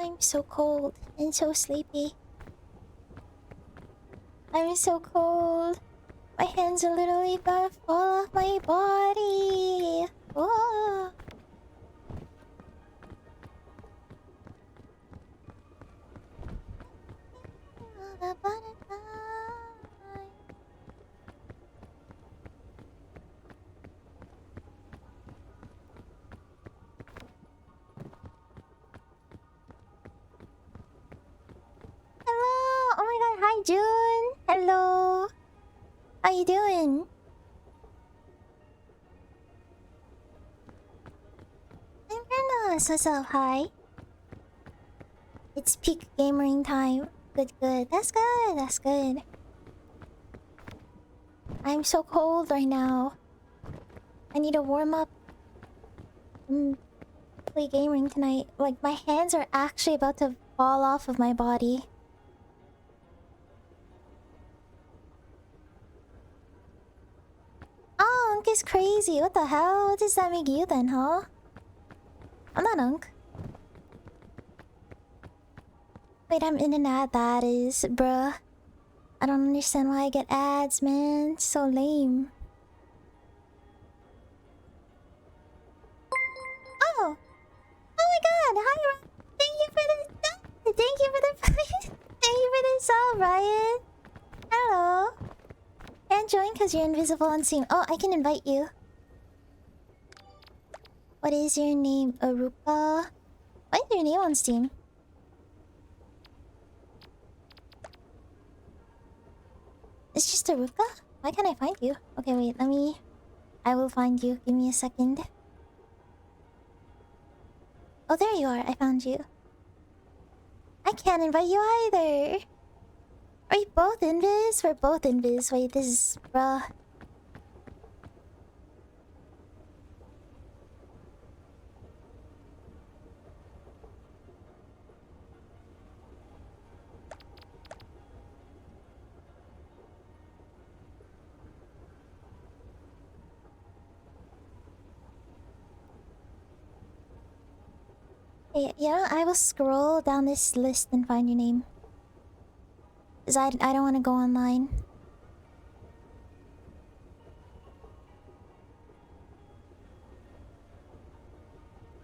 I'm so cold and so sleepy. I'm so cold. My hands are literally about to fall off my body. Whoa. The butterfly. Hello. Oh my god. Hi, June. Hello. How you doing? I'm Granos. What's up? Hi. It's peak gamering time. Good, good. That's good. That's good. I'm so cold right now. I need to warm up. Play gaming tonight. Like, my hands are actually about to fall off of my body. Oh, Unk is crazy. What the hell? What does that make you then, huh? I'm not Unk. Wait, I'm in an ad. That is, bruh. I don't understand why I get ads, man. It's so lame. Oh! Oh my god! Hi, Ryan! Thank you for the... Thank you for the... Thank you for the sub, Ryan! Hello! Can't join because you're invisible on Steam. Oh, I can invite you. What is your name? Aruka? What is your name on Steam? It's just Aruka? Why can't I find you? Okay, wait, let me... I will find you. Give me a second. Oh, there you are. I found you. I can't invite you either. Are we both invis? We're both invis. Wait, this is... bruh. Hey, you know, I will scroll down this list and find your name. Because I don't want to go online.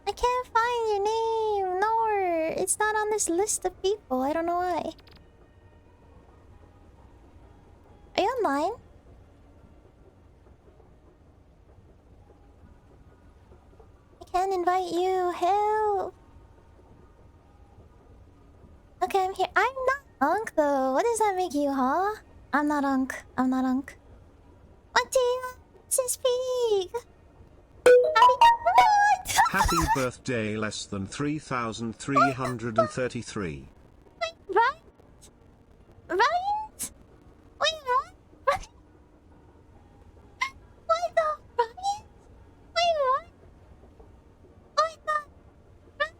I can't find your name! Nor! It's not on this list of people. I don't know why. Are you online? I can't invite you. Help! Okay, I'm here. I'm not Unk though. What does that make you, huh? I'm not Unk. I'm not Unk. What do you want to speak? Happy birthday, less than 3,333. Wait, right? Right? Wait, what? Right? What the? Right? Wait, what? What the? Right?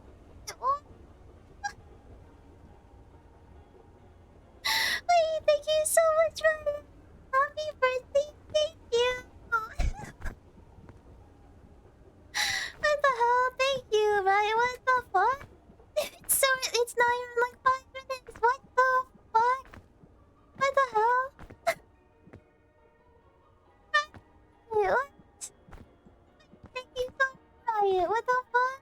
What? Wait, thank you so much, Ryan. Happy birthday. Thank you. What the hell? Thank you, Ryan. What the fuck? It's not even like 5 minutes. What the fuck? What the hell? Wait, what? Thank you so much, Ryan. What the fuck?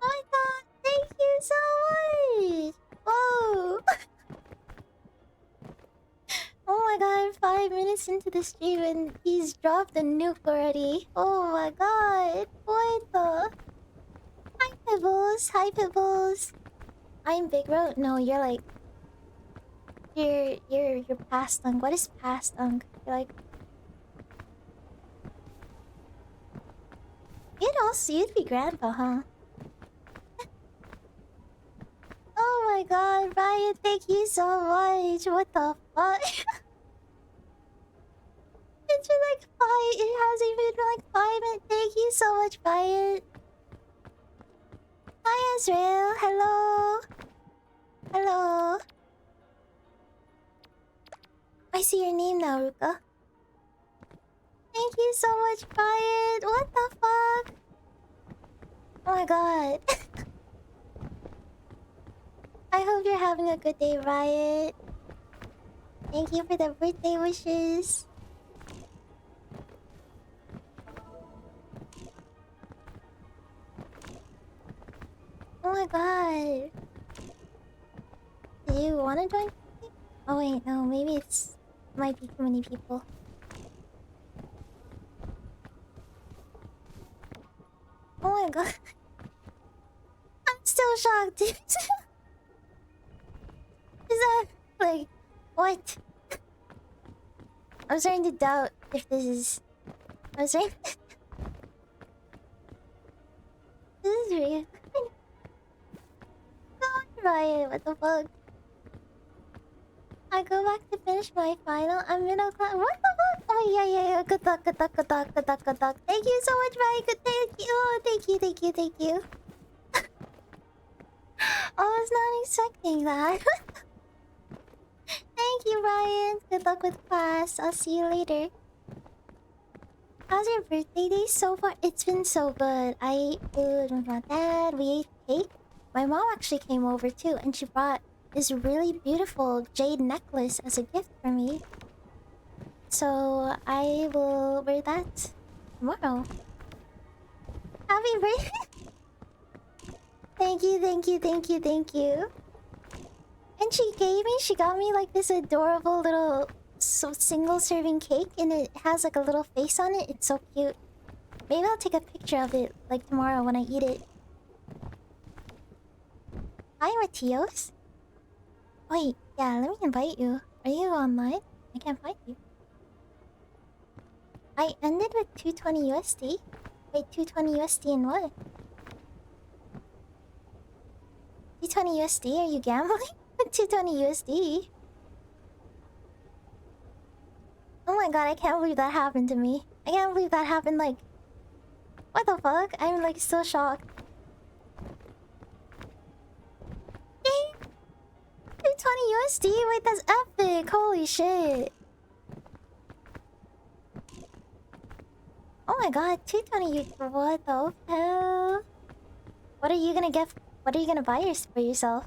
Oh my god, thank you so much! Whoa! Oh my god, 5 minutes into the stream and he's dropped a nuke already. Oh my god, what the? Hi Pibbles, hi Pibbles. I'm Big Bro. No, you're like... You're past Unk. What is past Unk? You're like... You'd be grandpa, huh? Oh my god, Ryan, thank you so much. What the fuck? It's been like 5. It hasn't even been like 5 minutes. Thank you so much, Ryan. Hi, Azrael. Hello. Hello. I see your name now, Ruka. Thank you so much, Ryan. What the fuck? Oh my god. I hope you're having a good day, Riot. Thank you for the birthday wishes. Oh my god. Do you want to join? Oh wait, no, maybe it's might be too many people. Oh my god. I'm still shocked. Is that like what? I'm starting to doubt if this is. I'm starting. This is real. God, Ryan, what the fuck? I go back to finish my final. I'm middle class. What the fuck? Oh yeah. Good luck, good luck, good luck, good luck, good luck. Thank you so much, Ryan. Good, thank you. Oh, thank you. I was not expecting that. Thank you, Ryan. Good luck with class. I'll see you later. How's your birthday day so far? It's been so good. I ate food with my dad. We ate cake. My mom actually came over too, and she brought this really beautiful jade necklace as a gift for me. So I will wear that tomorrow. Happy birthday! Thank you. And she got me like this adorable little single serving cake, and it has like a little face on it. It's so cute. Maybe I'll take a picture of it like tomorrow when I eat it. Hi, Matios. Wait, yeah, let me invite you. Are you online? I can't find you. I ended with 220 USD. Wait, 220 USD in what? 220 USD? Are you gambling? 220 USD? Oh my god, I can't believe that happened to me. I can't believe that happened, like... What the fuck? I'm like so shocked. 220 USD? Wait, that's epic! Holy shit! Oh my god, 220 what the hell? What are you gonna get? What are you gonna buy for yourself?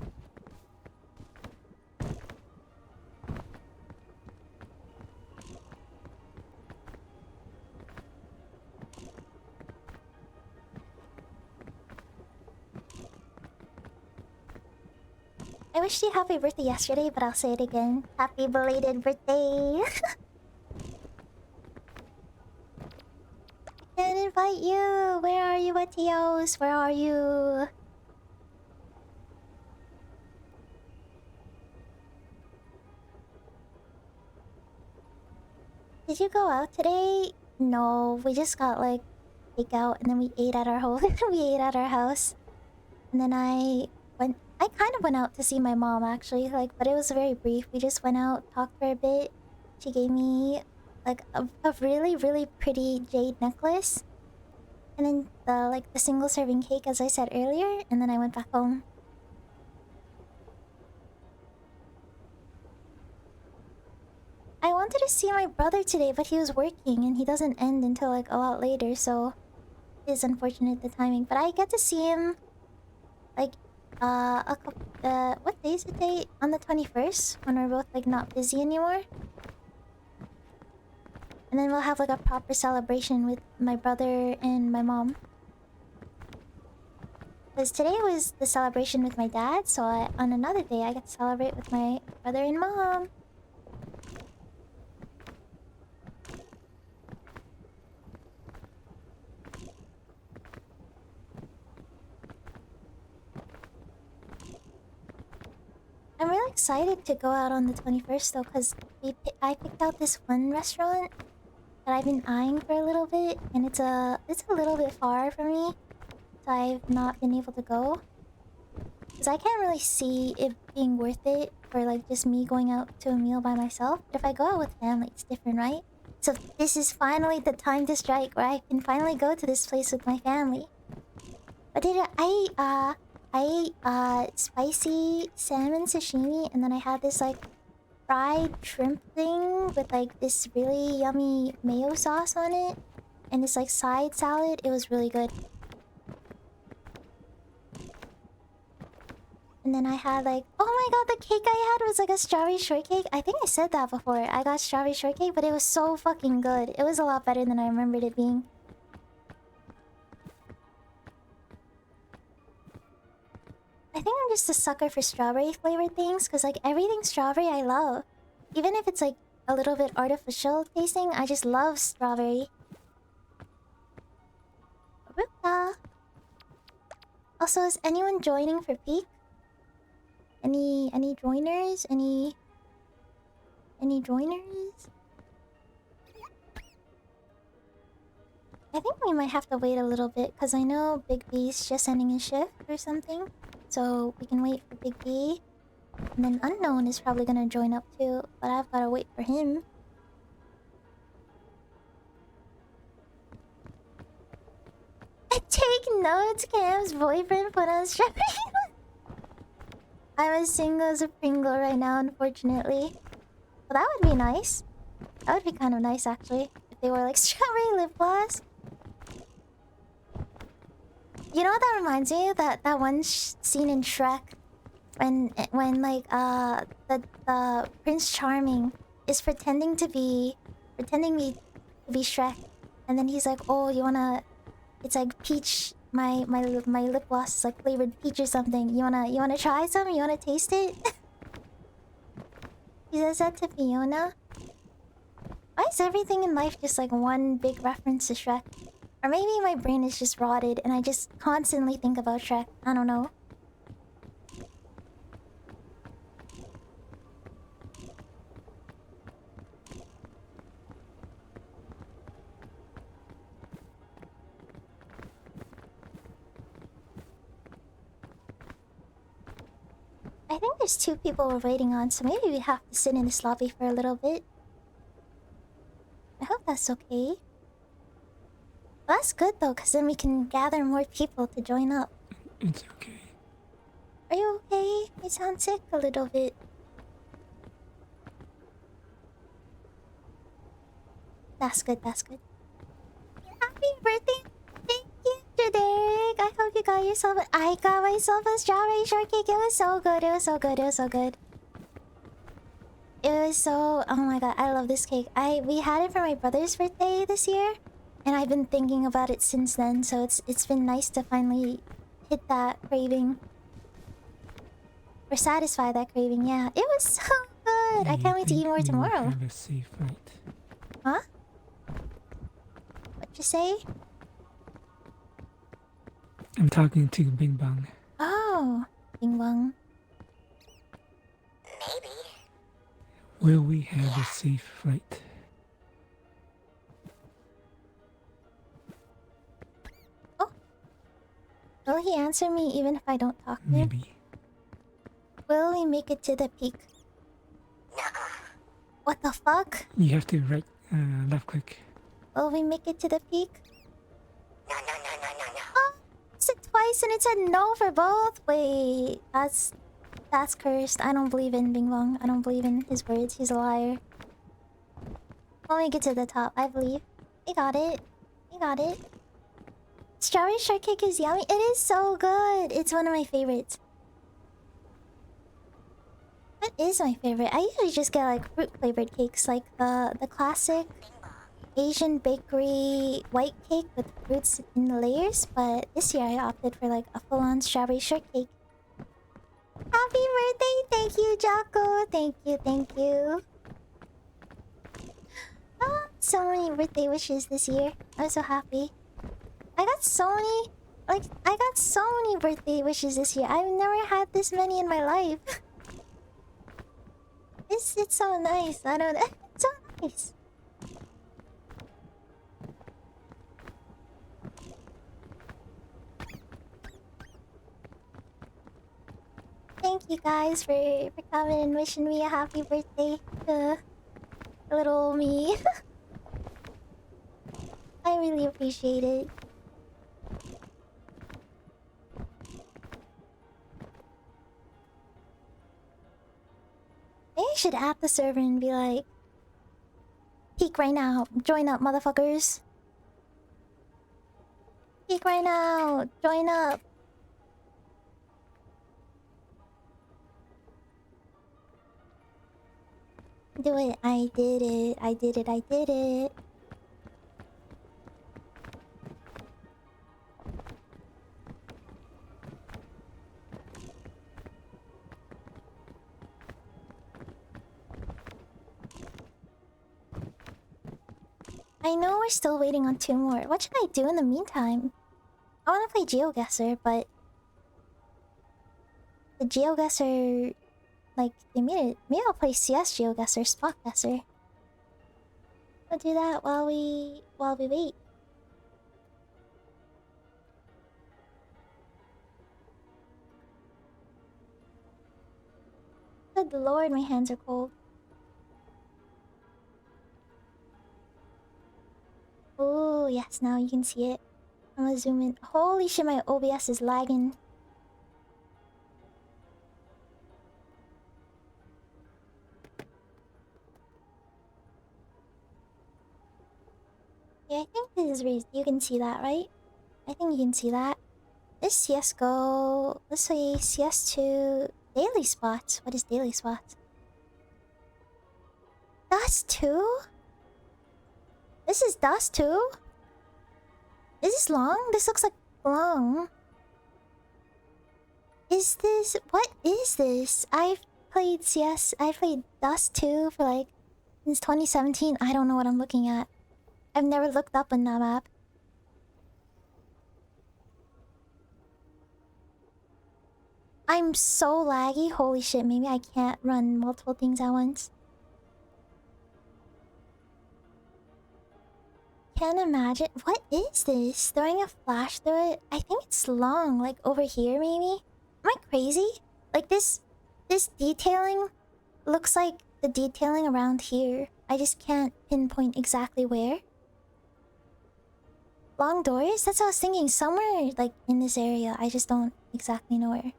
I wished you happy birthday yesterday, but I'll say it again. Happy belated birthday! I can't invite you! Where are you, Atios? Where are you? Did you go out today? No, we just got like takeout and then we ate at our home. We ate at our house. And then I kind of went out to see my mom actually, like, but it was very brief. We just went out, talked for a bit. She gave me like a really, really pretty jade necklace. And then the single serving cake as I said earlier, and then I went back home. I wanted to see my brother today, but he was working and he doesn't end until like a lot later, so it's unfortunate the timing. But I get to see him like what day is it today? On the 21st, when we're both like not busy anymore. And then we'll have like a proper celebration with my brother and my mom. Because today was the celebration with my dad, so on another day I get to celebrate with my brother and mom. I'm really excited to go out on the 21st though, because I picked out this one restaurant that I've been eyeing for a little bit, and it's a little bit far from me, so I've not been able to go. Because I can't really see it being worth it for like just me going out to a meal by myself. But if I go out with family, it's different, right? So this is finally the time to strike where I can finally go to this place with my family. But I ate spicy salmon sashimi, and then I had this like fried shrimp thing with like this really yummy mayo sauce on it, and this like side salad. It was really good. And then I had like, oh my god, the cake I had was like a strawberry shortcake. I think I said that before. I got strawberry shortcake, but it was so fucking good. It was a lot better than I remembered it being. I think I'm just a sucker for strawberry flavored things, because like everything strawberry I love. Even if it's like a little bit artificial tasting, I just love strawberry. Ruka. Also, is anyone joining for peak? Any joiners? Any joiners? I think we might have to wait a little bit because I know Big B's just ending his shift or something. So we can wait for Big B. And then Unknown is probably gonna join up too, but I've gotta wait for him. Take notes, Cam's boyfriend put on strawberry. I'm as single as a Pringle right now, unfortunately. Well, that would be nice. That would be kind of nice, actually. If they were like strawberry lip gloss. You know what that reminds me of? That one scene in Shrek. When like, the Prince Charming is pretending to be Shrek. And then he's like, oh, you wanna... It's like peach... My lip gloss is like flavored peach or something. You wanna try some? You wanna taste it? He says that to Fiona. Why is everything in life just like one big reference to Shrek? Or maybe my brain is just rotted and I just constantly think about Shrek. I don't know. I think there's 2 people we're waiting on, so maybe we have to sit in this lobby for a little bit. I hope that's okay. Well, that's good though, because then we can gather more people to join up. It's okay. Are you okay? You sound sick a little bit. That's good, that's good. Happy birthday! Thank you, Jadek! I hope you got yourself... I got myself a strawberry shortcake. It was so good, it was so good, it was so good. It was so... Oh my god, I love this cake. We had it for my brother's birthday this year. And I've been thinking about it since then, so it's been nice to finally hit that craving. Or satisfy that craving, yeah. It was so good! I can't wait to eat more tomorrow. Have a safe flight. Huh? What'd you say? I'm talking to Bing Bong. Oh, Bing Bong. Will we have a safe flight? Will he answer me even if I don't talk to him? Maybe. Will we make it to the peak? What the fuck? You have to left click. Will we make it to the peak? Oh, I said twice and it said no for both. Wait, that's cursed. I don't believe in Bing Bong. I don't believe in his words. He's a liar. We'll make it to the top, I believe. We got it. We got it. Strawberry shortcake is yummy. It is so good. It's one of my favorites. What is my favorite? I usually just get like fruit flavored cakes, like the classic Asian bakery white cake with fruits in the layers. But this year I opted for like a full-on strawberry shortcake. Happy birthday! Thank you, Jocko. Thank you, thank you. Ah, so many birthday wishes this year. I'm so happy. I got so many birthday wishes this year. I've never had this many in my life. It's so nice. I don't know. It's so nice. Thank you guys for coming and wishing me a happy birthday to little me. I really appreciate it. Maybe I should add the server and be like, peek right now, join up, motherfuckers. Peek right now, join up. Do it. I did it. I did it. I did it. I know we're still waiting on 2 more. What should I do in the meantime? I want to play GeoGuessr, but the GeoGuessr, like, they made it. Maybe I'll play CS GeoGuessr, Spot Guesser. I'll do that while we wait. Good lord, my hands are cold. Oh yes, now you can see it. I'm gonna zoom in. Holy shit, my OBS is lagging. Yeah, I think this is you can see that, right? I think you can see that. This CSGO... Let's say CS2... Daily spots. What is daily spots? Dust 2? This is Dust 2? Is this long? This looks like long. Is this... What is this? I've played CS... I played Dust 2 for like... Since 2017. I don't know what I'm looking at. I've never looked up on that map. I'm so laggy. Holy shit, maybe I can't run multiple things at once. Can't imagine. What is this? Throwing a flash through it? I think it's long. Like over here, maybe? Am I crazy? Like this detailing looks like the detailing around here. I just can't pinpoint exactly where. Long doors? That's what I was thinking. Somewhere like in this area. I just don't exactly know where.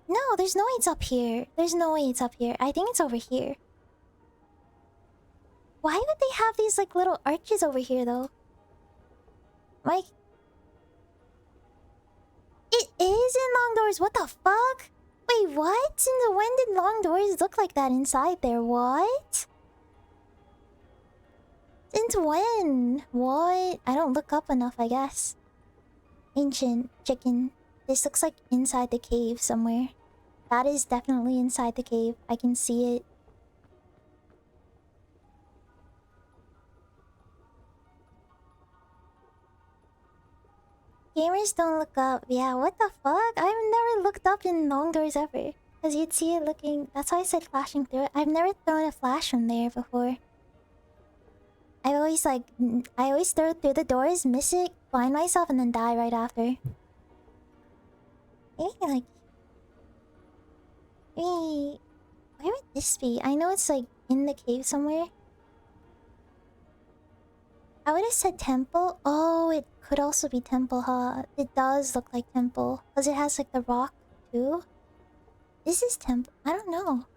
No, there's no way it's up here. There's no way it's up here. I think it's over here. Why would they have these like little arches over here though? Like... It is in long doors. What the fuck? Wait, what? Since when did long doors look like that inside there? What? Since when? What? I don't look up enough, I guess. Ancient chicken. This looks like inside the cave somewhere. That is definitely inside the cave. I can see it. Gamers don't look up. Yeah, what the fuck? I've never looked up in long doors ever. Because you'd see it looking... That's why I said flashing through it. I've never thrown a flash from there before. I always like... I always throw it through the doors, miss it, blind myself, and then die right after. Maybe like... Maybe... Where would this be? I know it's like in the cave somewhere. I would have said temple. Oh, it could also be temple, huh? It does look like temple. Because it has like the rock too. This is temple. I don't know.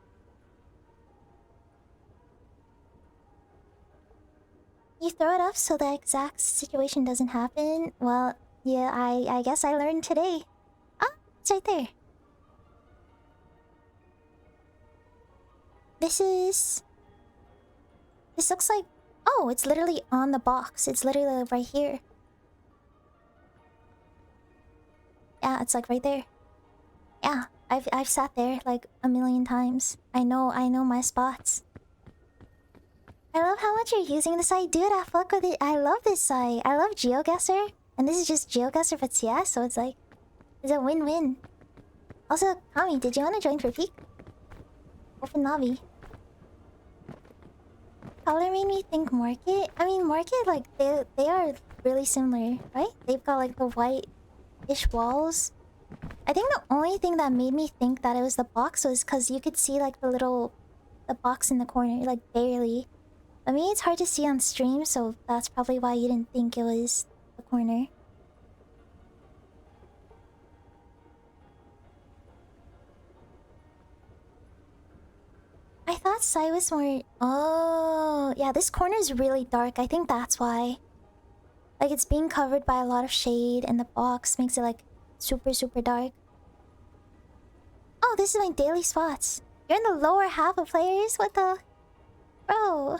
You throw it up so the exact situation doesn't happen? Well, yeah, I guess I learned today. Ah, it's right there. This looks like... Oh, it's literally on the box. It's literally right here. Yeah, it's like right there. Yeah, I've sat there like a million times. I know my spots. I love how much you're using the site. Dude, I fuck with it. I love this site. I love GeoGuessr. And this is just GeoGuessr for CS, so it's like... It's a win-win. Also, Kami, did you want to join for peak? Open lobby. Color made me think Market. I mean, Market, like, they are really similar, right? They've got, like, the white-ish walls. I think the only thing that made me think that it was the box was because you could see, like, the box in the corner, like, barely. But me, it's hard to see on stream, so that's probably why you didn't think it was the corner. I thought Sai was more... Oh, yeah, this corner is really dark. I think that's why. Like, it's being covered by a lot of shade, and the box makes it, like, super, super dark. Oh, this is my daily spots. You're in the lower half of players? What the... Bro.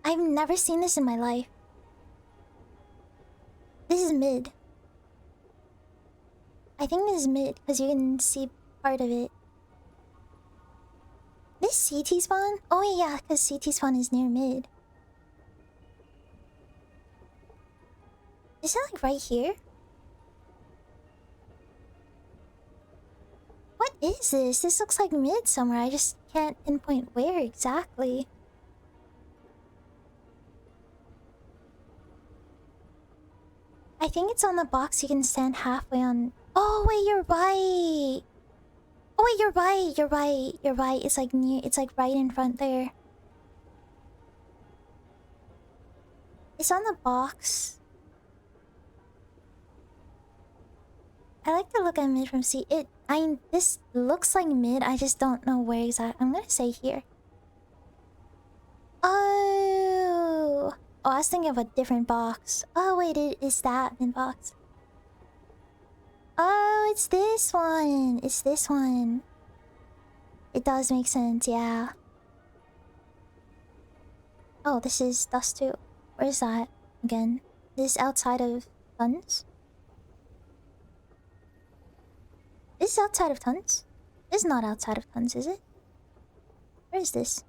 I've never seen this in my life. This is mid. I think this is mid, because you can see part of it. This CT spawn? Oh yeah, because CT spawn is near mid. Is it like right here? What is this? This looks like mid somewhere. I just can't pinpoint where exactly. I think it's on the box you can stand halfway on. Oh wait, you're right. Oh wait, you're right. You're right. You're right. It's like near. It's like right in front there. It's on the box. I like to look at mid from C. This looks like mid. I just don't know where exactly. I'm gonna say here. Oh. Oh, I was thinking of a different box. Oh wait, it is that mid box. Oh, it's this one. It's this one. It does make sense, yeah. Oh, this is Dust 2. Where's that again? This is outside of Tons? This is outside of Tons? This is not outside of Tons, is it? Where is this?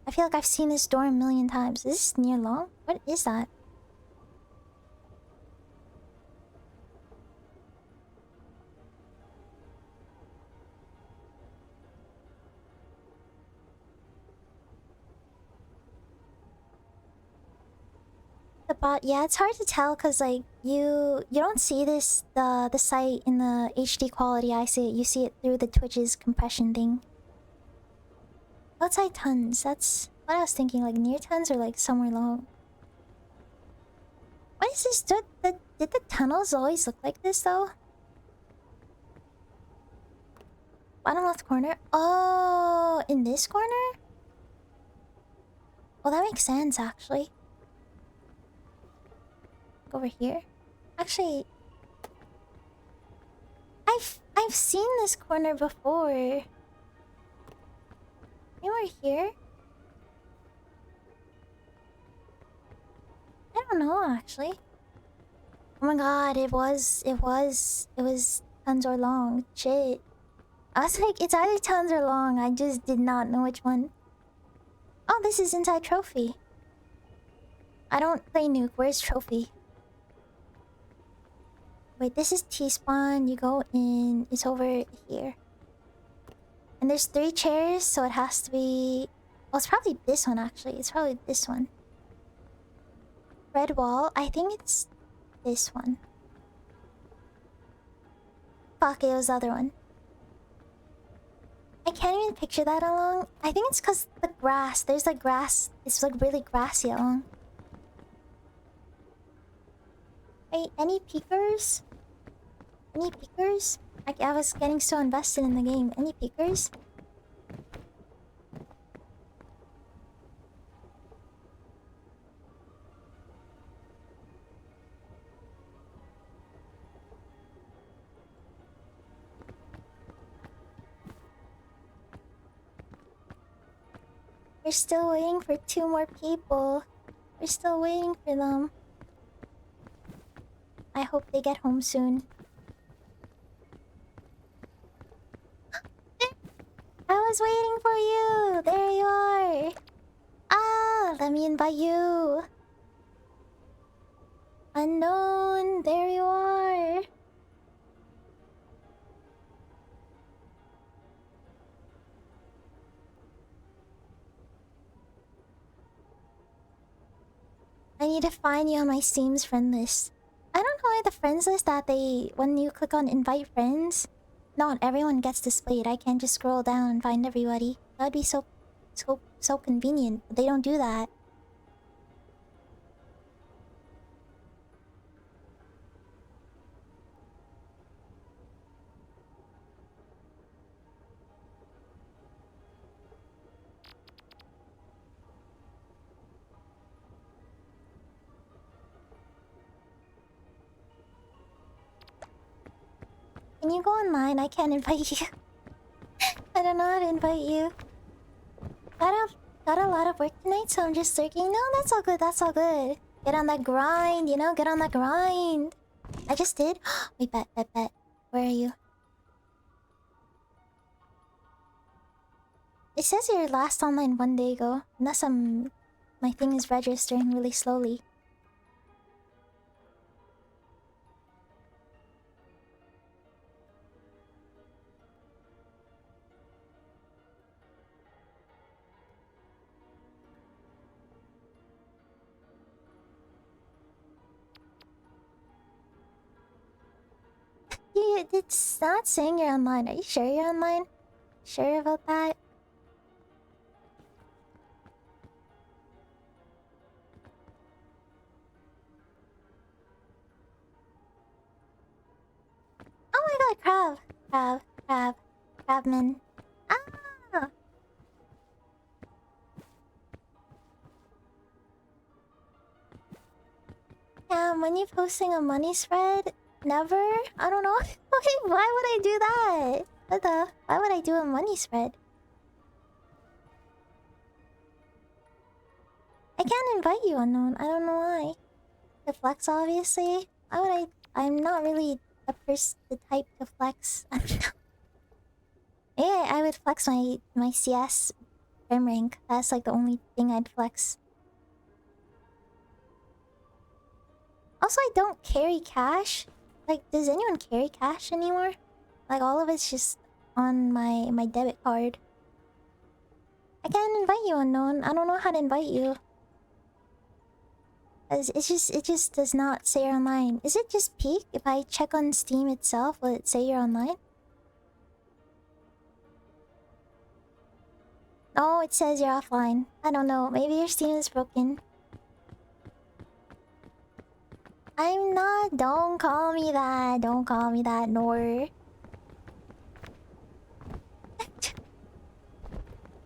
I feel like I've seen this door a million times. Is this near Long? What is that? Yeah, it's hard to tell because like you don't see the site in the HD quality I see it. You see it through the Twitch's compression thing. Outside Tons, that's what I was thinking, like near Tons or like somewhere long. What is this? Did the tunnels always look like this though? Bottom left corner? Oh, in this corner? Well, that makes sense actually. Over here. Actually, I've seen this corner before. You were here? I don't know actually. Oh my god, it was Tons or Long. Shit. I was like, it's either Tons or Long. I just did not know which one. Oh, this is inside Trophy. I don't play Nuke. Where's Trophy? Wait, this is T-spawn. You go in. It's over here. And there's 3 chairs, so it has to be... Oh, it's probably this one, actually. It's probably this one. Red wall. I think it's this one. Fuck, it was the other one. I can't even picture that along. I think it's because the grass. There's like grass. It's like really grassy along. Wait, any peekers? Any peekers? I was getting so invested in the game. Any peekers? We're still waiting for 2 more people. We're still waiting for them. I hope they get home soon. I was waiting for you! There you are! Ah, let me invite you! Unknown, there you are! I need to find you on my Steam's friend list. I don't know why the friends list that when you click on invite friends, not everyone gets displayed. I can't just scroll down and find everybody. That would be so convenient, but they don't do that. Can you go online? I can't invite you. I don't know how to invite you. Got a lot of work tonight, so I'm just lurking. No, that's all good. That's all good. Get on that grind, you know? Get on that grind. I just did. Wait, bet. Where are you? It says you're last online 1 day ago. Unless my thing is registering really slowly. It's not saying you're online. Are you sure you're online? Sure about that? Oh my god, Crabman. Ah! When you posting a money spread? Never? I don't know. Okay, why would I do that? Why would I do a money spread? I can't invite you, unknown. I don't know why. To flex, obviously. Why would I? I'm not really the type to flex. Yeah, I would flex my CS frame rank. That's like the only thing I'd flex. Also, I don't carry cash. Like, does anyone carry cash anymore? Like, all of it's just on my debit card. I can't invite you, unknown. I don't know how to invite you. It just does not say you're online. Is it just peak? If I check on Steam itself, will it say you're online? Oh, it says you're offline. I don't know. Maybe your Steam is broken. I'm not. Don't call me that. Don't call me that, nor.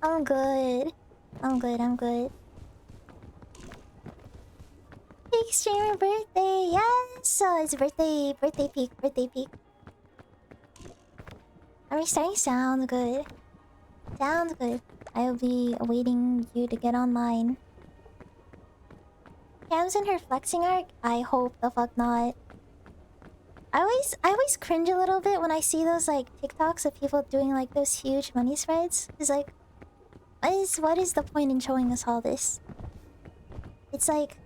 I'm good. I'm good. Peak streamer birthday. Yes. So it's birthday peak. Are we starting? Sounds good. Sounds good. I'll be awaiting you to get online. Cam's in her flexing arc? I hope the fuck not. I always cringe a little bit when I see those like TikToks of people doing like those huge money spreads. It's like, what is the point in showing us all this? It's like,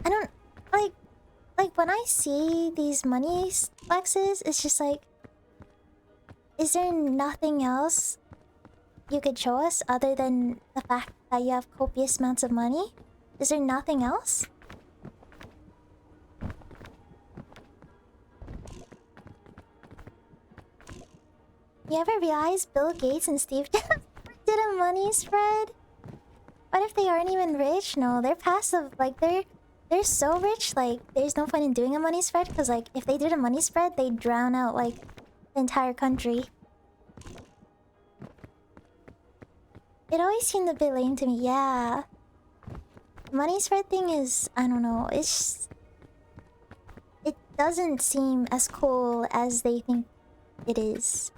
I don't like when I see these money flexes, it's just like, is there nothing else you could show us other than the fact that you have copious amounts of money? Is there nothing else? You ever realize Bill Gates and Steve Jobs did a money spread? What if they aren't even rich? No, they're passive. Like, they're so rich, like, there's no point in doing a money spread. Because, like, if they did a money spread, they'd drown out, like, the entire country. It always seemed a bit lame to me, yeah. The money spread thing is, I don't know, it's... It doesn't seem as cool as they think it is.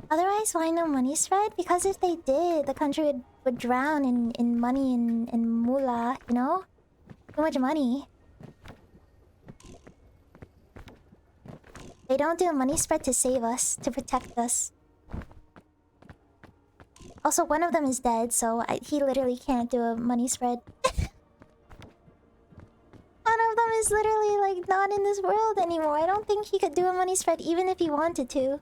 Otherwise, why no money spread? Because if they did, the country would drown in money and moolah, you know? Too much money. They don't do a money spread to save us, to protect us. Also, one of them is dead, so he literally can't do a money spread. One of them is literally, like, not in this world anymore. I don't think he could do a money spread even if he wanted to.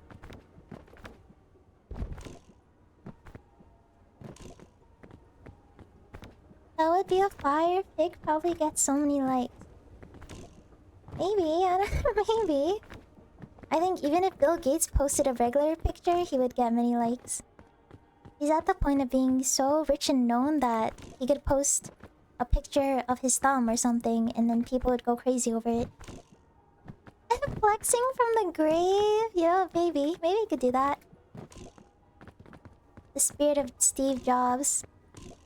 That would be a fire. Pig probably gets so many likes. Maybe, I don't know, maybe. I think even if Bill Gates posted a regular picture, he would get many likes. He's at the point of being so rich and known that he could post a picture of his thumb or something and then people would go crazy over it. Flexing from the grave? Yeah, maybe. Maybe he could do that. The spirit of Steve Jobs.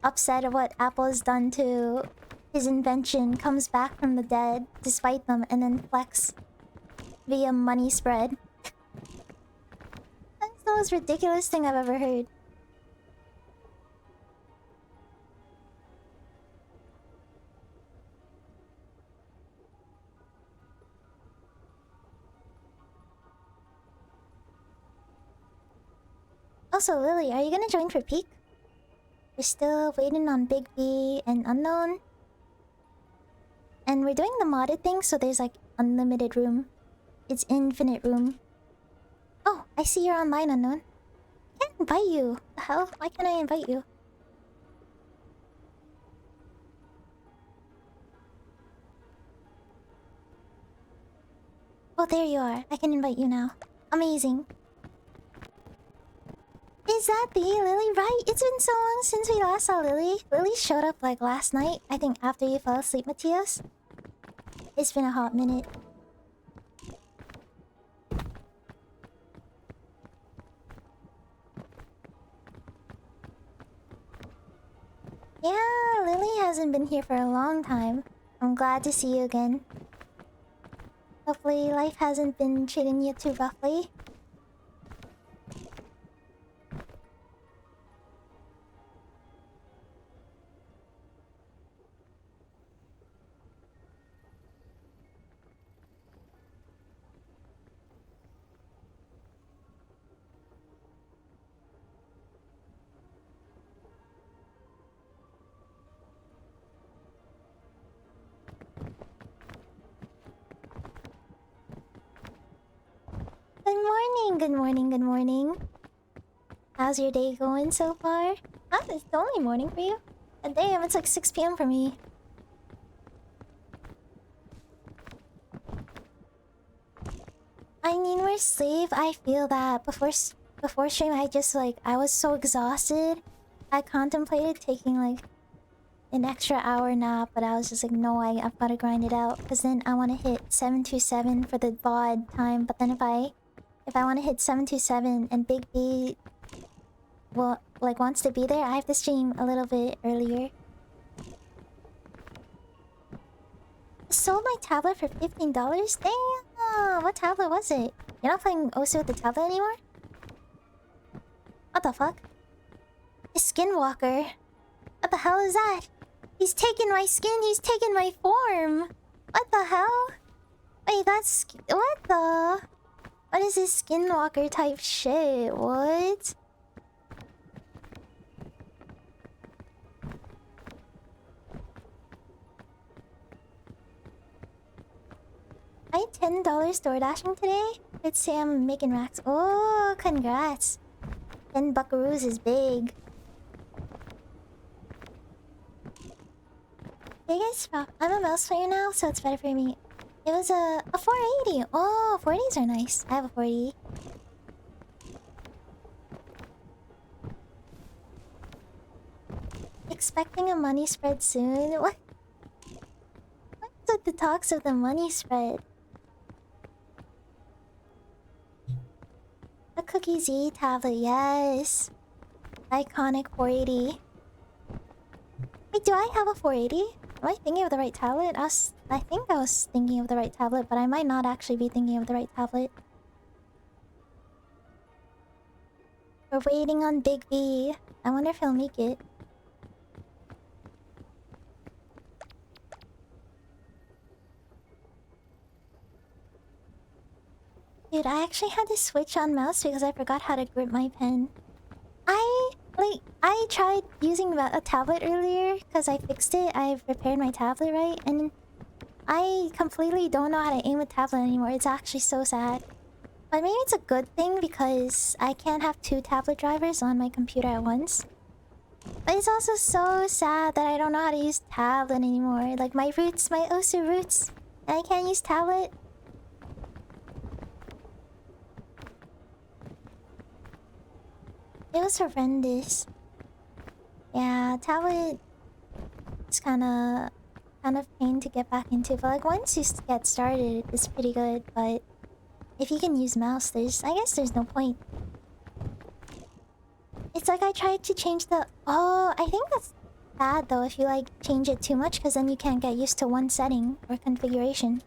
Upset at what Apple has done to his invention comes back from the dead despite them and then flex via money spread. That's the most ridiculous thing I've ever heard. Also, Lily, are you gonna join for peak? We're still waiting on Big B and Unknown. And we're doing the modded thing, so there's like unlimited room. It's infinite room. Oh, I see you're online, Unknown. I can't invite you. The hell? Why can't I invite you? Oh, there you are. I can invite you now. Amazing. Is that the Lily? Right? It's been so long since we last saw Lily. Lily showed up like last night, I think after you fell asleep, Matthias. It's been a hot minute. Yeah, Lily hasn't been here for a long time. I'm glad to see you again. Hopefully life hasn't been treating you too roughly. Good morning, good morning, good morning. How's your day going so far? Ah, it's only morning for you. Damn, it's like 6 p.m. for me. I need more sleep. I feel that. Before stream, I was so exhausted. I contemplated taking like an extra hour nap, but I was just like, no, I've got to grind it out. Because then I want to hit 727 for the VOD time. But then if I want to hit 727 and Big B wants to be there, I have to stream a little bit earlier. Sold my tablet for $15? Damn! What tablet was it? You're not playing Osu with the tablet anymore? What the fuck? A skinwalker. What the hell is that? He's taken my skin, he's taken my form! What the hell? Wait, that's... What the... What is this skinwalker type shit? What? I $10 door dashing today? Let's say I'm making racks. Oh, congrats. 10 buckaroos is big. Biggest prop. I'm a mouse player now, so it's better for me. It was a 480. Oh, 480s are nice. I have a 480. Expecting a money spread soon? What? What's with the talks of the money spread? A Cookie Z tablet, yes. Iconic 480. Wait, do I have a 480? Am I thinking of the right tablet? I think I was thinking of the right tablet, but I might not actually be thinking of the right tablet. We're waiting on Big B. I wonder if he'll make it. Dude, I actually had to switch on mouse because I forgot how to grip my pen. I tried using a tablet earlier because I fixed it. I've repaired my tablet, right? And I completely don't know how to aim a tablet anymore. It's actually so sad. But maybe it's a good thing because I can't have 2 tablet drivers on my computer at once. But it's also so sad that I don't know how to use tablet anymore. Like my roots, my Osu roots. And I can't use tablet. It was horrendous. Yeah, tablet is kind of pain to get back into. But like once you get started, it's pretty good. But if you can use mouse, I guess there's no point. It's like I tried to change the... Oh, I think that's... bad though if you like change it too much, because then you can't get used to one setting or configuration.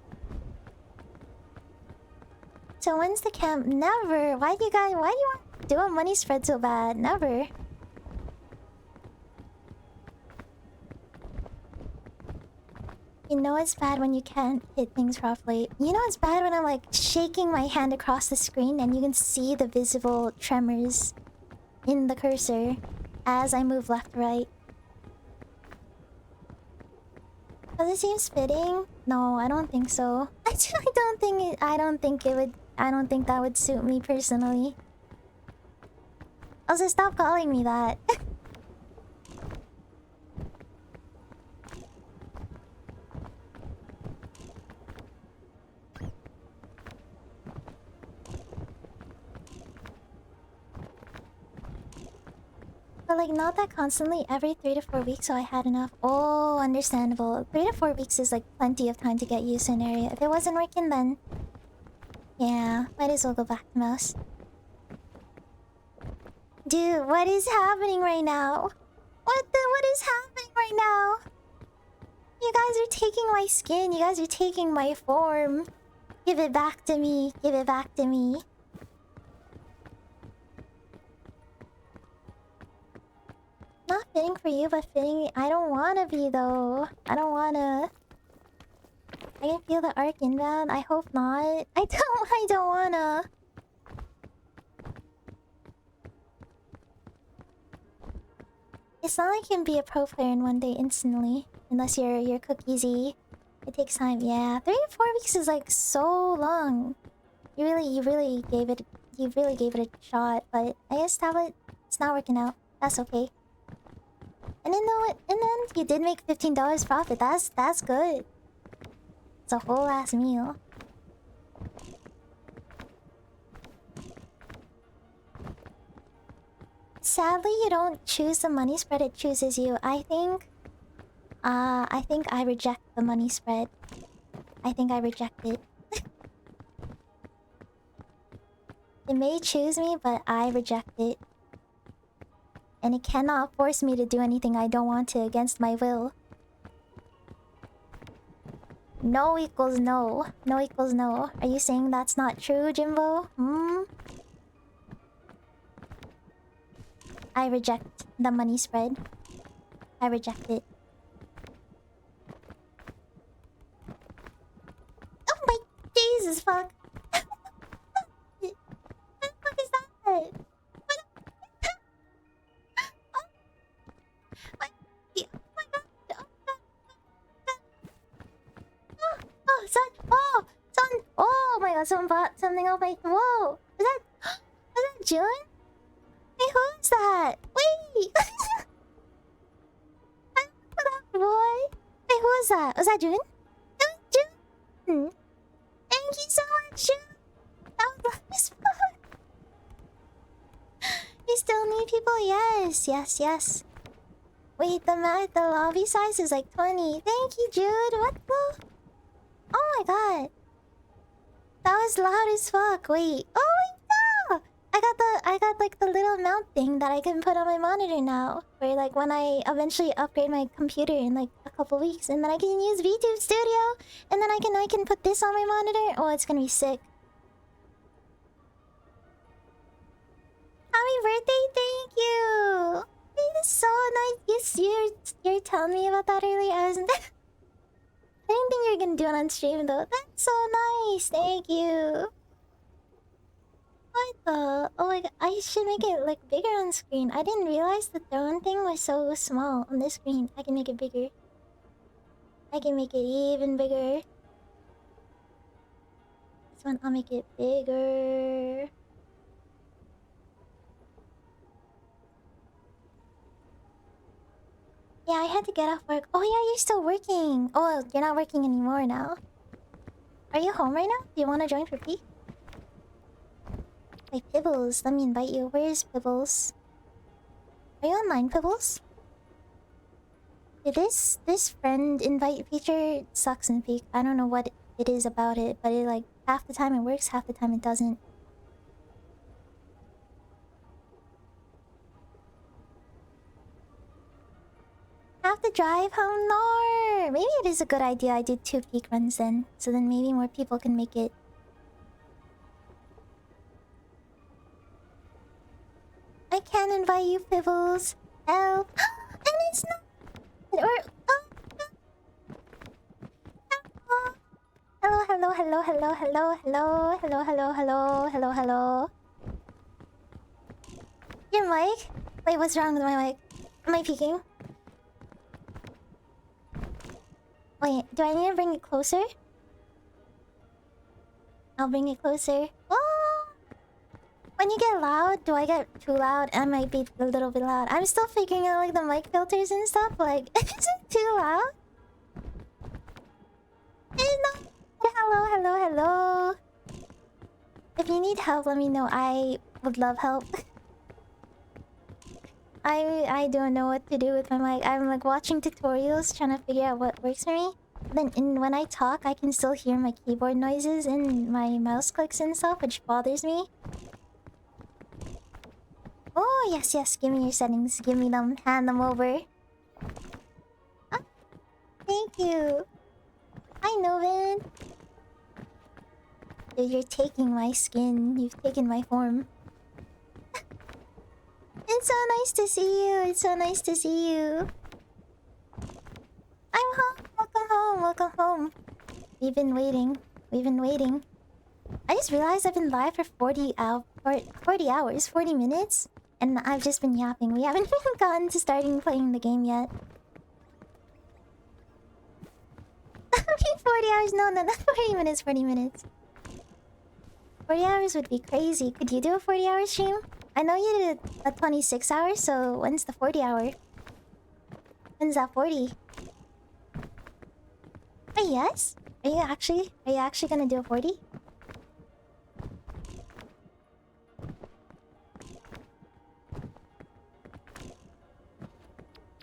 So when's the camp? Never. Why do you want to do a money spread so bad? Never. You know it's bad when you can't hit things properly. You know it's bad when I'm like shaking my hand across the screen and you can see the visible tremors in the cursor as I move left right. Does it seem fitting? No, I don't think so. I don't think that would suit me personally. Also, stop calling me that. But like not that constantly, every 3 to 4 weeks, so I had enough. Oh, understandable. 3 to 4 weeks is like plenty of time to get used to an area. If it wasn't working then... yeah, might as well go back to mouse. Dude, what is happening right now? What is happening right now? You guys are taking my skin, you guys are taking my form. Give it back to me, give it back to me. Not fitting for you, but fitting. I don't wanna be though. I don't wanna. I can feel the arc inbound. I hope not. I don't wanna. It's not like you can be a pro player in one day instantly. Unless you're cookiesy. It takes time. Yeah, 3 to 4 weeks is like so long. You really gave it a shot, but I guess tablet, it's not working out. That's okay. And then you did make $15 profit. That's good. It's a whole ass meal. Sadly, you don't choose the money spread, it chooses you. I think I reject the money spread. I think I reject it. It may choose me, but I reject it. And it cannot force me to do anything I don't want to against my will. No equals no. No equals no. Are you saying that's not true, Jimbo? Hmm? I reject the money spread. I reject it. Oh my Jesus fuck! What the fuck is that? Oh, son! Oh! Son! Oh my god, someone bought something off my... Whoa! Was that June? Hey, who's that? Wait! I don't know that boy. Hey, who is that? Was that June? It was June! Thank you so much, June! That was nice fun! You still need people? Yes, yes, yes. Wait, the lobby size is like 20. Thank you, Jude. What the? Oh my god. That was loud as fuck. Wait. Oh my god! I got like the little mount thing that I can put on my monitor now. Where like when I eventually upgrade my computer in like a couple weeks, and then I can use VTube Studio, and then I can put this on my monitor. Oh, it's gonna be sick. Happy birthday! Thank you. It's so nice. You're telling me about that earlier. I wasn't. I didn't think you were gonna do it on stream though. That's so nice. Thank you. What the? Oh my god. I should make it like bigger on screen. I didn't realize the throne thing was so small on this screen. I can make it bigger. I can make it even bigger. This one, I'll make it bigger. Yeah, I had to get off work. Oh yeah, you're still working. Oh, you're not working anymore now. Are you home right now? Do you want to join for P? Wait, Pibbles, let me invite you. Where is Pibbles? Are you online, Pibbles? Yeah, this friend invite feature sucks in Peak. I don't know what it is about it, but it like half the time it works, half the time it doesn't. Have to drive home? No. Maybe it is a good idea I do 2 peak runs then. So then maybe more people can make it. I can't invite you, Pibbles. Help. And it's not. Or. Oh. Hello, hello, hello, hello, hello, hello, hello, hello, hello, hello, hello. Your mic? Wait, what's wrong with my mic? Am I peeking? Wait, do I need to bring it closer? I'll bring it closer. Oh! When you get loud, do I get too loud? I might be a little bit loud. I'm still figuring out like the mic filters and stuff. Like, is it too loud? It's not. Hello, hello, hello. If you need help, let me know. I would love help. I don't know what to do with my mic. I'm like watching tutorials, trying to figure out what works for me. When I talk, I can still hear my keyboard noises and my mouse clicks and stuff, which bothers me. Oh, yes, yes. Give me your settings. Give me them. Hand them over. Ah, thank you. Hi, Novin. Dude, you're taking my skin. You've taken my form. It's so nice to see you. It's so nice to see you. I'm home. Welcome home. Welcome home. We've been waiting. We've been waiting. I just realized I've been live for 40 hours, 40 minutes. And I've just been yapping. We haven't even gotten to starting playing the game yet. 40 hours? No, not 40 minutes, 40 minutes. 40 hours would be crazy. Could you do a 40-hour stream? I know you did a 26 hours, so when's the 40 hour? When's that 40? Oh, yes? Are you actually gonna do a 40?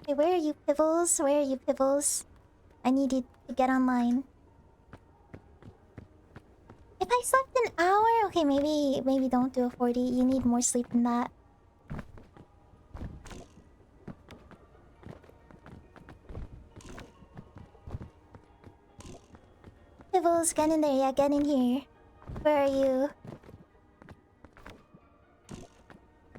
Hey, where are you, Pibbles? Where are you, Pibbles? I need you to get online. If I slept an hour, okay, maybe don't do a 40. You need more sleep than that. Pibbles, get in there. Yeah, get in here. Where are you?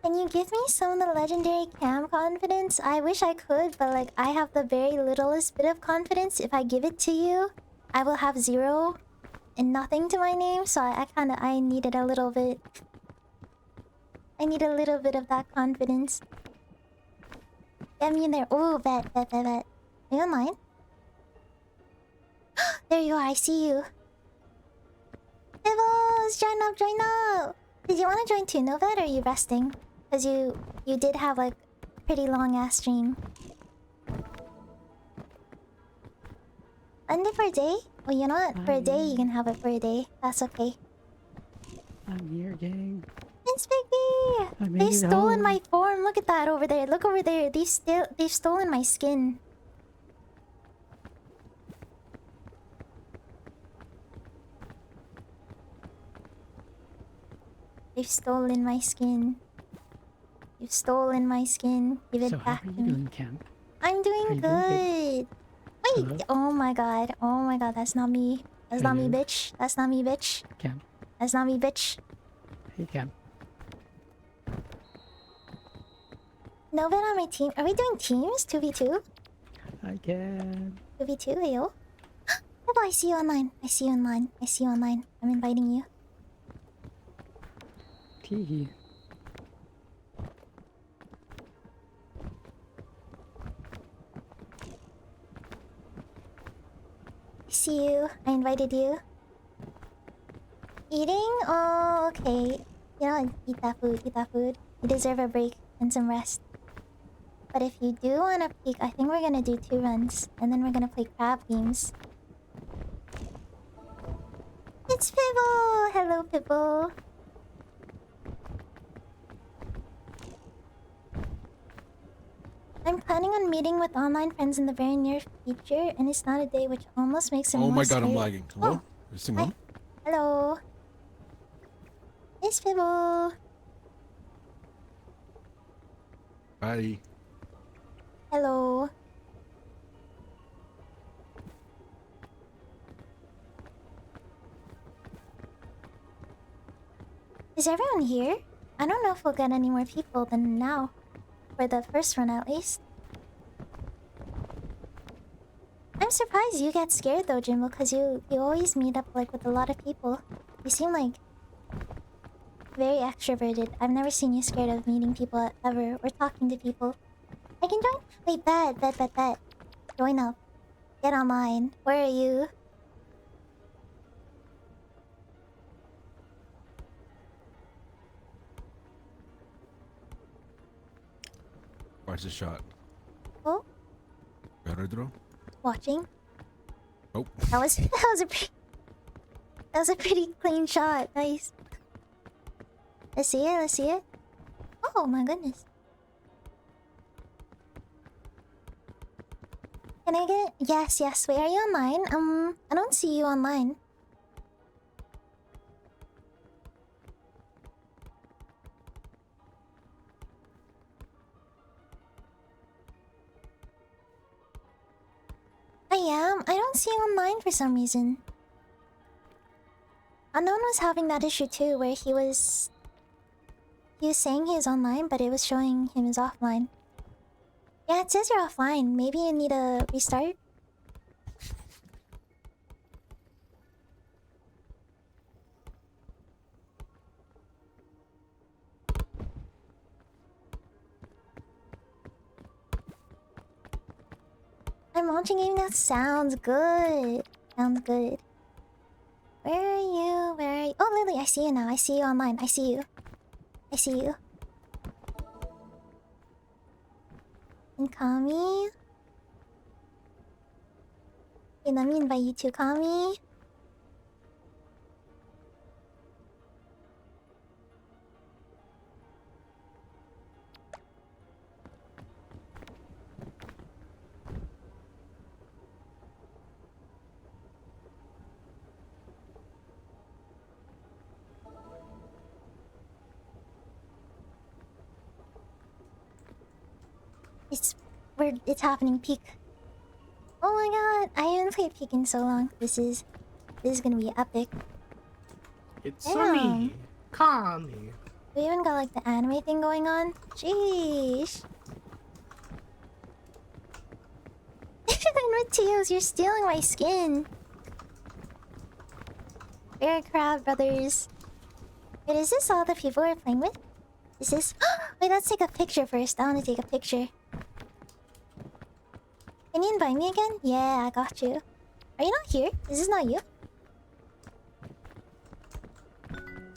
Can you give me some of the legendary cam confidence? I wish I could, but like I have the very littlest bit of confidence. If I give it to you, I will have 0 and nothing to my name, so I needed a little bit. I need a little bit of that confidence. Get me in there. Oh, bet. Are you online? There you are, I see you. Pibbles, join up. Did you want to join too, Novet, or are you resting? Because you did have like a pretty long ass stream. End it for a day? Well, you know what? For a day, you can have it for a day. That's okay. I'm here, gang. It's Big B! They've stolen my form. Look at that over there. Look over there. They've stolen my skin. They've stolen my skin. You've stolen my skin. Give it back to me. How are you doing, Cam? I'm doing good. Wait. Hello? Oh my god. Oh my god. That's not me. That's not me, bitch. That's not me, bitch. Cam. That's not me, bitch. Hey, Cam. Novin on my team. Are we doing teams? 2v2? I can. 2v2, ayo. Oh, I see you online. I see you online. I'm inviting you. Tee. I see you. I invited you. Eating? Oh, okay. You know, eat that food. You deserve a break and some rest. But if you do want to peek, I think we're gonna do 2 runs. And then we're gonna play crab games. It's Pibble! Hello, Pibble. I'm planning on meeting with online friends in the very near future, and it's not a day, which almost makes it more Oh my god, scary. I'm lagging. Hello? Is this Hi. on? Hello. It's Pibble. Hi. Hello. Is everyone here? I don't know if we'll get any more people than now. For the first run, at least. I'm surprised you get scared though, Jimbo, because you always meet up like with a lot of people. You seem like very extroverted. I've never seen you scared of meeting people ever or talking to people. I can join. Wait, bet. Join up. Get online. Where are you? Watch the shot. Oh, Pedro? watching. Oh. That was a pretty clean shot. Nice. Let's see it. Oh my goodness. Can I get... Yes. Wait, are you online? I don't see you online. I am. I don't see you online for some reason. Unknown was having that issue too, where he was saying he was online, but it was showing him as offline. Yeah, it says you're offline. Maybe you need a restart? I'm launching a game. That sounds good. Sounds good. Where are you? Oh, Lily, I see you now. I see you online. I see you. And Kami. Okay, let me invite you to Kami. It's happening. Peak. Oh my god, I haven't played Peak in so long. This is gonna be epic. It's Damn. me, Kami. We even got like the anime thing going on. Jeez. And with Teals, you're stealing my skin. Bear Crab Brothers. Wait, is this all the people we're playing with? Is this... Wait, let's take a picture first. I want to take a picture. Can you invite me again? Yeah, I got you. Are you not here? Is this not you?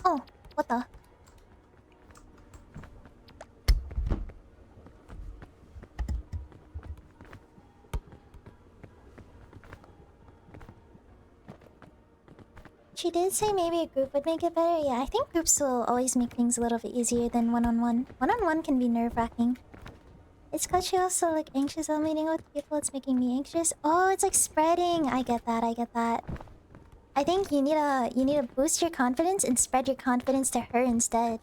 Oh, what the... She did say maybe a group would make it better. Yeah, I think groups will always make things a little bit easier than one-on-one. One-on-one can be nerve-wracking. It's cause she also like anxious on meeting with people. It's making me anxious. Oh, it's like spreading. I get that. I think you need to boost your confidence and spread your confidence to her instead.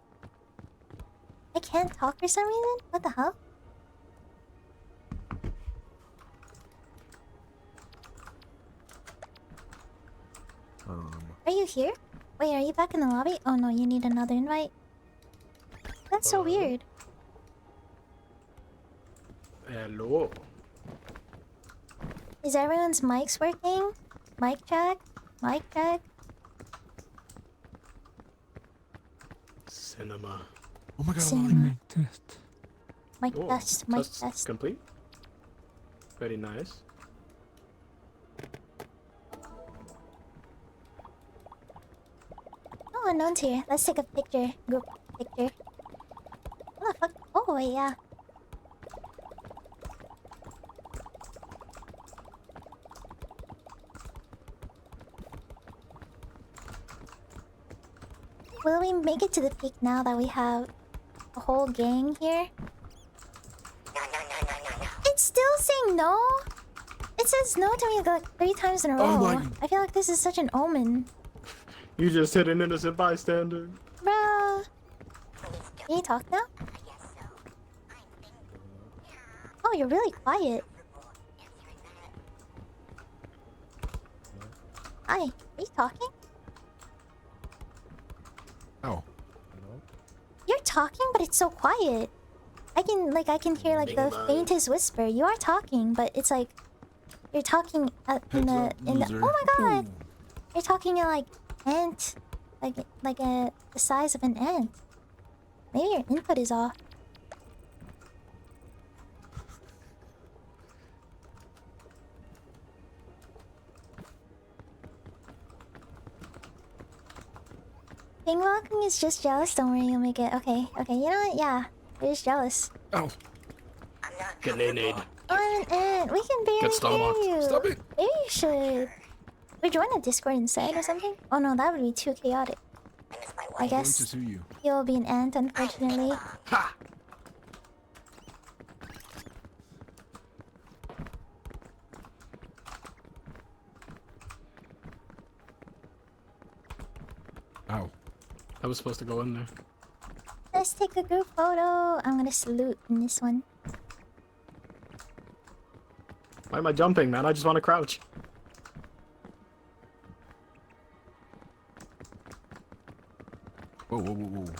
I can't talk for some reason? What the hell? Are you here? Wait, are you back in the lobby? Oh no, you need another invite. That's so weird. Hello. Is everyone's mics working? Mic check? Mic check? Cinema. Oh my god, Cinema. Lolly. Mic test. Mic Oh, test, mic test. complete. Very nice. Oh, Unknown's here. Let's take a picture. Group picture. What the fuck? Oh, wait, yeah. Will we make it to the peak now that we have a whole gang here? It's still saying no? It says no to me like 3 times in a row. Oh my- I feel like this is such an omen. You just hit an innocent bystander. Bruh. Can you talk now? Oh, you're really quiet. Hi, are you talking? Oh. talking, but it's so quiet. I can hear like the faintest whisper. You are talking, but it's like you're talking in Heads the up, loser. Oh my god! Ooh. You're talking in like ant, the size of an ant. Maybe your input is off. Ping walking is just jealous. Don't worry, you'll make it. Okay, okay. You know what? Yeah, you're just jealous. Ow. Grenade. Oh, I'm an ant. We can barely Get stomach. hear you. Stop it. Maybe you should. We join a Discord instead or something? Oh no, that would be too chaotic. I Going to guess sue you. you'll be an ant, unfortunately. Ha! Ow. I was supposed to go in there. Let's take a group photo. I'm gonna salute in this one. Why am I jumping, man? I just want to crouch. Whoa, whoa, whoa, whoa.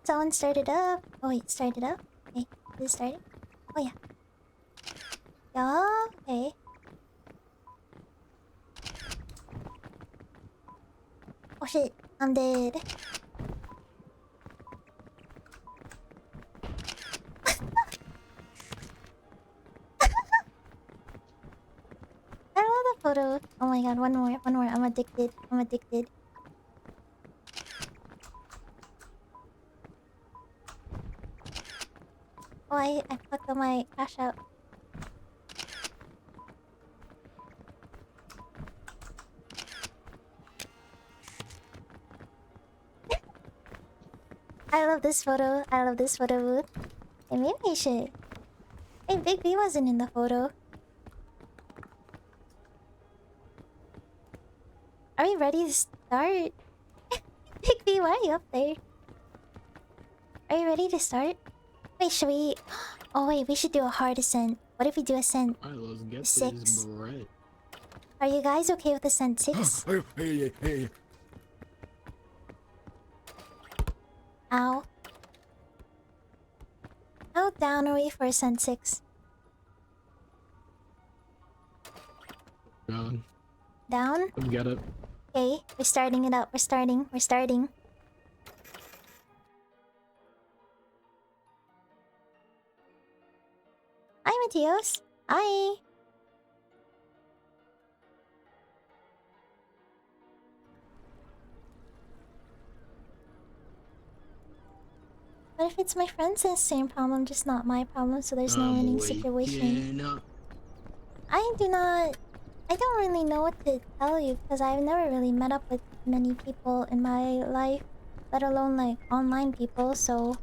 Someone started up. Oh wait, started up. Okay, is it started? Oh yeah. Yeah. Okay. Oh shit, I'm dead. I love the photo. Oh my god, one more, one more. I'm addicted. I'm addicted. Oh, I fucked up my cash out. I love this photo. I love this photo booth. Hey, maybe I should. Hey, Big B wasn't in the photo. Are we ready to start? Big B, why are you up there? Are you ready to start? Wait, should we... Oh wait, we should do a hard ascent. What if we do ascent? Alright, let's get 6. this bread. Are you guys okay with ascent 6? Hey, hey, hey. Ow. How down are we for ascent 6? God, Down? let's get it. Okay, we're starting it up. We're starting. We're starting. Hi, Matthias. Hi. What if it's my friend's same problem, just not my problem, so there's no winning situation? waking up. I don't really know what to tell you because I've never really met up with many people in my life, let alone like online people, so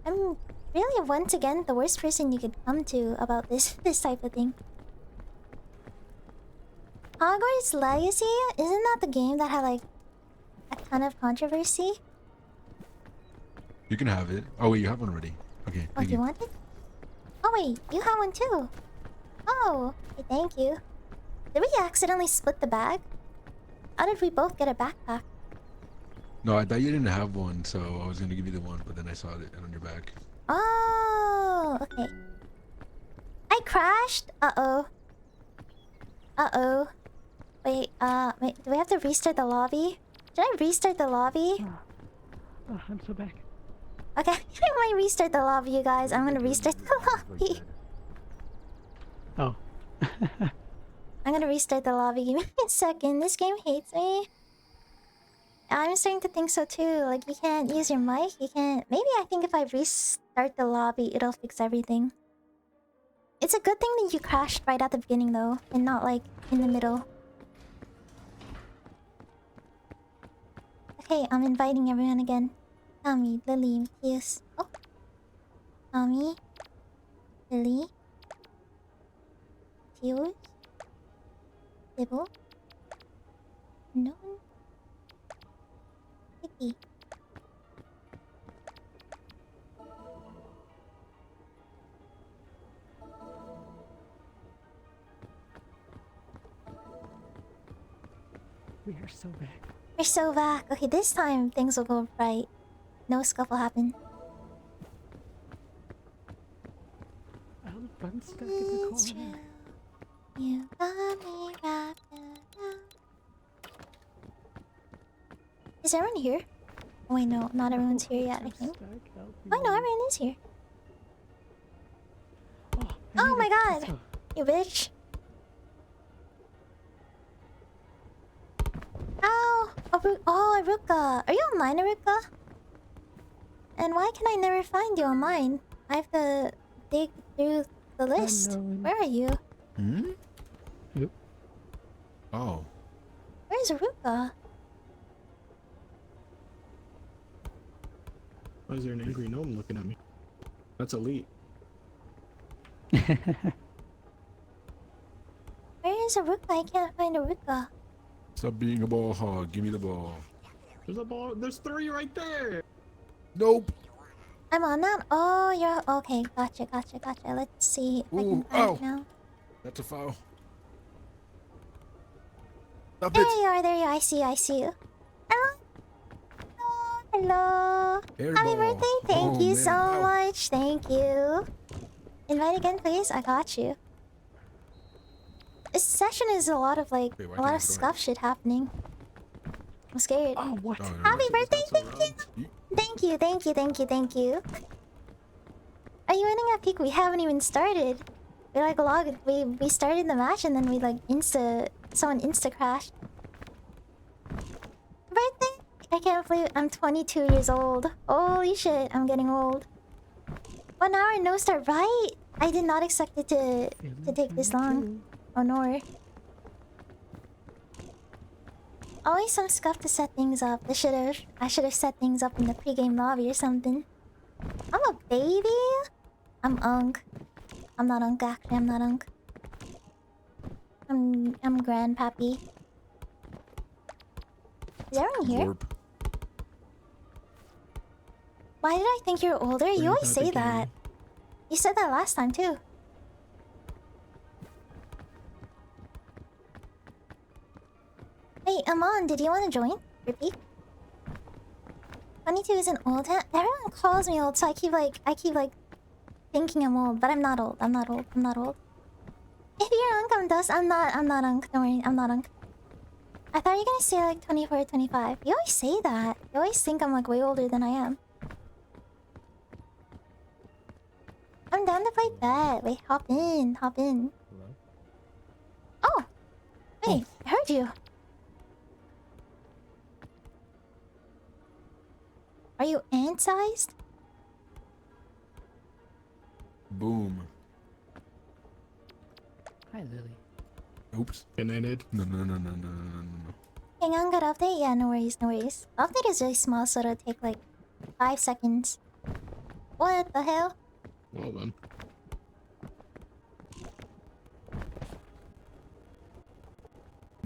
I'm really once again the worst person you could come to about this type of thing. Hogwarts Legacy? Isn't that the game that had like a ton of controversy? You can have it. Oh, wait, you have one already. Okay. Oh, thank do you want it? Oh wait, you have one too. Oh, okay, thank you. Did we accidentally split the bag? How did we both get a backpack? No, I thought you didn't have one, so I was gonna give you the one, but then I saw it on your back. Oh, okay. I crashed. Uh-oh. Uh-oh. Wait, wait, do we have to restart the lobby? Should I restart the lobby? Oh, I'm so back. Okay, I might restart the lobby, you guys. I'm gonna restart the lobby. Oh. I'm gonna restart the lobby. Give me a second. This game hates me. I'm starting to think so too. Like, you can't use your mic. You can't... Maybe I think if I restart the lobby, it'll fix everything. It's a good thing that you crashed right at the beginning, though. And not, like, in the middle. Okay, I'm inviting everyone again. Tommy, Lily, Matthias. Oh. Tommy. Lily. Matthias. Sybil. No. Vicky. We are so back. We're so back. Okay, this time things will go right. No scuffle happen. I'm stuck in the It's corner. true. You got me wrapped around. Is everyone here? Oh wait, no, not everyone's here yet, I think. Oh no, everyone is here. Oh my god! You bitch! Ow! Oh, Aruka! Are you online, Aruka? And why can I never find you online? I have to dig through the list. Unknown. Where are you? Hmm? Yep. Oh. Where's Aruka? Why is there an angry gnome looking at me? That's elite. Where is Aruka? I can't find Aruka. Stop being a ball hog. Give me the ball. There's a ball. There's 3 right there. Nope. I'm on that. Oh, you're okay. Gotcha. Let's see if I can Ooh, find ow. it now. That's a foul. Stop There it. you are. I see you. Hello. Hello. Happy Airball. birthday. Thank Oh, you man. so Ow. much. Thank you. Invite again, please. I got you. This session is a lot of like Wait, why a lot can't of I go scuff shit happening. I'm scared. Oh, what? Oh, no, Happy no. birthday. That's Thank around. you. Thank you. Are you winning at peak? We haven't even started. We like logged. We started the match and then we like someone insta crashed. Birthday? I can't believe I'm 22 years old. Holy shit, I'm getting old. 1 hour no start, right? I did not expect it to take this long. Oh no. Always some scuff to set things up. I should have set things up in the pregame lobby or something. I'm a baby. I'm Unk. I'm not Unk actually. I'm not Unk. I'm Grandpappy. Is everyone here? Warp. Why did I think you're older? You always say Grandpappy that. You said that last time too. Hey, Amon, did you want to join? Repeat. 22 isn't old. Huh? Everyone calls me old, so I keep like thinking I'm old, but I'm not old. I'm not old. If you're Unk, I'm Dust. I'm not Unk. Don't worry, I'm not Unk. I thought you were gonna say like 24 or 25. You always say that. You always think I'm like way older than I am. I'm down to play bet. Wait, hop in. Oh! Wait, I heard you. Are you ant-sized? Boom. Hi, Lily. Oops. Grenaded. No. Hang on, good update? Yeah, no worries. Update is really small, so it'll take like 5 seconds. What the hell? Well then.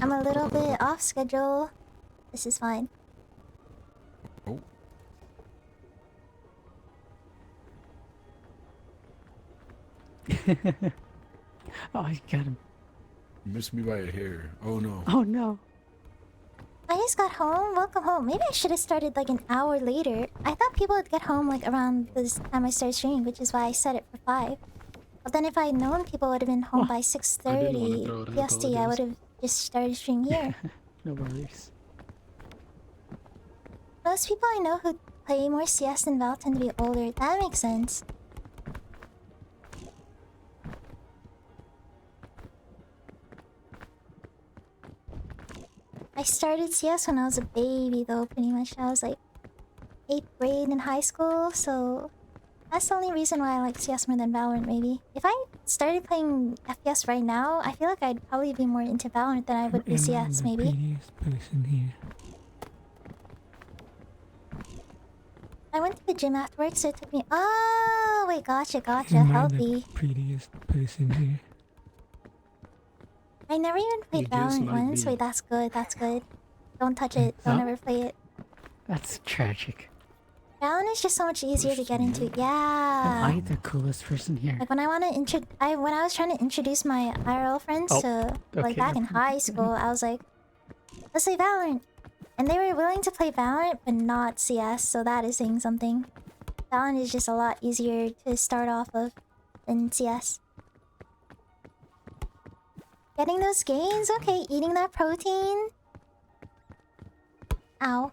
I'm a little bit off schedule. This is fine. Oh. Oh, I got him. You missed me by a hair. Oh no. Oh, no. I just got home. Welcome home. Maybe I should have started like an hour later. I thought people would get home like around this time I started streaming, which is why I set it for 5. But then if I had known people would have been home by I didn't wanna throw it, 6:30 I PST, I apologize. would have just started streaming here. No worries. Most people I know who play more CS than Val tend to be older. That makes sense. I started CS when I was a baby though, pretty much. I was like 8th grade in high school, so that's the only reason why I like CS more than Valorant, maybe. If I started playing FPS right now, I feel like I'd probably be more into Valorant than I would be Am I CS, the maybe. prettiest person here? I went to the gym afterwards, so it took me... Oh, wait, gotcha. Am I Healthy. the prettiest person here? I never even played You just Valorant might once. be. Wait, that's good. Don't touch it. Don't Huh? ever play it. That's tragic. Valorant is just so much easier to get into. Am Yeah. I the coolest person here? Like when I want to when I was trying to introduce my IRL friends Oh, to like okay, back in okay. high school, I was like, let's play Valorant. And they were willing to play Valorant, but not CS, so that is saying something. Valorant is just a lot easier to start off of than CS. Getting those gains? Okay, eating that protein. Ow.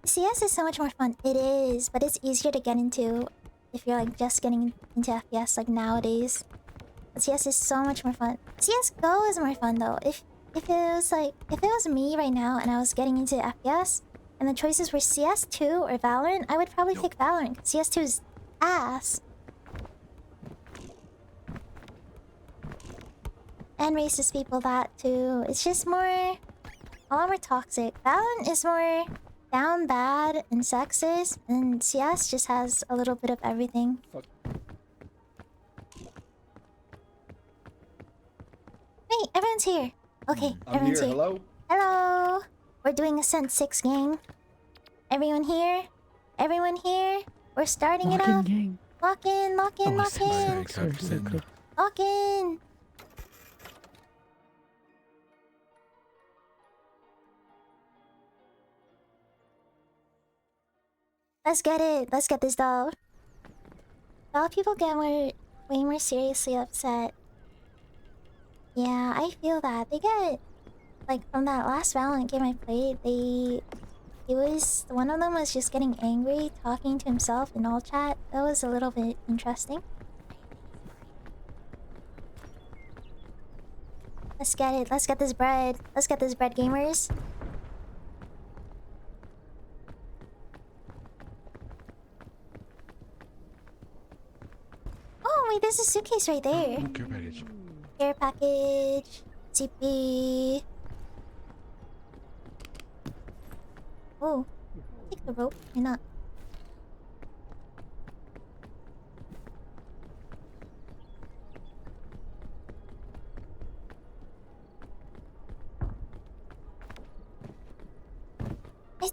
CS is so much more fun. It is, but it's easier to get into if you're like just getting into FPS like nowadays. But CS is so much more fun. CS:GO is more fun though. If it was me right now and I was getting into FPS and the choices were CS2 or Valorant, I would probably pick Valorant. CS2 is ass. And racist people that too. It's just more a lot more toxic. Valorant is more down bad and sexist, and CS just has a little bit of everything. Fuck. Hey, everyone's here. Okay, I'm everyone's here. here. Hello? Hello. We're doing Ascent 6 gang. Everyone here? Everyone here? We're starting it Lock in, up. gang. Lock in, lock in, Oh, lock Ascent in. 6. Sorry, sorry, sorry. Lock in. Let's get it. Let's get this though. A lot of people get way more seriously upset. Yeah, I feel that. They get like from that last Valorant game I played, one of them was just getting angry, talking to himself in all chat. That was a little bit interesting. Let's get it. Let's get this bread. Let's get this bread, gamers. Oh wait, there's a suitcase right there. Care package. Care package. CP. Oh, take the rope. Why not?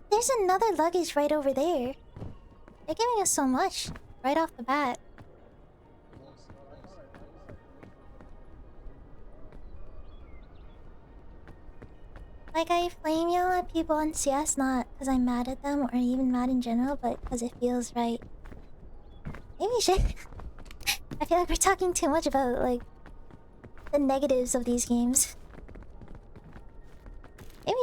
There's another luggage right over there. They're giving us so much right off the bat. Like, I flame yell at people on CS not because I'm mad at them or even mad in general, but because it feels right. Maybe we should... I feel like we're talking too much about, like, the negatives of these games.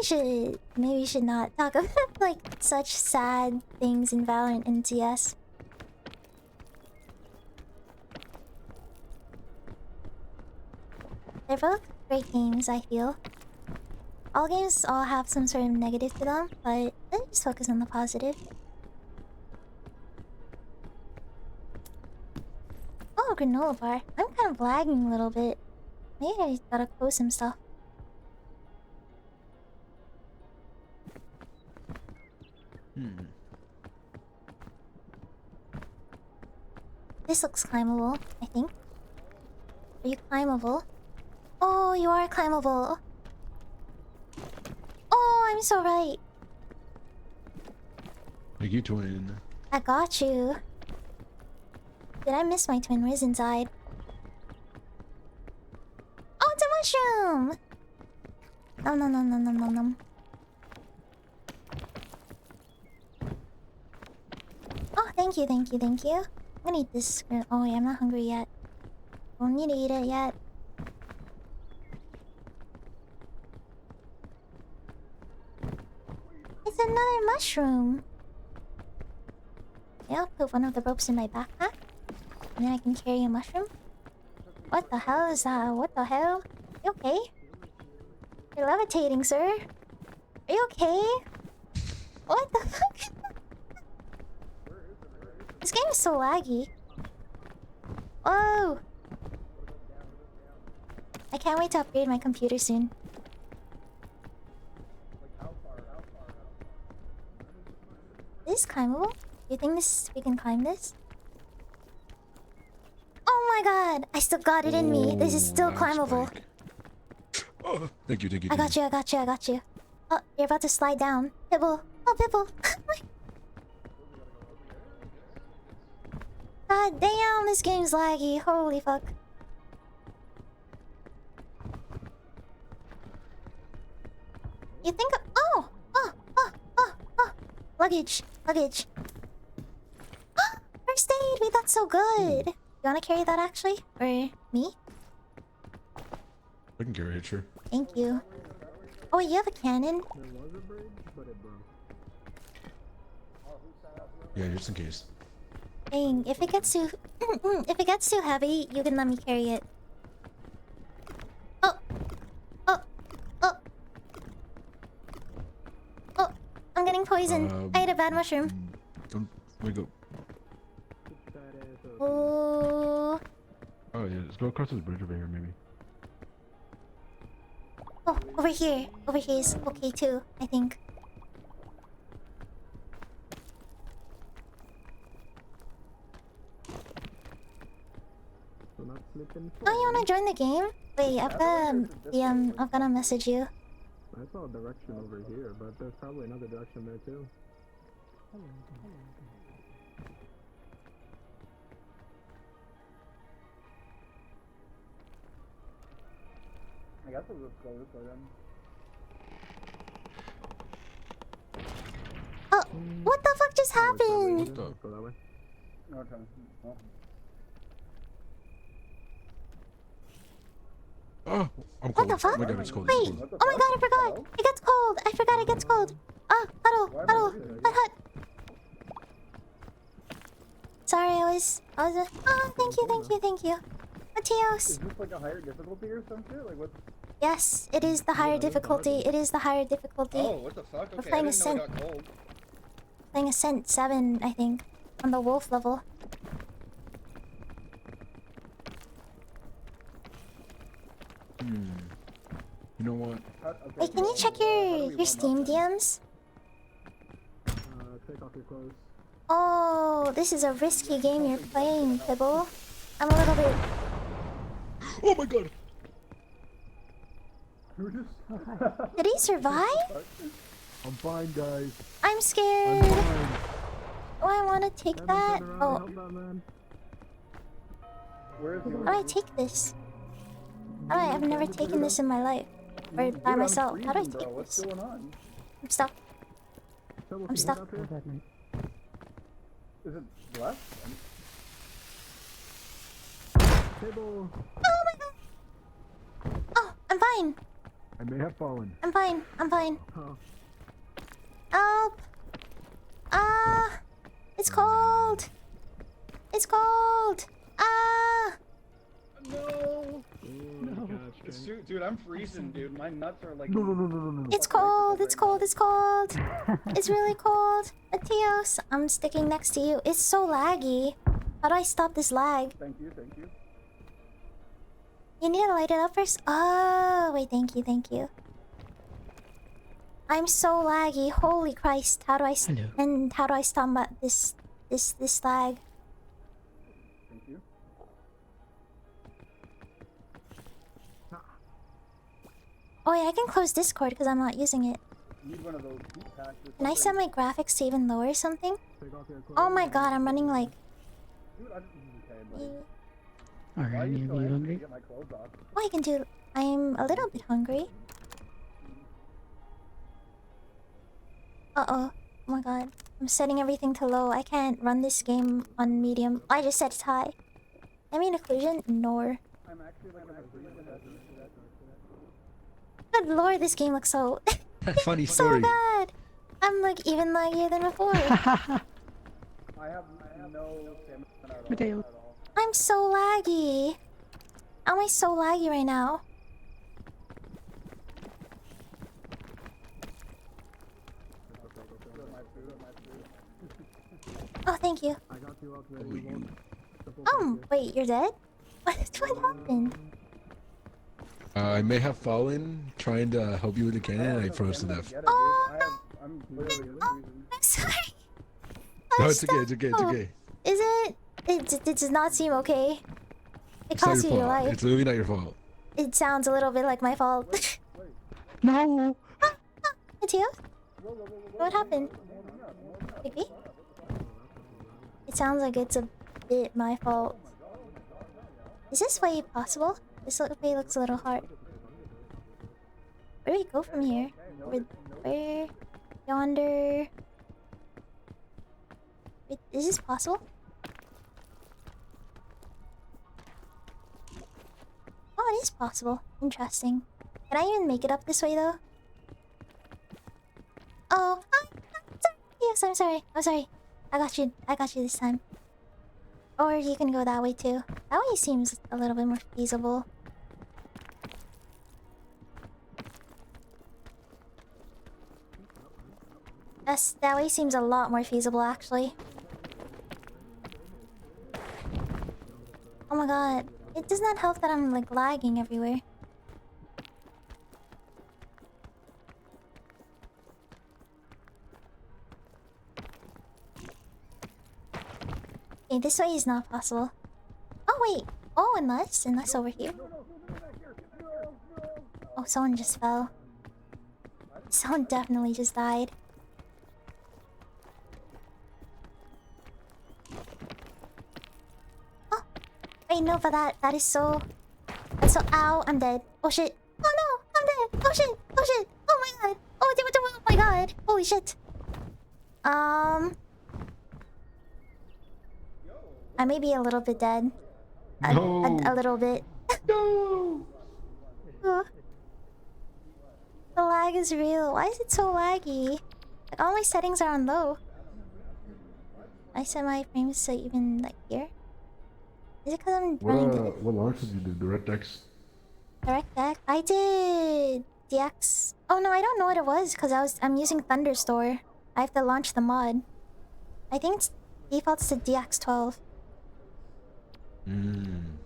Maybe we should not talk about, like, such sad things in Valorant and CS. They're both great games, I feel. All games all have some sort of negative to them, but let's just focus on the positive. Oh, granola bar. I'm kind of lagging a little bit. Maybe I gotta close some stuff. This looks climbable, I think. Are you climbable? Oh, you are climbable. Oh, I'm so right. Like you twin. I got you. Did I miss my twin? Where's inside? Oh, it's a mushroom! Nom nom nom nom nom nom nom. Oh, thank you, thank you, thank you. I'm gonna eat this. Oh, wait, I'm not hungry yet. Don't need to eat it yet. It's another mushroom. Yeah, I'll put one of the ropes in my backpack. And then I can carry a mushroom. What the hell is that? What the hell? You okay? You're levitating, sir. Are you okay? What the fuck? This game is so laggy. Oh! I can't wait to upgrade my computer soon. This is climbable? You think we can climb this? Oh my god! I still got it in me. This is still Wow, climbable. Spike. Oh, thank you, thank you. I got you, I got you, I got you. Oh, you're about to slide down. Pibble. Oh, Pibble. God damn, this game's laggy. Holy fuck. You think? Oh, oh, oh, oh, oh. Luggage, luggage. First aid. Wait, that's so good. You wanna carry that actually, or me? I can carry it, sure. Thank you. Oh, wait, you have a cannon. There was a bridge, but it broke. Yeah, just in case. Dang, if it gets too, if it gets too heavy, you can let me carry it. Oh, oh, oh, oh! I'm getting poisoned. I ate a bad mushroom. Don't wake up. Oh, Oh yeah, let's go across this bridge over here, maybe. oh, over here. Over here is okay too, I think. So not slipping. Oh, you wanna join the game? Wait, I've gotta message you. I saw a direction over here, but there's probably another direction there too. I guess we'll just go this way then. Oh, what the fuck just happened? What the? Go that way. No, I'm trying to. Oh. Oh, I'm What cold. the fuck? Oh my god, it's cold. Wait, It's cold. oh my god, I forgot. It gets cold. I forgot it gets cold. Ah, huddle, huddle, hut. Sorry, I was. Oh, thank you, thank you, thank you. Matios. Is this like a higher difficulty or some shit? Like what? Yes, it is the higher difficulty. It is the higher difficulty. Oh, what the fuck? We're Okay, I playing didn't know it Ascent. got cold. Playing Ascent 7, I think, on the wolf level. You know what? Okay. Wait, can you check your Steam DMs? Take off your clothes. Oh, this is a risky game you're playing, Pibble. I'm a little bit. Oh my god! Did he survive? I'm fine, guys. I'm I'm scared. fine. Oh, I want to take that. Oh, Help that man. Where is he? how do I take this? How do I? I've never taken this in my life. Or by Dude, myself. I'm How do I freezing, take bro. What's this? going on? I'm stuck. Trouble, I'm can you stuck. get up here? Is it left? Table. Oh my god. Oh, I'm fine. I may have fallen. I'm fine. I'm fine. Oh. Help! Ah! It's cold! It's cold! Ah! No. No. Dude, I'm freezing, dude. My nuts are like. No. It's cold! It's cold! It's cold! It's really cold! Matios, I'm sticking next to you. It's so laggy. How do I stop this lag? Thank you, thank you. You need to light it up first? Oh, wait, thank you, thank you. I'm so laggy. Holy Christ. How do I Hello. and how do I stop this lag? Thank you. Oh yeah, I can close Discord because I'm not using it. Need one of those heat packs or Can I set something. my graphics to even lower or something? Take off your clothes. Oh my god, I'm running like... Dude, I'm okay, buddy. Are Why are any you of so you anxious to hungry? get my clothes off? Oh, I can do... I'm a little bit hungry. Uh-oh. Oh my god. I'm setting everything to low. I can't run this game on medium. I just set it high. I mean occlusion? Nor. I'm actually like gonna freeze to death. Good lord, this game looks so... Funny so story. bad! I'm like even laggier than before. I have no stamina at Mateo. all. I'm so laggy. How am I so laggy right now? Oh, thank you. I got you up there. Oh, you. Oh, wait, you're dead? What happened? I may have fallen trying to help you with the cannon and I froze to death. Get it, dude. Oh, I'm literally Oh, freezing. I'm sorry. No, I'm it's okay, it's okay, it's stuck. okay. Is it? It does not seem okay. It It's not costs you your your fault. life. It's literally not your fault. It sounds a little bit like my fault. No! Mateo? What happened? Maybe? It sounds like it's a bit my fault. Is this way possible? This way looks a little hard. Where do we go from here? Where? Yonder. Wait, is this possible? Oh, it is possible. Interesting. Can I even make it up this way though? Oh, I'm sorry. Yes, I'm sorry. I'm sorry. I got you. I got you this time. Or you can go that way too. That way seems a little bit more feasible. That way seems a lot more feasible actually. Oh my god. It does not help that I'm like lagging everywhere. Okay, this way is not possible. Oh wait. Oh, unless over here. Oh, someone just fell. Someone definitely just died. Oh, wait, no, but that is so. That's so. Ow, I'm dead. Oh shit. Oh no, I'm dead. Oh shit. Oh shit. Oh my god. Oh my god. Holy shit. I may be a little bit dead. A little bit. No. Oh. The lag is real. Why is it so laggy? Like all my settings are on low. I set my frames to even like here. Is it because I'm running What launch did you do? DirectX? DirectX? I did DX. Oh no, I don't know what it was because I'm using Thunderstore. I have to launch the mod. I think it's defaults to DX12. I'm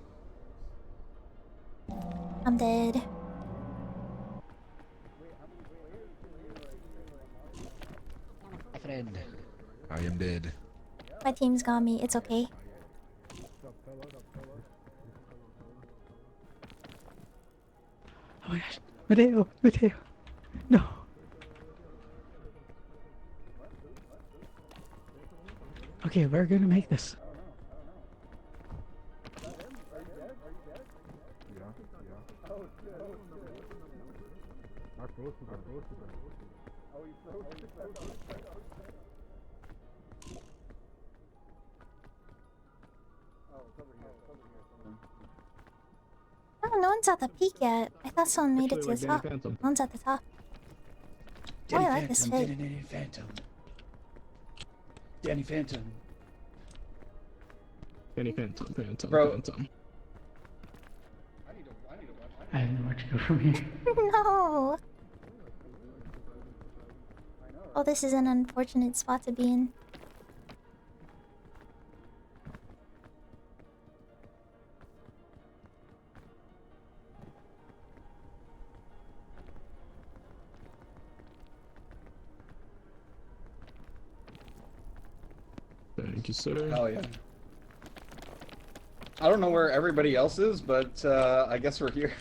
dead. Friend. I am dead. My team's got me. It's okay. Oh my gosh. Mateo, Mateo. No. Okay, we're gonna make this. Oh, no one's at the peak yet. I thought someone made it to the Actually, top. like Danny Phantom. No one's at the top. Oh, I like this fit. Danny Phantom. Danny Phantom. Danny Phantom, Bro. Phantom. I don't know where to go from here. No! Oh, this is an unfortunate spot to be in. Thank you, sir. Oh yeah. I don't know where everybody else is, but I guess we're here.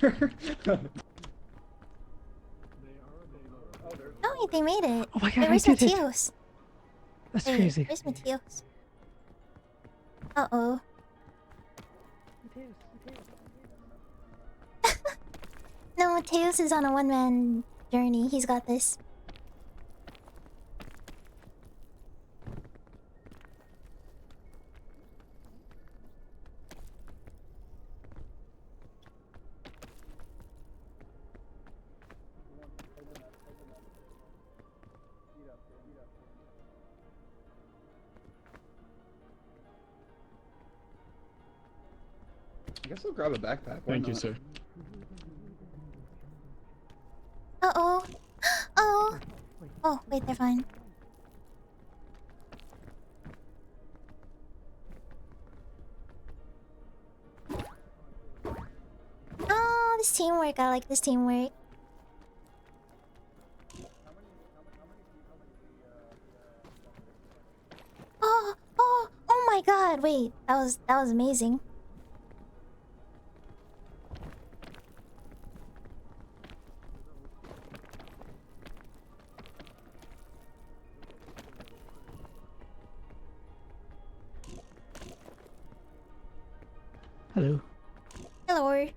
Oh, wait, they made it. Oh my god, Wait, I where's did it. Mateos? That's Wait, crazy. where's Mateos? Uh-oh. No, Mateos is on a one-man journey. He's got this. I guess I'll grab a backpack. Why Thank you, not? sir. Uh-oh. Oh. Oh, wait, they're fine. Oh, this teamwork. I like this teamwork. Oh my god, wait. That was amazing. Hello. Hello.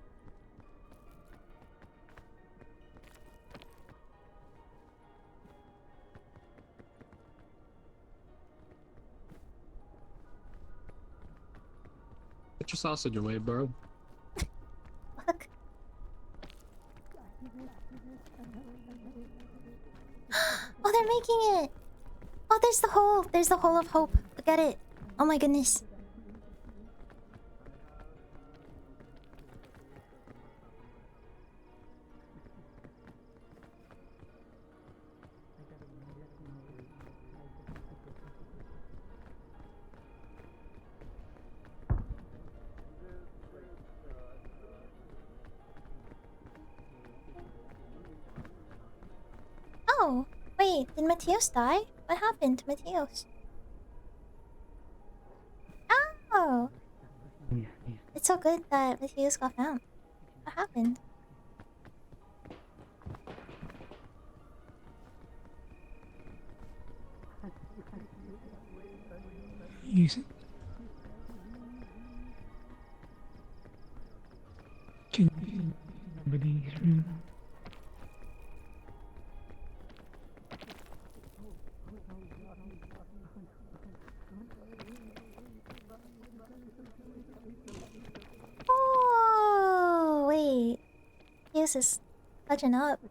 your sausage away, bro. Fuck. Oh, they're making it. Oh, there's the hole. There's the hole of hope. Look at it. Oh my goodness. Oh, wait, did Mateos die? What happened to Mateos? Oh, Yeah, yeah. it's so good that Mateos got found. What happened? Use it. Can you somebody's room? Oh, wait. Mateos is touching up.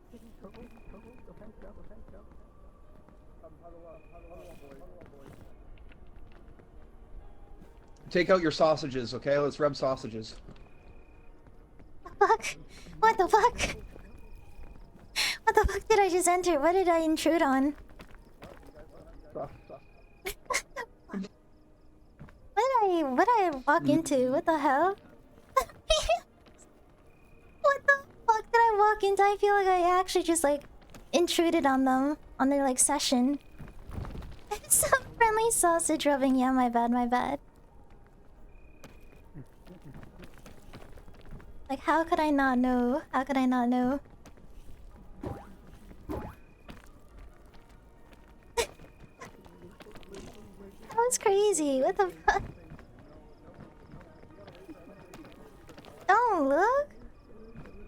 Take out your sausages, okay? Let's rub sausages. Fuck? What the fuck? What the fuck did I just enter? What did I intrude on? What did I walk into? What the hell? What the fuck did I walk into? I feel like I actually just like intruded on them on their like session. Some friendly sausage rubbing. Yeah, my bad, my bad. Like, how could I not know? How could I not know? That was crazy. What the fuck? Don't look.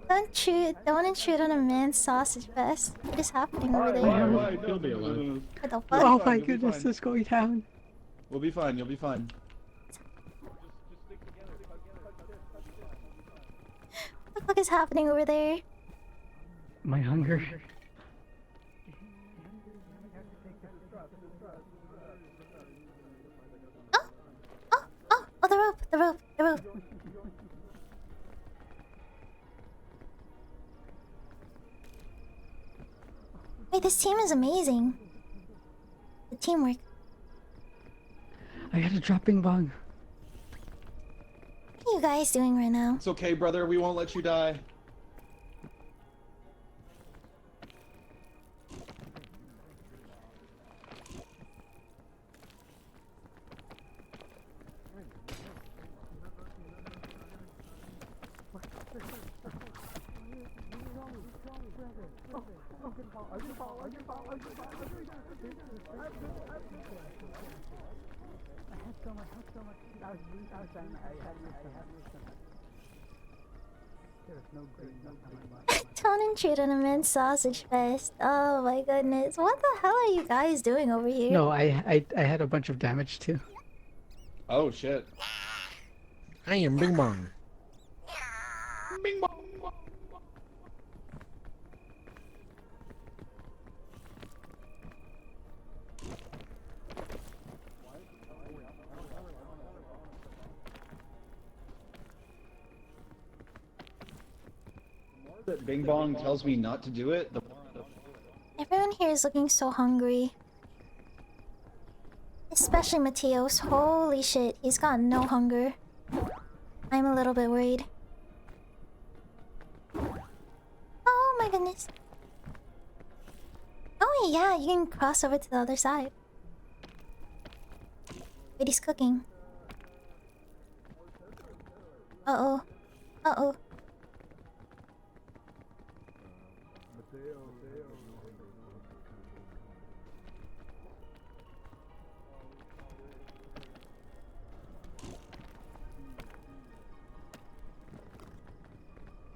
Don't intrude on a man's sausage fest. What is happening over there? You'll be alive. What the fuck? Oh my goodness, it's going down. We'll be fine, you'll be fine. What the fuck is happening over there? My hunger. Oh, the rope, the rope, the rope. Wait, this team is amazing. The teamwork. I got a dropping bong. What are you guys doing right now? It's okay, brother, we won't let you die. Don't intrude on a man's sausage fest. Oh my goodness. What the hell are you guys doing over here? No, I had a bunch of damage too. Oh shit. I am Bing Bong. That Bing Bong tells me not to do it, the Everyone here is looking so hungry. Especially Mateos. Holy shit, he's got no hunger. I'm a little bit worried. Oh my goodness. Oh yeah, you can cross over to the other side. Wait, he's cooking. Uh-oh. Uh-oh.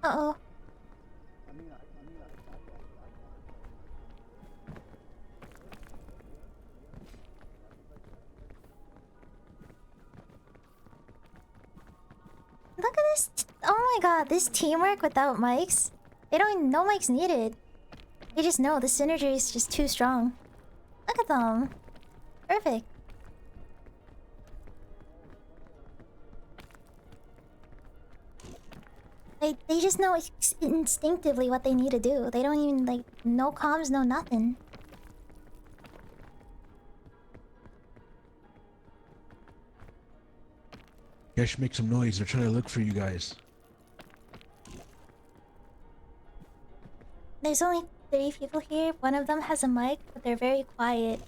Uh-oh. god, this teamwork without mics. They don't. No mics needed. They just know the synergy is just too strong. Look at them. Perfect. They just know instinctively what they need to do. They don't even like no comms, no nothing. You guys should make some noise. They're trying to look for you guys. There's only 3 people here. One of them has a mic, but they're very quiet.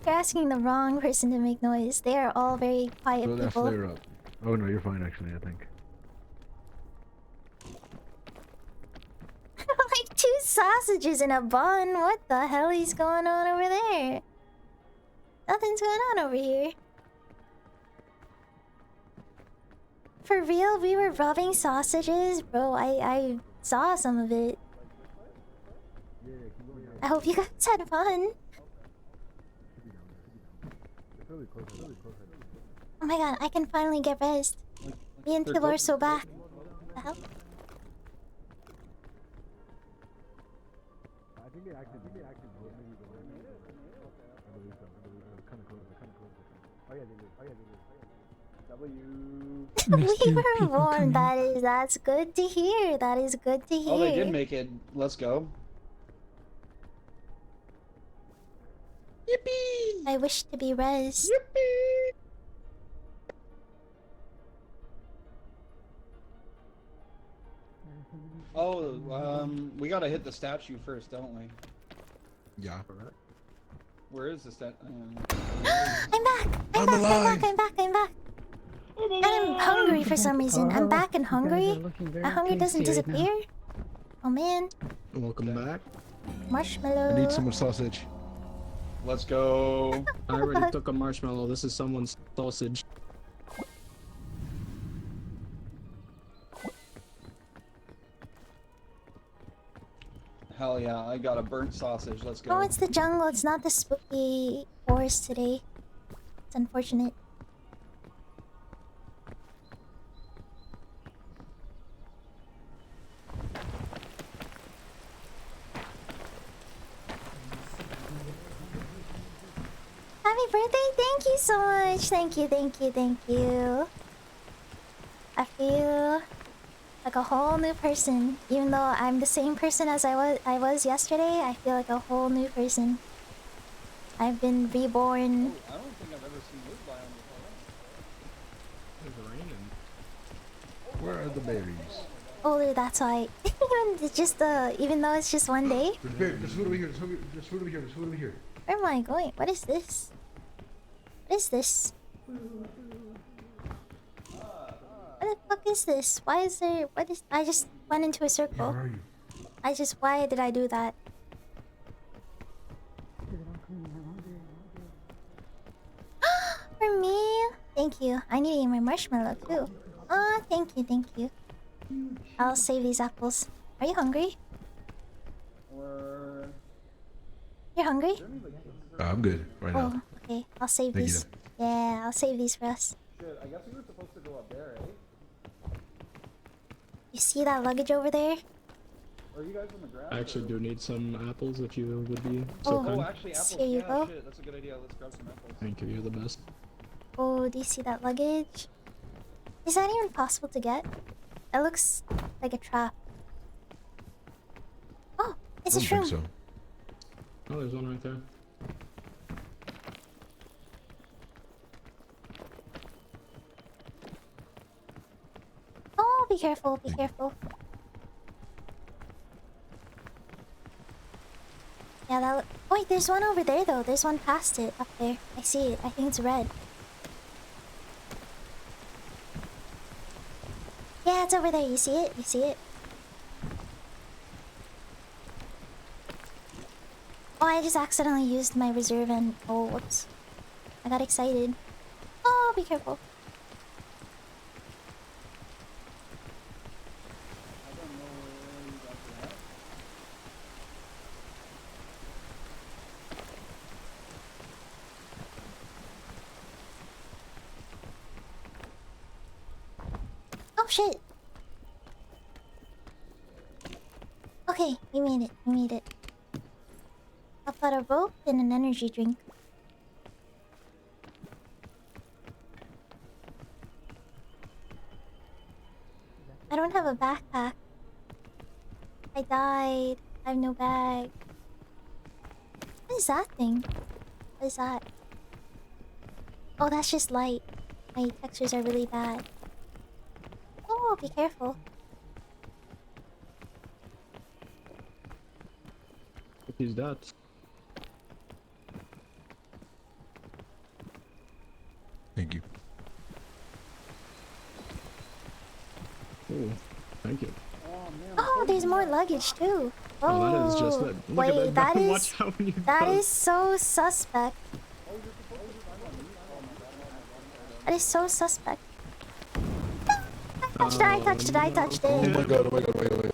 You're asking the wrong person to make noise. They are all very quiet Throw that people. flare up. Oh no, you're fine actually, I think. Like 2 sausages in a bun. What the hell is going on over there? Nothing's going on over here. For real, we were rubbing sausages? Bro, I saw some of it. I hope you guys had fun. Oh my god, I can finally get rest. Me and Tilo are so back. What the hell? I think they actually vote maybe the winner. I believe so. They're kind of close. Oh yeah, they did. We were people warned. coming. That's good to hear. That is good to hear. Oh, they did make it. Let's go. Yippee! I wish to be res. Yippee! Oh, we gotta hit the statue first, don't we? Yeah. Where is the stat? I'm back. I'm alive. I'm back. And I'm hungry for some reason. I'm back and hungry. My hunger doesn't disappear. Oh man. Welcome back. Marshmallow. I need some more sausage. Let's go. I already took a marshmallow. This is someone's sausage. Hell yeah, I got a burnt sausage. Let's go. Oh, it's the jungle. It's not the spooky forest today. It's unfortunate. Happy birthday! Thank you so much. Thank you. I feel like a whole new person. Even though I'm the same person as I was yesterday, I feel like a whole new person. I've been reborn. I don't think I've ever seen this biome before. It's raining. Where are the berries? Older, that's why. Even though it's just one day. There's food over here. There's food over here. Where am I going? What is this? What is this? What the fuck is this? Why is there... What is... I just went into a Where circle. are you? Why did I do that? For me? Thank you. I need to eat my marshmallow too. Oh, thank you. I'll save these apples. Are you hungry? Or... You're hungry? I'm good right now. Oh, okay. I'll save Thank these. Yeah, I'll save these for us. Shit, I guess we were supposed to go up there, eh? You see that luggage over there? Or are you guys on the ground? I actually do need some apples if you would be Oh. so Oh, kind. actually, apples. Here you yeah, go. shit, that's a good idea. Let's grab some apples. Thank you, you're the best. Oh, do you see that luggage? Is that even possible to get? It looks like a trap. Oh, it's I a don't think shroom. so. Oh, there's one right there. Oh, be careful, be careful. Yeah, that. Wait, there's one over there though. There's one past it up there. I see it. I think it's red. Yeah, it's over there. You see it? You see it? Oh, I just accidentally used my reserve and... Oh, whoops. I got excited. Oh, be careful. Oh, Oh shit! Okay, we made it. We made it. I've got a rope and an energy drink. I don't have a backpack. I died. I have no bag. What is that thing? What is that? Oh, that's just light. My textures are really bad. Oh, be careful. He's dead. Thank you. Oh, thank you. Oh, there's more luggage too. Oh, that is just it. Look Wait, at that is Watch how many that bugs. is so suspect. That is so suspect. I touched it. I touched it. I touched Oh it. my god, oh my god, oh my god, oh my god.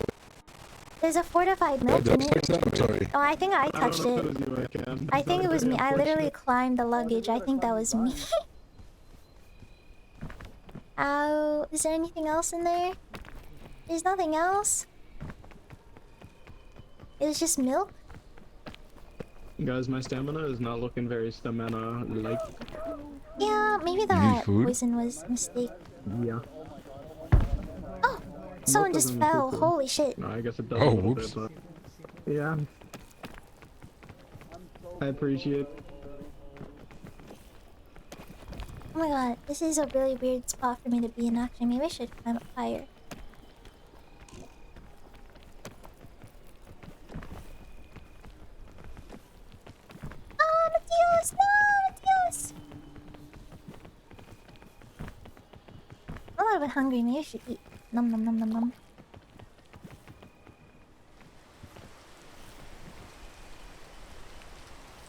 There's a fortified Oh, milk did in I it. touch that? I'm sorry. Oh, I think I I touched don't know it. if it was you, I can. I think it was me. I literally Unfortunate. climbed the luggage. I think that was me. Ow. Is there anything else in there? There's nothing else. It was just milk. Guys, my stamina is not looking very stamina-like. Yeah, maybe need that food? poison was a mistake. Yeah. Oh, someone just doesn't fell. poop. Holy shit. No, I guess it does Oh, a little whoops. bit, but... Yeah. I appreciate... Oh my god, this is a really weird spot for me to be in action. Maybe I should climb up higher. Ah, Matios! No, Matios! I'm a little bit hungry. Maybe I should eat. Nom nom nom nom nom.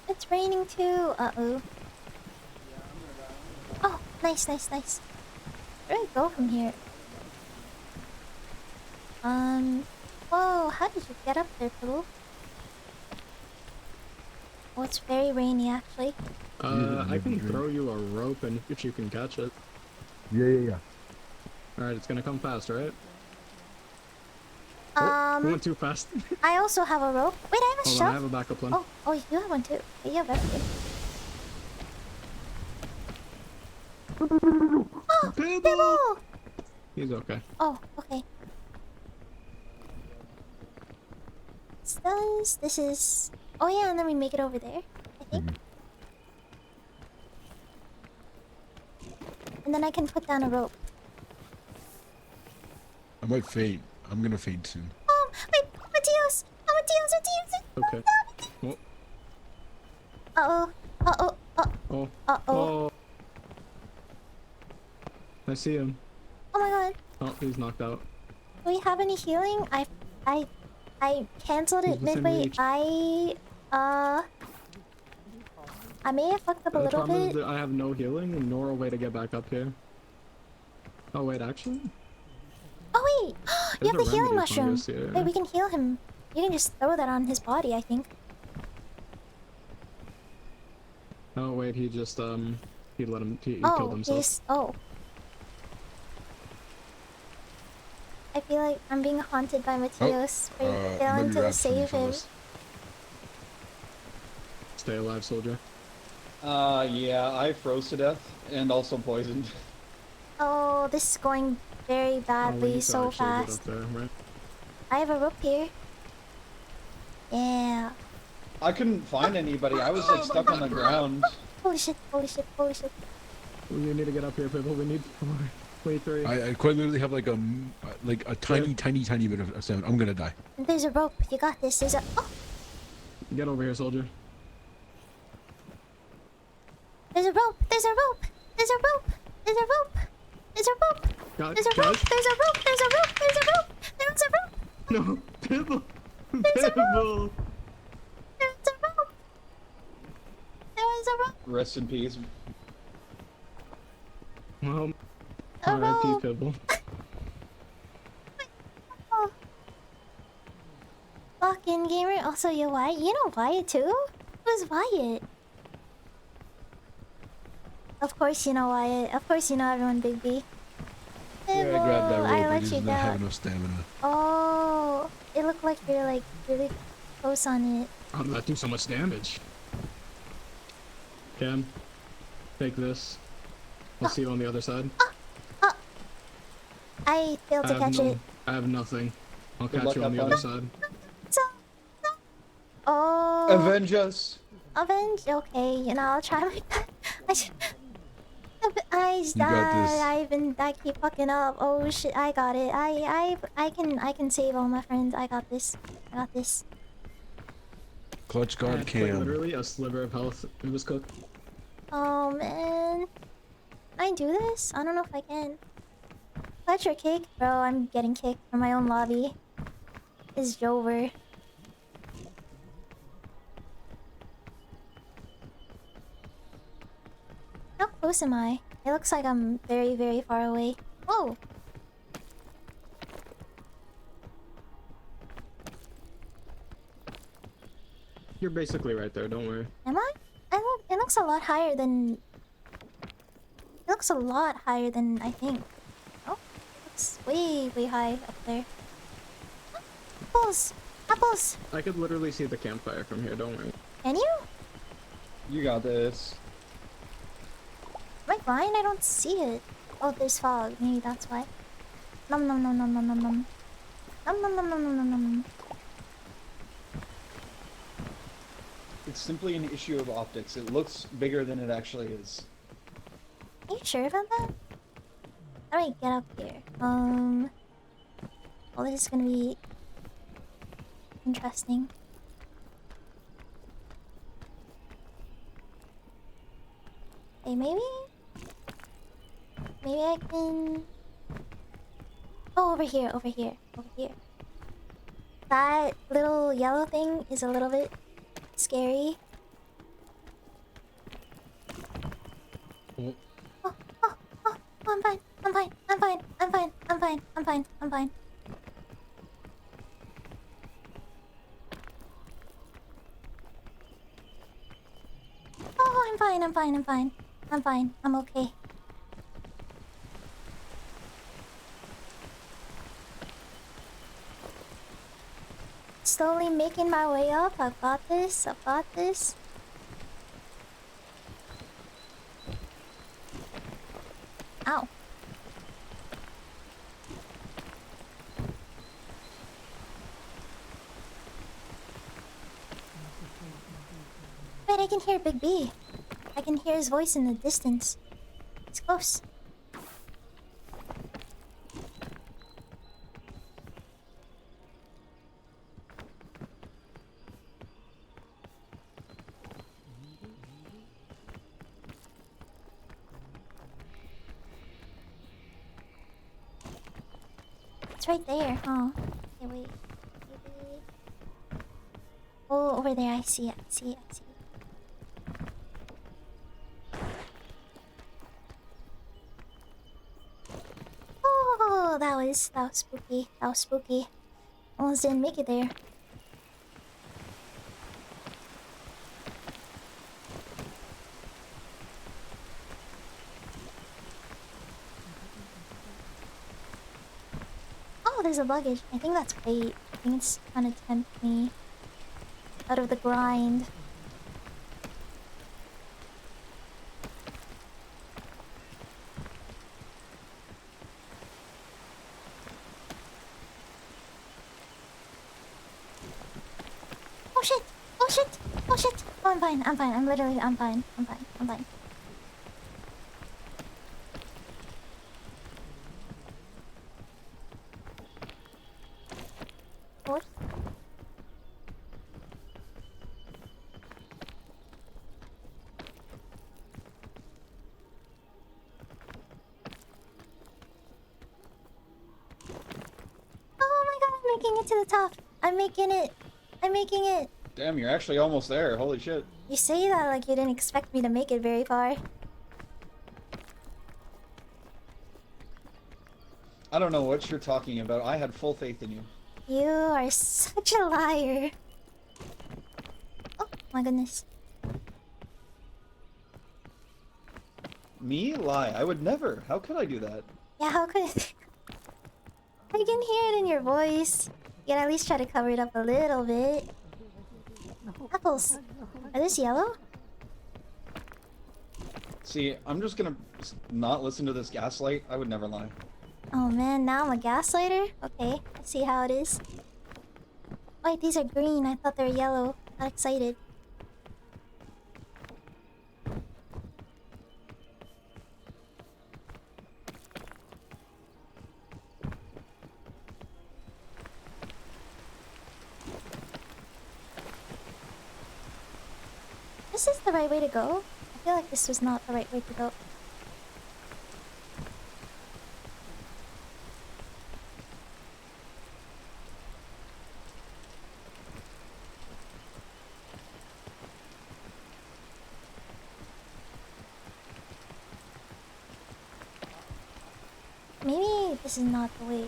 It's raining too. Uh-oh. Oh, nice, nice, nice. Where do I go from here? Whoa, how did you get up there, Pibble? Oh, it's very rainy, actually. I can throw you a rope and if you can catch it. Yeah. Alright, it's gonna come fast, right? It went too fast. I also have a rope. Wait, I have a Hold on, I shove. have a backup plan. Oh, you have one too. You have everything. Oh, Pibble! Pibble! He's okay. Oh, okay. This is... Oh yeah, and then we make it over there, I think. And then I can put down a rope. I might faint. I'm gonna faint soon. Oh, wait, Matios! Oh, Matios! Okay. Oh, Uh-oh. Uh-oh. oh, Uh-oh. oh. I see him. Oh my god. Oh, he's knocked out. Do we have any healing? I cancelled it He's within midway. reach. I may have fucked up a The little problem is bit. that I have no healing nor a way to get back up here. Oh wait, actually? Oh wait! You have There's the a healing remedy mushroom. fungus here. Wait, we can heal him. You can just throw that on his body, I think. Oh wait, he just he let him he Oh, killed himself. he's... Oh. I feel like I'm being haunted by Matios for failing maybe to Raph can save from him. this. Stay alive, soldier. Yeah, I froze to death and also poisoned. Oh, this is going very Oh, we badly need to so actually get fast. up there, right? I have a rope here. Yeah. I couldn't find anybody. I was like stuck on the ground. Holy shit, holy shit, holy shit. We need to get up here, people. We need 4. Wait, 3. I quite literally have like a tiny bit of sound. I'm gonna die. There's a rope. You got this. There's a... Oh! Get over here, soldier. There's a rope. There's a rope. There's a rope. There's a rope. There's a rope. There's a rope. Guys? There's a rope. There's a rope. There's a rope. There's a rope. No, Pibble! There's a Pibble! There's a rope. There's a rope. Rest in peace. Well, A R.I.P. rope. Pibble. Oh. Lock-in gamer. Also, you Wyatt. You know Wyatt too? Who's Wyatt? Of course you know Wyatt. Of course you know everyone, Big B. Yeah, I grabbed that I let does you not have down. enough stamina. Oh, it looked like you're like really close on it. How did that do so much damage? Cam, take this. I'll see you on the other side. I failed to catch it. I have nothing. I'll Good catch luck, you on the have other fun. side. Oh, Avenge us. avenge. Okay, you know I'll try my best. I You got this. I keep fucking up. Oh shit, I got it. I can save all my friends. I got this. I got this. Clutch guard Like Cam. literally a sliver of health. It was cooked. Oh man, can I do this? I don't know if I can. Clutch or kick, bro? I'm getting kicked from my own lobby. It's Jover. How close am I? It looks like I'm very, very far away. Oh! You're basically right there. Don't worry. Am I? It looks a lot higher than... It looks a lot higher than I think. Oh, it looks way, way high up there. Apples! Apples! I could literally see the campfire from here. Don't worry. Can you? You got this. Am I blind? I don't see it. Oh, there's fog. Maybe that's why. Nom nom nom nom nom nom nom. Nom nom nom nom nom nom nom. It's simply an issue of optics. It looks bigger than it actually is. Are you sure about that? How do I get up here? Well, this is gonna be interesting. Hey, maybe I can. Oh, over here, over here, over here. That little yellow thing is a little bit scary. Oh, Oh, I'm fine. I'm fine. I'm fine. I'm fine. I'm fine. I'm fine. I'm fine. Oh, I'm fine. I'm fine. I'm fine. I'm fine. I'm okay. Slowly making my way up. I've got this. I've got this. Ow. Wait, I can hear Big B. I can hear his voice in the distance. It's close. It's right there, huh? Okay, wait. Maybe... Oh, over there. I see it. I see it. I see it. Oh, that was spooky. That was spooky. Almost didn't make it there. Oh, there's a luggage. I think that's bait. I think it's trying to tempt me out of the grind. Oh shit! Oh shit! Oh shit! Oh, I'm fine. I'm fine. I'm literally. I'm fine. I'm fine. I'm fine. What? Oh my god! I'm making it to the top. I'm making it. I'm making it. Damn, you're actually almost there. Holy shit. You say that like you didn't expect me to make it very far. I don't know what you're talking about. I had full faith in you. You are such a liar. Oh my goodness. Me? Lie. I would never. How could I do that? Yeah, how could I can hear it in your voice. You can at least try to cover it up a little bit. Apples. Are this yellow? See, I'm just gonna not listen to this gaslight. I would never lie. Oh man, now I'm a gaslighter? Okay, I see how it is. Wait, these are green. I thought they were yellow. Got excited. This is the right way to go? I feel like this was not the right way to go. Maybe this is not the way.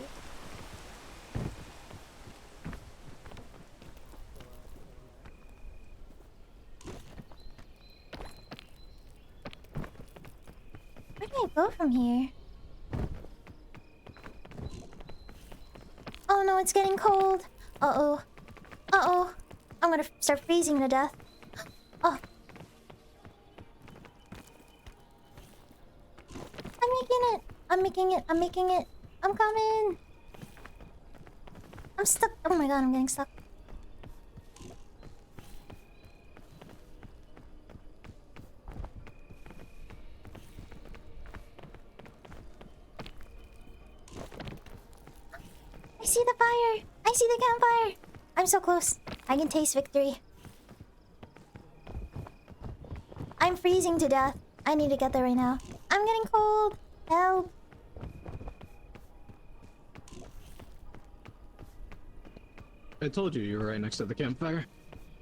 Where do I go from here? Oh no, it's getting cold. Uh-oh. Uh-oh. I'm gonna start freezing to death. Oh. I'm making it. I'm making it. I'm making it. I'm coming. I'm stuck. Oh my god, I'm getting stuck. I see the fire. I see the campfire. I'm so close. I can taste victory. I'm freezing to death. I need to get there right now. I'm getting cold. Help. I told you you were right next to the campfire.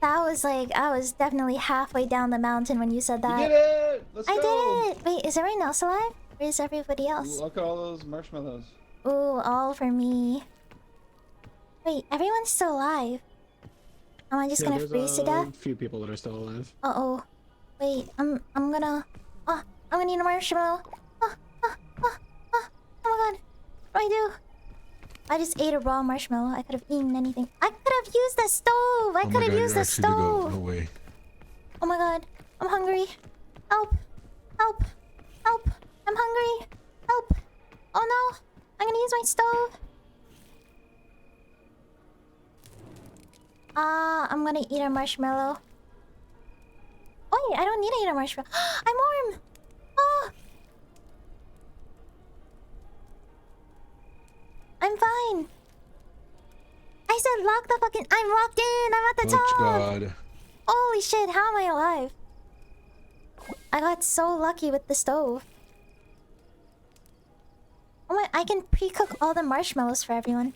That was like, I was definitely halfway down the mountain when you said that. You did it! Let's I go! did it! Wait, is everyone else alive? Or is everybody else? Look at all those marshmallows. Ooh, all for me. Wait, everyone's still alive. Am I just gonna there's freeze to death? a few people that are still alive. Uh-oh. Wait, I'm gonna... Oh, I'm gonna need a marshmallow. Oh my god. What do I do? I just ate a raw marshmallow. I could have eaten anything. I could have used the stove! I could have used the stove! No way. Oh my god. I'm hungry. Help. Help. Help. I'm hungry. Help. Oh no. I'm gonna use my stove. I'm gonna eat a marshmallow. Oh wait, I don't need to eat a marshmallow. I'm warm! Oh! I'm fine. I said lock the fucking... I'm locked in! I'm at the Oh top! god. Holy shit, how am I alive? I got so lucky with the stove. Oh my... I can pre-cook all the marshmallows for everyone.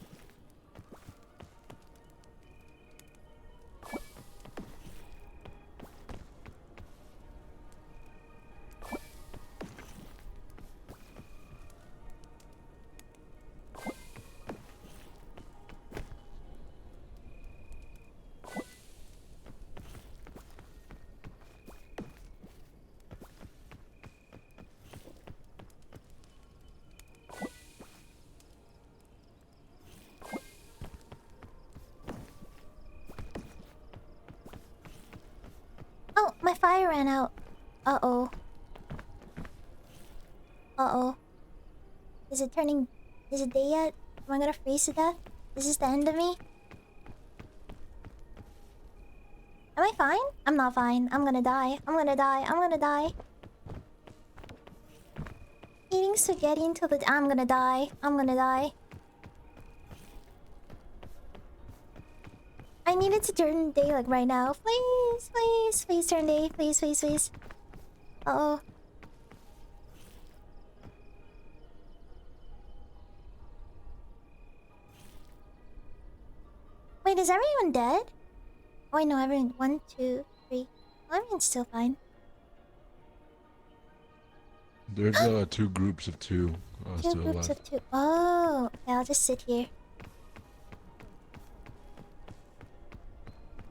Oh, my fire ran out. Uh-oh. Uh-oh. Is it turning... Is it day yet? Am I gonna freeze to death? Is this the end of me? Am I fine? I'm not fine. I'm gonna die. I'm gonna die. I'm gonna die. Eating spaghetti until the... I'm gonna die. I'm gonna die. I needed to turn day like right now. Please, please, please turn day. Please, please, please. Uh-oh. Wait, is everyone dead? Oh, I know everyone. 1, 2, 3. Oh, everyone's still fine. There's two groups of two Two still groups alive. of 2. Oh, okay, I'll just sit here.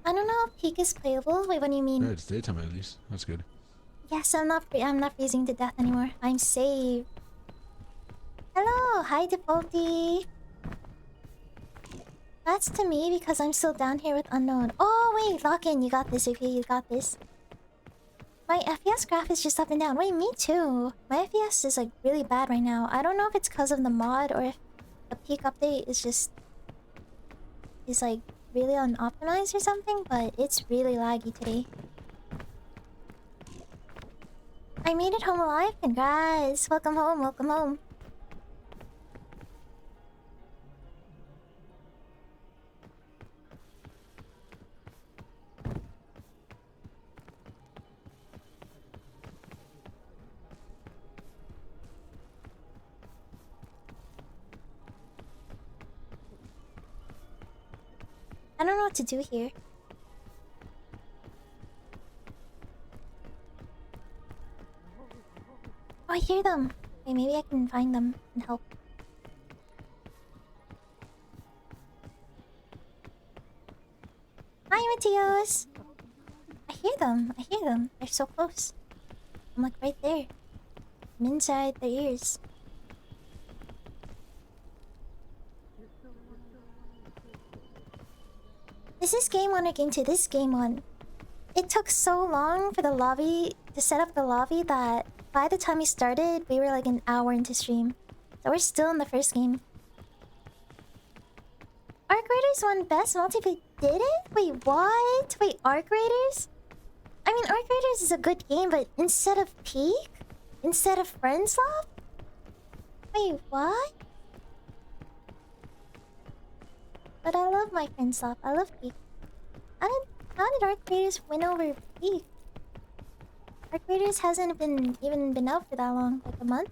I don't know if peak is playable. Wait, what do you mean? Yeah, it's daytime at least. That's good. Yes, I'm not freezing to death anymore. I'm saved. Hello, hi Defaulty. That's to me because I'm still down here with unknown. Oh wait, lock in. You got this. Okay, you got this. My FPS graph is just up and down. Wait, me too. My FPS is like really bad right now. I don't know if it's because of the mod or if the peak update is like really unoptimized or something, but it's really laggy today. I made it home alive. Congrats. Welcome home. Welcome home. I don't know what to do here. Oh, I hear them. Okay, maybe I can find them and help. Hi, Matthias! I hear them. I hear them. They're so close. I'm like right there. I'm inside their ears. Is this game 1 or game 2? This is game 1. It took so long for the lobby to set up the lobby that by the time we started, we were like an hour into stream. So we're still in the first game. Arc Raiders won best multiplayer. Did it? Wait, what? Wait, Arc Raiders? I mean, Arc Raiders is a good game, but instead of Peak? Instead of Friendslop? Wait, what? But I love my Friendslop. I love Peak. How did Arc Raiders win over Peak? Arc Raiders hasn't even been out for that long, like a month.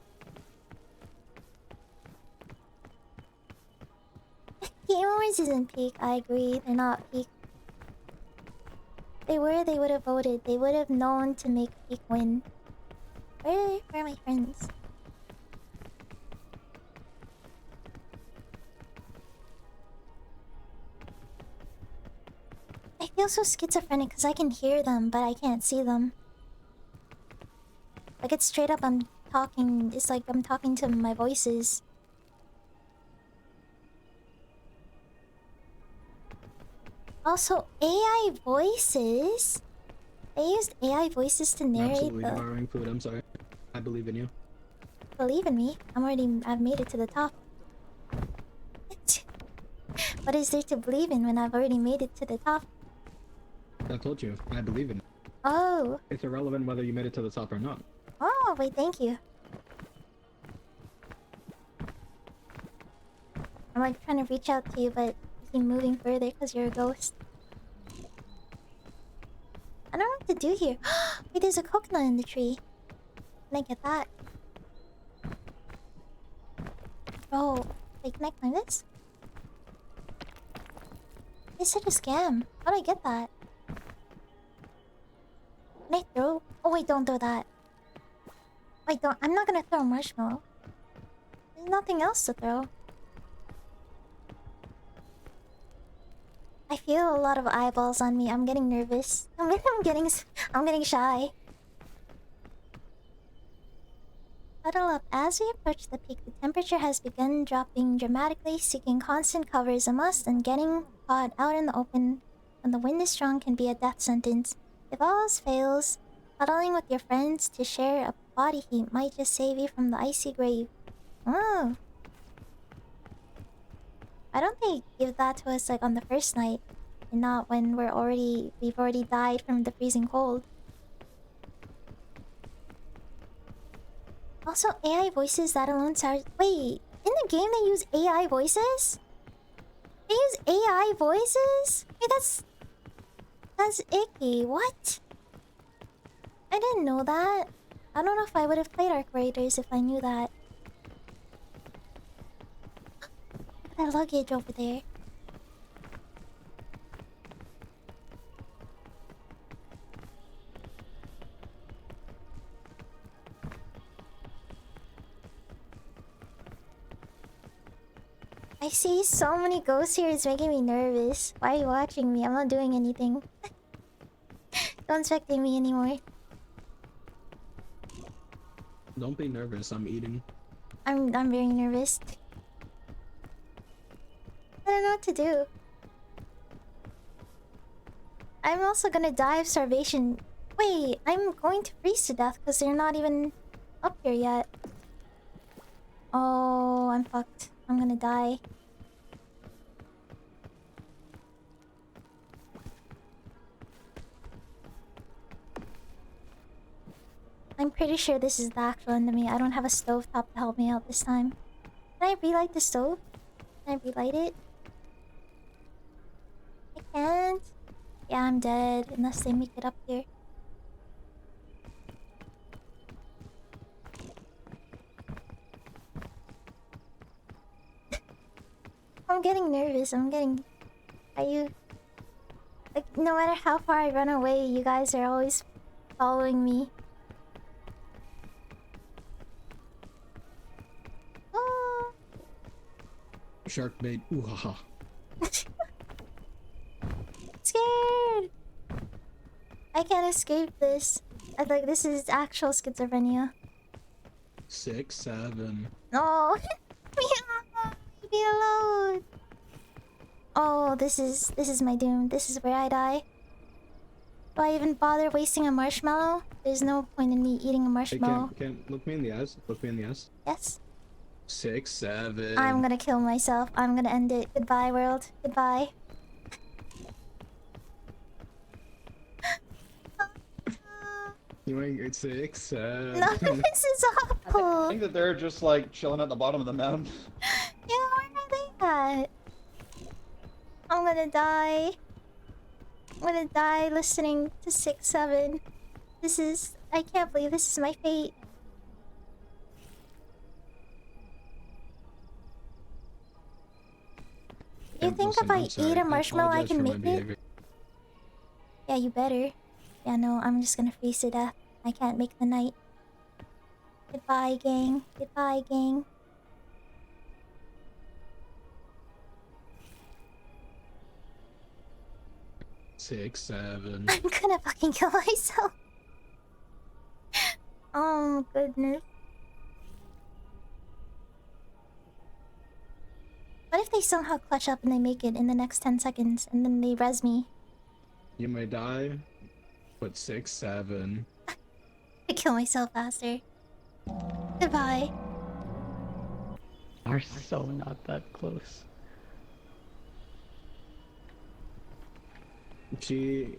Game Awards isn't Peak, I agree. They're not Peak. If they were, they would have voted. They would have known to make Peak win. Where are my friends? I feel so schizophrenic because I can hear them, but I can't see them. Like it's straight up I'm talking, it's like I'm talking to my voices. Also, AI voices? They used AI voices to narrate Absolutely the... devouring food. I'm sorry. I believe in you. Believe in me. I've made it to the top. What is there to believe in when I've already made it to the top? I told you. I believe in you. Oh. It's irrelevant whether you made it to the top or not. Oh, wait, thank you. I'm like trying to reach out to you, but you keep moving further because you're a ghost. I don't know what to do here. Wait, there's a coconut in the tree. Can I get that? Oh, wait, can I climb this? They said a scam. How do I get that? Can I throw? Oh wait, don't throw that. Wait, don't. I'm not gonna throw a marshmallow. There's nothing else to throw. I feel a lot of eyeballs on me. I'm getting nervous. I'm getting shy. Huddle up. As we approach the peak, the temperature has begun dropping dramatically. Seeking constant cover is a must, and getting caught out in the open when the wind is strong can be a death sentence. If all else fails, huddling with your friends to share a body heat might just save you from the icy grave. Oh. Why don't they give that to us like on the first night and not when we've already died from the freezing cold? Also, AI voices, that alone sounds... Wait, in the game they use AI voices? They use AI voices? Wait, that's icky. What? I didn't know that. I don't know if I would have played Arc Raiders if I knew that. Look at that luggage over there. I see so many ghosts here, it's making me nervous. Why are you watching me? I'm not doing anything. Don't spectate me anymore. Don't be nervous. I'm eating. I'm very nervous. I don't know what to do. I'm also gonna die of starvation. Wait, I'm going to freeze to death because they're not even up here yet. Oh, I'm fucked. I'm gonna die. I'm pretty sure this is the actual enemy. I don't have a stovetop to help me out this time. Can I relight the stove? Can I relight it? I can't. Yeah, I'm dead unless they make it up here. I'm getting nervous. Are you... Like, no matter how far I run away, you guys are always following me. Oh. Shark bait. Ooh ha ha. Scared. I can't escape this. I like this is actual schizophrenia. 6, 7. No. Leave me alone. Oh, this is my doom. This is where I die. Do I even bother wasting a marshmallow? There's no point in me eating a Hey, marshmallow. can't look me in the eyes. Look me in the eyes. Yes. 6, 7. I'm gonna kill myself. I'm gonna end it. Goodbye, world. Goodbye. You ain't get 6, 7. No, this is I awful. think that they're just like chilling at the bottom of the mountain. Yeah, where are they at? I'm gonna die. I'm gonna die listening to 6, 7. This is... I can't believe this is my fate. You think if I eat a marshmallow I can make it? Yeah, you better. Yeah, no, I'm just gonna freeze to death. I can't make the night. Goodbye, gang. Goodbye, gang. Six, 7. I'm gonna fucking kill myself. Oh, goodness. What if they somehow clutch up and they make it in the next 10 seconds and then they res me? You may die, but 6, 7. I kill myself faster. Goodbye. Are so not that close. She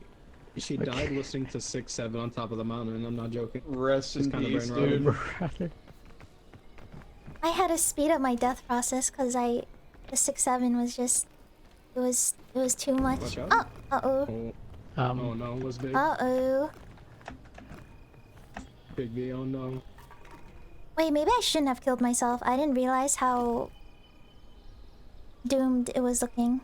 died listening to 6, 7 on top of the mountain. I'm not joking. Rest in Just kinda peace, brain dude. rot. Brother. I had to speed up my death process because the 6, 7 was just... It was too much. Watch out. Oh, uh-oh. Oh, Um, oh no, it was big. Uh-oh. Big B, oh no. Wait, maybe I shouldn't have killed myself. I didn't realize how doomed it was looking.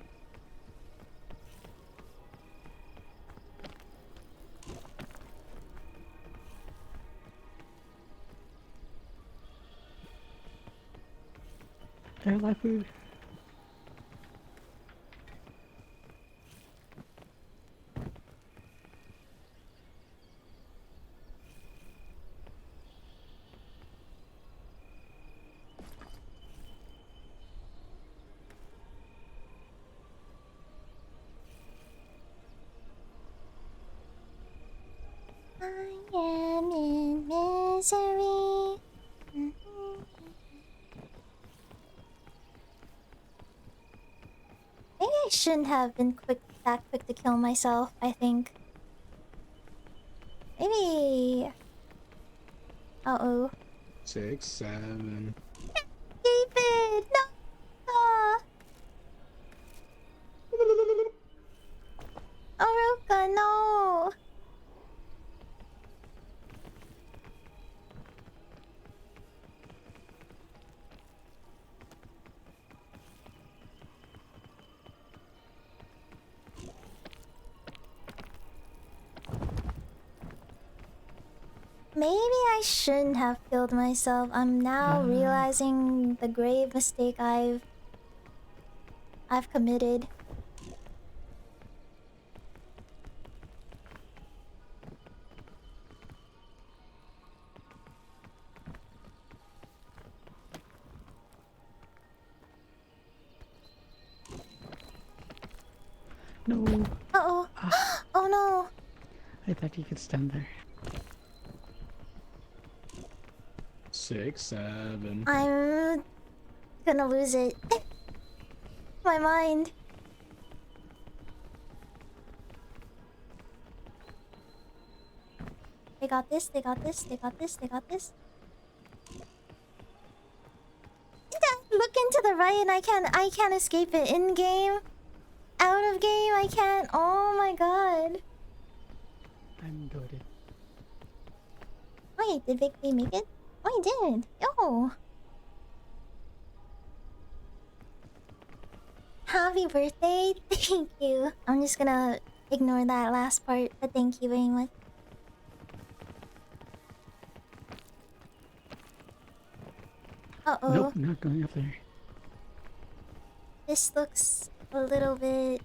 Air life food. I am in misery. Maybe I shouldn't have been that quick to kill myself, I think. Maybe... Uh-oh. 6, 7. David! No! Ah. Aruka, no! Maybe I shouldn't have killed myself. I'm now realizing the grave mistake I've committed. No. Uh-oh. Oh no, I thought you could stand there. 6, 7. I'm gonna lose it. My mind. They got this, they got this, they got this, they got this. Look into the right and I can't escape it. In game. Out of game, I can't. Oh my god. I'm goaded. Wait, did Vic B make it? Oh, he did. Yo. Happy birthday. Thank you. I'm just gonna ignore that last part, but thank you very much. Uh-oh. Nope, not going up there. This looks a little bit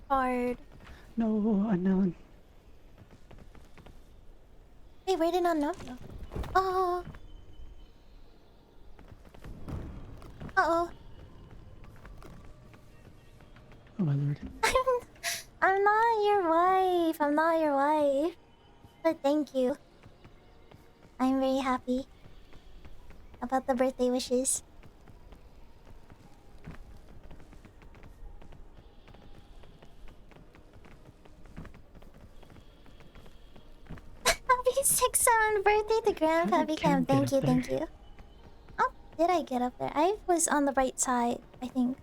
hard. No, unknown. Wait, where did unknown go? Oh. Uh-oh. Oh my lord. I'm not your wife. I'm not your wife. But thank you. I'm very happy about the birthday wishes. Happy 6th birthday to Grandpappy Cam. Thank you, thank you. Oh, did I get up there? I was on the right side, I think.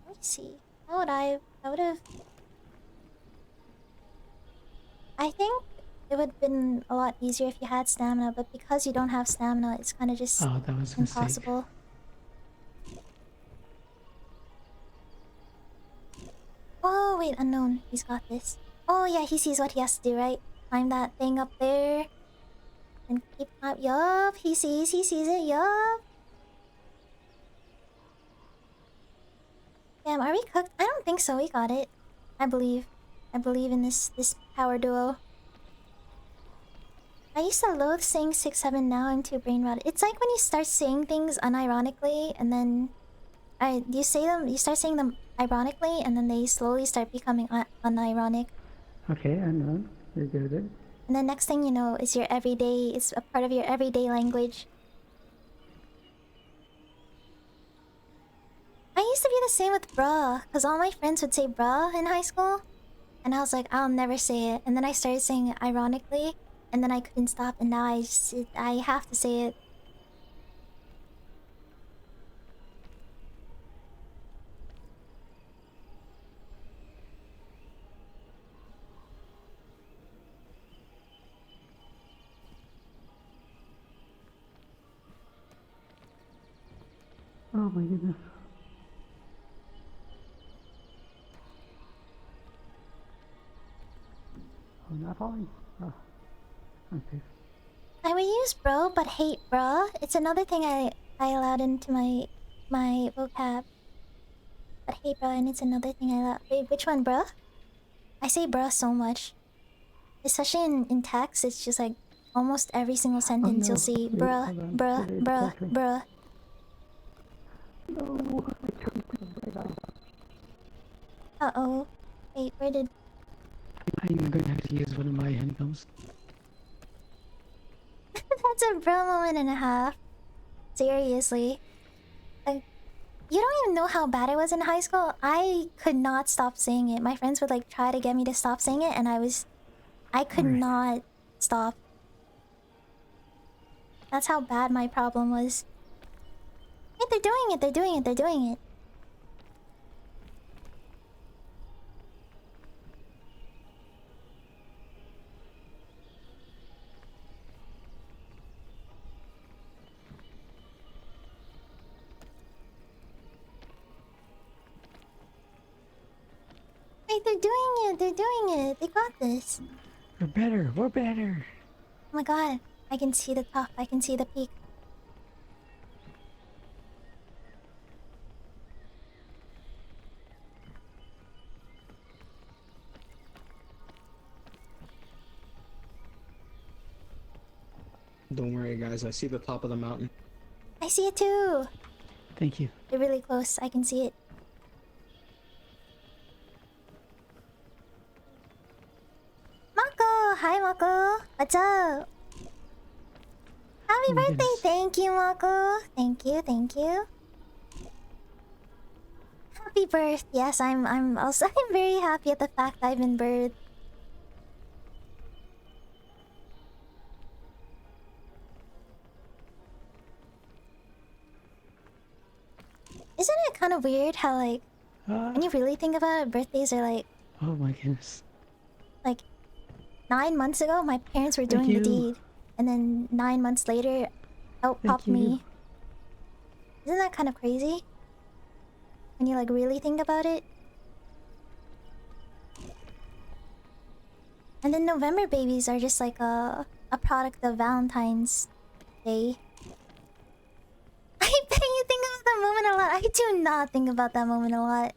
Let me see. How would I would have... I think it would have been a lot easier if you had stamina, but because you don't have stamina, it's kind of just Oh, that was a mistake. impossible. Oh, wait, unknown. He's got this. Oh, yeah, he sees what he has to do, right? Climb that thing up there. And keep up. Yup, he sees it, yup. Damn, are we cooked? I don't think so, we got it. I believe in this power duo. I used to loathe saying 6-7, now I'm too brain rotted. It's like when you start saying things unironically and then you start saying them ironically and then they slowly start becoming unironic. Okay, unknown. You're goaded. And then next thing you know, it's your everyday, it's a part of your everyday language. I used to be the same with bruh, because all my friends would say bruh in high school. And I was like, I'll never say it. And then I started saying it ironically, and then I couldn't stop, and now I have to say it. Oh my goodness. Oh, not falling. Oh, I'm safe. I would use bro, but hate bruh. It's another thing I allowed into my vocab. But hate bruh, and it's another thing I allowed. Wait, which one, bruh? I say bruh so much. Especially in text, it's just like almost every single sentence no. you'll see Wait, bruh, hold on. bruh, Wait, bruh, exactly. bruh. No, I turned it right off. Uh-oh. Wait, where did... I'm going to have to use one of my handguns. That's a bro moment and a half. Seriously. Like, you don't even know how bad it was in high school. I could not stop saying it. My friends would like try to get me to stop saying it, and I could Right. not stop. That's how bad my problem was. Hey, they're doing it, they're doing it, they're doing it. Wait, they're doing it, they're doing it. They got this. We're better, we're better. Oh my god, I can see the top, I can see the peak. Don't worry, guys. I see the top of the mountain. I see it too. Thank you. They're really close, I can see it. What's up? Happy Oh my birthday! goodness. Thank you, Mako. Thank you, thank you. Happy birth. Yes, I'm also I'm very happy at the fact I've been birthed. Isn't it kind of weird how like when you really think about it, birthdays are Oh my goodness. like 9 months ago my parents were Thank doing the you. deed, and then 9 months later out Thank popped you. me. Isn't that kind of crazy? When you like really think about it. And then November babies are just like a product of Valentine's Day. I bet you think about that moment a lot. I do not think about that moment a lot.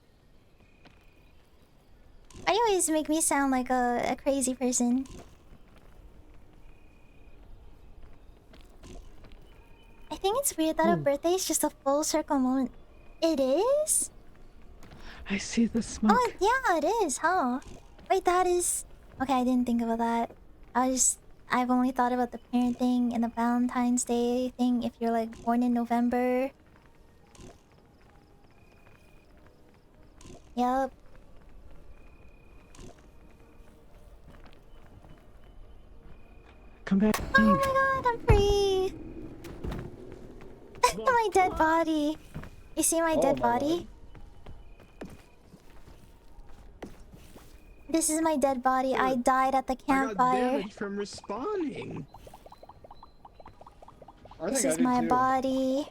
I always make me sound like a crazy person. I think it's weird that a birthday is just a full circle moment. It is? I see the smoke. Oh, yeah, it is, huh? Wait, that is... Okay, I didn't think about that. I've only thought about the parent thing and the Valentine's Day thing if you're like born in November. Yup. Come back. Oh my god, I'm free! My dead body. You see my dead body? This is my dead body. I died at the I got campfire. damage from respawning. I This think I is did my too. body.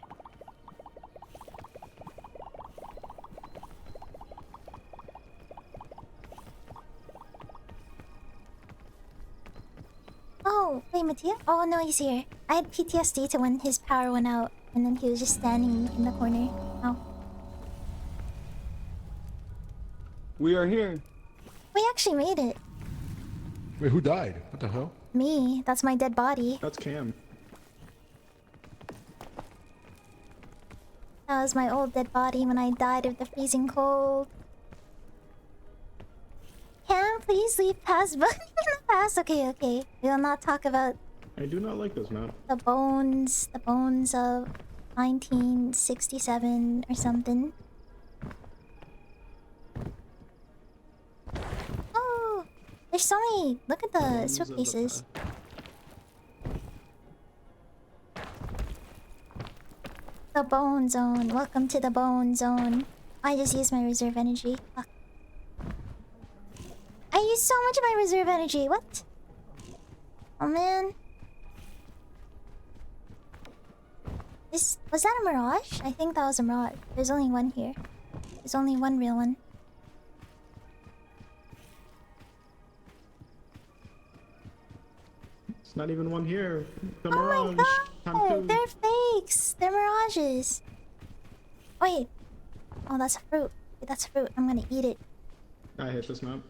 Oh, wait, Mattia? Oh no, he's here. I had PTSD to when his power went out, and then he was just standing in the corner. Oh. We are here. We actually made it. Wait, who died? What the hell? Me. That's my dead body. That's Cam. That was my old dead body when I died of the freezing cold. Cam, please leave past Bunny in the past. Okay, okay. We will not talk about I do not like this map. the bones of 1967 or something. Oh, there's so many. Look at the Bones of the suitcases. The bone zone. Welcome to the bone zone. I just used my reserve energy. Fuck. I used so much of my reserve energy. What? Oh man. Was that a mirage? I think that was a mirage. There's only one here. There's only one real one. It's not even one here. The Oh Mirage. my Time god! two. They're fakes! They're mirages! Wait. Oh, that's a fruit. Wait, that's a fruit. I'm gonna eat it. I hate this map.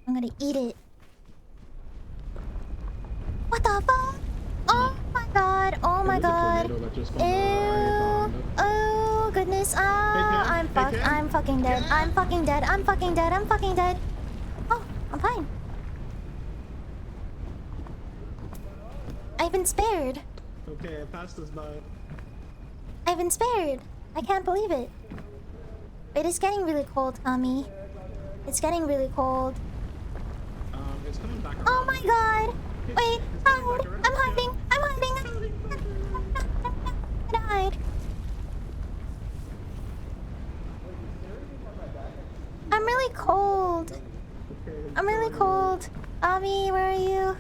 I'm gonna eat it. What the fuck? Oh my god! Oh my There was a god! tornado that just Ew! spawned out. Oh goodness! Ah! Cam. I'm Hey, fucked. Cam. I'm fucking dead. I'm fucking dead. I'm fucking dead. I'm fucking dead. Oh, I'm fine. I've been spared. Okay, I passed this by. I've been spared. I can't believe it. Wait, it's getting really cold, Kami. It's getting really cold. It's coming back around. Oh my god! Wait, It's coming hide! back around. I'm hiding! I'm hiding! I died. I'm really cold. Okay, I'm really cold. Ami, where are you?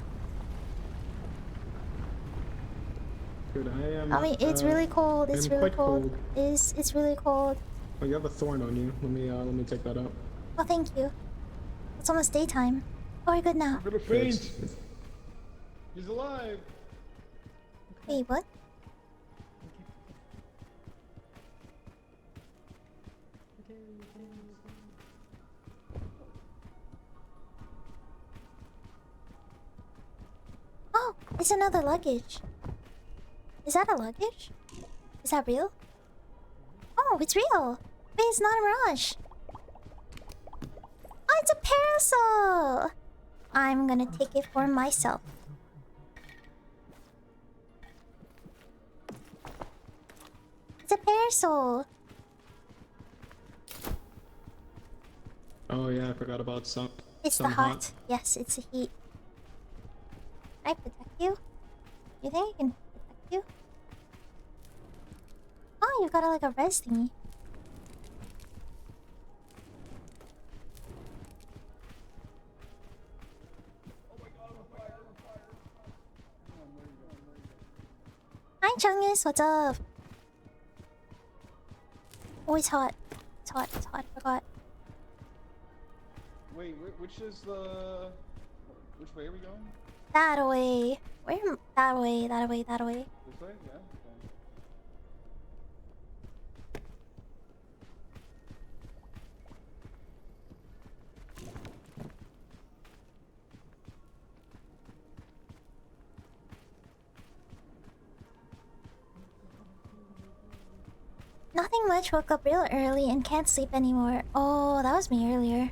Dude, I am. Ami, it's really cold. It's I'm really quite cold. cold. It's really cold. Oh, you have a thorn on you. Let me take that out. Oh, thank you. It's almost daytime. Oh, we're good now. I'm gonna faint. He's alive. Wait, what? Oh, it's another luggage. Is that a luggage? Is that real? Oh, it's real. Wait, it's not a mirage. Oh, it's a parasol. I'm gonna take it for myself. It's a parasol. Oh yeah, I forgot about some. It's the some hot. Yes, it's the heat. Can I protect you? You think I can protect you? Oh, you've got like a res thingy. Hi, Chungus. What's up? Oh, it's hot. It's hot. It's hot. I forgot. Wait, which is the... Which way are we going? That way. Where? That way. That way. That way. This way? Yeah. Okay. Nothing much. Woke up real early and can't sleep anymore. Oh, that was me earlier.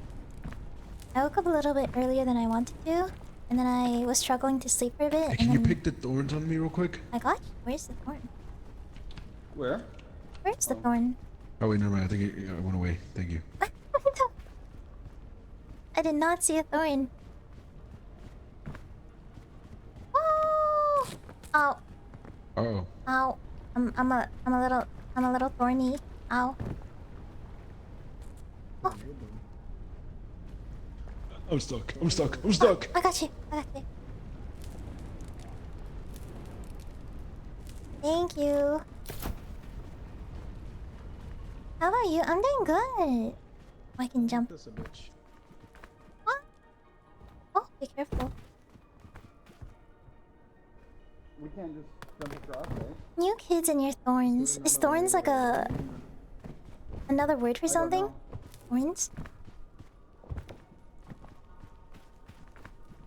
I woke up a little bit earlier than I wanted to, and then I was struggling to sleep for a bit. Hey, And can you then pick the thorns on me real quick? I got you. Where's the thorn? Where? Where's the thorn? Oh wait, never mind. I think it went away. Thank you. I did not see a thorn. Oh! Ow! Oh. Ow! I'm a little thorny. Ow! I'm stuck. I'm stuck. I'm stuck. I got you. I got you. Thank you. How about you? I'm doing good. I can jump. This a bitch. Oh, be careful. We can't just jump across, right? New kids and your thorns. Is thorns like another word for something? Thorns?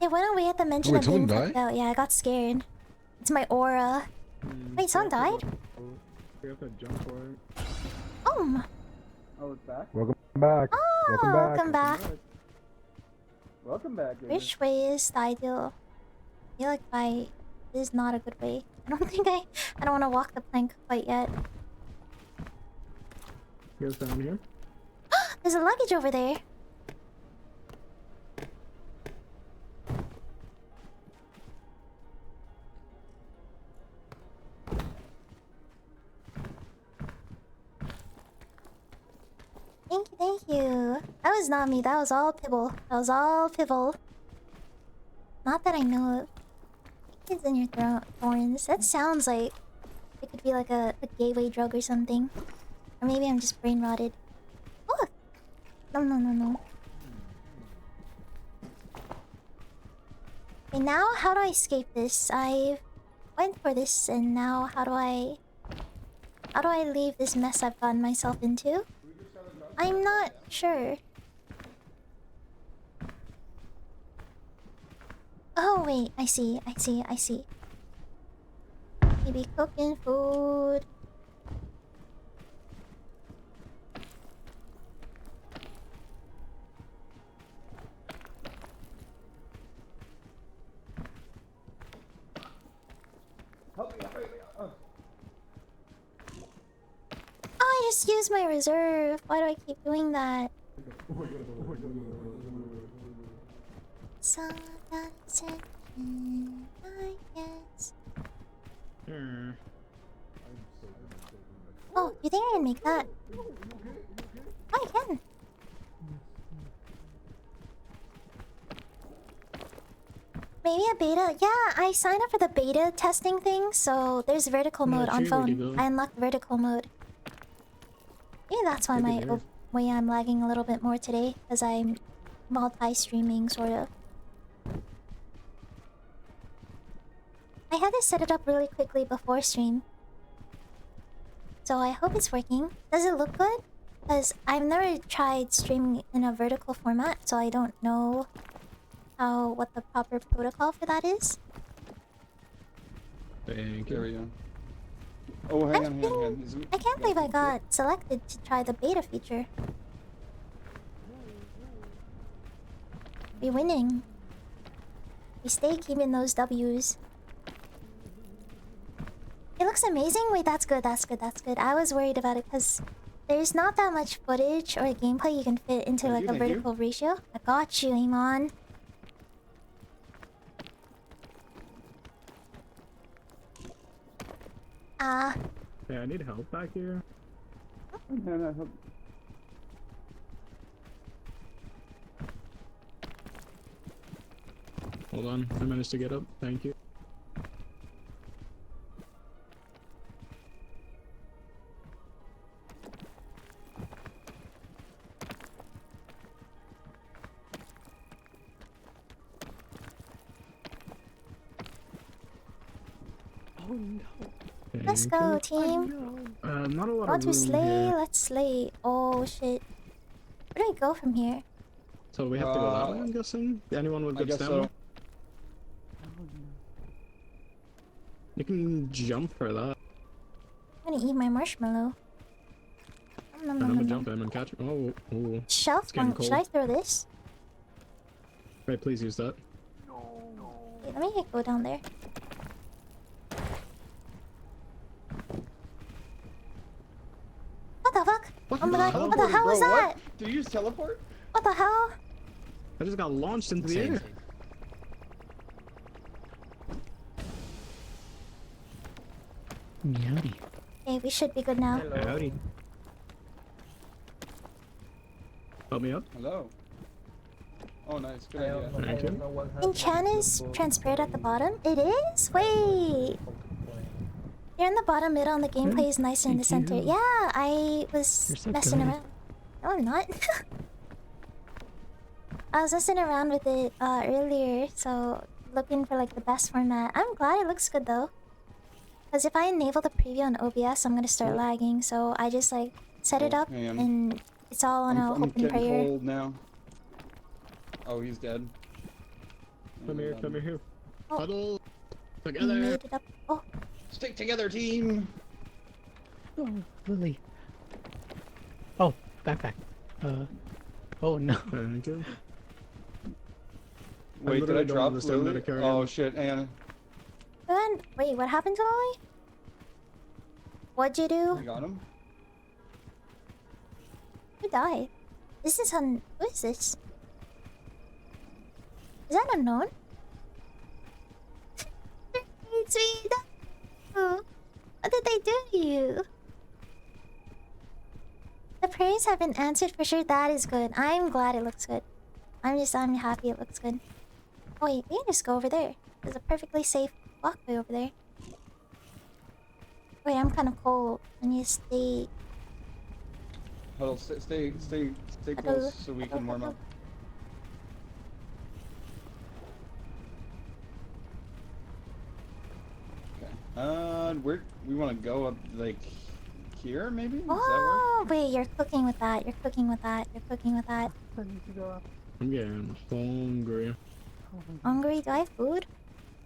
It went away at the mention Wait, of being someone fucked died? out. Yeah, I got scared. It's my aura. Wait, someone died? We have to jump for it. Oh, Oh, it's back? Welcome back. oh, welcome back. Welcome back, gamers. Which way is the ideal? I feel like by is not a good way. I don't think I don't want to walk the plank quite yet. You guys down here? There's a luggage over there. Thank you, thank you. That was not me, that was all Pibble. That was all Pibble. Not that I know of. Kids in your thorns. That sounds like it could be like a gateway drug or something. Or maybe I'm just brain rotted. Oh! No. Okay, now how do I escape this? I went for this and now how do I leave this mess I've gotten myself into? I'm not sure. Oh wait, I see. Maybe cooking food. Help me. Oh. Oh, I just used my reserve. Why do I keep doing that? So that is it, I guess. Oh, you think I can make that? Oh, I can. Maybe a beta? Yeah, I signed up for the beta testing thing, so there's vertical mode on phone. I unlocked vertical mode. Maybe that's why I'm lagging a little bit more today, because I'm multi-streaming, sort of. I had to set it up really quickly before stream. So I hope it's working. Does it look good? Because I've never tried streaming in a vertical format, so I don't know what the proper protocol for that is. Thank There you. we go. Oh, hang on. I can't believe I got selected to try the beta feature. We're winning. We stay keeping those W's. It looks amazing. Wait, that's good. That's good. That's good. I was worried about it because there's not that much footage or gameplay you can fit into like a thank you. vertical ratio. I got you, Iman. Ah, Hey, I need help back here. No. Hold on, I managed to get up. Thank you. let's Thank go, you. team. Not a lot Want of to room slay? here. Let's slay. Oh shit. Where do I go from here? So we have to go that way, I'm guessing? Anyone with I good guess stamina? so. You can jump for that. I'm gonna eat my marshmallow. Nom, nom, And I'm nom, gonna nom, jump nom. in and catch. Oh, oh. Shelf getting one. Should cold. I throw this? Right, please use that. Wait, let me go down there. What the fuck? Oh my god, hell? what the hell Bro, was that? what? Did you just teleport? What the hell? I just got launched into the air. Meowdy. Okay, we should be good now. Howdy. Help me up. Hello. Oh, nice. Good idea. Thank you. Enchant is transparent at the bottom? It is? Wait! You're in the bottom middle and the gameplay is nicer in the Thank center. you. Yeah, I was You're so messing good. around. No, I'm not. I was messing around with it earlier, so looking for like the best format. I'm glad it looks good though. Because if I enable the preview on OBS, I'm gonna start lagging. So I just like set it Oh, up man. and it's all on a I'm open getting prayer. cold now. Oh, he's dead. Come here, come here. Oh. Huddle. We Together. made it up. Oh, Stick together, team. Oh, Lily. Oh, backpack. Oh no. Thank you. Wait, did I literally don't drop understand how Lily? to carry Oh him. shit, Anna. then wait, what happened to Lily? What'd you do? You got him? Who died? This is who is this? Is that unknown? It's me. What did they do to you? The prayers have been answered for sure. That is good. I'm glad it looks good. I'm happy it looks good. Oh wait, we can just go over there. There's a perfectly safe walkway over there. Wait, I'm kind of cold. I need to stay. Huddle, stay Huddle. close so we can warm up. Okay. Where we want to go up, like here, maybe? Does that work? Oh wait, you're cooking with that. You're cooking with that. You're cooking with that. I need to go up. I'm getting hungry. Hungry? Do I have food?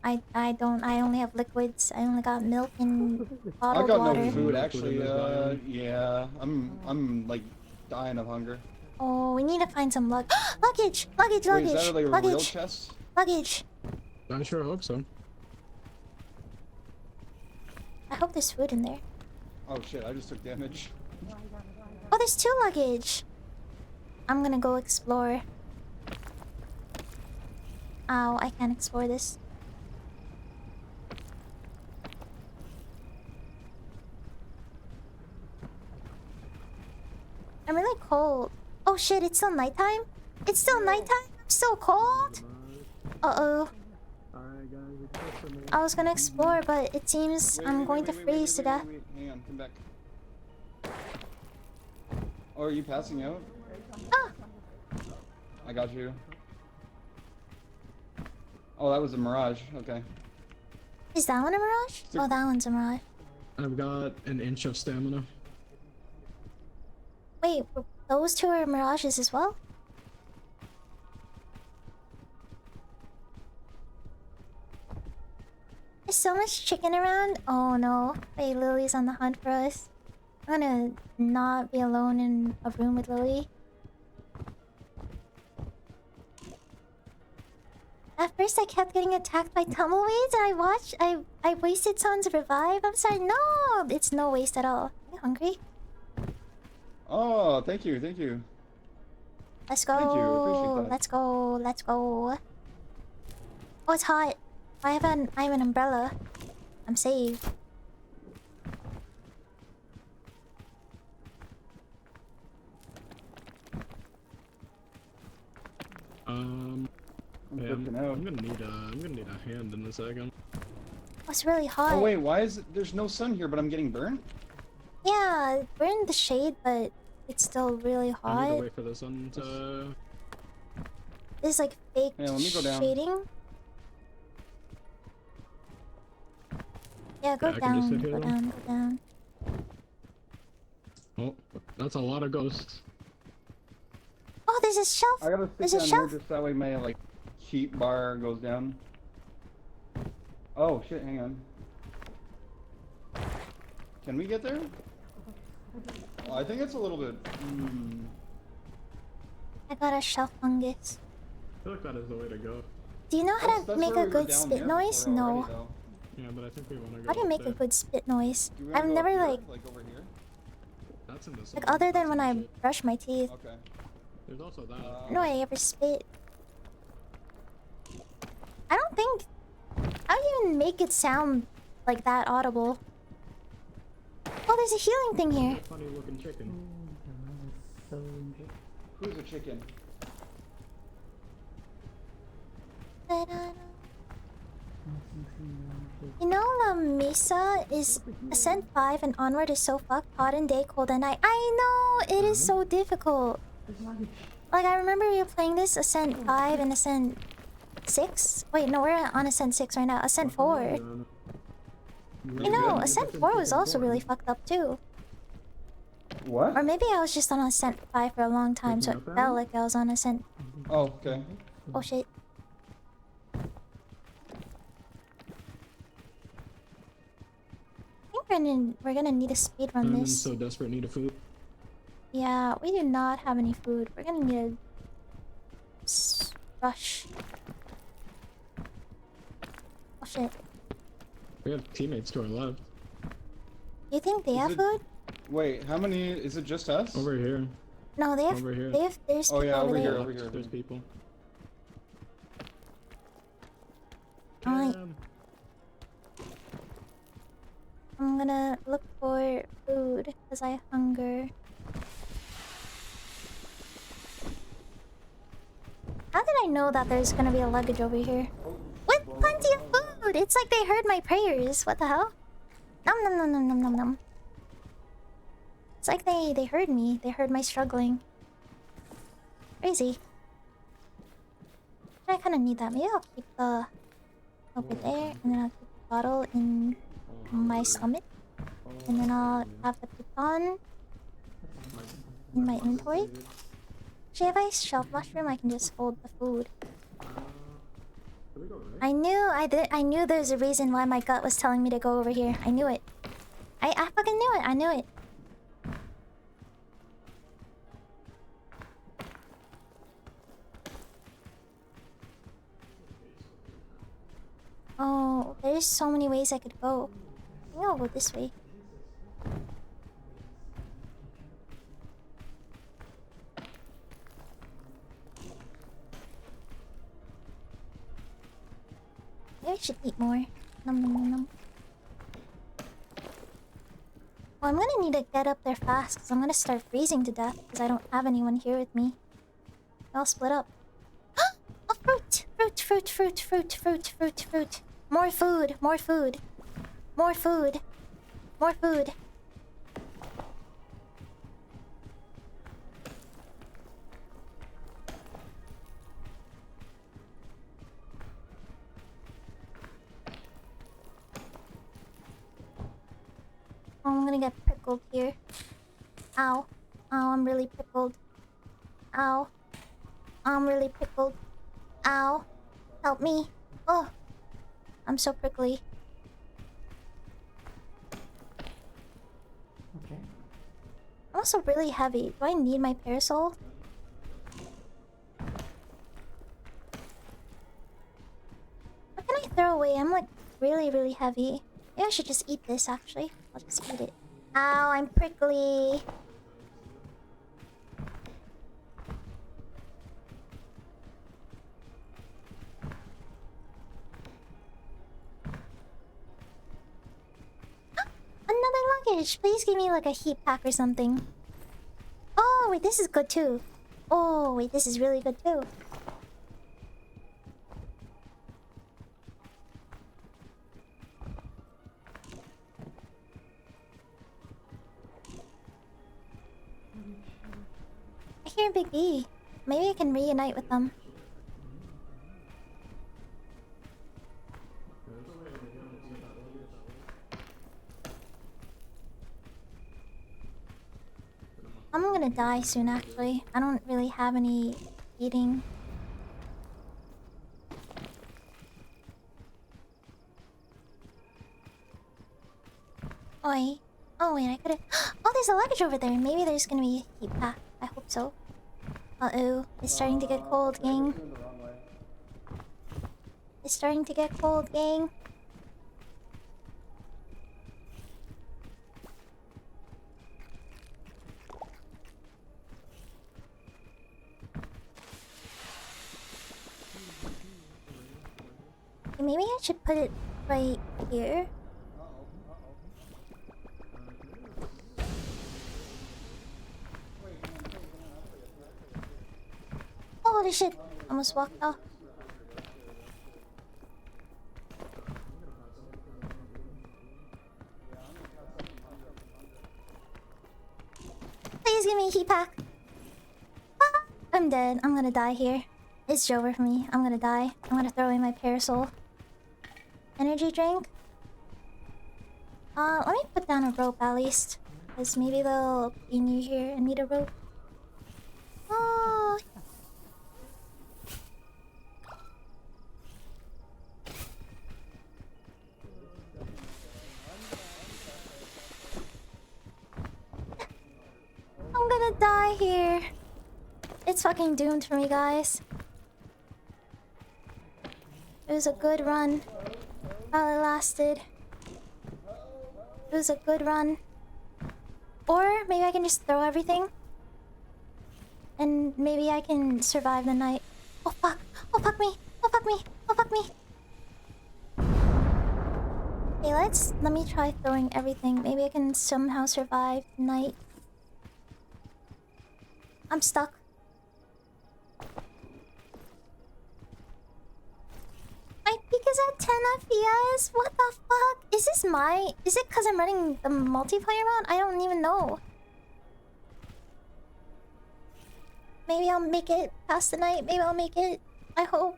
I don't. I only have liquids. I only got milk and I've bottled got water. no food No actually. food in this biome. Yeah, I'm like dying of hunger. Oh, we need to find some luggage. Luggage. Wait, Luggage. is that like a real luggage. chest? Luggage. I sure hope so. I hope there's food in there. Oh shit, I just took damage. Oh, there's 2 luggage. I'm gonna go explore. Ow, I can't explore this. I'm really cold. Oh shit, it's still nighttime? It's still nighttime? I'm still cold? Uh-oh. Alright guys, except for me. I was gonna explore, but it seems I'm going to freeze to death. Hang on, come back. Oh, are you passing out? Ah! I got you. Oh, that was a mirage. Okay. Is that one a mirage? Oh, that one's a mirage. I've got an inch of stamina. Wait, those 2 are mirages as well? There's so much chicken around. Oh no. Wait, Lily's on the hunt for us. I'm gonna not be alone in a room with Lily. First, I kept getting attacked by tumbleweeds, and I wasted someone's revive. I'm sorry. No, it's no waste at all. You hungry? Oh, thank you, thank you. Let's go. Thank you, appreciate that. Let's go. Let's go. Oh, it's hot. I have an umbrella. I'm safe. Yeah, cooking out. I'm gonna need a hand in a second. Oh, it's really hot. Oh wait, why is it, there's no sun here, but I'm getting burnt? Yeah, we're in the shade, but it's still really I need to hot. wait for the sun to. This is like fake Yeah, let me go down. shading. Yeah, go Yeah, I can just down, sit here go then. down, go down. Oh, that's a lot of ghosts. Oh, there's a shelf. I gotta There's sit a down here shelf. just that way my like heat bar goes down. Oh shit, hang on. Can we get there? Oh, I think it's a little bit. I got a shelf fungus. I feel like that is the way to go. Do you know how to That's make where a we were good down spit there noise? before No. already, though. Yeah, but I think we want to go. How do you up make a there. good spit noise? Do we wanna I've go never up here? Like over here? That's in the sun. like other than That's when I some shit. brush my teeth. Okay. There's also that. No, I ever spit. I don't think. How do you even make it sound like that audible? Oh, there's a healing thing here. Funny looking chicken. So injured. Who's a chicken? You know, Mesa is Ascent 5 and onward is so fucked. Hot and day, cold and night. I know! It is so difficult. Like, I remember we were playing this Ascent 5 and Ascent 6. Wait, no, we're on Ascent 6 right now. Ascent 4. You know, Ascent 4 was also really fucked up too. What? Or maybe I was just on Ascent 5 for a long time, so it felt like I was on Ascent. Oh, okay. Oh shit. I think we're gonna need to speedrun I'm this. so desperate, need a food. Yeah, we do not have any food. We're gonna need a rush. Oh shit. We have teammates to our left. You think they Is have it- food? Wait, how many? Is it just us? Over here. No, they have. Over here. There's Oh, people yeah, over over there. here. Left, There's people. Alright. Damn. I'm gonna look for food because I hunger. How did I know that there's gonna be a luggage over here? With plenty of food! It's like they heard my prayers. What the hell? Nom nom nom nom nom nom nom. It's like they heard me. They heard my struggling. Crazy. I kind of need that. Maybe I'll keep the over there, and then I'll keep the bottle in my stomach, and then I'll have the piton in my inventory. Actually, if I shelf mushroom, I can just hold the food. I knew there's a reason why my gut was telling me to go over here. I knew it. I fucking knew it. I knew it. Oh, there's so many ways I could go. I think I'll go this way. Maybe I should eat more. Nom nom nom nom. Well, I'm gonna need to get up there fast because I'm gonna start freezing to death because I don't have anyone here with me. I'll split up. Oh, fruit! Fruit, fruit, fruit, fruit, fruit, fruit, fruit. More food, more food. More food. More food. Oh, I'm gonna get prickled here. Ow. Ow, I'm really prickled. Ow. I'm really prickled. Ow. Help me. Oh. I'm so prickly. Okay. I'm also really heavy. Do I need my parasol? really, really heavy. Maybe I should just eat this, actually. I'll just eat it. Ow, I'm prickly. Another luggage! Please give me like a heat pack or something. Oh, wait, this is good too. Oh, wait, this is really good too. I hear Big B. Maybe I can reunite with them. I'm gonna die soon, actually. I don't really have any eating. Oi. Oh, wait, I could've... Oh, there's a luggage over there. Maybe there's gonna be a heat pack. I hope so. Uh-oh. It's starting to get cold, gang. Doing the wrong way. It's starting to get cold, gang. Okay, maybe I should put it right here. Holy shit! Almost walked off. Please give me a heat pack. Ah, I'm dead. I'm gonna die here. It's over for me. I'm gonna die. I'm gonna throw away my parasol. Energy drink? Let me put down a rope at least. Because maybe they'll be new here and need a rope. Oh. I'm gonna die here. It's fucking doomed for me, guys. It was a good run. While it lasted. It was a good run. Or maybe I can just throw everything. And maybe I can survive the night. Oh fuck! Oh fuck me! Oh fuck me! Oh fuck me! Okay, let me try throwing everything. Maybe I can somehow survive the night. I'm stuck. My peak is at 10 FPS? What the fuck? Is this my... Is it because I'm running the multiplayer mode? I don't even know. Maybe I'll make it past the night. Maybe I'll make it. I hope.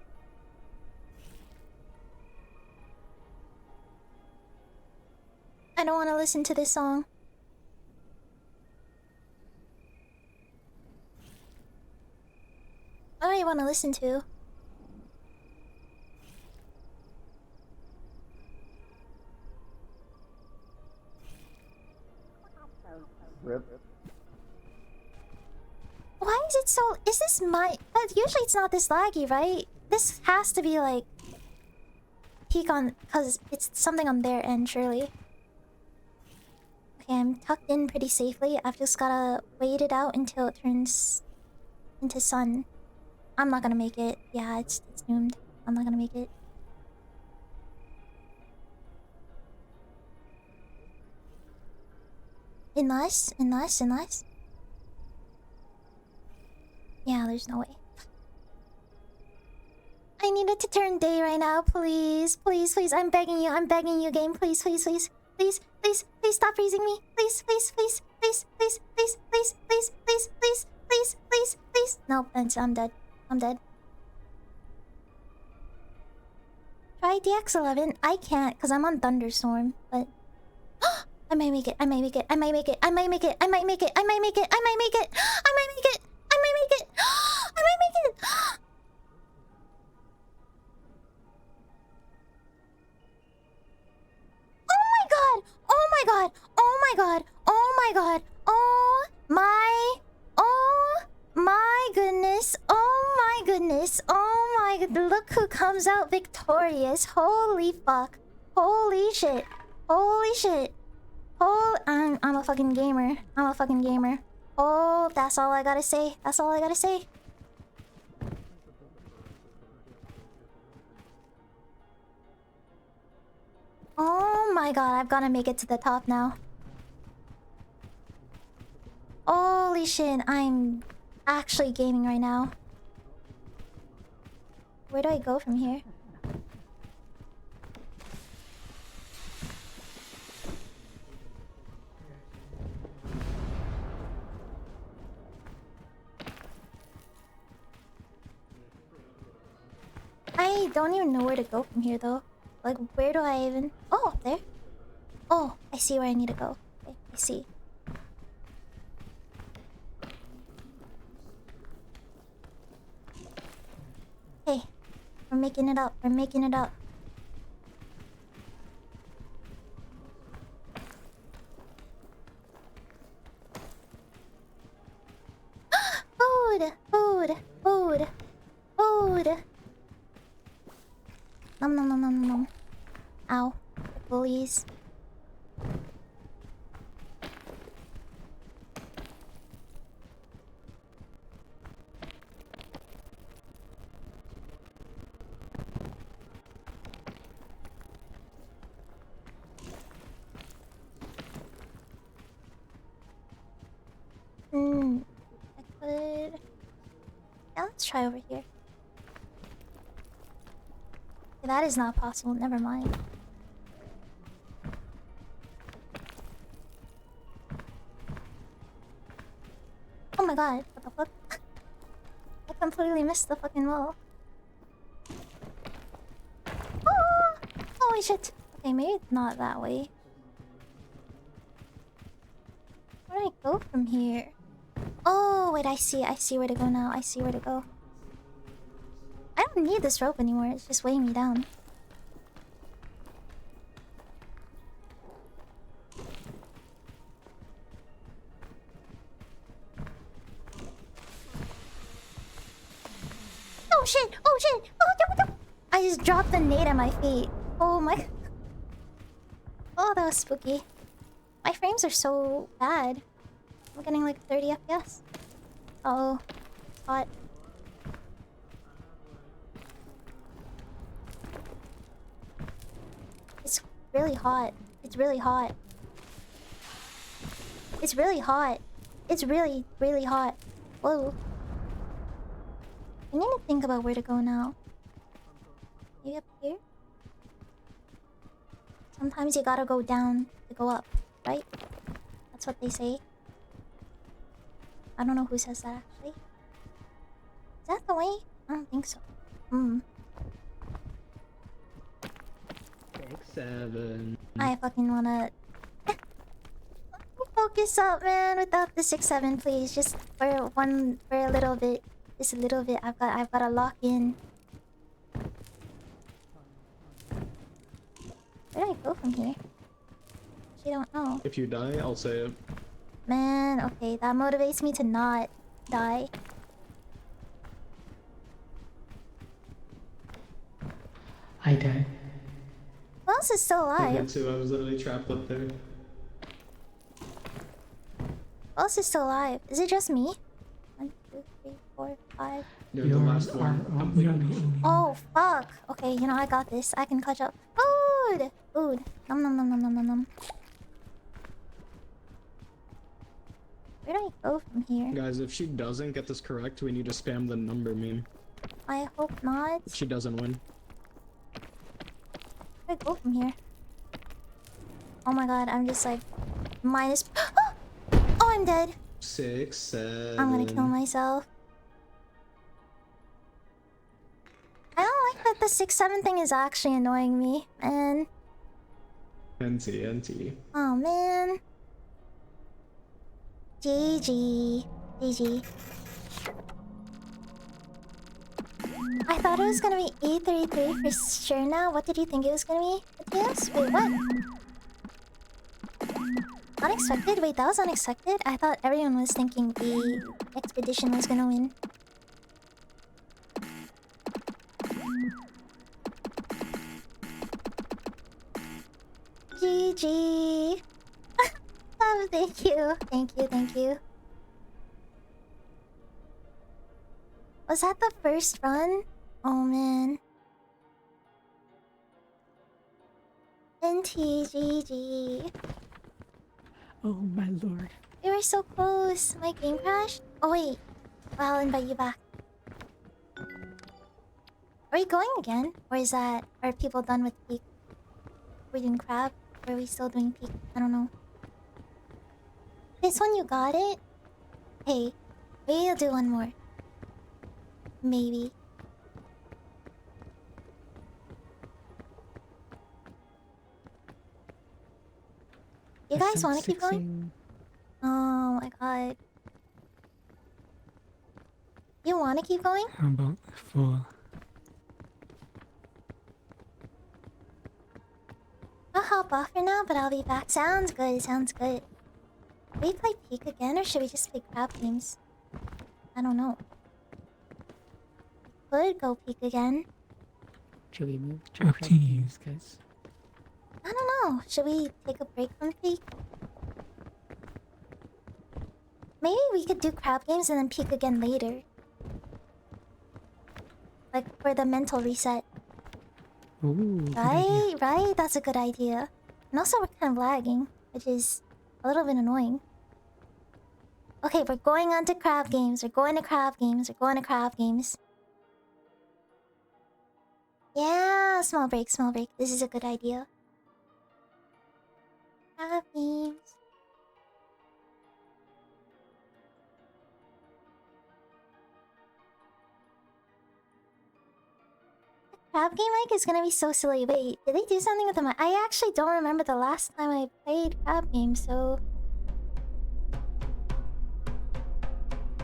I don't want to listen to this song. What do I want to listen to? Rip. Why is it so... Is this my... usually it's not this laggy, right? This has to be like... peak on... Because it's something on their end, surely. Okay, I'm tucked in pretty safely. I've just gotta wait it out until it turns... into sun. I'm not gonna make it. Yeah, it's doomed. I'm not gonna make it. Unless... Yeah, there's no way. I need it to turn day right now, please. Please, please, I'm begging you, game. Please, please, please. Please, please, please stop freezing me. Please, please, please, please, please, please, please, please, please, please, please, please, please. Nope, I'm dead. I'm dead. Try DX11. I can't, because I'm on Thunderstorm, but... I might make it. I might make it. I might make it. I might make it. I might make it. I might make it. I might make it. I might make it. I might make it. I might make it. Oh my god. Oh my god. Oh my god. Oh my god. Oh my. Oh my goodness. Oh my goodness. Oh my god. Look who comes out victorious. Holy fuck. Holy shit. Holy shit. I'm a fucking gamer. I'm a fucking gamer. Oh, that's all I gotta say. That's all I gotta say. Oh my god, I've gotta make it to the top now. Holy shit, I'm actually gaming right now. Where do I go from here? I don't even know where to go from here though. Like, where do I even... Oh, there. Oh, I see where I need to go. Okay, I see. Hey, we're making it up. We're making it up. Food! Food! Food! Food! Nom nom nom nom nom. Ow. The bullies. I could... Yeah, let's try over here. That is not possible, never mind. Oh my god, what the fuck? I completely missed the fucking wall. Oh! Holy shit! Okay, maybe it's not that way. Where do I go from here? Oh, wait, I see where to go now. I see where to go. I don't need this rope anymore, it's just weighing me down. Oh shit! Oh shit! Oh, no, no. I just dropped the nade at my feet. Oh my... Oh, that was spooky. My frames are so bad. I'm getting like 30 FPS. Uh oh. Hot. It's really hot. It's really hot. It's really hot. It's really, really hot. Whoa. I need to think about where to go now. Maybe up here? Sometimes you gotta go down to go up, right? That's what they say. I don't know who says that actually. Is that the way? I don't think so. Hmm. 6-7. I fucking wanna... Focus up, man, without the 6-7, please. Just for a little bit. Just a little bit. I've gotta lock in. Where do I go from here? I don't know. If you die, I'll say it. Man, okay, that motivates me to not die. I died. Who else is still I alive? did too, I was literally trapped up there. Who else is still alive? Is it just me? 1, 2, 3, 4, 5. You're the last one. You're the only Oh, fuck. Okay, you know, I got this. I can catch up. Food! Food. Nom nom nom nom nom nom nom. Where do I go from here? Guys, if she doesn't get this correct, we need to spam the number meme. I hope not. If she doesn't win. Where do I go from here? Oh my god, I'm just like... minus... Oh, I'm dead. 6, 7. I'm gonna kill myself. I don't like that the 6-7 thing is actually annoying me, man. NT. Oh man. GG. GG. I thought it was gonna be E33 for sure now. What did you think it was gonna be? Yes? Wait, what? Unexpected? Wait, that was unexpected? I thought everyone was thinking the expedition was gonna win. GG. Oh, thank you. Thank you, thank you. Was that the first run? Oh man. NTGG. Oh my lord. We were so close. My game crashed? Oh wait. Well, I'll invite you back. Are we going again? Or is that... Are people done with peak? Are we doing crab? Or are we still doing peak? I don't know. This one you got it? Hey. Maybe I'll do one more. Maybe. You guys want to keep going? Oh my god. You want to keep going? How about 4? I'll hop off for now, but I'll be back. Sounds good, sounds good. Should we play Peak again, or should we just play crab games? I don't know. We could go Peak again. Should we move to Up to you. guys? I don't know. Should we take a break from Peak? Maybe we could do crab games and then Peak again later. Like for the mental reset. Ooh, good idea. Right? That's a good idea. And also we're kind of lagging, which is a little bit annoying. Okay, we're going on to crab games. We're going to crab games. We're going to crab games. Yeah, small break, small break. This is a good idea. Crab games. Crab game mic is gonna be so silly. Wait, did they do something with the mic? I actually don't remember the last time I played crab game, so...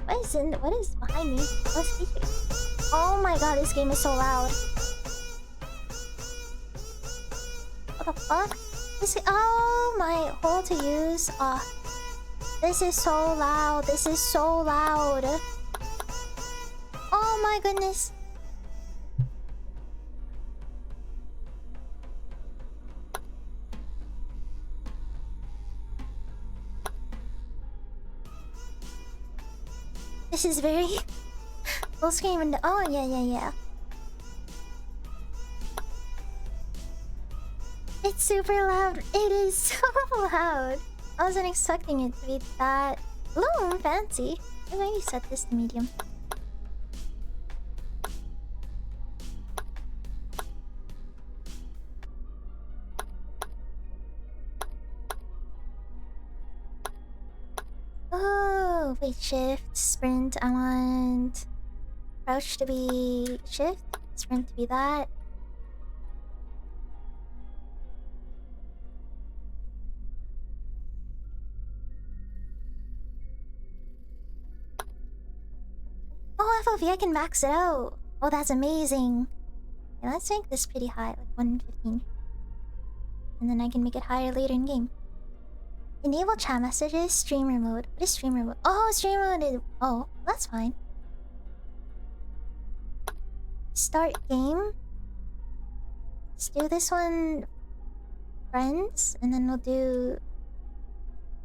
What is behind me? What's featured? Oh my god, this game is so loud. What the fuck? Oh my, hold to use. This is so loud. This is so loud. Oh my goodness. This is very full screen window. Oh yeah. It's super loud. It is so loud. I wasn't expecting it to be that fancy. Maybe I set this to medium. Oh, wait, shift, sprint, I want crouch to be shift, sprint to be that. Oh, FOV, I can max it out. Oh, that's amazing. Okay, let's make this pretty high, like 115. And then I can make it higher later in game. Enable chat messages, streamer mode. What is streamer mode? Oh, streamer mode is... Oh, that's fine. Start game. Let's do this one... Friends. And then we'll do...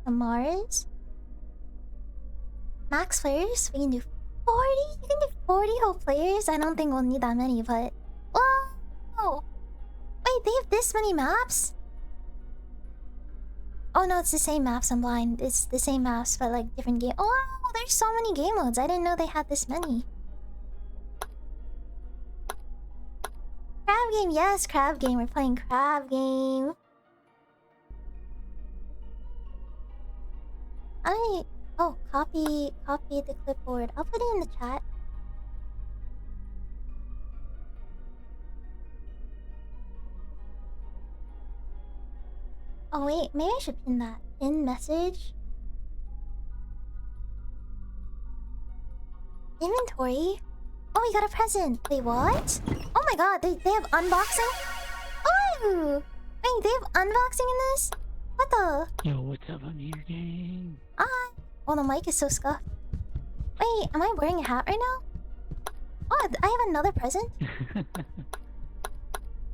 the Mars. Max players? We can do 40? You can do 40 whole players? I don't think we'll need that many, but... Whoa! Wait, they have this many maps? Oh no, it's the same maps, I'm blind. It's the same maps, but like different game. Oh, there's so many game modes. I didn't know they had this many. Crab game, yes, crab game. We're playing crab game. Oh, copy the clipboard. I'll put it in the chat. Oh wait, maybe I should pin that. Pin message. Inventory. Oh, we got a present. Wait, what? Oh my god, they have unboxing? Oh! Wait, they have unboxing in this? What the? Yo, what's up? I'm here, gang. Oh, the mic is so scuffed. Wait, am I wearing a hat right now? Oh, I have another present?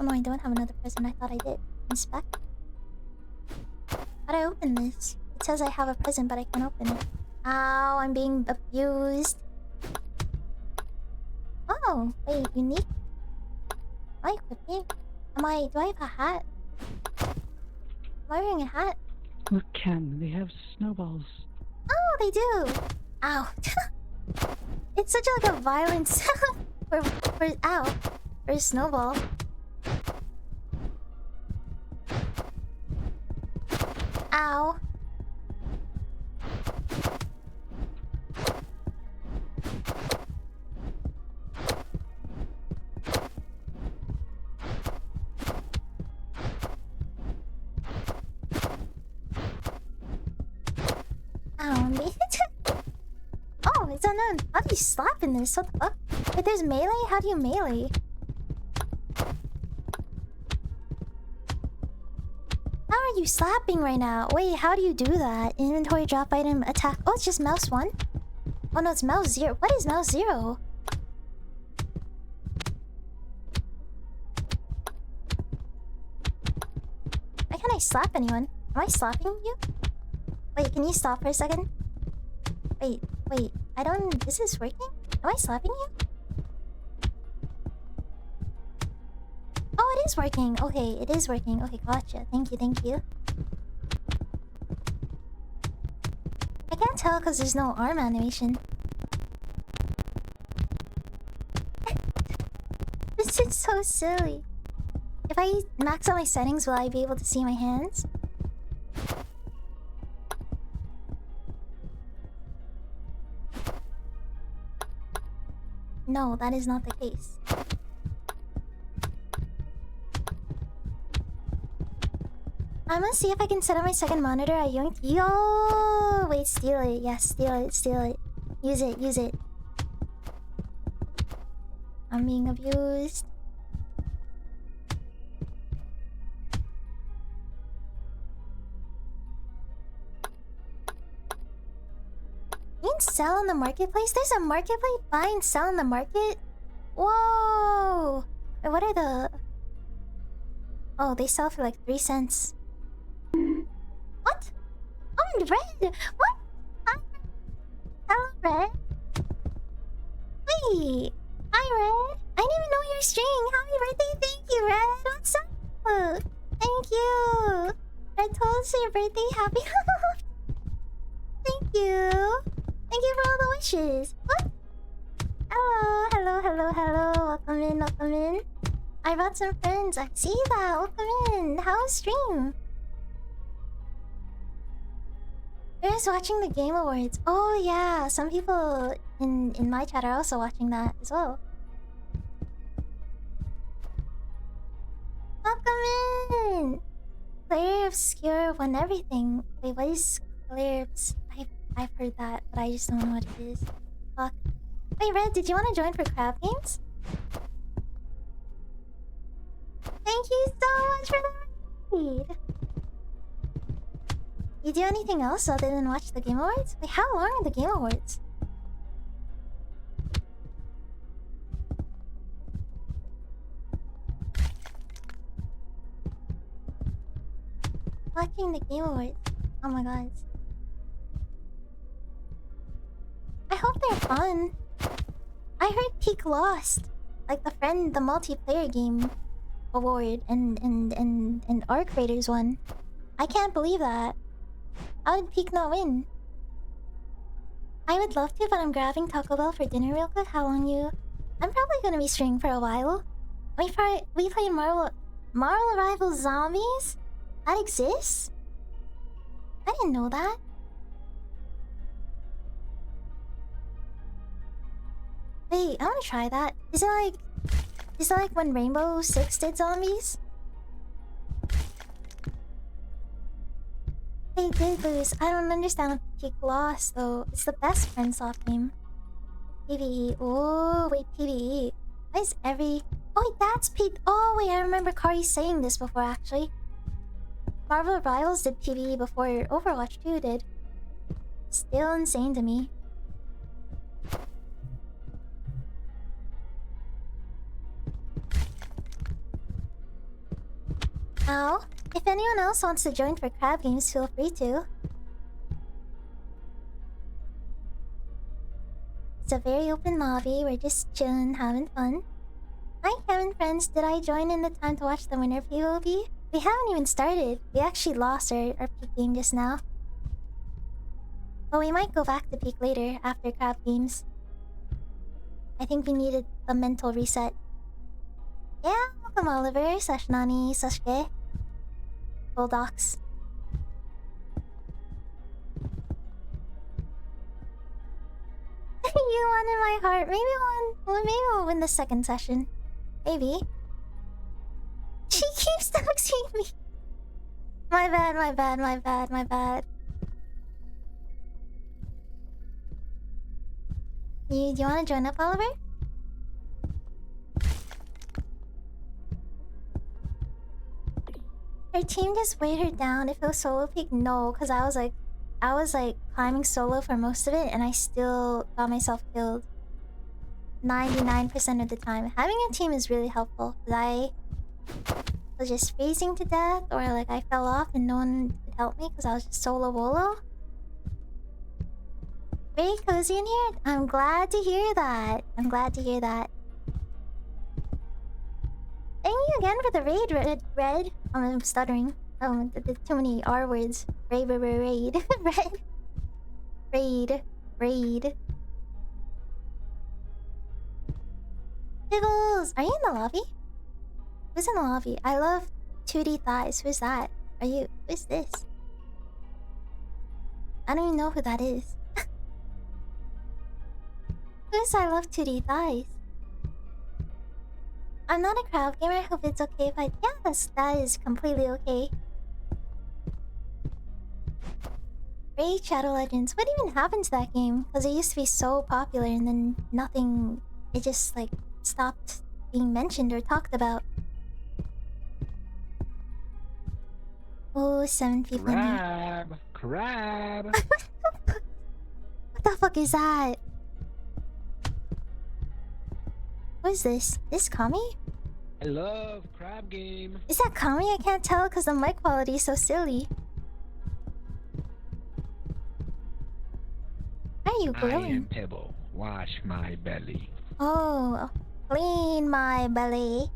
Oh no, I don't have another present. I thought I did. Inspect. How do I open this? It says I have a present, but I can't open it. Ow, I'm being abused. Oh, wait, unique? Am I equipping? Do I have a hat? Am I wearing a hat? Look, Ken, they have snowballs. Oh, they do! Ow. It's such like a violence for ow. For a snowball. Ow. Ow, oh, it's unknown. How do you slap in this? What the fuck? Wait, there's melee? How do you melee? How are you slapping right now? Wait, how do you do that? Inventory, drop item, attack. Oh, it's just mouse 1? Oh no, it's mouse 0. What is mouse 0? Why can't I slap anyone? Am I slapping you? Wait, can you stop for a second? Wait, I don't... Is this working? Am I slapping you? Oh, it is working. Okay, it is working. Okay, gotcha. Thank you. I can't tell because there's no arm animation. This is so silly. If I max out my settings, will I be able to see my hands? No, that is not the case. I'm gonna see if I can set up my second monitor. I yoinked. Yo! Wait, steal it. Yes, steal it. Use it. I'm being abused. You can sell on the marketplace? There's a marketplace? Buy and sell on the market? Whoa! Wait, what are the... Oh, they sell for like 3 cents. What? Oh, Red! What? Hello, Red? Wait! Hi, Red! I didn't even know you're streaming! Happy birthday! Thank you, Red! What's up? Thank you! Red told us your birthday. Happy... Thank you! Thank you for all the wishes! What? Hello! Welcome in. I brought some friends. I see that. Welcome in. How's stream? We're just watching the Game Awards. Oh yeah, some people in my chat are also watching that as well. Welcome in! Player Obscure won everything. Wait, what is Player Obscure? I've heard that, but I just don't know what it is. Fuck. Wait, Red, did you want to join for Crab Games? Thank you so much for the read. You do anything else other than watch the Game Awards? Wait, how long are the Game Awards? Watching the Game Awards. Oh my god. I hope they're fun. I heard Peak lost. Like the multiplayer game award and Arc Raiders won. I can't believe that. How did Peak not win? I would love to, but I'm grabbing Taco Bell for dinner real quick. How long you... I'm probably gonna be streaming for a while. We played Marvel Rivals Zombies? That exists? I didn't know that. Wait, I wanna try that. Is it like when Rainbow Six did zombies? They did lose. I don't understand what Peak lost though. It's the best Friendsoft game. PvE. Oh wait, PvE. Why is every... Oh wait, that's Peak. Oh wait, I remember Kari saying this before actually. Marvel Rivals did PvE before Overwatch 2 did. Still insane to me. Ow. If anyone else wants to join for crab games, feel free to. It's a very open lobby. We're just chilling, having fun. Hi, Kevin friends. Did I join in the time to watch the winner POV? We haven't even started. We actually lost our peak game just now. But we might go back to peak later after crab games. I think we needed a mental reset. Yeah, welcome Oliver, Sashnani, Sasuke. Bulldogs. You wanted my heart. Maybe we'll win the second session. Maybe. She keeps doxing me. My bad, my bad, my bad, my bad. Do you want to join up, Oliver? Her team just weighed her down. If it was solo peak, no, because I was like climbing solo for most of it, and I still got myself killed 99% of the time. Having a team is really helpful, because I was just freezing to death, or like I fell off and no one could help me because I was just solo wolo. Very cozy in here. I'm glad to hear that. I'm glad to hear that. Thank you again for the raid, Red. I'm stuttering. Too many R words. Raid. Raid. Jiggles! Are you in the lobby? Who's in the lobby? I love 2D thighs. Who's that? Who's this? I don't even know who that is. Who's I love 2D thighs? I'm not a crowd gamer. I hope it's okay if I... Yeah, that is completely okay. Raid Shadow Legends. What even happened to that game? Because it used to be so popular and then nothing... It just, like, stopped being mentioned or talked about. Oh, 7 people in here. Crab! What the fuck is that? What is this? This Kami? I love crab game. Is that Kami? I can't tell because the mic quality is so silly. Why are you I glowing? am Pebble. Wash my belly. Oh, clean my belly.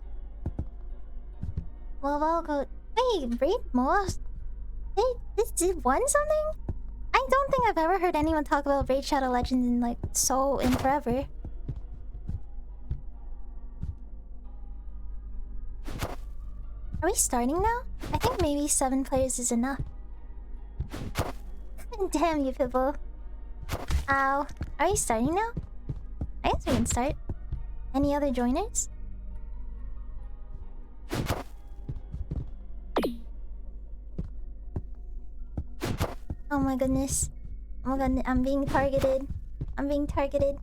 Well, I'll go. Wait, Raid Most? Hey, this won something? I don't think I've ever heard anyone talk about Raid Shadow Legends in forever. Are we starting now? I think maybe 7 players is enough. Damn you, people. Ow. Are we starting now? I guess we can start. Any other joiners? Oh my goodness. Oh my god, I'm being targeted. I'm being targeted.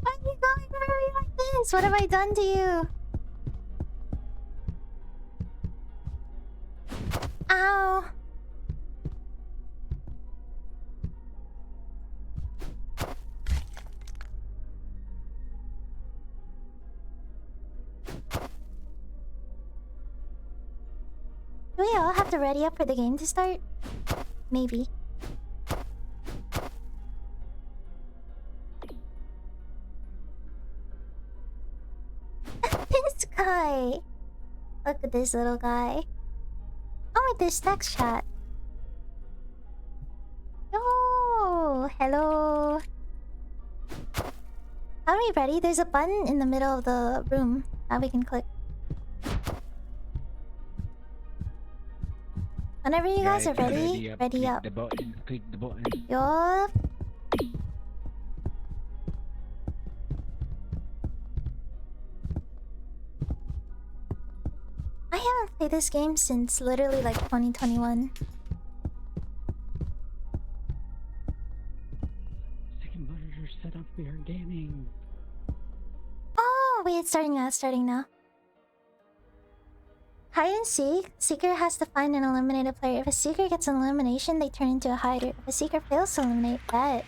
Why are you going for me like this? What have I done to you? Ow. Do we all have to ready up for the game to start? Maybe. This guy. Look at this little guy. Oh, wait, there's text chat. Oh, hello. Are we ready? There's a button in the middle of the room that we can click. Whenever you guys are ready, ready up. Click the button. Yup. I haven't played this game since literally like 2021. Second monitor set up for your gaming. Oh, wait, it's starting now, it's starting now. Hide and seek. Seeker has to find and eliminate a player. If a seeker gets an elimination, they turn into a hider. If a seeker fails to eliminate, bet.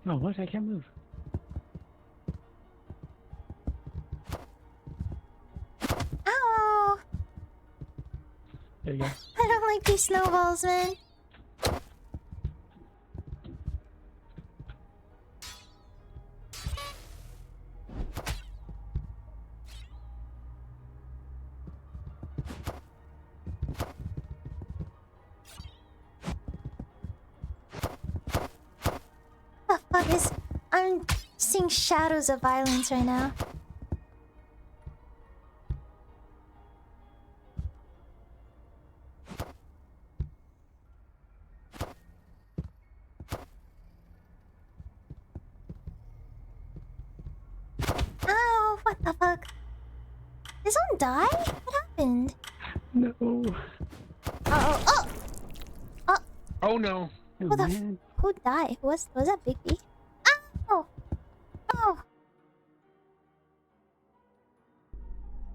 Oh, what? I can't move. Ow! There you go. I don't like these snowballs, man. The fuck is... I'm seeing shadows of violence right now. Ow, what the fuck? Did someone die? What happened? No. Oh. Oh no. Oh, Who the man. Who died? Was that Big B? Oh! Oh!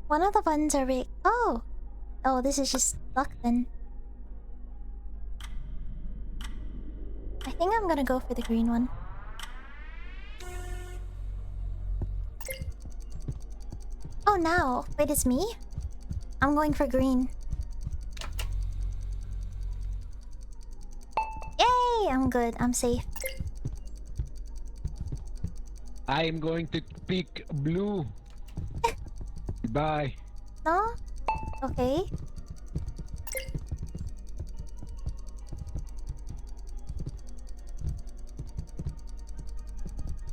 One of the buttons are rigged. Oh! Oh, this is just luck then. I think I'm gonna go for the green one. Oh no! Wait, it's me? I'm going for green. Yay! I'm good. I'm safe. I am going to pick blue. Bye. No? Okay.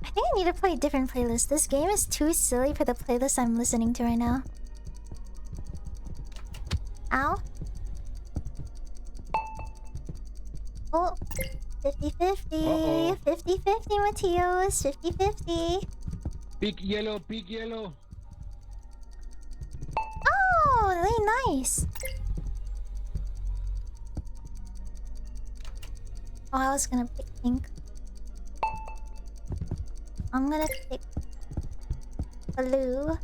I think I need to play a different playlist. This game is too silly for the playlist I'm listening to right now. Ow. Oh. 50-50. 50-50, Mateos. 50-50. Pick yellow, pick yellow. Oh, really nice. Oh, I was gonna pick pink. I'm gonna pick blue.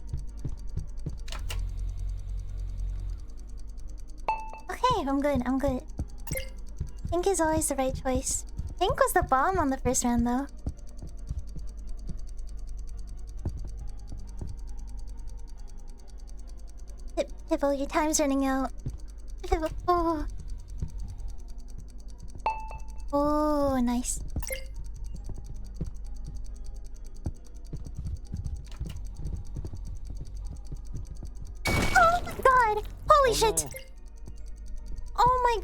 Okay, I'm good. I'm good. Pink is always the right choice. Pink was the bomb on the first round, though. Pibble, your time's running out. Pibble, oh. Oh, nice. Oh my god! Holy shit! No. Oh my...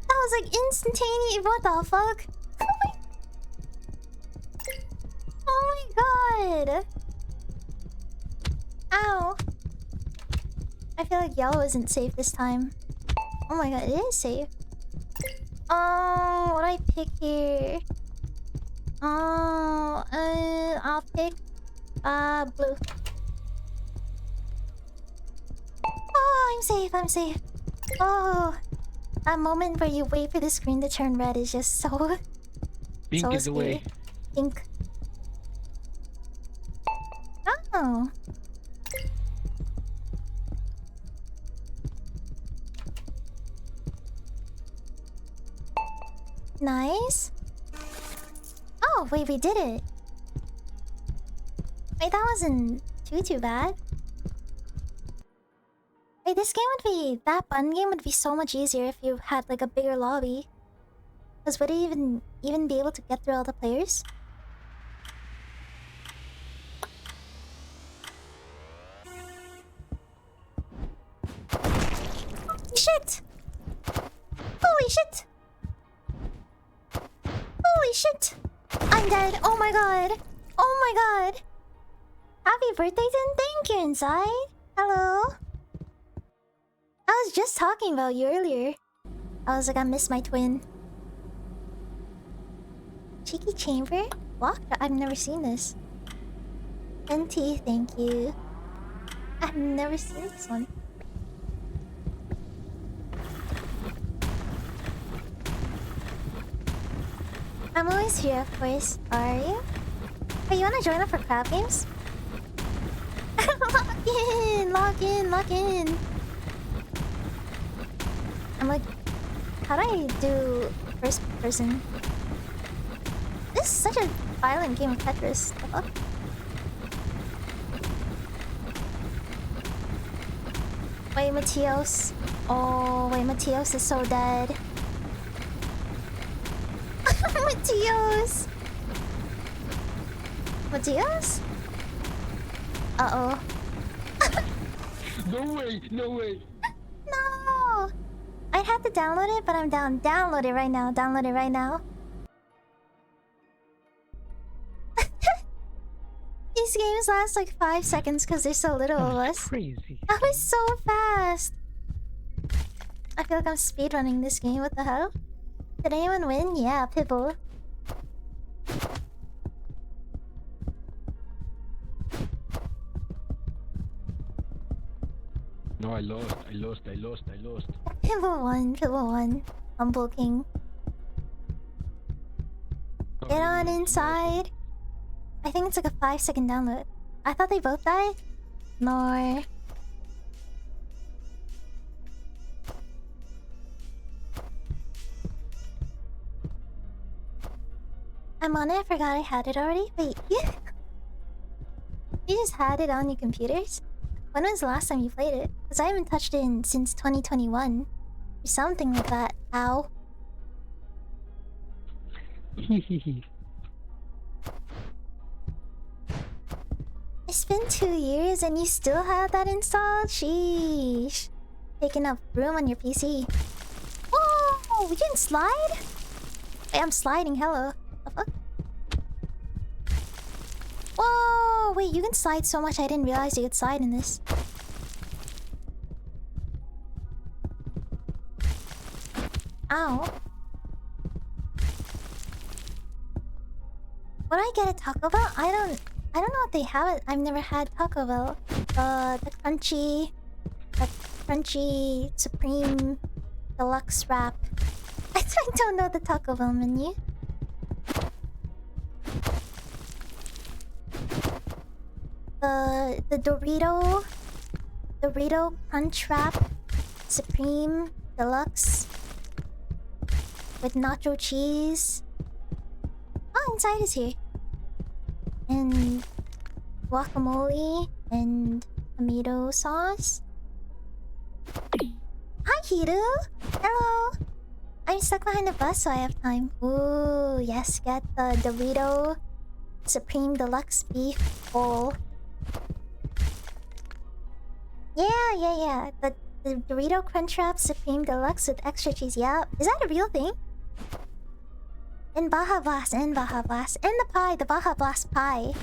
that was like instantaneous. What the fuck? Oh my god! Ow! I feel like yellow isn't safe this time. Oh my god, it is safe. Oh, what do I pick here? Oh, I'll pick blue. Oh, I'm safe. I'm safe. Oh, that moment where you wait for the screen to turn red is just so. Pink so is the way. Pink. Oh. Nice. Oh, wait, we did it. Wait, that wasn't too bad. Wait, this game would be... That button game would be so much easier if you had, like, a bigger lobby. Because would it even be able to get through all the players? Holy shit! Holy shit! Holy shit! I'm dead. Oh my god. Oh my god. Happy birthday, Tin. Thank you, Inside. Hello. I was just talking about you earlier. I was like, I miss my twin. Cheeky Chamber? Locked? I've never seen this. NT, thank you. I've never seen this one. I'm always here, of course. Are you? Hey, you wanna join up for crab games? Lock in! Lock in! Lock in! I'm like... How do I do first person? This is such a violent game of Tetris. The fuck? Wait, Mateos. Oh, wait, Mateos is so dead. Mateos! Mateos? Uh-oh. No way! No way! No! I had to download it, but I'm down. Download it right now. Download it right now. These games last like 5 seconds because there's so little of us. Crazy. That was so fast! I feel like I'm speedrunning this game. What the hell? Did anyone win? Yeah, Pibble. No, I lost. Pibble won. Pibble won. Humble King. Get on inside. I think it's like a 5-second download. I thought they both died? No. I'm on it. I forgot I had it already. Wait, you just had it on your computers? When was the last time you played it? Because I haven't touched it since 2021. Or something like that. Ow. It's been 2 years and you still have that installed? Sheesh. Taking up room on your PC. Oh, we can slide? Wait, I'm sliding. Hello. The fuck? Whoa, wait, you can slide so much I didn't realize you could slide in this. Ow. Would I get a Taco Bell? I don't know what they have it. I've never had Taco Bell. The crunchy supreme deluxe wrap. I don't know the Taco Bell menu. The Dorito crunch wrap supreme deluxe with nacho cheese. Oh, inside is here. And guacamole and tomato sauce. Hi, Hiru. Hello. I'm stuck behind the bus, so I have time. Ooh, yes, get the Dorito Supreme Deluxe Beef Bowl. Yeah. The Dorito Crunchwrap Supreme Deluxe with extra cheese. Yeah, is that a real thing? And Baja Blast. And the pie, the Baja Blast pie.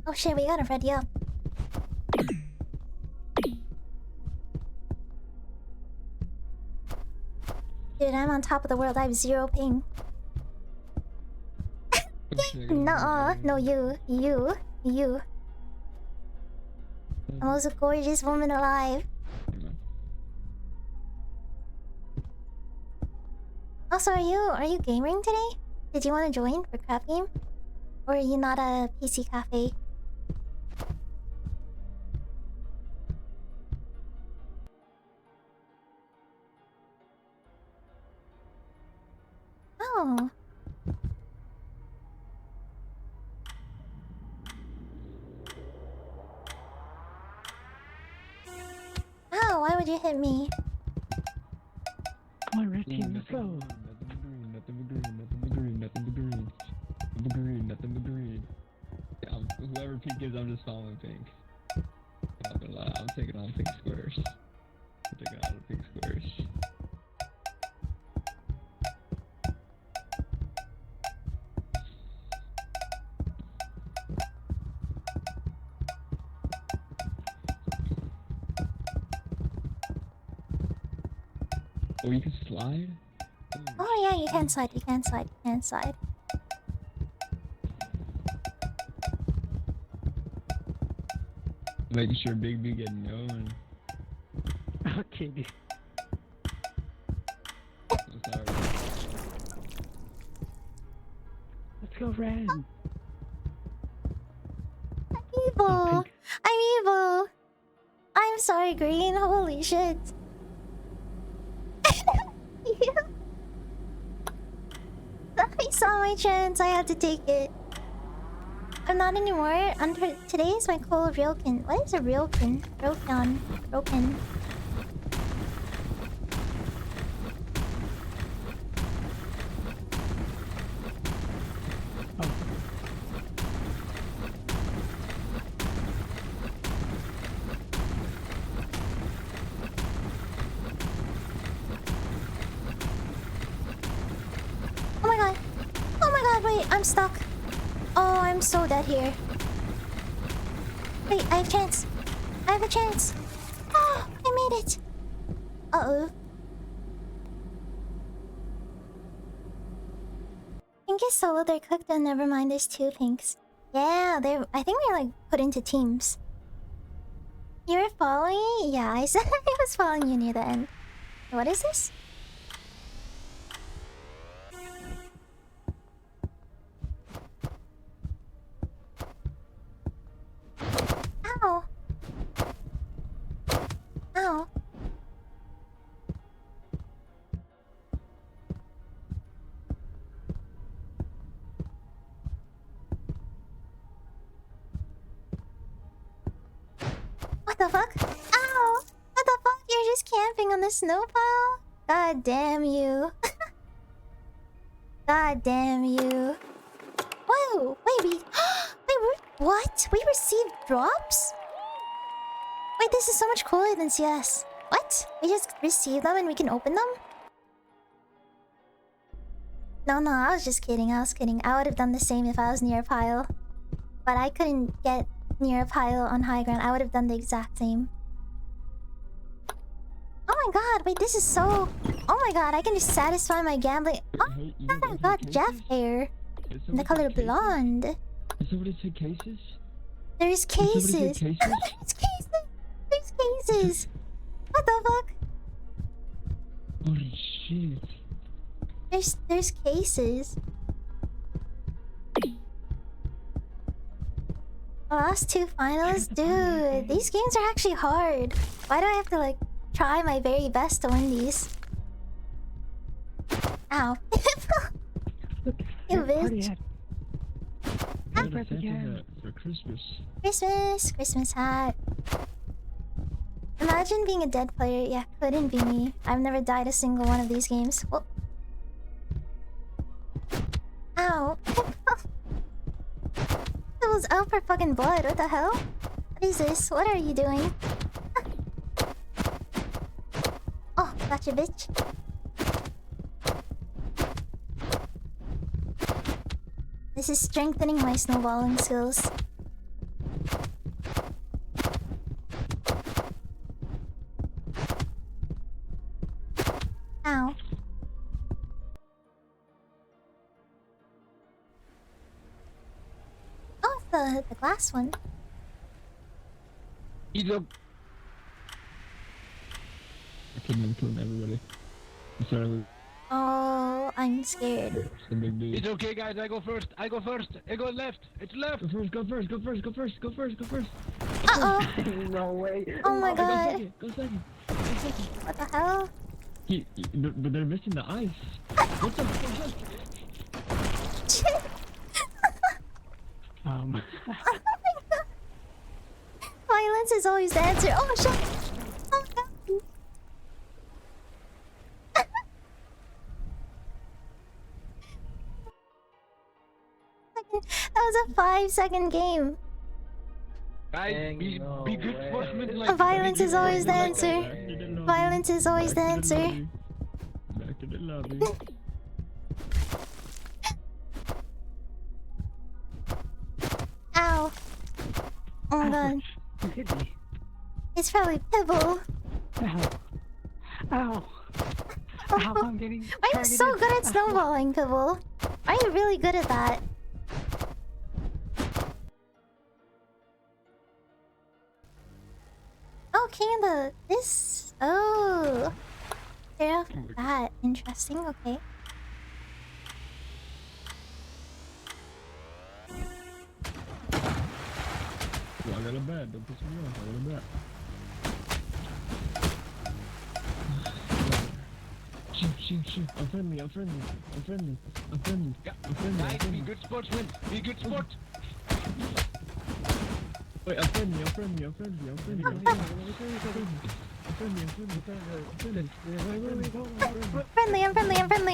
Oh shit, we gotta ready up. Dude, I'm on top of the world. I have 0 ping. Nuh-uh. No, you. The most gorgeous woman alive. Also, are you gaming today? Did you want to join for Crap Game? Or are you not a PC cafe? Oh. Oh, why would you hit me? Come on, red team, let's go. Nothing but green. Yeah, whoever pink is, I'm just following pink. I'm not gonna lie, I'm taking on pink squares. I'm taking all the pink squares. Oh, you can slide? Oh yeah, you can slide. Making sure Big B getting known. Okay. I'm sorry. Let's go, Ren. Evil. you. I'm sorry, Green. Holy shit. I saw my chance. I had to take it. I'm not anymore. Today is my call Ryokin. What is a Ryokin? Ryokin. Oh my god. Oh my god, wait, I'm stuck. Oh, I'm so dead here. Wait, I have a chance. I have a chance. Oh, I made it. Uh-oh. Pink is solo, they're cooked, and never mind, there's two pinks. Yeah, I think they're like put into teams. You were following me? Yeah, I said I was following you near the end. What is this? Ow. Ow. What the fuck? Ow! What the fuck? You're just camping on the snow pile? God damn you. God damn you. Whoa! Wait, what? We received drops? Wait, this is so much cooler than CS. What? We just receive them and we can open them? No, I was just kidding. I would have done the same if I was near a pile. But I couldn't get near a pile on high ground. I would have done the exact same. Oh my god, wait, this is so... Oh my god, I can just satisfy my gambling... Oh my god, I got Jeff hair. In the color blonde. Did somebody take cases? There's cases. Did somebody take cases? There's cases. There's cases. What the fuck? Holy shit. There's cases. The last two finals? Dude, these games are actually hard. Why do I have to like try my very best to win these? Ow. You bitch. I got a Santa hat for Christmas. Christmas hat. Imagine being a dead player. Yeah, couldn't be me. I've never died a single one of these games. Whoa. Ow. It was out for fucking blood. What the hell? What is this? What are you doing? Oh, gotcha, bitch. This is strengthening my snowballing skills. Ow. Oh, it's the glass one. Eat up. I'm killing everybody. I'm sorry. Oh, I'm scared. It's a big dude. It's okay, guys. I go first. I go left. It's left. Go first. Uh-oh. No way. Oh my god. Go second. What the hell? But they're missing the ice. What the fuck? Oh my god. Violence is always the answer. Oh shit. Oh god. That was a 5-second game. Guys, be good sportsmen. Violence is always the answer. Violence is always the answer. Back to the lobby. Ow. Oh my god. You hit me. It's probably Pibble. Ow. Ow. Ow, I'm getting I'm so targeted. good at snowballing, Pibble. Are you really good at that? Oh, King of the... This... Oh. They're off that. Interesting, okay. Well, I got a bat. Don't piss me off. I got a bat. Shoot. I'm friendly. Guys, be good sportsmen. Be good sports. Wait, I'm friendly. I'm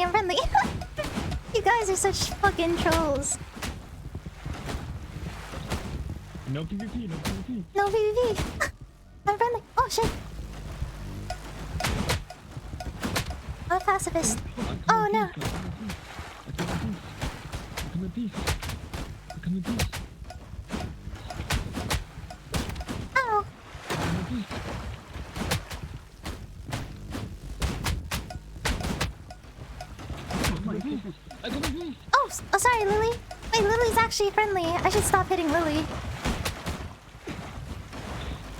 friendly. You guys are such fucking trolls. No PvP. No PvP. I'm friendly. Oh shit. I'm a pacifist. Oh no. I come in peace. Ow. Oh, sorry, Lily. Wait, Lily's actually friendly. I should stop hitting Lily.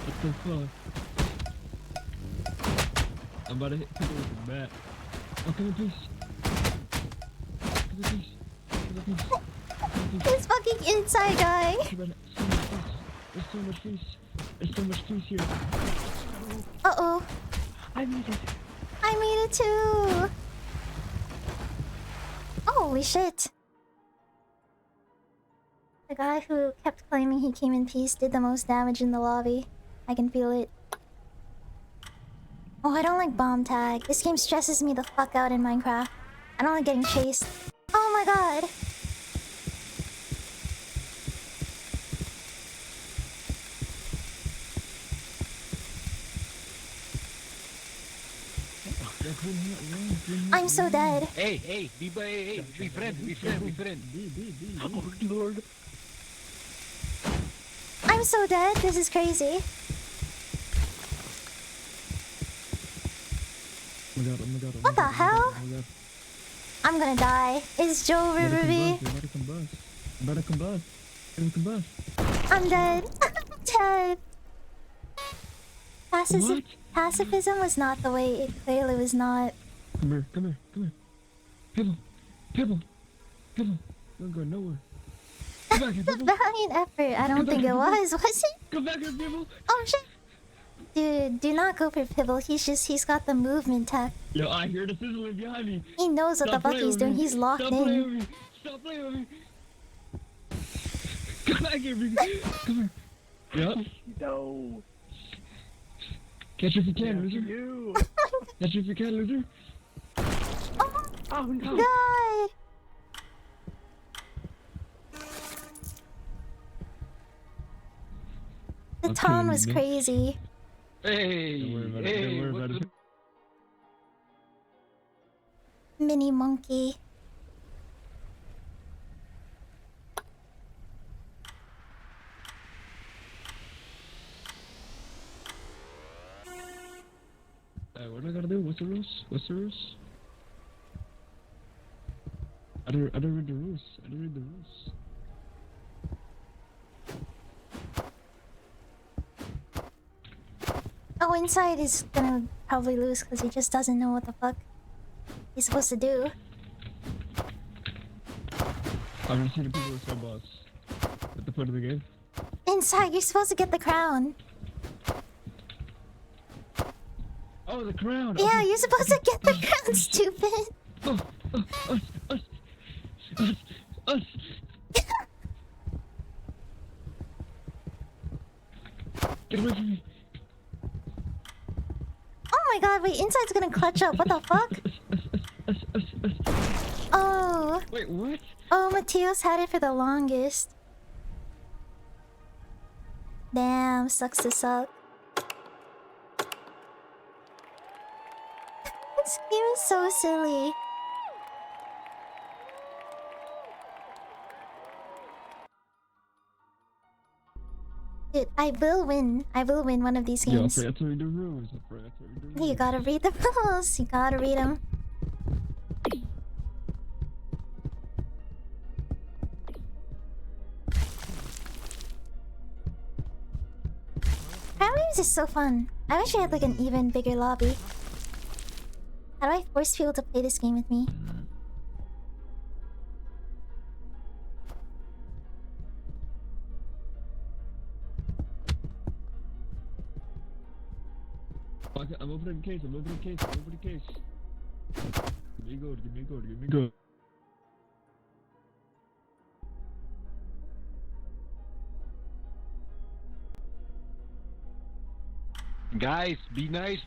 What the fuck? I'm about to hit people with a bat. Oh, come in peace. This fucking inside guy. There's so much peace here. Uh-oh. I made it. I made it too. Holy shit. The guy who kept claiming he came in peace did the most damage in the lobby. I can feel it. Oh, I don't like bomb tag. This game stresses me the fuck out in Minecraft. I don't like getting chased. Oh my god. I'm so dead. Hey, be friend. Oh lord. I'm so dead. This is crazy. Oh my god. What the hell? Oh my god. I'm gonna die. Is Joe Riverby? I'm about to combust. I'm dead. I'm dead. What? Pacifism was not the way it clearly was not. Come here. Pibble. Don't go nowhere. Come back here, It's a Pibble. valiant effort. I don't think it was it? Come back here, Pibble. Oh shit. Dude, do not go for Pibble. He's got the movement tech. Yo, I hear the sizzling behind me. He knows what the fuck he's doing. He's locked Stop playing in. with me. Stop playing with me. Come back here, baby. Come here. Yup. No. Catch her if you can, loser. You. Catch her if you can, loser. Oh no. God. The Okay, tone was bitch. crazy. Hey, Don't worry about it. Don't worry what's about it. Mini monkey. What do I gotta do? What's the rules? I don't read the rules. Oh, Inside is gonna probably lose because he just doesn't know what the fuck he's supposed to do. I've never seen the people with boss at the point of the game. Inside, you're supposed to get the crown. Oh, the crown! Yeah, you're supposed to get the crown, stupid. Us! Get away from me! Oh my god, wait, Inside's gonna clutch up. What the fuck? Oh. Wait, what? Oh, Mateos had it for the longest. Damn, sucks to suck. This game is so silly. Dude, I will win. I will win one of these Yo, I games. forgot to read the rules. You gotta read the rules. You gotta read them. Apparently this is so fun. I wish I had like an even bigger lobby. How do I force people to play this game with me? Fuck it, I'm opening the case, I'm opening the case, I'm opening the case. Give me a gold, give me a gold, give me a gold. Guys, be nice,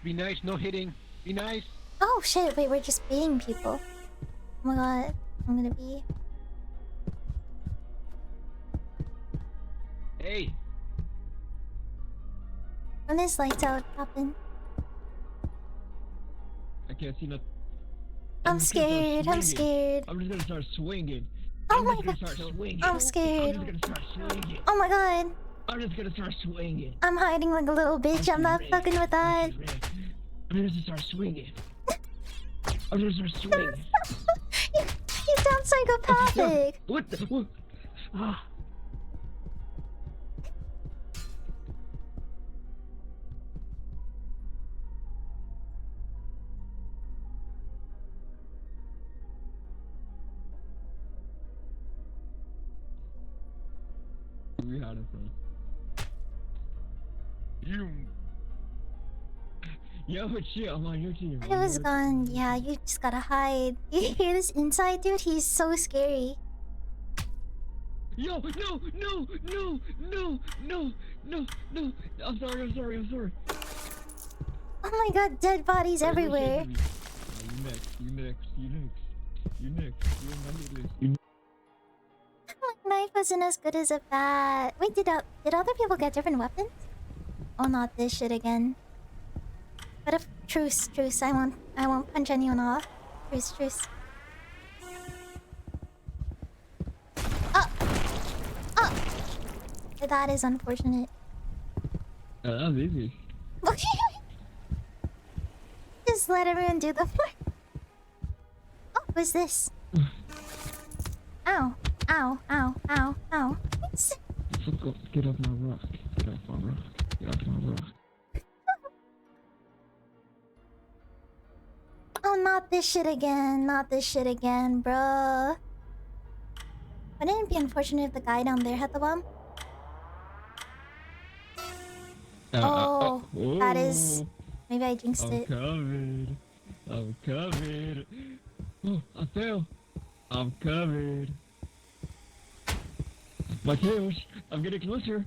no hitting. Be nice. Oh shit, wait, we're just beating people. Oh my god, I'm gonna be... Hey. When this lights out, happen. I can't see nothing. I'm scared, I'm scared. I'm just gonna start swinging. Oh my I'm just god, gonna start swinging. I'm scared. I'm just gonna start swinging. Oh my god, I'm just gonna start swinging. I'm hiding like a little bitch, I'm not fucking with that. I'm just gonna start swinging. I'm just gonna start swinging. You sound psychopathic. What the? What? Ah. We had it from. Yo, chill, I'm on your team. I was gone. Yeah, you just gotta hide. You hear this inside, dude? He's so scary. Yo, no, no, no, no, no, no, no. I'm sorry, I'm sorry, I'm sorry. Oh my god, dead bodies everywhere. You next, you next, you next, you next, you're on my list. You My knife wasn't as good as a bat. Wait, did other people get different weapons? Oh, not this shit again. But if truce, I won't punch anyone off. Truce. Oh! That is unfortunate. that was easy. Just let everyone do the work. Oh, what's this? Ow. Ow. Fuck off, get off my rock. Get off my rock. Get off my rock. Oh, not this shit again, bruh. Wouldn't it be unfortunate if the guy down there had the bomb? That is... Maybe I jinxed it. I'm covered. Oh, I fell. I'm covered. My tails. I'm getting closer.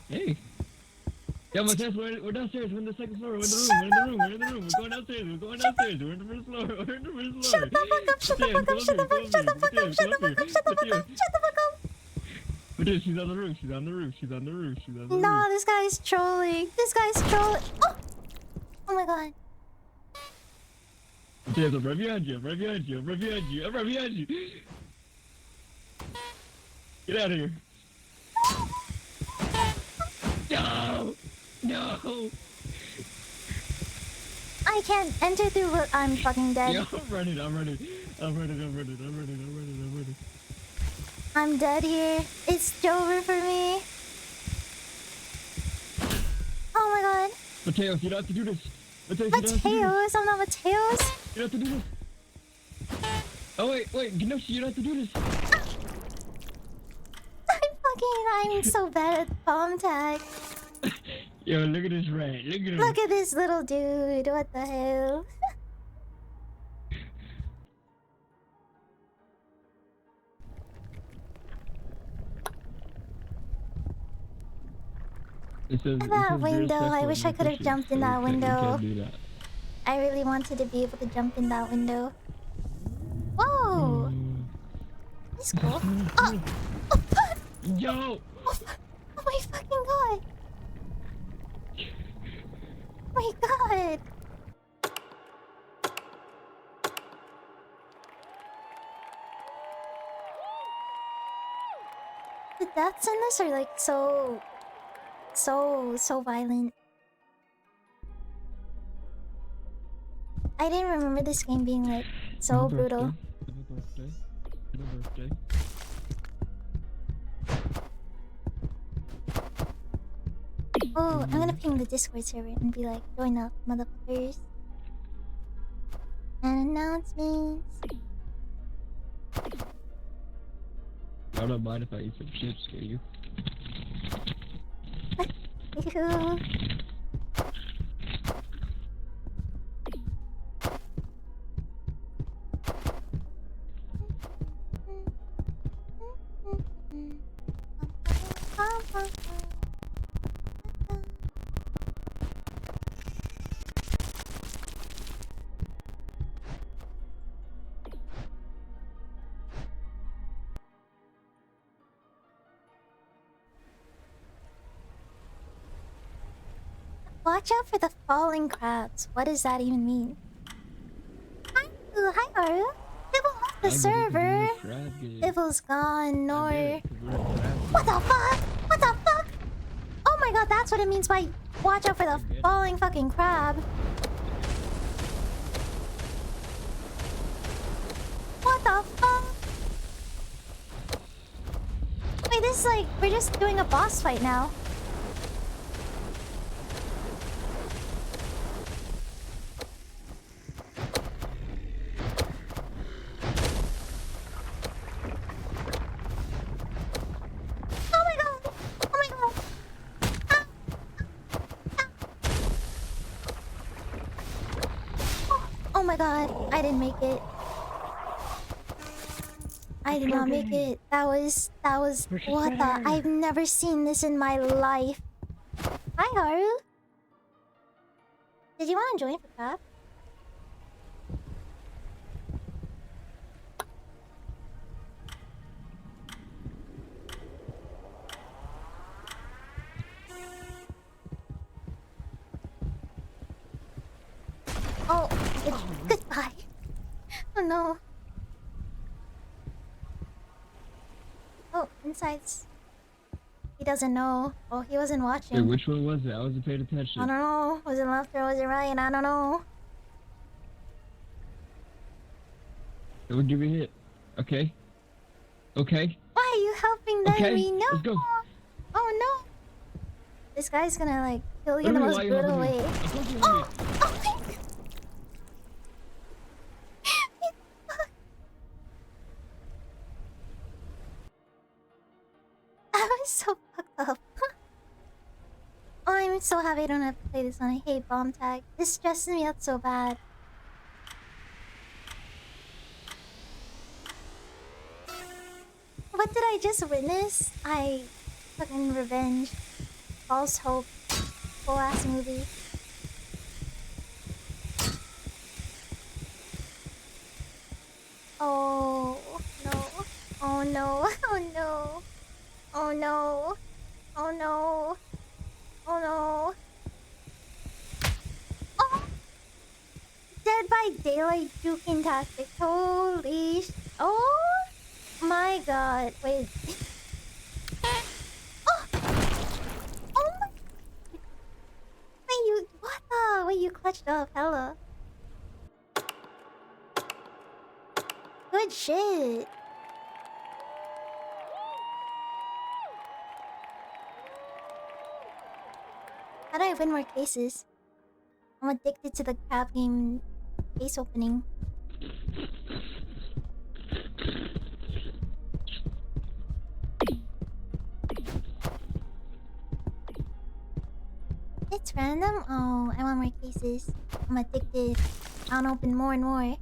Hey. Yeah, my tails. We're downstairs. We're in the second floor. We're in the room. We're in the room. We're going downstairs. We're in the first floor. Shut the fuck up. But dude, she's on the roof. She's on the roof. No, this guy's trolling. Oh my god. Yes, I'm right behind you. Get out of here. No. I can't enter through. I'm fucking dead. Yo, I'm running. I'm dead here. It's over for me. Oh my god. Mateos, you don't have to do this. Mateos? I'm not Mateos. You don't have to do this. Oh wait, Ginoshi, you don't have to do this. I'm so bad at bomb tag. Yo, look at this rat. Look at him. Look at this little dude. What the hell? That window. I wish I could have jumped in that window. I really wanted to be able to jump in that window. Whoa! That's cool. Oh! Yo! Oh my fucking god! Oh my god! The deaths in this are like so violent. I didn't remember this game being like so brutal. Birthday. Oh, I'm gonna ping the Discord server and be like, join up, motherfuckers. And announcements. I don't mind if I eat some chips, do you? What? too. Watch out for the falling crabs. What does that even mean? Hi, ooh, hi Aru. Pibble left the server. Pibble's gone, nor... What the fuck? What the fuck? Oh my god, that's what it means by watch out for the falling fucking crab. What the fuck? Wait, this is like, we're just doing a boss fight now. Oh my god, I didn't make it. I did not make it. That was what the... I've never seen this in my life. Hi, Haru. Did you want to join for that? Oh, goodbye. Oh no. Oh, insights. He doesn't know. Oh, he wasn't watching. Wait, which one was it? I wasn't paying attention. I don't know. Was it left or was it right? I don't know. It would give me a hit. Okay. Okay. Why are you helping me? No. Let's go. Oh no. This guy's gonna like kill you in the most brutal way. Oh, oh my. I was so fucked up. Oh, I'm so happy I don't have to play this one. I hate bomb tag. This stresses me out so bad. What did I just witness? Fucking revenge. False hope. Full ass movie. Oh no. Oh no. Oh no. Oh no. Oh no. Oh no. Oh! Dead by Daylight juking tactic. Holy oh my god. Wait. Oh! Oh my. Wait, you. What the? Wait, you clutched up. Hella. Good shit. How do I win more cases? I'm addicted to the crab game case opening. It's random? Oh, I want more cases. I'm addicted. I want to open more and more.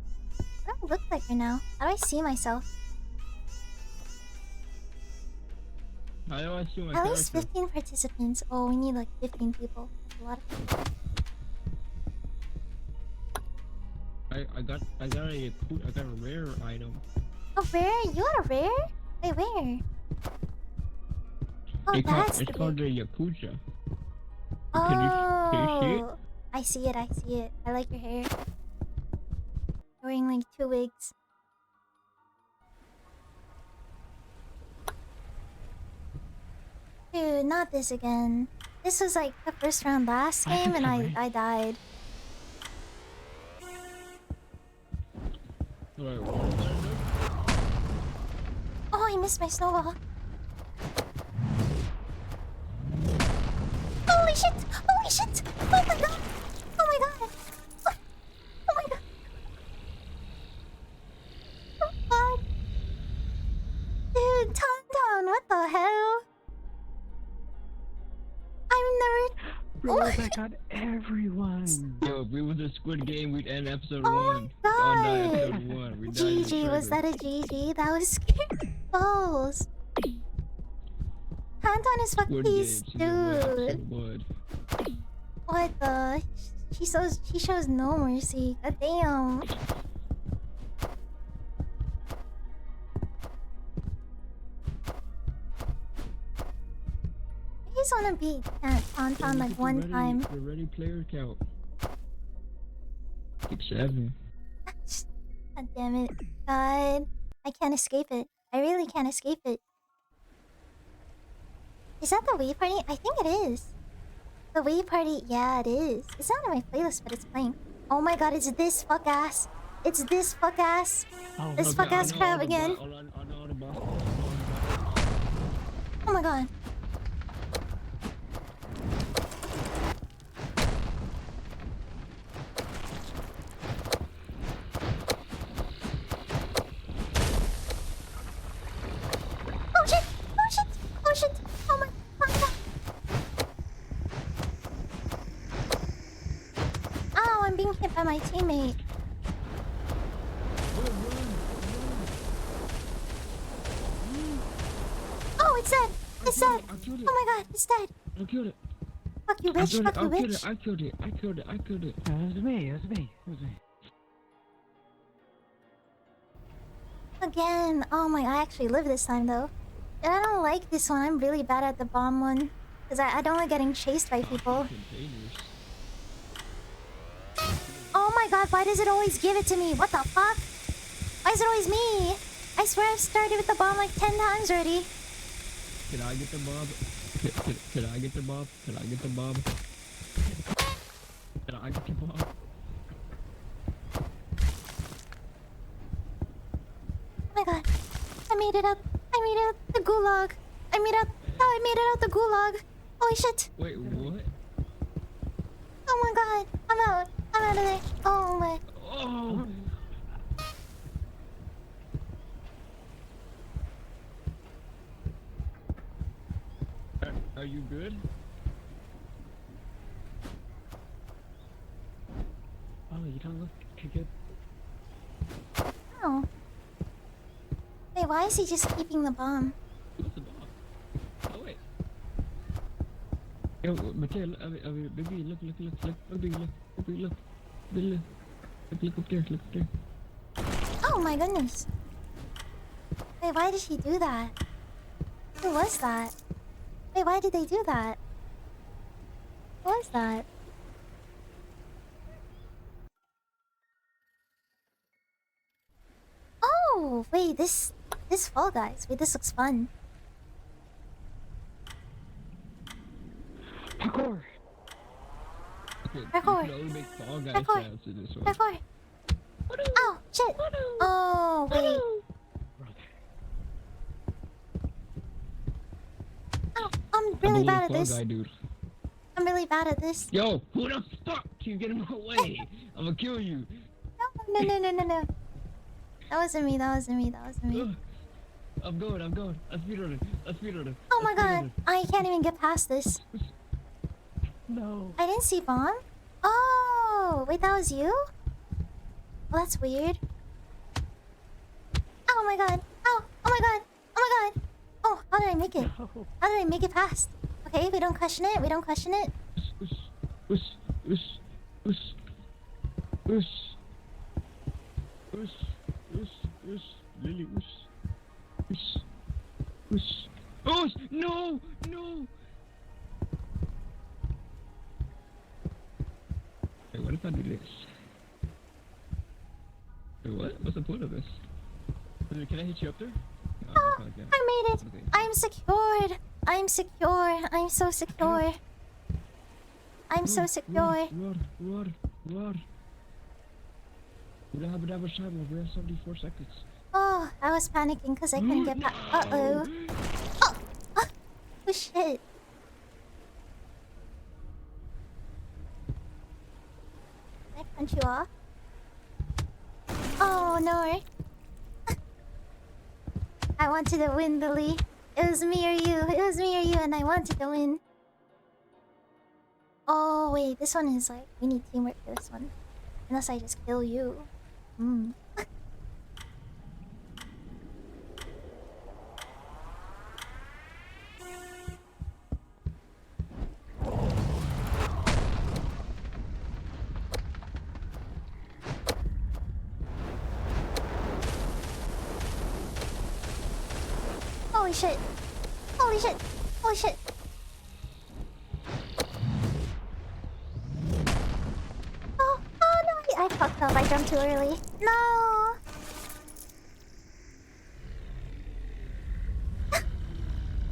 What do I look like right now? How do I see myself? How do I see my At least character? 15 participants. Oh, we need like 15 people. That's a lot of people. I got a rare item. A rare? You got a rare? Wait, where? Oh, that's It's the called rare. the Yakuza. Oh, Can you see it? I see it. I see it. I like your hair. You're wearing like 2 wigs. Dude, not this again. This was like the first round last game and I died. Right. Oh, I missed my snowball. Holy shit! Holy shit! Oh my god! Oh my god! Oh my god! Oh god! Dude, Tauntaun, what the hell? Bro, I got everyone. Yo, if we was a Squid Game, we'd end episode Oh 1. my Oh, no, god! episode 1. We died in the GG, was trigger. that a GG? That was scary. Balls. Anton is fucking Squid Game, dude. season 1, episode 1. What the? She shows no mercy. God damn. I just wanna beat Anton like one time. The ready player count. 6-7. God damn it. God. I can't escape it. I really can't escape it. Is that the Wii Party? I think it is. The Wii Party, yeah, it is. It's not in my playlist, but it's playing. Oh my god, it's this fuck ass. It's this fuck ass. Oh, This fuck ass crab again. Oh my god. Oh shit! Oh shit! Oh shit! Oh my god! Oh, I'm being hit by my teammate. Oh, it's dead! It's dead! Oh my god, it's dead! I killed it. Fuck you, bitch! Fuck you, bitch! I killed it. I killed it. I killed it. It was me. It was me. It was me. Again. Oh my, I actually lived this time though. And I don't like this one. I'm really bad at the bomb one. Because I don't like getting chased by people. Containers. Oh my god, why does it always give it to me? What the fuck? Why is it always me? I swear I've started with the bomb like 10 times already. Can I get the mob? Can I get the mob? Can I get the mob? Can I get the mob? Oh my god. I made it out. I made it out the gulag. I made it out the gulag. Holy shit. Wait, what? Oh my god. I'm out. I'm out of there. Oh my. Oh! Are you good? Oh, you don't look too good. Oh. Wait, why is he just keeping the bomb? What's the bomb? Oh wait. Yo, Mateo, baby, look, baby, look up there, Oh my goodness. Wait, why did he do that? Who was that? Wait, why did they do that? Who was that? Oh, wait, this Fall Guys. Wait, this looks fun. Parkour. Okay, Parkour. you can only make Fall Guys Parkour. sounds in this one. Parkour. Oh, shit. Oh, wait. Oh, I'm really I'm a bad at Fall this. Guy, dude. I'm really bad at this. Yo, who the fuck? You get in my way. I'm gonna kill you. No. That wasn't me. Ugh. I'm going. I speedrunning. Oh my god, I can't even get past this. No. I didn't see bomb. Oh, wait, that was you? Well, that's weird. Oh my god. Oh my god. Oh, how did I make it? No. How did I make it past? Okay, we don't question it. Lily, no! Hey, what if I do this? Wait, what? What's the point of this? Can I hit you up there? No, Oh, I can't. I made it. Okay. I'm secured. I'm so secure. I'm so secure. Roar. We don't have enough time. We have 74 seconds. Oh, I was panicking because I couldn't get past. Uh-oh. Oh, shit. Can I punch you off? Oh, no. I wanted to win, Lily. It was me or you, and I wanted to win. Oh wait, this one is like we need teamwork for this one. Unless I just kill you. Hmm. Holy shit! Holy shit! Holy shit! Oh no! I fucked up. I jumped too early. No!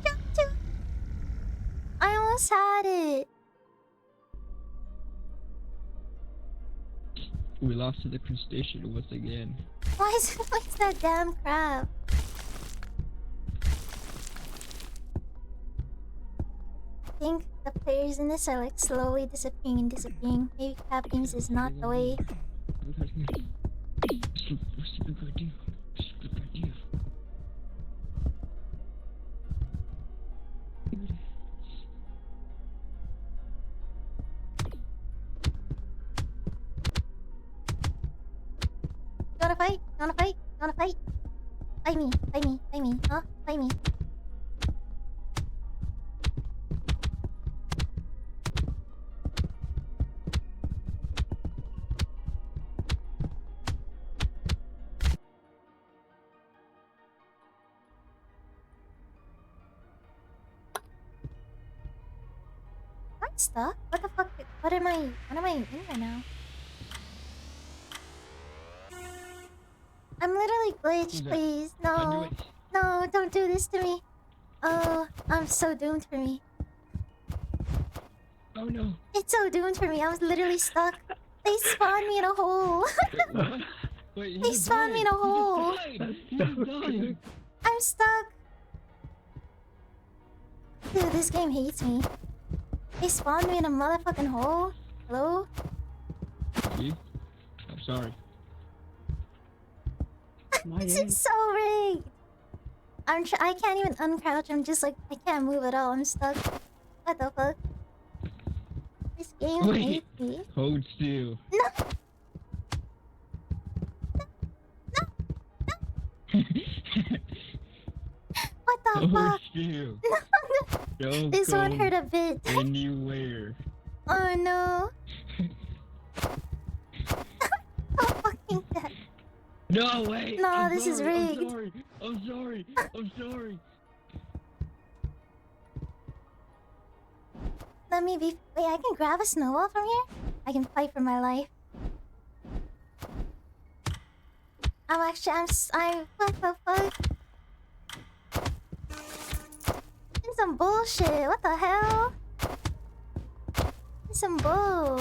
Jumped too. I almost had it. We lost to the crustacean once again. Why is it like that damn crab? I think the players in this are like slowly disappearing and disappearing. Maybe crab games is not the way. Super good idea. Super good idea. You wanna fight? You wanna fight? You wanna fight? Fight me, fight me, fight me, huh? Fight me. I'm stuck? What the fuck? What am I in right now? I'm literally glitched, Who's that? please. I knew No. it. No, don't do this to me. Oh, I'm so doomed for me. Oh no. It's so doomed for me. I was literally stuck. They spawned me in a hole. What? Wait, They spawned me in a hole. He just died. I'm stuck. Dude, this game hates me. They spawned me in a motherfucking hole. Hello? See? I'm sorry. This is so rigged. I can't even uncrouch. I'm just like, I can't move at all. I'm stuck. What the fuck? This game Wait. hates me. Hold still. No! What the Hold fuck? still. No, Don't this go one hurt a bit. anywhere. Oh no. Oh fucking dead. No, wait. No, I'm this is sorry, rigged. I'm sorry. I'm sorry. I'm sorry. Let me be. Wait, I can grab a snowball from here? I can fight for my life. I'm. What the fuck? It's some bullshit. What the hell? It's some bull.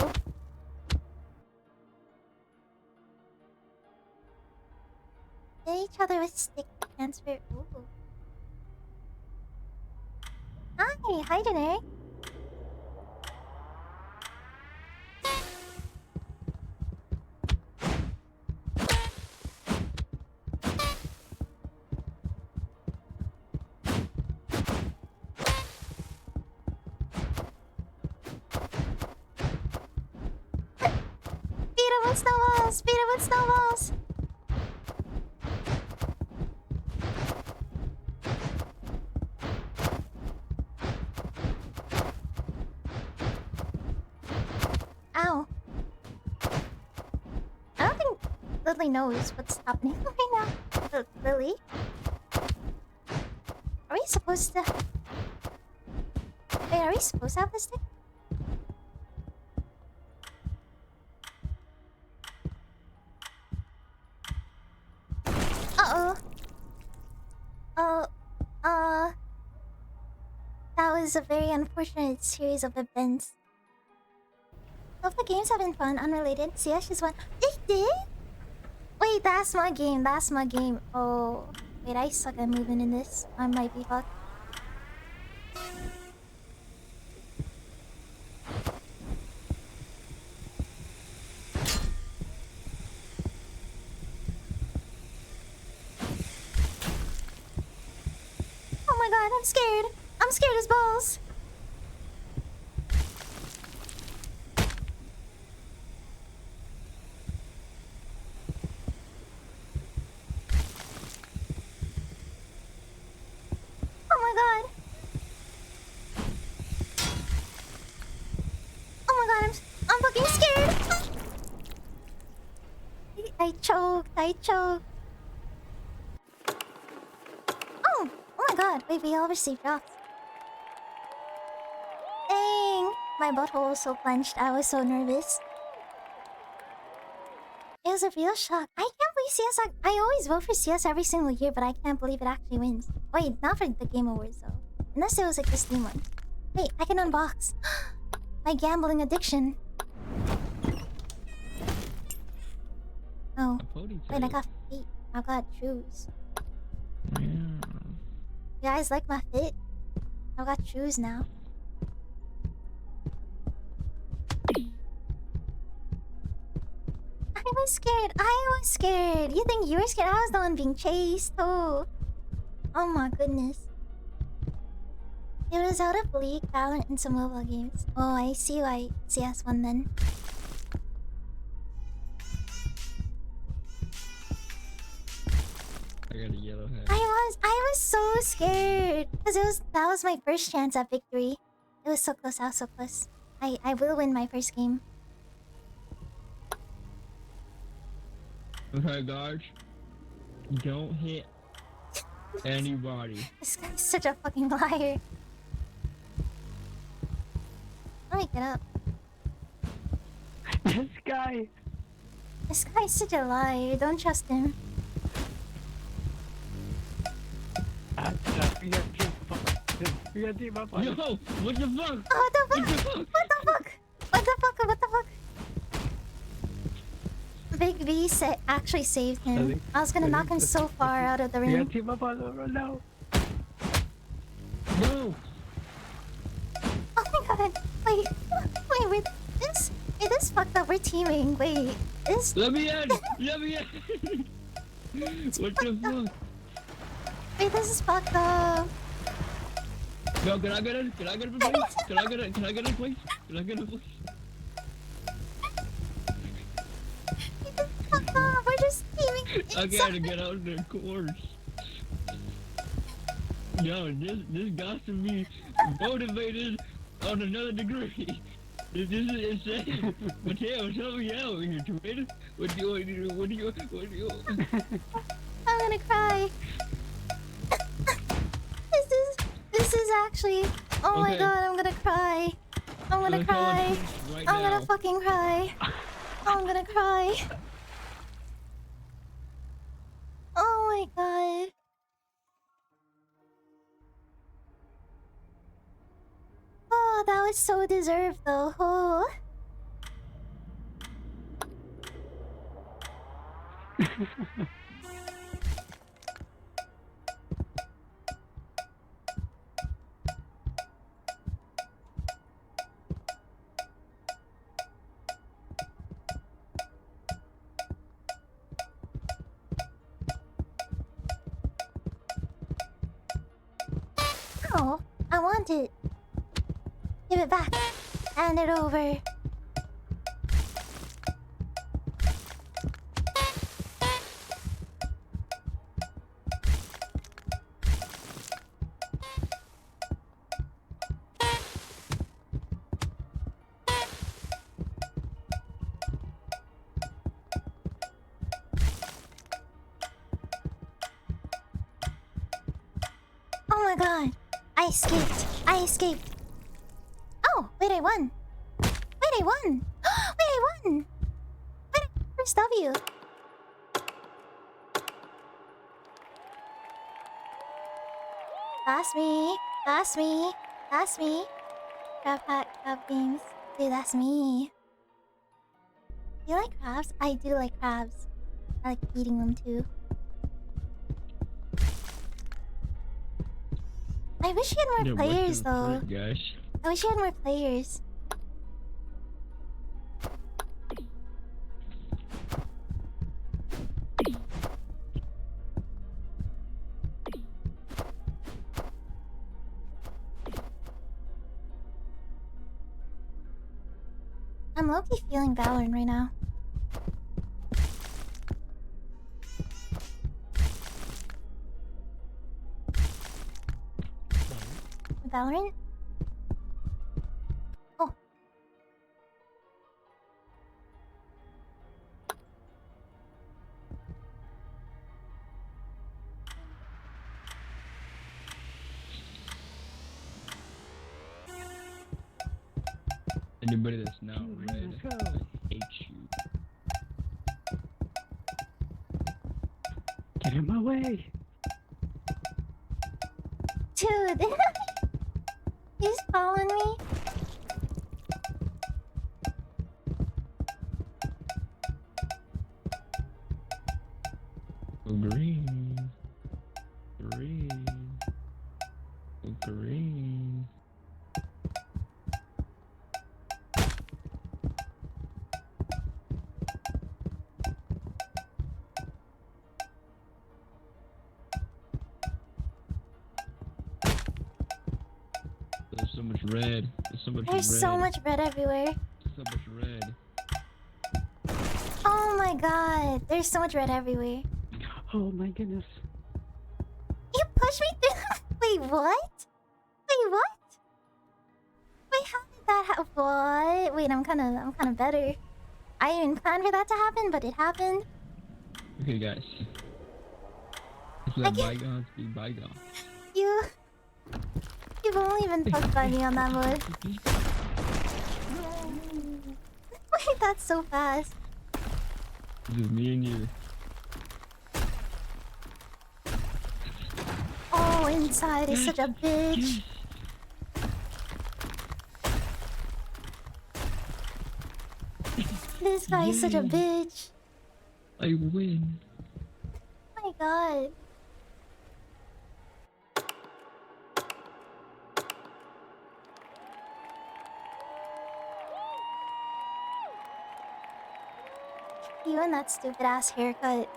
Hit each other with stick transfer. Ooh. Hi, generic. Beat him with snowballs! Beat him with snowballs! Ow. I don't think Lily knows what's happening right now. Lily? Are we supposed to... Wait, are we supposed to have this thing? Uh-oh. Oh, that was a very unfortunate series of events. Hope the games have been fun, unrelated. CS just won. They did? Wait, that's my game. That's my game. Oh, wait, I suck at moving in this. I might be fucked. Oh my god, I'm scared. I'm scared as balls. god, I'm fucking scared. I choked. Oh my god. Wait, we all received drops. Dang. My butthole was so clenched. I was so nervous. It was a real shock. I can't believe CS... I always vote for CS every single year, but I can't believe it actually wins. Wait, not for the Game Awards, though. Unless it was like the Steam one. Wait, I can unbox. My gambling addiction. Oh. Wait, I got feet. I got shoes. Yeah. You guys like my fit? I got shoes now. I was scared. You think you were scared? I was the one being chased. Oh my goodness. It was out of League, Valorant, and some mobile games. Oh, I see why CS won then. I got a yellow hat. I was so scared because that was my first chance at victory. It was so close. I was so close. I will win my first game. Okay, guys. Don't hit anybody. This guy's such a fucking liar. Alright, get up. This guy. This guy's such a liar. Don't trust him. We got team up. Yo, what the fuck? Oh, what the fuck? What the fuck? Big V actually saved him. I was gonna knock him so far out of the We ring. got team up all over now. No! Oh my god. Wait, this fucked up. We're teaming. Wait, this... Let me in! Let me in! What the fuck? Wait, this is fucked up. No, can I get in? Can I get in, please? Can I get in? Can I get in, please? Can I get in, please? Fucked up. We're just teaming. I gotta get out of the course. Yo, this got to be motivated on another degree. This is insane. Mateo, tell me out here, Twitter. What do you? I'm gonna cry. This is actually... Oh my Okay. god, I'm gonna cry. I'm gonna cry. Right I'm now. gonna fucking cry. I'm gonna cry. Oh my god. Oh, that was so deserved though. Oh. Oh, I want it. Give it back. Hand it over. Oh my god. I escaped. Oh, wait, I won. Wait, I won. First W. That's me. Crab games. Dude, that's me. Do you like crabs? I do like crabs. I like eating them too. I wish you had more players though. Gosh. I wish you had more players. I'm low-key feeling Valorant right now. Valorant? Oh. Anybody that's not red, Let's go. I hate you. Get in my way. Dude, he's following me. Oh, green. Green. Oh, green. There's so much red. There's so much red. There's so much red everywhere. So much red. Oh my god, there's so much red everywhere. Oh my goodness. You pushed me through. Wait, what? Wait, what? Wait, how did that happen? What? Wait, I'm kind of better. I didn't plan for that to happen, but it happened. Okay, guys. Let's let bygones be bygones. You've only been fucked by me on that mode. Wait, that's so fast. This is me and you. Oh, inside is such a bitch. This guy is such a bitch. I win. Oh my god. You and that stupid ass haircut.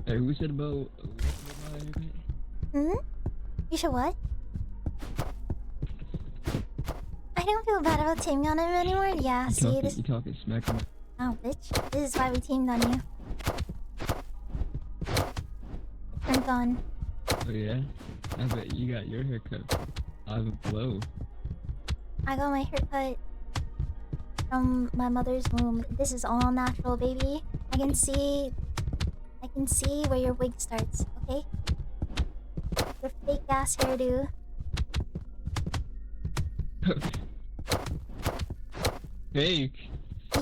Hey, who said about Hmm? You should what? I don't feel bad about teaming on him anymore. Yeah, see this. You talking smack him. Oh, bitch. This is why we teamed on you. Turned on. Oh yeah? I bet you got your haircut out of the glow. I got my haircut from my mother's womb. This is all natural, baby. I can see where your wig starts, okay? Your fake ass hairdo. Fake.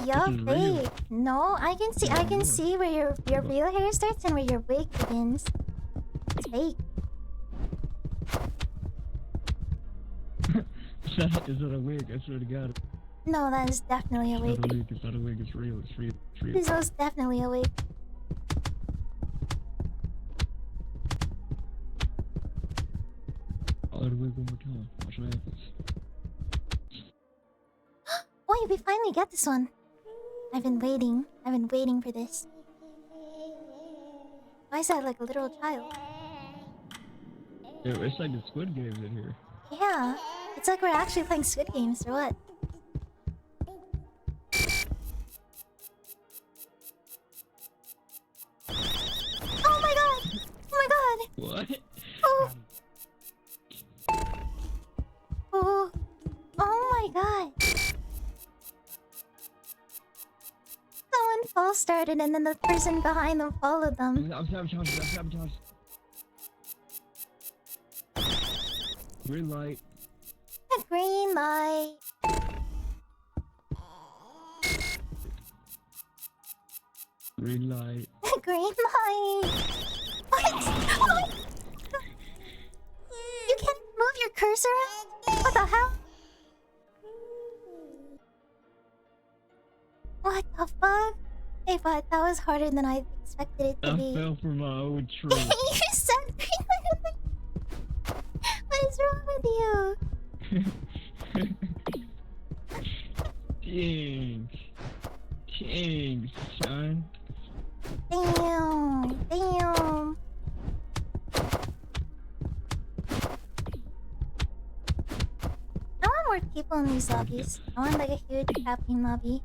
Yeah, This is real. fake. No, I can see where your real hair starts and where your wig begins. It's fake. Is that a wig? I swear to God. No, that is definitely a It's wig. not a wig. It's not a wig. It's real. It's real. It's real. This is most definitely a wig. I'll add a wig one more time. Watch what happens. Wait, we finally get this one. I've been waiting. I've been waiting for this. Why is that like a little child? Yeah, it's like the Squid Games in here. Yeah, it's like we're actually playing Squid Games or what? Oh my god! Oh my god! What? Oh! Oh! Oh my god! Someone false started and then the person behind them followed them. I'm sabotaged. Green light. Green light. Green light. Green light. What? What? You can't move your cursor? What the hell? What the fuck? Hey, but that was harder than I expected it to I be. fell from my own tree. You said green light. What is wrong with you? King, son. Damn. Damn. I want more people in these lobbies. I want like a huge capping lobby.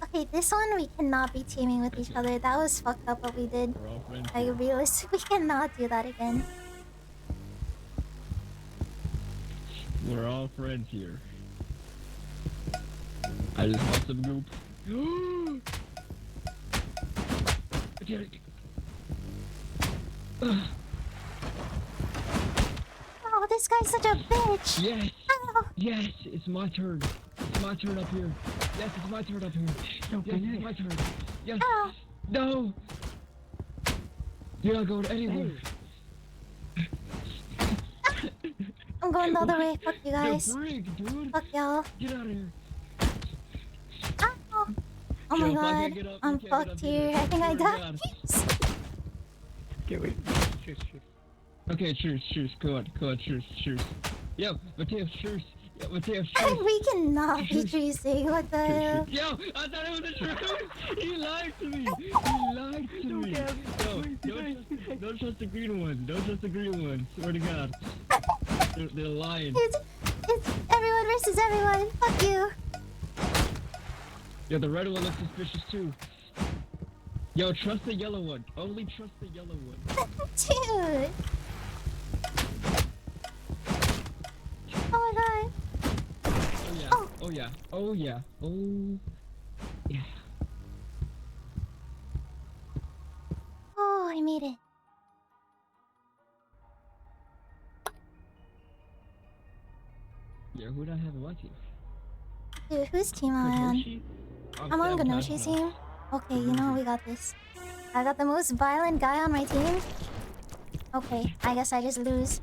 Okay, this one we cannot be teaming with each other. That was fucked up what we did. We're all friends. I realized we cannot do that again. We're all friends here. I just lost some goop. Oh, this guy's such a bitch. Yes! Ow. Yes! It's my turn. It's my turn up here. Yes, it's my turn up here. Yes, it's my turn. Yes! Ow. No! You're not going anywhere. I'm going the other way. Fuck you guys. The freak, dude! Fuck y'all. Get out of here. Ow. Oh my Yo, if I god. can't get up, I'm you can't get up fucked either. here. I think I Swear to died. God. Okay, wait. Cheers, cheers. Okay, cheers, go on, cheers. Yo, Mateo, cheers. Yo, Mateo, cheers. We cannot be choosing. What the hell? Yo, I thought it was the truth. He lied to me. He lied to me. Yo, don't trust the green ones. Don't trust the green ones. Swear to God. They're lying. It's everyone versus everyone. Fuck you. Yo, the red one looks suspicious too. Yo, trust the yellow one. Only trust the yellow one. Dude. Oh my god. Oh yeah. Oh. Oh yeah. Oh yeah. Oh yeah. Oh, I made it. Yeah, who do I have in my team? Dude, whose team am I on? Kotoshi? I'm on Ganoshi's team. Okay, you know we got this. I got the most violent guy on my team. Okay, I guess I just lose.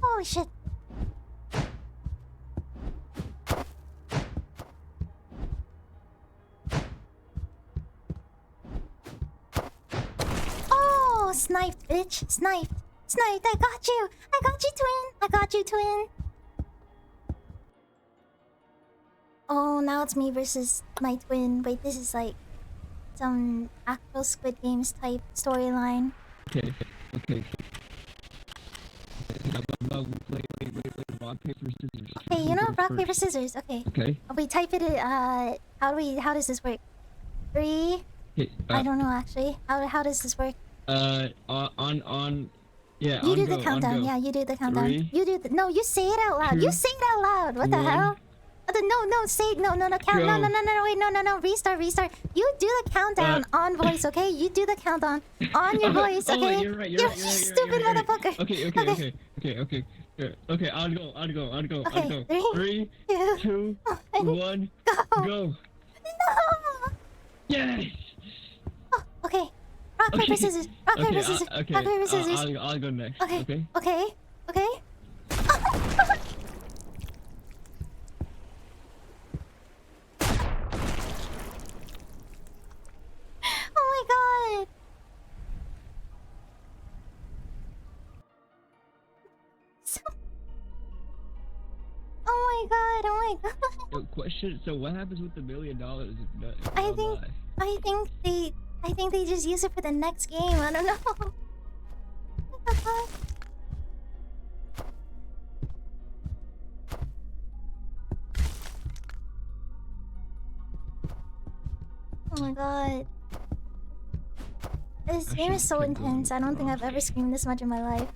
Holy shit. Oh, sniped, bitch. Sniped. Sniped. I got you. I got you, twin. I got you, twin. Oh, now it's me versus my twin. Wait, this is like some actual Squid Games type storyline. Okay. Play rock, paper, scissors. Okay, you know rock, paper, scissors. Okay. Okay. Oh, wait, type it. How does this work? 3. Okay. I don't know actually. How does this work? On. Yeah. You on do go, the countdown. on go. Yeah, you do the countdown. 3, You do the. No, you say it out loud. You 2, say it out loud. What the 1. hell? No, say no, count. Go. No, wait, no. Restart. You do the countdown on voice, okay? You do the countdown on your voice, Oh, okay? you're right. You stupid motherfucker. Okay. Okay. I'll go. Okay, 3, 2, 2, 1, go. go. No. Yes. Oh, okay. Rock, paper, scissors. Rock, paper, scissors. Okay. Rock, paper, scissors. I'll go next. Okay. Okay. Oh my god. Oh my god. Yo, question. So what happens with the $1 million? If I y'all think- die? I think they just use it for the next game. I don't know. What the fuck? Oh my god. This I game is should've so kept going intense. I don't think I've ever okay. screamed this much in my life.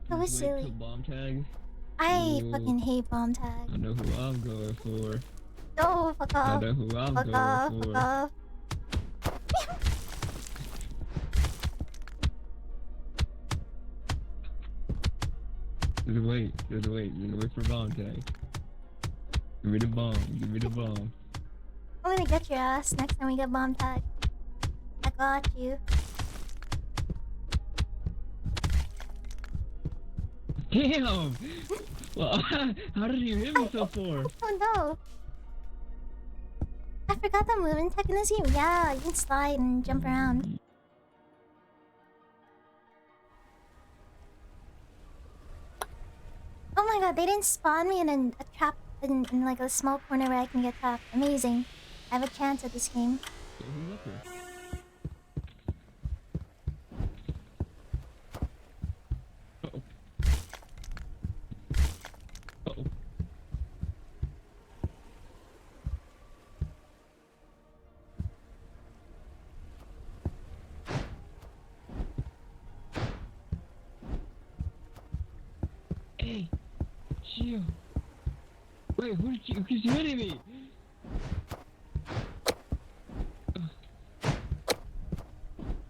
That was Just wait till silly. Bomb tag. I Ooh. fucking hate bomb tag. I know who I'm going for. No, fuck I off. know who I'm Fuck going off. for. Fuck off. Just wait for bomb tag. Give me the bomb. I'm gonna get your ass next time we get bomb tag. I got you. Damn! Well, how did you hit me so far? Oh no. I forgot the movement tech in this game. Yeah, you can slide and jump around. Oh my god, they didn't spawn me in a trap in like a small corner where I can get trapped. Amazing. I have a chance at this game. Who's up here? chill. Wait, who's hitting me?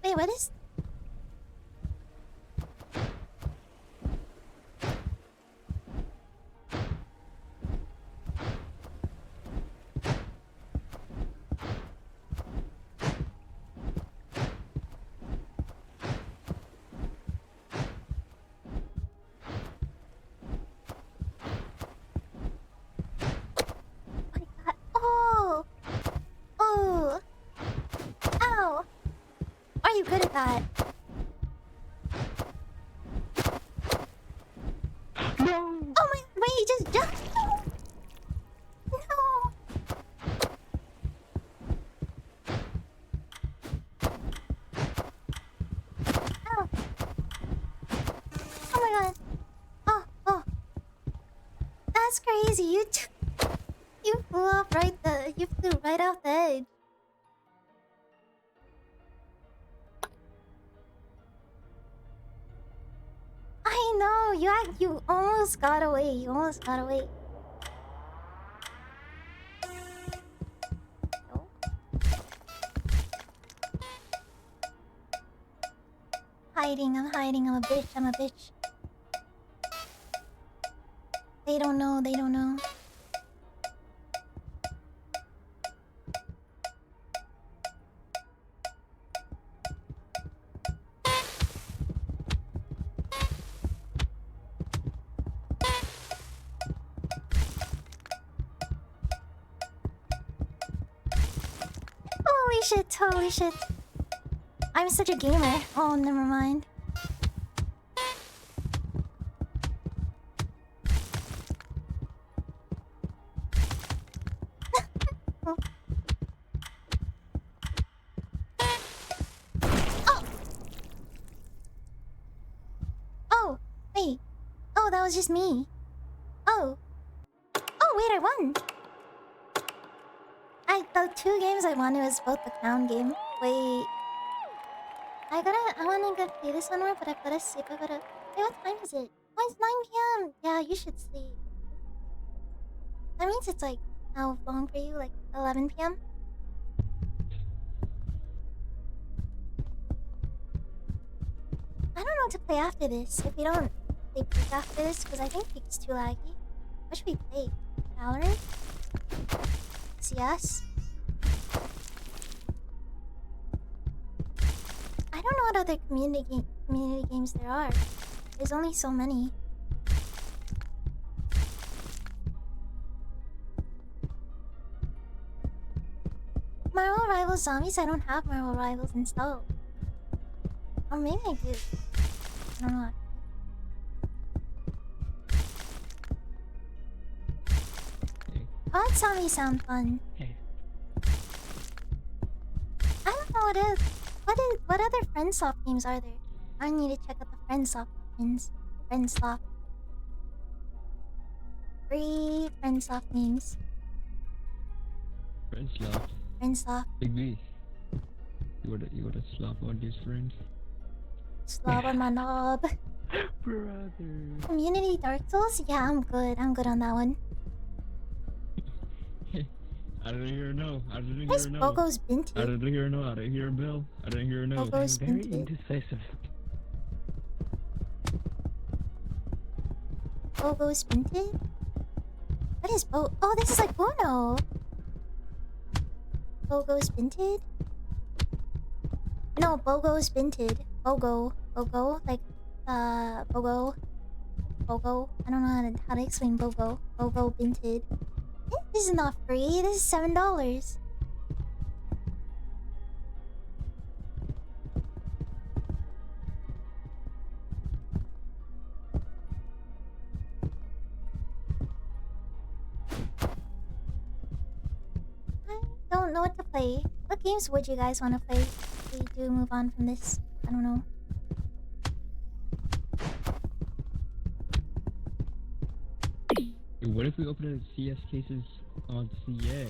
Wait, what is? My God. Oh! Oh! Ow! Are you good at that? No! Oh my! Wait, he just jumped! No! Ow! Oh my God! Oh! Oh! That's crazy! You flew off you flew right off the edge. I know you almost got away. You almost got away. No. Hiding. I'm hiding. I'm a bitch. I'm a bitch. They don't know. They don't know. Holy shit, holy shit. I'm such a gamer. Oh, never mind. Oh. Oh! Oh, wait. Oh, that was just me. Oh. Oh, wait, I won. The 2 games I won, it was both the clown game. Wait. I wanna go play this one more, but I've gotta sleep. Wait, what time is it? Oh, it's 9 p.m. Yeah, you should sleep. That means it's like, how long for you? Like 11 p.m.? I don't know what to play after this. If we don't play Peak after this, because I think Peak's too laggy. What should we play? Valorant? CS? I don't know what other community games there are. There's only so many. Marvel Rivals Zombies? I don't have Marvel Rivals installed. Or maybe I do. I don't know. Odd Zombies sound fun. Hey. I don't know what other FriendSoft games are there? I need to check out the FriendSoft games. FriendSoft. Free FriendSoft games. FriendSoft. FriendSoft. Big B. You wanna slap on these friends? Slob on my knob. Brother. Community Dark Souls? Yeah, I'm good. I'm good on that one. I didn't hear a no. I didn't Where's hear a no. Bogo's Binty? I didn't hear a no. I didn't hear a bill. I didn't hear a no. Bogo's Very Binty. indecisive. Bogo's Binty? What is Bo? Oh, this is like Uno. Bogo's Binted? No, Bogo's Binted. Bogo. Like, Bogo. I don't know how to explain Bogo. Bogo Binted. This is not free. This is $7. I don't know what to play. What games would you guys want to play if we do move on from this? I don't know. What if we open a CS cases on CS?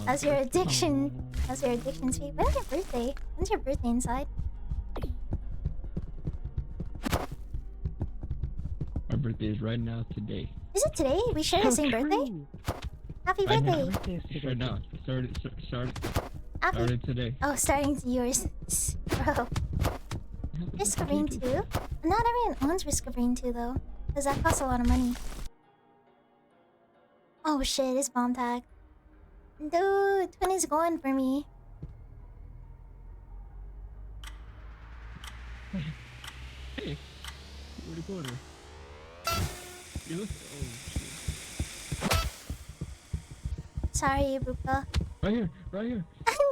As your addiction. As your addiction speed. When's your birthday? When's your birthday inside? My birthday is right now today. Is it today? We share the same birthday? Happy Right now. birthday! Right now. Started Happy. started today. Oh, starting to yours, bro. Risk of Rain 2? Not everyone owns Risk of Rain 2 though, because that costs a lot of money. Oh shit, it's bomb tag. Dude, Twin is going for me. Hey, where'd it go there? You look. Oh shit. Sorry, Ruka. Right here, right here.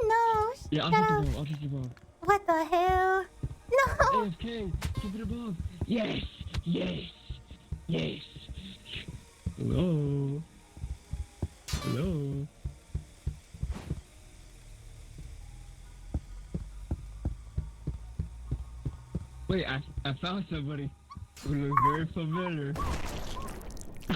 No! Yeah, I'll shut take the up. ball. I'll take the ball. What the hell? No! AFK, give it above. Yes, yes, yes. Hello. Hello. Wait, I found somebody who looks very familiar.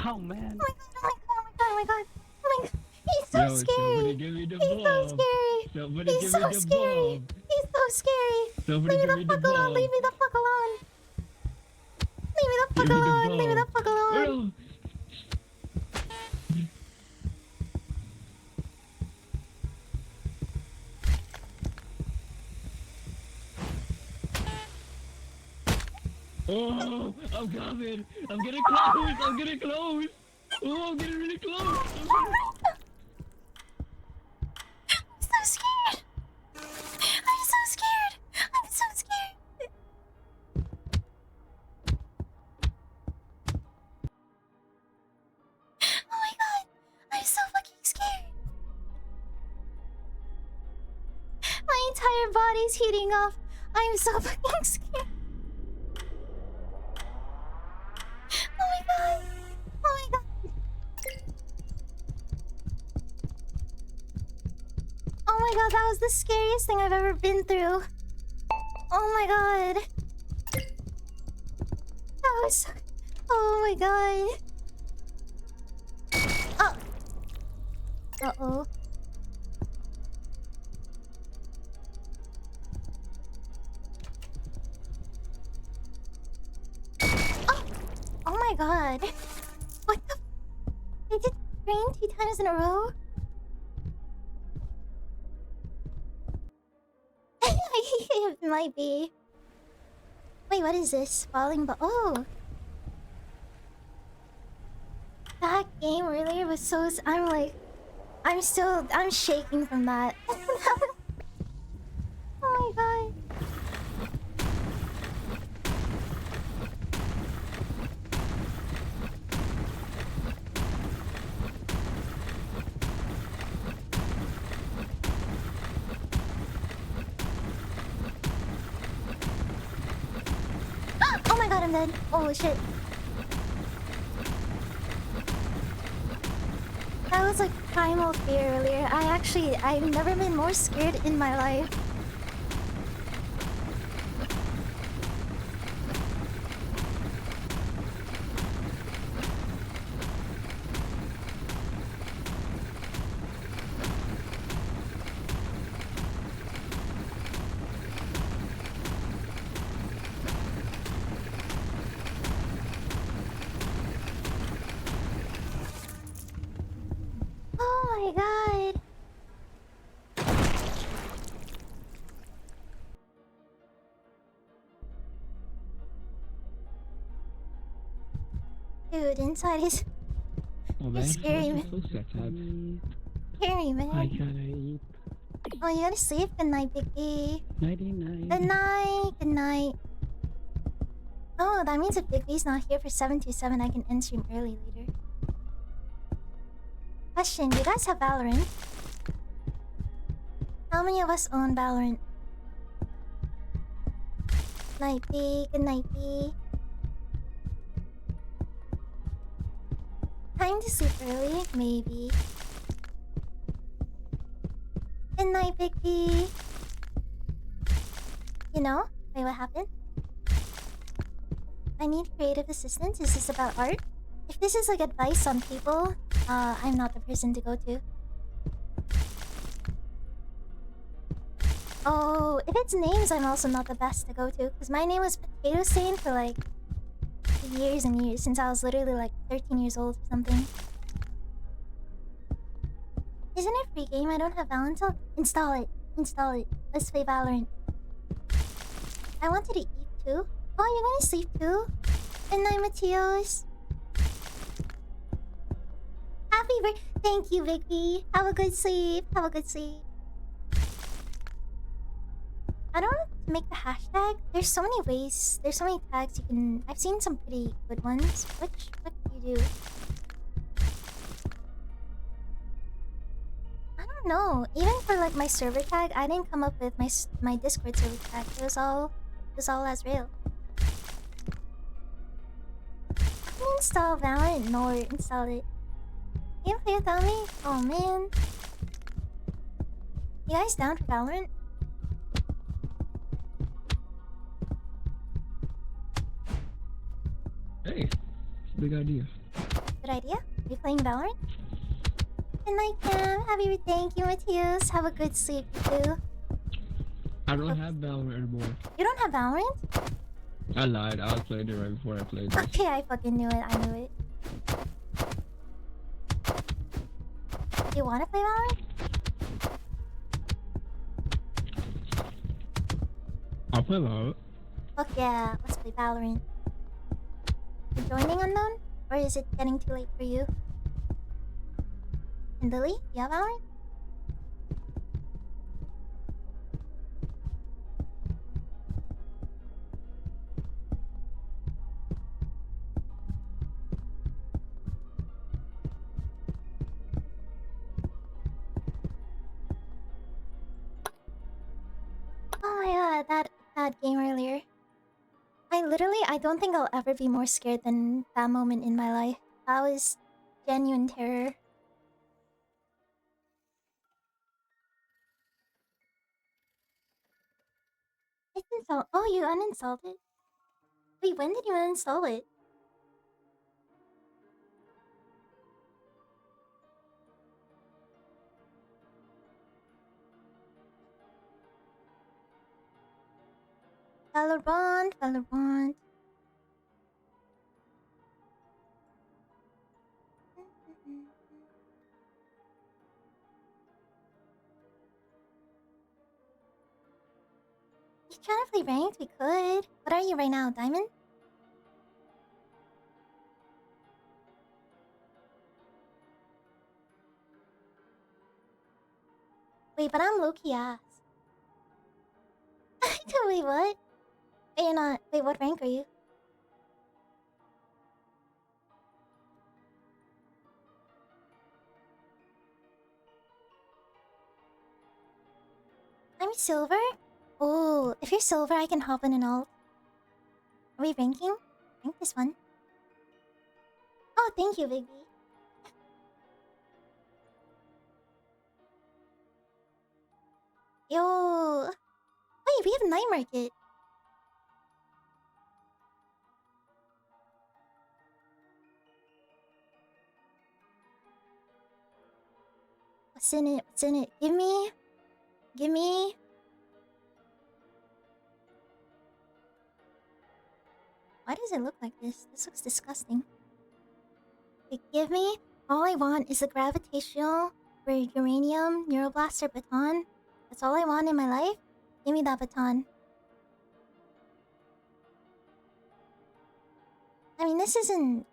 Oh man. Oh my god, oh my god, oh my god, oh my god. He's so Yo, scary. somebody give me the He's so ball. scary. Somebody He's give so me the scary. ball. He's so scary. Somebody Leave me give the me fuck the alone. ball. Leave me the fuck alone. Leave me the fuck Give me the alone. Leave me the ball. fuck alone. Bro. Oh, I'm coming. I'm getting close. I'm getting close. Oh, I'm getting really close. I'm so scared. I'm so scared. I'm so scared. Oh my god. I'm so fucking scared. My entire body's heating up. I'm so fucking scared. Oh my god. Oh my god. Oh my god, that was the scariest thing I've ever been through. Oh my god. That was... Oh my god. Oh. Uh-oh. Oh! Oh my god. What the... They did rain 2 times in a row? It might be. Wait, what is this? Falling but oh. That game earlier was so I'm shaking from that. Oh my god. Oh my god, I'm dead. Oh shit. That was like primal fear earlier. I've never been more scared in my life. Oh my god. Dude, inside is Oh, You're scary, man. So sad, Tabs. scary, I man. gotta eat. Oh, you gotta sleep. Good night, Bigby. Nighty night. Good night. Good night. Oh, that means if Bigby's not here for 727, I can end stream early later. Question, do you guys have Valorant? How many of us own Valorant? Night B, good night B. Time to sleep early? Maybe. Good night, Big B. You know? Wait, what happened? I need creative assistance. Is this about art? If this is like advice on people, I'm not the person to go to. Oh, if it's names, I'm also not the best to go to. Because my name was Potato Stain for like years and years, since I was literally like 13 years old or something. Isn't it a free game? I don't have Valorant. Install it. Install it. Let's play Valorant. I wanted to eat too. Oh, you're gonna sleep too? Good night, Matthias. Happy birthday. Thank you, Vicky. Have a good sleep. Have a good sleep. I don't know to make the hashtag. There's so many ways. There's so many tags you can. I've seen some pretty good ones. What do you do? I don't know. Even for like my server tag, I didn't come up with my Discord server tag. It was all as real. Install Valorant? No, install it. You can play without me? Oh man. You guys down for Valorant? Hey, big idea. Good idea. Are you playing Valorant? Good night, Cam. Happy birthday. Thank you, Matthias. Have a good sleep, you too. I don't have Valorant anymore. You don't have Valorant? I lied. I was playing it right before I played this. Okay, I fucking knew it. I knew it. You wanna play Valorant? I'll play Valorant. Fuck yeah, let's play Valorant. You joining Unknown? Or is it getting too late for you? And Lily, you have Valorant? Oh my god, that game earlier. I don't think I'll ever be more scared than that moment in my life. That was genuine terror. It's installed. Oh, you uninstalled it? Wait, when did you uninstall it? Valorant. You trying to play ranked? We could. What are you right now, Diamond? Wait, but I'm low-key ass. Wait, what? Wait, you're not. Wait, what rank are you? I'm silver? Oh, if you're silver, I can hop in an ult. Are we ranking? Rank this one. Oh, thank you, Biggie. Yo. Wait, we have night market. What's in it? What's in it? Give me. Why does it look like this? This looks disgusting. Okay, give me. All I want is a gravitational for uranium neuroblaster baton. That's all I want in my life. Give me that baton. I mean, this isn't...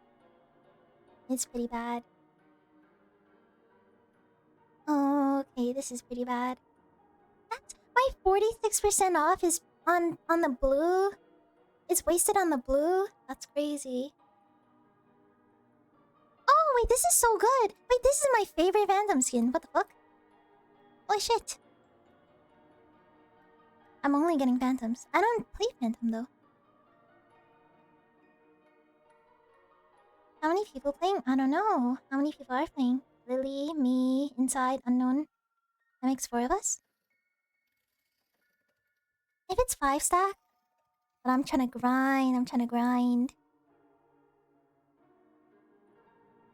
It's pretty bad. Oh, okay, this is pretty bad. That's my 46% off is on the blue. It's wasted on the blue. That's crazy. Oh, wait, this is so good. Wait, this is my favorite Phantom skin. What the fuck? Holy shit. I'm only getting Phantoms. I don't play Phantom, though. How many people playing? I don't know. How many people are playing? Lily, me, Inside, Unknown. That makes 4 of us. If it's 5 stack, but I'm trying to grind.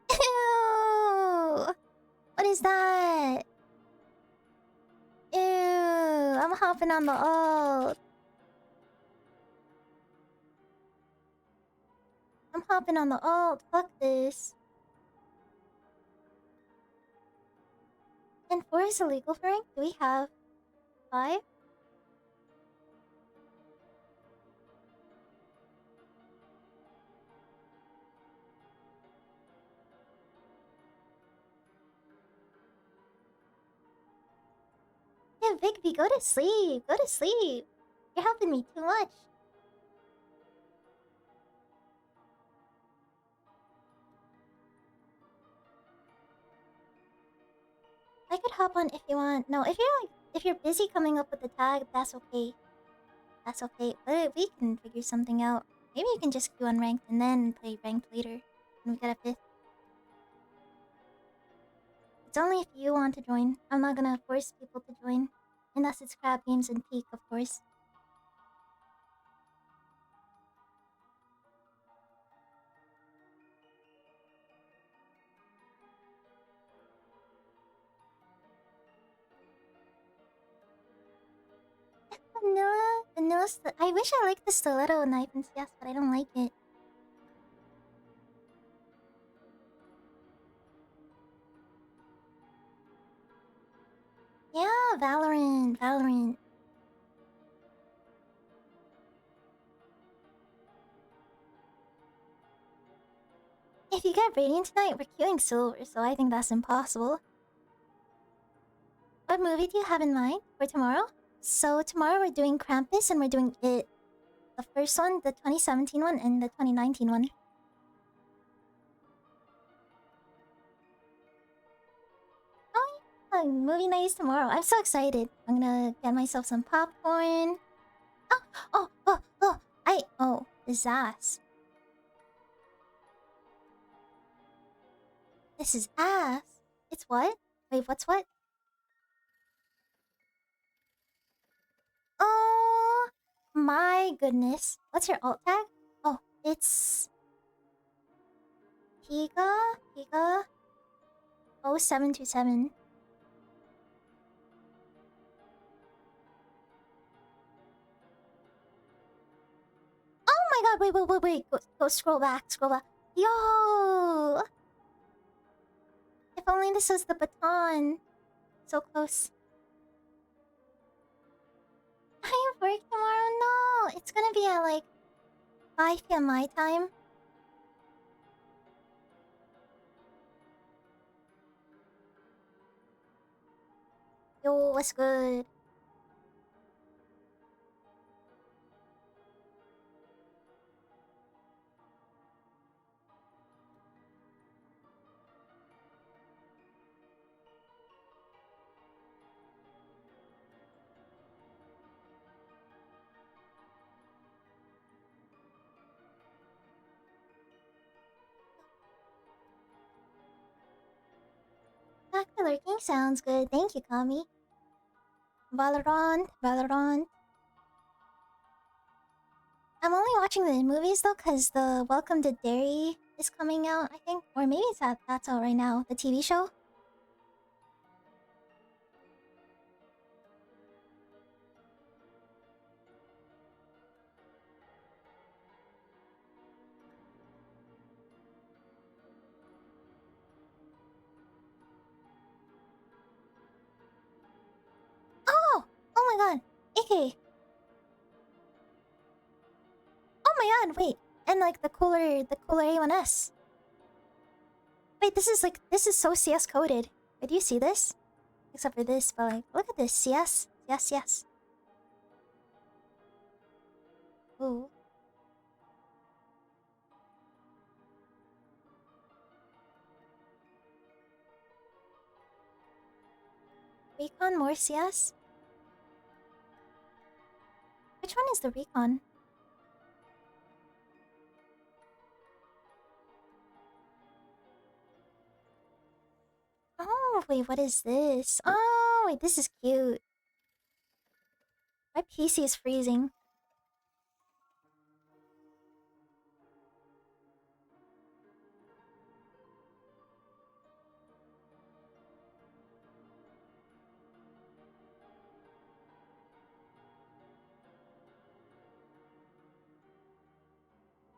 Ew! What is that? Ew! I'm hopping on the ult. hopping on the alt. Fuck this. And 4 is illegal for rank? Do we have 5? Yeah, Vigby, go to sleep. Go to sleep. You're helping me too much. I could hop on if you want. No, if you're busy coming up with the tag, that's okay. That's okay. But we can figure something out. Maybe you can just queue unranked and then play ranked later. And we get a 5th. It's only if you want to join. I'm not gonna force people to join. Unless it's Crab Games and Peak, of course. Vanilla. I wish I liked the stiletto knife in CS, but I don't like it. Yeah, Valorant. If you get Radiant tonight, we're queuing silver, so I think that's impossible. What movie do you have in mind for tomorrow? So tomorrow we're doing Krampus and we're doing It. The first one, the 2017 one, and the 2019 one. Oh yeah, movie night is tomorrow. I'm so excited. I'm gonna get myself some popcorn. This ass. This is ass. It's what? Wait, what's what? Oh my goodness. What's your alt tag? Oh, it's Higa 0727. Oh my god, wait. Go scroll back. Yo! If only this was the baton. So close. I have work tomorrow? No! It's gonna be at like 5 p.m. my time. Yo, what's good? Back to lurking sounds good. Thank you, Kami. Valorant. I'm only watching the movies though, cause the Welcome to Derry is coming out, I think, or maybe that's out right now. The TV show. Oh my god, AK. Oh my god, wait, and like the cooler A1S. Wait, this is so CS coded. Wait, do you see this? Except for this, but like, look at this, CS, yes. Ooh. Recon more CS? Which one is the Recon? Oh, wait, what is this? Oh, wait, this is cute. My PC is freezing.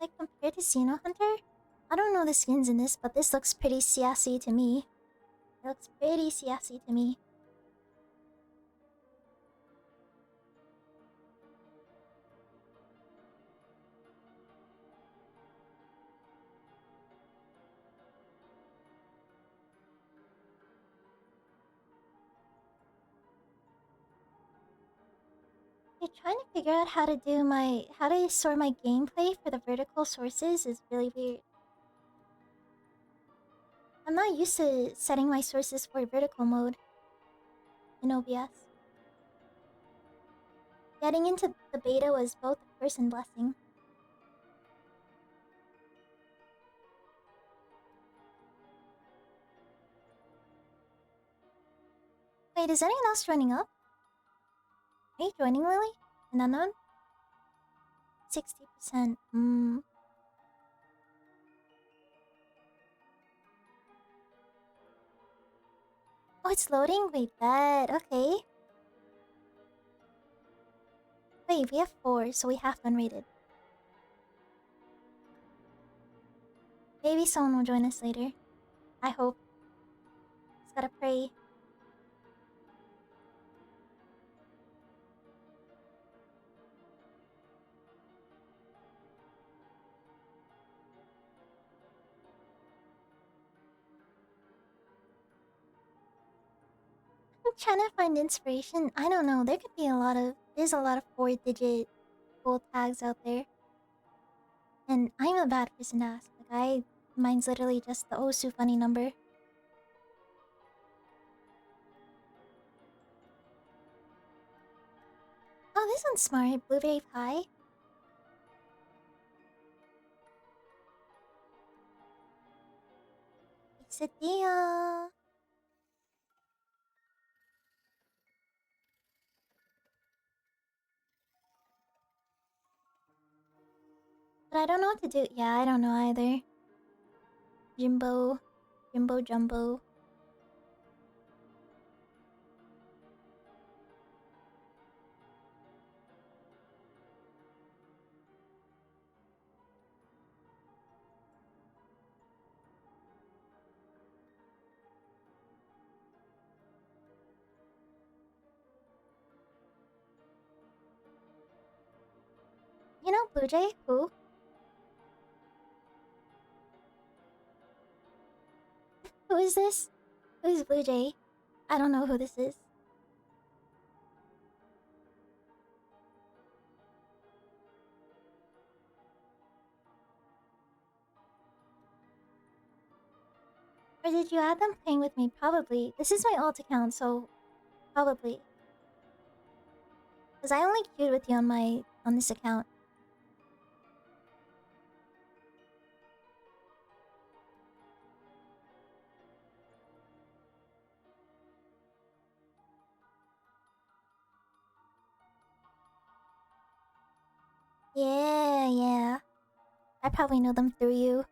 Like, Here to Xeno Hunter? I don't know the skins in this, but this looks pretty sassy to me. It looks pretty sassy to me. I'm trying to figure out how to sort my gameplay for the vertical sources is really weird. I'm not used to setting my sources for vertical mode in OBS. Getting into the beta was both a curse and blessing. Wait, is anyone else joining up? Are you joining, Lily? An unknown? 60%. Oh, it's loading? Wait, that. Okay. Wait, we have 4, so we have unrated. Maybe someone will join us later. I hope. Just gotta pray. I'm trying to find inspiration. I don't know. There could be there's a lot of 4-digit gold tags out there. And I'm a bad person to ask. Mine's literally just the Osu funny number. Oh, this one's smart. Blueberry pie. Quesadilla. But I don't know what to do. Yeah, I don't know either. Jimbo Jumbo. You know Blue Jay? Who? Who is this? Who is Blue Jay? I don't know who this is. Or did you add them playing with me? Probably. This is my alt account, so probably. Because I only queued with you on this account. Yeah. I probably know them through you.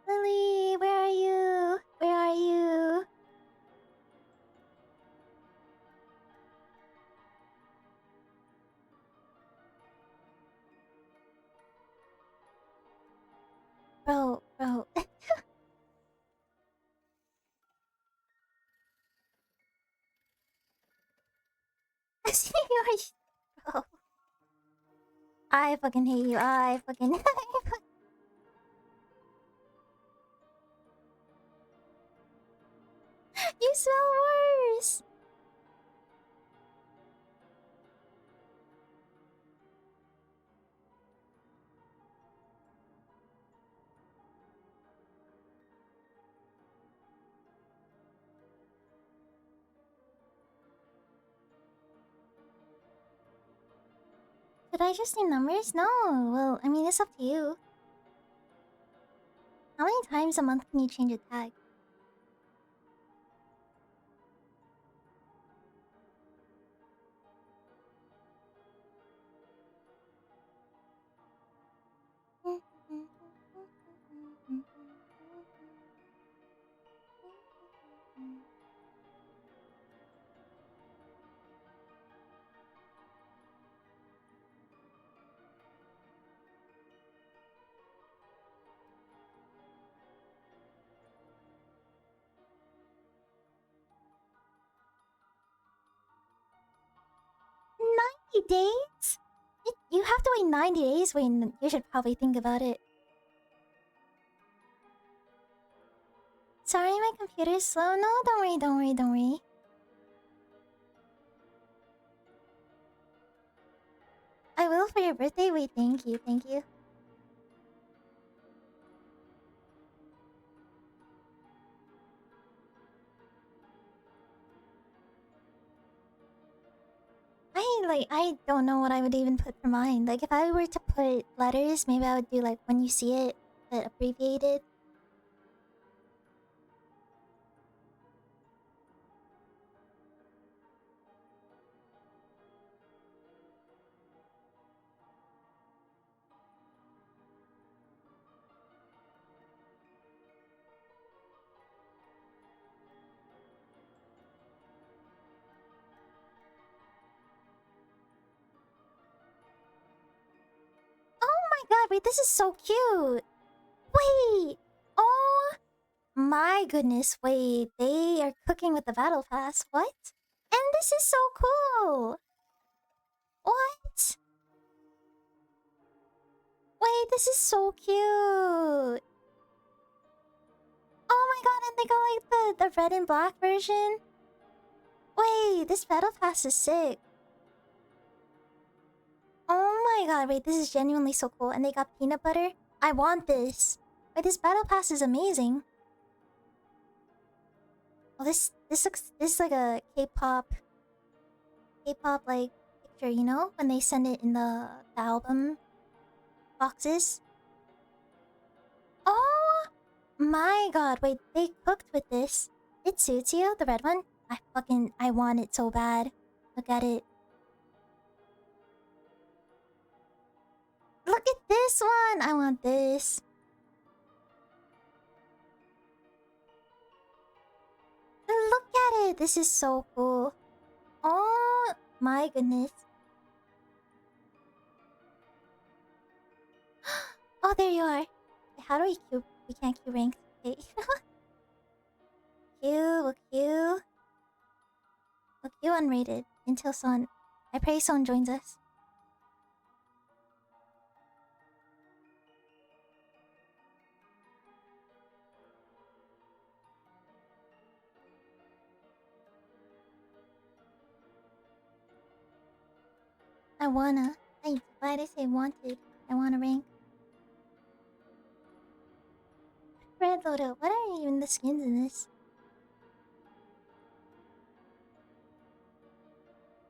Lily, where are you? Where are you? Bro. Bro. I fucking hate you. I fucking... You smell worse! I just do numbers? No. Well, I mean, it's up to you. How many times a month can you change a tag? Days? You have to wait 90 days when you should probably think about it. Sorry, my computer's slow. No, don't worry, don't worry, don't worry. I will for your birthday. Wait, thank you, thank you. I don't know what I would even put for mine. Like, if I were to put letters, maybe I would do like when you see it, but abbreviated. Oh my god, wait, this is so cute. Wait. Oh my goodness, wait. They are cooking with the battle pass. What? And this is so cool. What? Wait, this is so cute. Oh my god, and they got like the red and black version. Wait, this battle pass is sick. Oh my god, wait, this is genuinely so cool. And they got peanut butter. I want this. Wait, this battle pass is amazing. Oh, this is like a K-pop like picture, you know, when they send it in the album boxes. Oh my god, wait, they cooked with this. It suits you, the red one. I want it so bad. Look at it. Look at this one! I want this. Look at it! This is so cool. Oh my goodness. Oh, there you are. How do we queue? We can't queue ranked. Okay. We'll queue. We'll queue unrated until Son. I pray Son joins us. I wanna. Why did I say wanted? I wanna rank. Red Lodo, what are even the skins in this?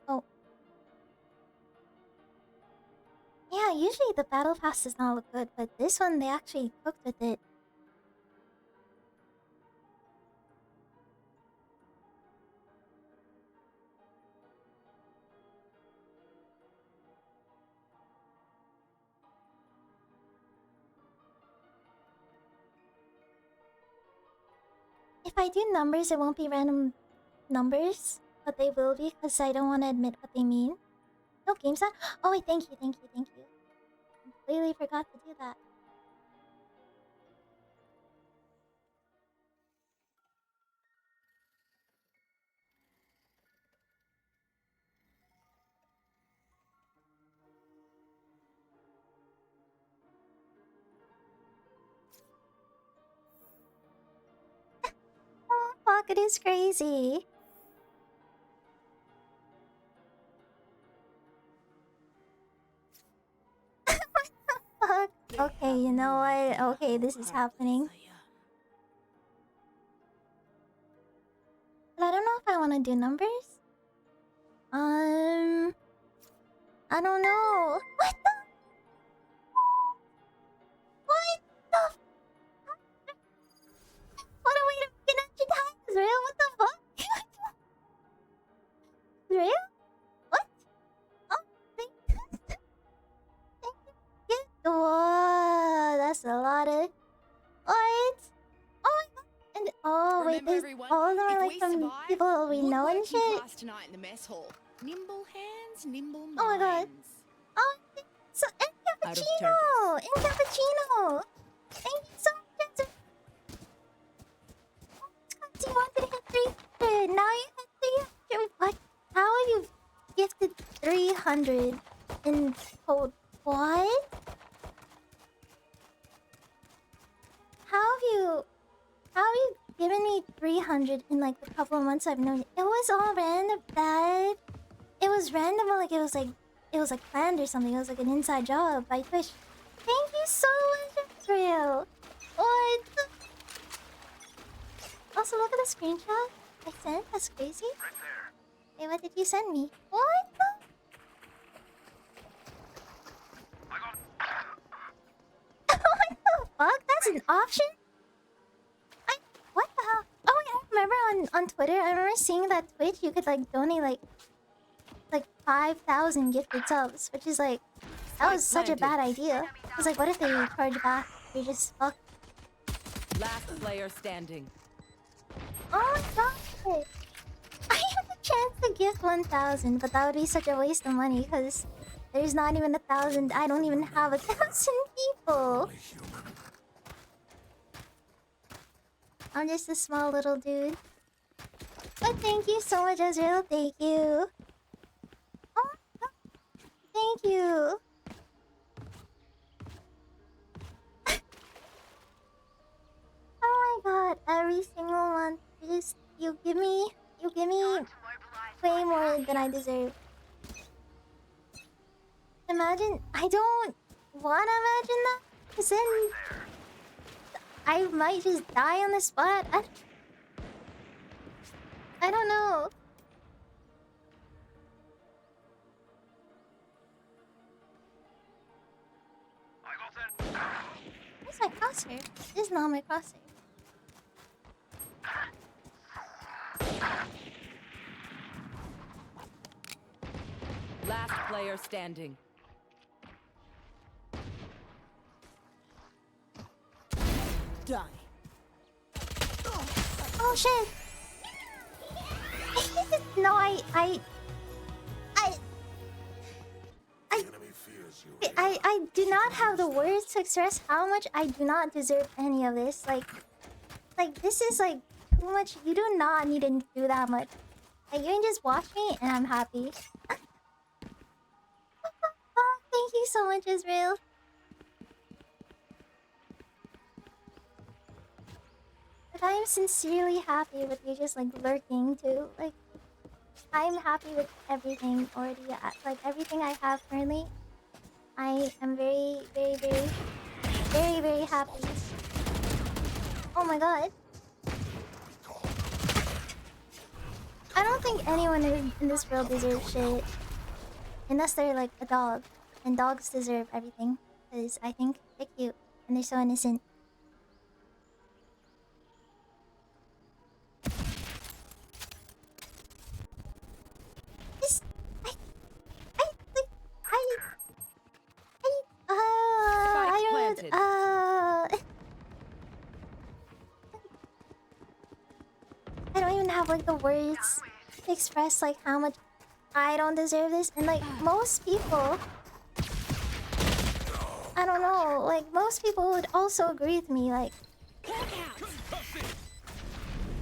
Oh. Yeah, usually the battle pass does not look good, but this one they actually cooked with it. If I do numbers, it won't be random numbers, but they will be because I don't want to admit what they mean. No games on. Oh wait, thank you, thank you, thank you. Completely forgot to do that. Oh fuck, it is crazy. What the fuck? Okay, you know what? Okay, this is happening. But I don't know if I want to do numbers. I don't know. What the? What the? What a way to get at your time, Israel. What the fuck? Israel? What? Oh, thank you. Whoa, that's a lot of. What? Oh my god. And oh wait, there's all of them are like from people we know and shit. Tonight in the mess hall. Nimble hands, nimble minds. Oh my god. Oh, so and cappuccino, and cappuccino. Thank you so much. You wanted to hit 300. Now you hit 300. What? How have you gifted 300 in code? What? How have you given me 300 in like the couple of months I've known you? It was all random, Dad. It was random, but like it was like planned or something. It was like an inside job by Twitch. Thank you so much, Israel. What? Also, look at the screenshot I sent. That's crazy. Right there. Hey, what did you send me? What the? What the fuck? That's an option? What the hell? Oh, yeah, I remember on Twitter, I remember seeing that Twitch, you could like donate like 5,000 gifted subs, which is like, that was such a bad idea. I was like, what if they charge back? They just fuck. Last player standing. Oh my god! I have the chance to gift 1,000, but that would be such a waste of money because there's not even 1,000. I don't even have 1,000 people. I'm just a small little dude. But thank you so much, Ezreal. Thank you. Oh my god. Thank you. Oh my god, every single month. You give me way more than I deserve. Imagine, I don't wanna imagine that, cause then I might just die on the spot. I don't know. Where's my crosshair? This is not my crosshair. Last player standing. Die. Oh shit! No, I do not have the words to express how much I do not deserve any of this. Like this is like too much. You do not need to do that much. Like you can just watch me and I'm happy. Oh, thank you so much, Israel. But I am sincerely happy with you just like lurking too. Like I'm happy with everything already. Like everything I have currently. I am very, very, very, very, very happy. Oh my god. I don't think anyone in this world deserves shit. Unless they're like a dog. And dogs deserve everything. Because I think they're cute. And they're so innocent. I don't even have like the words to express like how much I don't deserve this, and like most people, I don't know, like most people would also agree with me. Like,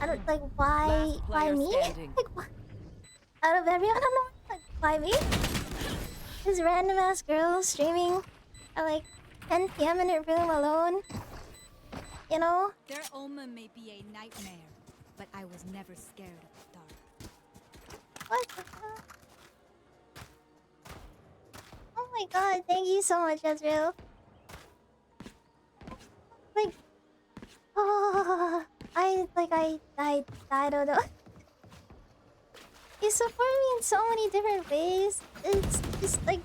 I don't like why me? Like, why? Out of everyone, I don't know, like why me? This random ass girl streaming at like 10 p.m. in her room alone. You know? Their Oma may be a nightmare, but I was never scared of the dark. What the fuck? Oh my god, thank you so much, Ezreal. Like, oh, I don't know. You support me in so many different ways. It's just like,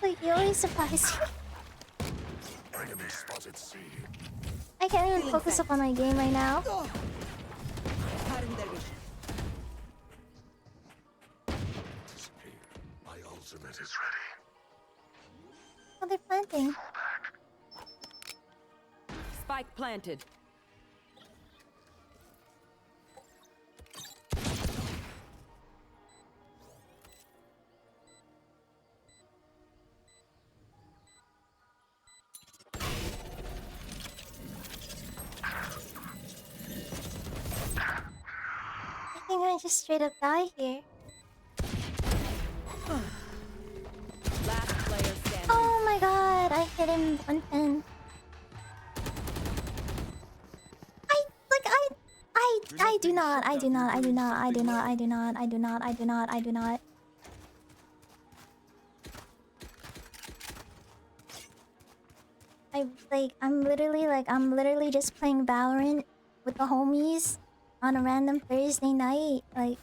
Like, you always surprise me. I can't even focus up on my game right now. My ultimate is ready. Oh, they're planting. Spike planted. I think I just straight up die here. Last player standing. Oh my god, I hit him 110. I do not. I'm literally just playing Valorant with the homies on a random Thursday night. Like,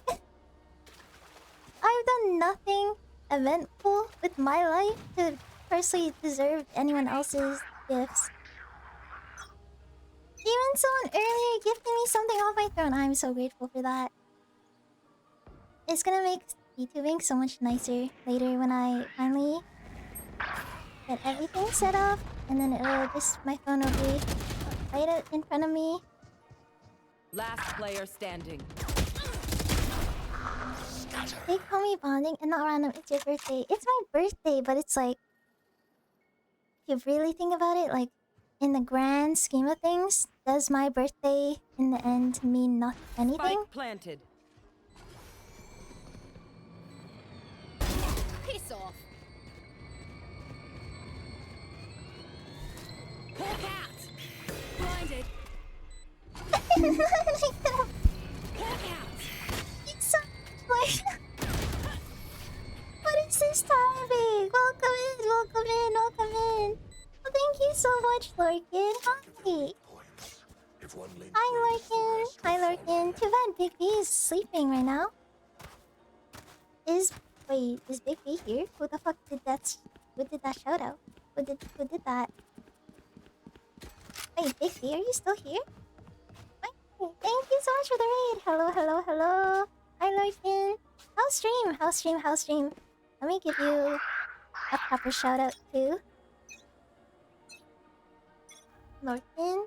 I've done nothing eventful with my life to personally deserve anyone else's gifts. Even someone earlier gifted me something off my throne. I'm so grateful for that. It's gonna make VTubing so much nicer later when I finally get everything set up, and then it'll just, my phone will be right in front of me. Last player standing. They call me bonding and not random. It's your birthday. It's my birthday, but it's like, if you really think about it, like, in the grand scheme of things, does my birthday in the end mean not anything? Spike planted. Piss off. Hawk out. Blinded. Hawk out. It's so like, what is this timing? Welcome in. Well, thank you so much, Lorkin. Hi. Hi, Lorkin. Too bad Big B is sleeping right now. Is Big B here? Who the fuck did that? Who did that shout out? Who did that? Wait, Big B, are you still here? Thank you so much for the raid. Hello. Hi, Lorkin. How's stream? Let me give you a proper shout out too. Lorkin.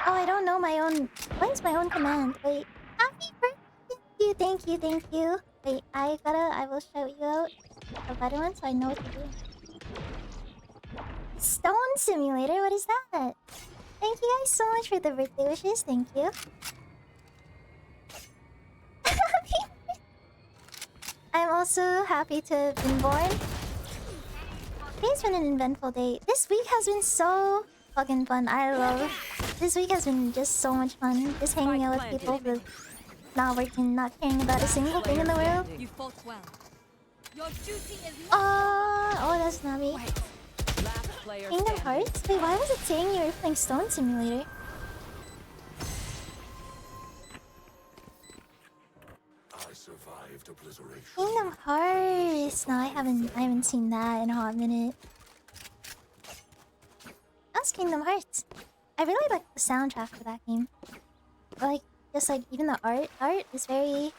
Oh, I don't know my own. What is my own command? Wait. Happy birthday! Thank you. Wait, I will shout you out a better one so I know what to do. Stone Simulator? What is that? Thank you guys so much for the birthday wishes. Thank you. I'm also happy to have been born. Today's been an eventful day. This week has been so fucking fun. This week has been just so much fun. Just hanging out with people who not working, not caring about a single thing in the world. You fought well. Your duty is Oh, that's not me. Last player Kingdom standing. Hearts? Wait, why was it saying you were playing Stone Simulator? I survived obliteration. Kingdom Hearts. No, I haven't seen that in a hot minute. That's Kingdom Hearts. I really like the soundtrack for that game. Like, just like even the art is very.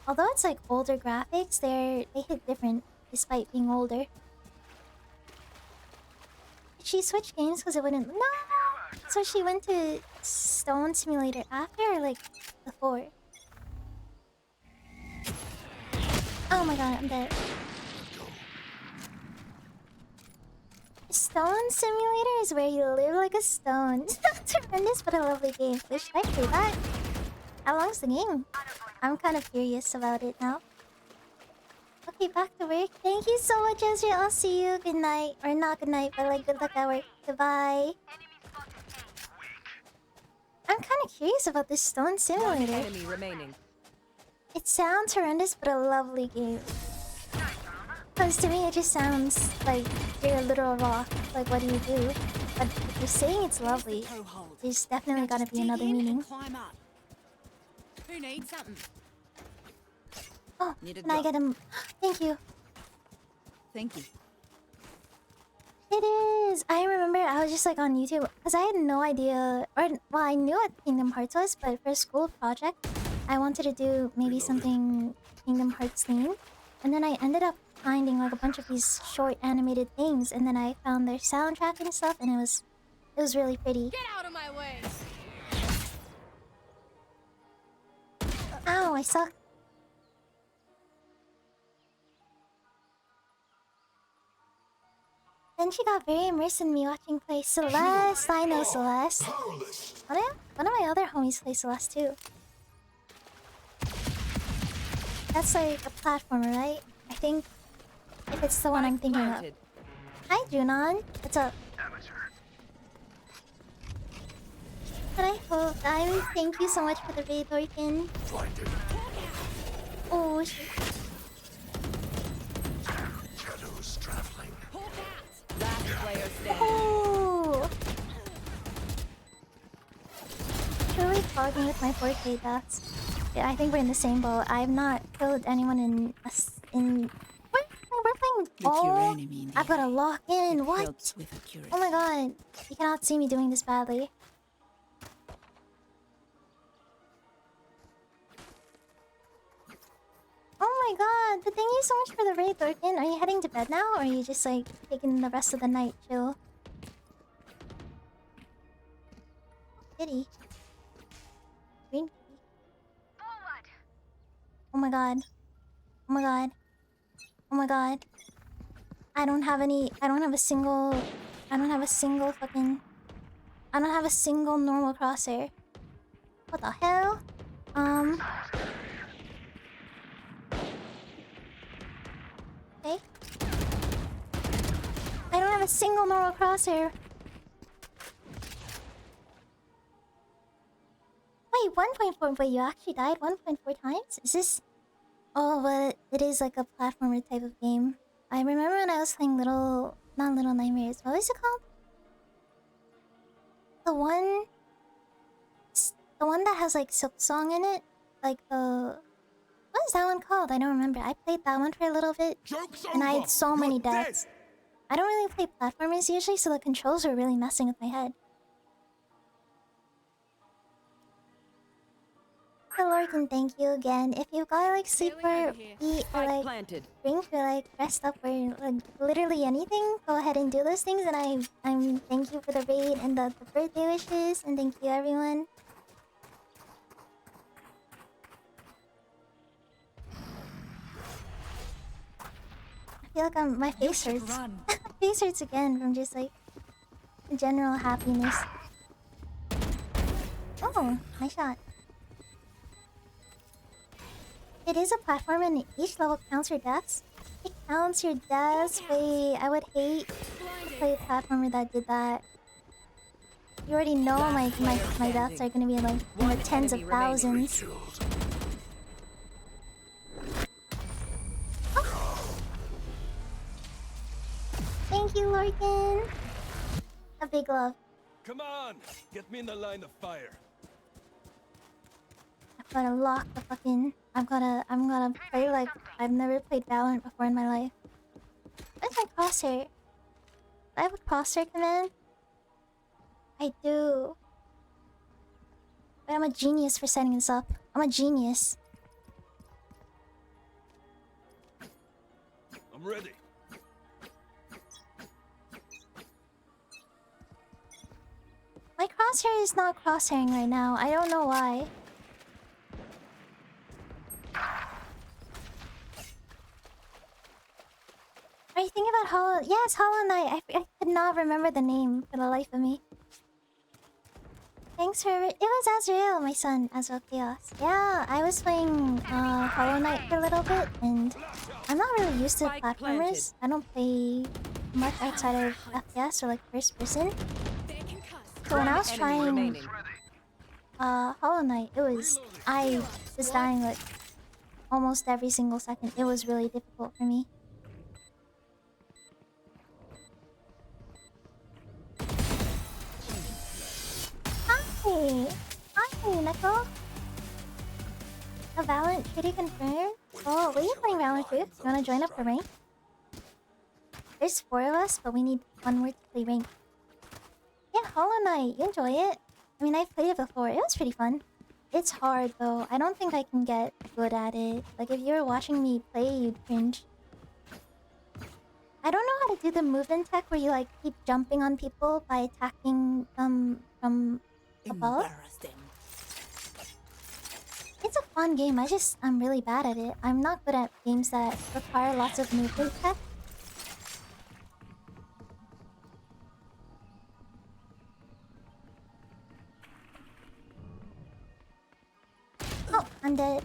Although it's like older graphics, they hit different despite being older. Did she switch games because it wouldn't? No. So she went to Stone Simulator after or like before? Oh my god, I'm dead. Stone Simulator is where you live like a stone. It's not horrendous, but a lovely game. Should I play that? How long's the game? I'm kind of curious about it now. Okay, back to work. Thank you so much, Ezra. I'll see you. Good night. Or not good night, but like good luck at work. Goodbye. I'm kind of curious about this Stone One Simulator. enemy remaining. It sounds horrendous, but a lovely game. Because to me, it just sounds like you're a literal rock. Like, what do you do? But if you're saying it's lovely, there's definitely gotta be another meaning. Climb up. Who needs something? Oh, Need a can I get him? Thank you. Thank you. It is. I remember I was just like on YouTube because I had no idea, or well, I knew what Kingdom Hearts was, but for a school project, I wanted to do maybe something Kingdom Hearts themed, and then I ended up finding like a bunch of these short animated things, and then I found their soundtrack and stuff, and it was really pretty. Get out of my way. Ow! I suck. Then she got very immersed in me watching play Celeste. I know Celeste. One of my other homies play Celeste too. That's like a platformer, right? I think if it's the one I'm thinking of. Hi Junon, what's up? Can I hope? Thank you so much for the raid, Lorkin. Oh shit. Shadows traveling. Last player standing. Oh! Truly fogging with my 4K deaths. Yeah, I think we're in the same boat. I've not killed anyone in. We're playing all. I've got to lock in. What? Oh my god! You cannot see me doing this badly. Oh my god! But thank you so much for the raid, Lurkin. Are you heading to bed now, or are you just like taking the rest of the night chill? Kitty. Green kitty. Oh my god. Oh my god. Oh my god. I don't have a single fucking... I don't have a single normal crosshair. What the hell? Okay. I don't have a single normal crosshair. Wait, 1.4. Wait, you actually died 1.4 times? Is this... Oh, but it is like a platformer type of game. I remember when I was playing Not Little Nightmares. What was it called? The one that has like Silk Song in it? Like the... What is that one called? I don't remember. I played that one for a little bit. And I had so many deaths. I don't really play platformers usually, so the controls were really messing with my head. Lorcan, thank you again. If you've got like sleep or eat or like drink or like rest up or like literally anything, go ahead and do those things. And I'm thank you for the raid and the birthday wishes, and thank you everyone. I feel like my face hurts. My face hurts again from just like general happiness. Oh, nice shot. It is a platform and each level counts your deaths. It counts your deaths. Wait, I would hate to play a platformer that did that. You already know my deaths are gonna be like in the tens of thousands. Oh. Thank you, Lorcan. A big love. Come on, get me in the line of fire. I've gotta lock the fucking... I'm gonna play like I've never played Valorant before in my life. Where's my crosshair? Do I have a crosshair command? I do. But I'm a genius for setting this up. I'm a genius. I'm ready. My crosshair is not crosshairing right now. I don't know why. Are you thinking about Hollow... Yes, Hollow Knight. I could not remember the name for the life of me. Thanks for... It was Azrael, my son. Azrael Chaos. Yeah, I was playing Hollow Knight for a little bit, and I'm not really used to platformers. I don't play much outside of FPS or like first person. So when I was trying Hollow Knight, I was dying like almost every single second. It was really difficult for me. Hey, Neko. A Valorant treaty confirmed? Oh, we are playing Valorant too. You wanna join up the rank? There's 4 of us, but we need 1 more to play rank. Yeah, Hollow Knight, you enjoy it? I mean, I've played it before. It was pretty fun. It's hard though. I don't think I can get good at it. Like if you were watching me play, you'd cringe. I don't know how to do the movement tech where you like keep jumping on people by attacking them from above. It's a fun game. I'm really bad at it. I'm not good at games that require lots of movement tech. Oh, I'm dead.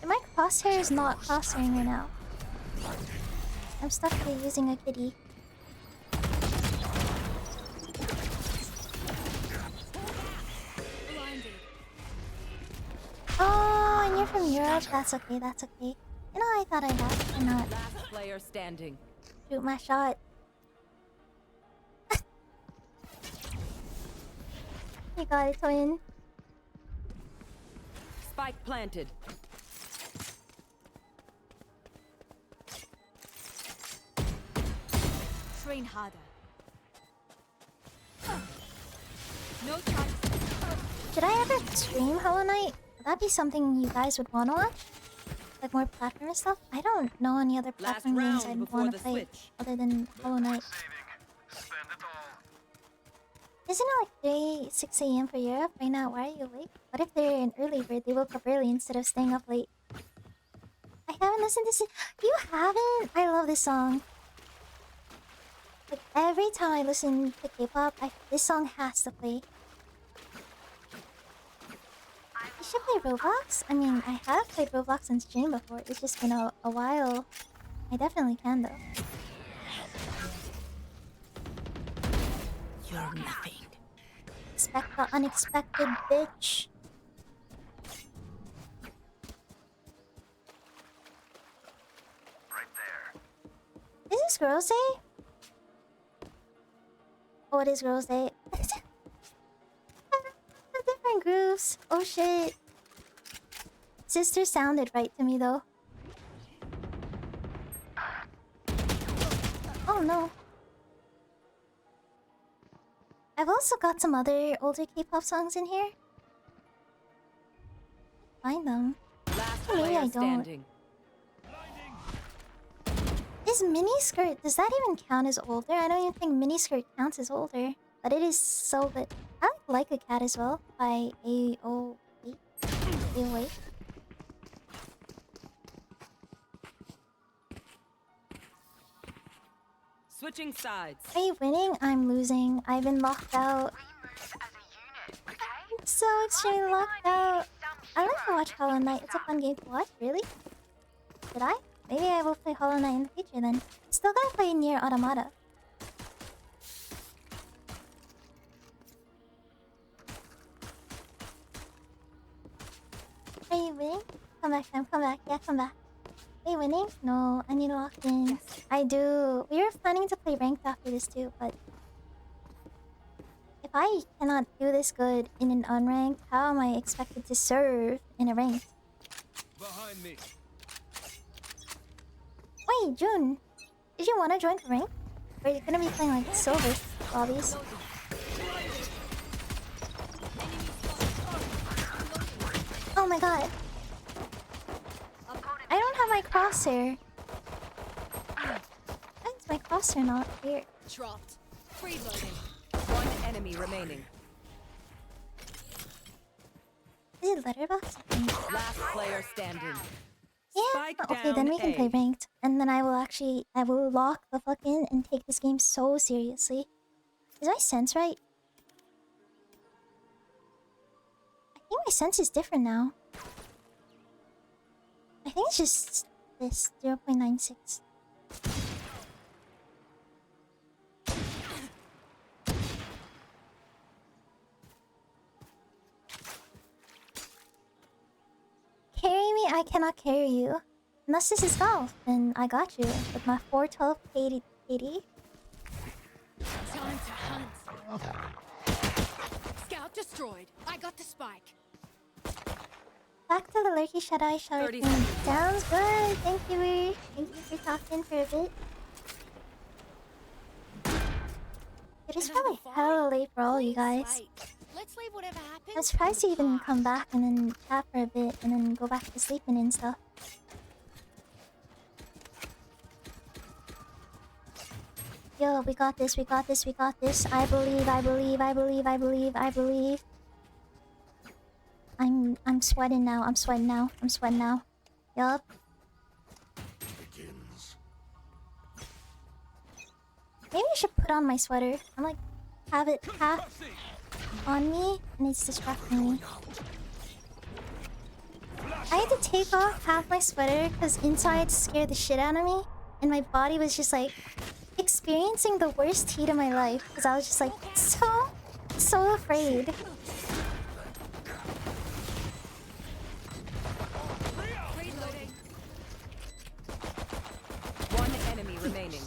My crosshair is not crosshairing right now. I'm stuck here using a kitty. Oh, and you're from Europe? That's okay, that's okay. You know, I thought I had or not. Last player standing. Shoot my shot. You got it, twin. Spike planted. Train harder. No choice. Should I ever stream Hollow Knight? Would that be something you guys would want to watch? Like more platform stuff? I don't know any other platform games I'd want to play other than Hollow Knight. Isn't it like 6 a.m. for Europe? Right now, why are you awake? What if they're an early bird? They woke up early instead of staying up late. I haven't listened to this. You haven't? I love this song. Like every time I listen to K-pop, this song has to play. You should play Roblox? I mean, I have played Roblox on stream before. It's just been a while. I definitely can though. You're nothing. Expect the unexpected, bitch. Right there. Is this Girls' Day? Oh, it is Girls' Day. Different grooves. Oh shit. Sister sounded right to me though. Oh no. I've also got some other older K-pop songs in here. Find them. Last Maybe player I don't. standing. Is miniskirt, does that even count as older? I don't even think miniskirt counts as older. But it is so good. I like a Cat as well by AO8. AO8. Switching sides. Are you winning? I'm losing. I've been locked out. I'm so extremely locked out. I like to watch Hollow Knight. It's a fun game to watch. Really? Did I? Maybe I will play Hollow Knight in the future then. Still gotta play Nier Automata. Are you winning? Come back, Sam. Come back. Yeah, come back. Are you winning? No, I need to lock in. Yes. I do. We were planning to play ranked after this too, but if I cannot do this good in an unranked, how am I expected to serve in a ranked? Behind me. Wait, June, did you want to join the rank? Or are you gonna be playing like silver lobbies? Oh my god. I don't have my crosshair. Why is my crosshair not here? Dropped. Reloading. One enemy remaining. Is it letterbox? Last player standing. Yeah. Spike Okay, then we can play down A. ranked, and then I will lock the fuck in and take this game so seriously. Is my sense right? I think my sense is different now. I think it's just this 0.96. Carry me? I cannot carry you. Unless this is golf, then I got you with my 412 KD. Time to hunt. Scout Not destroyed. I got the spike. Back to the lurky shadow shower 30 thing. seconds. Sounds good. Thank you, Ree. Thank you for talking for a bit. It is probably hella late for all you guys. Let's leave whatever happens. I'm surprised you even come back and then chat for a bit and then go back to sleeping and stuff. Yo, we got this, we got this, we got this. I believe, I believe, I believe, I believe, I believe. I'm sweating now, I'm sweating now, I'm sweating now. Yup. Maybe I should put on my sweater. I'm like, have it half on me and it's distracting me. I had to take off half my sweater because inside scared the shit out of me. And my body was just like experiencing the worst heat of my life. Because I was just like so afraid. Reloading. One enemy remaining.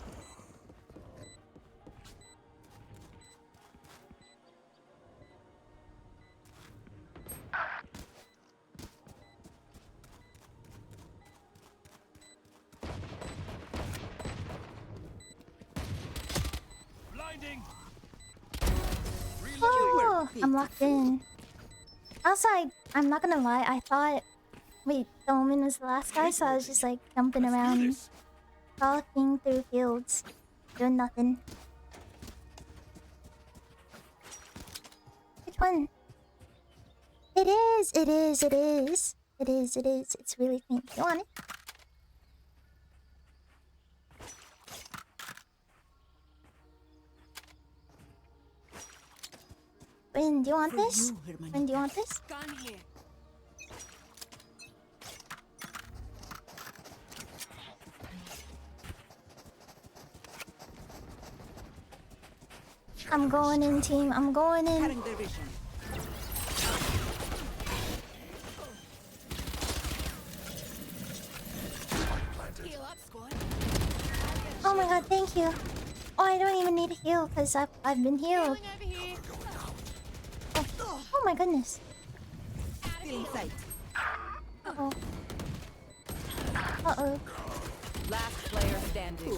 Oh, I'm locked in. Also, I'm not gonna lie, I thought... Wait, the Omen was the last guy, so I was just like jumping around, walking through fields, doing nothing. Which one? It is, it is, it is. It is, it is. It's really clean. You want it? Win, do you want this? Win, do you want this? Gun here. I'm going in, team. I'm going in. Heal up, squad. Oh my god, thank you. Oh, I don't even need a heal because I've been healed. Healing over here. Oh my goodness. Feeling sight. Uh-oh. Uh-oh. Last player standing.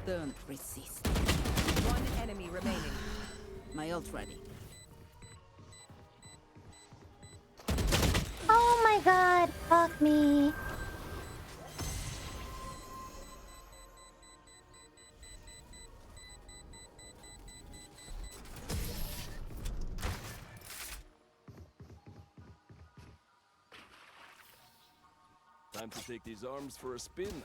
Don't resist. One enemy remaining. My ult ready. Oh my god, fuck me. Time to take these arms for a spin.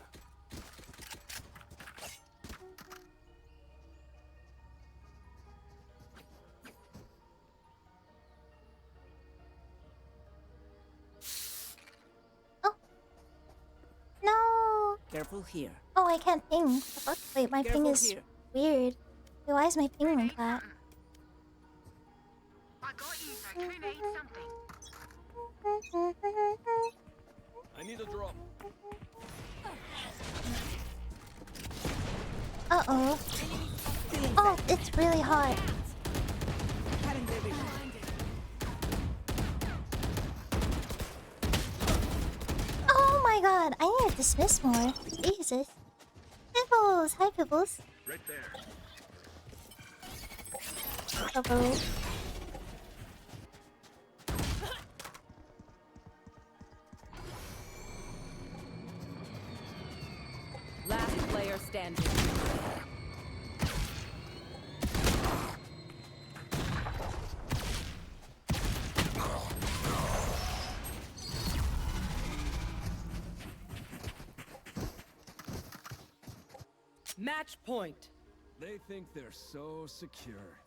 No. Careful here. Oh, I can't ping. The fuck? Wait, my ping Careful is here. weird. Wait, why is my ping like that? I got you, so who needs something? I need a drop. Uh-oh. Oh, it's really hot. Oh my god, I need to dismiss more. Jesus. Pibbles! Hi, Pibbles. Right there. Pibbles. Last player standing. Match point. They think they're so secure.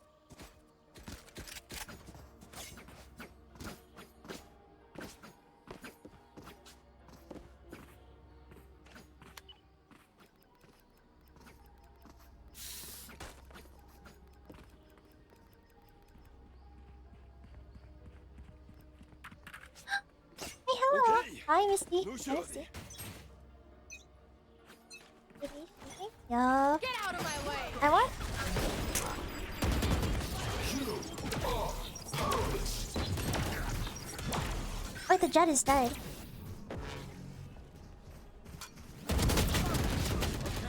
Hey, hello. Okay. Hi, Misty. No Hi, shot. Misty. Yup. Get out of my way. I want Wait, the jet is dead.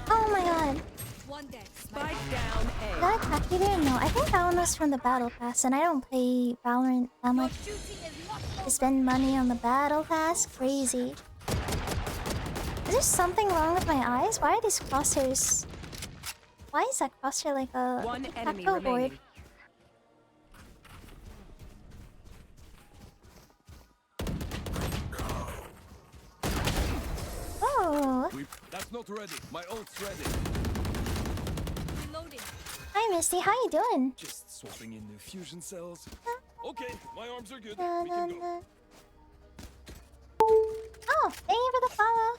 Oh my god. One dead. Spike down Is A. that a cracky there? No, I think that one was from the Battle Pass, and I don't play Valorant that much. To spend money on the Battle Pass? Crazy. Is there something wrong with my eyes? Why are these crosshairs? Why is that crosshair like a One enemy tactile board? remaining. Oh, That's not ready. My ult's ready. Reloading. hi Misty, how you doing? Just swapping in new fusion cells. Okay, my arms are good. Na, We na, can go. na. Oh, thank you for the follow.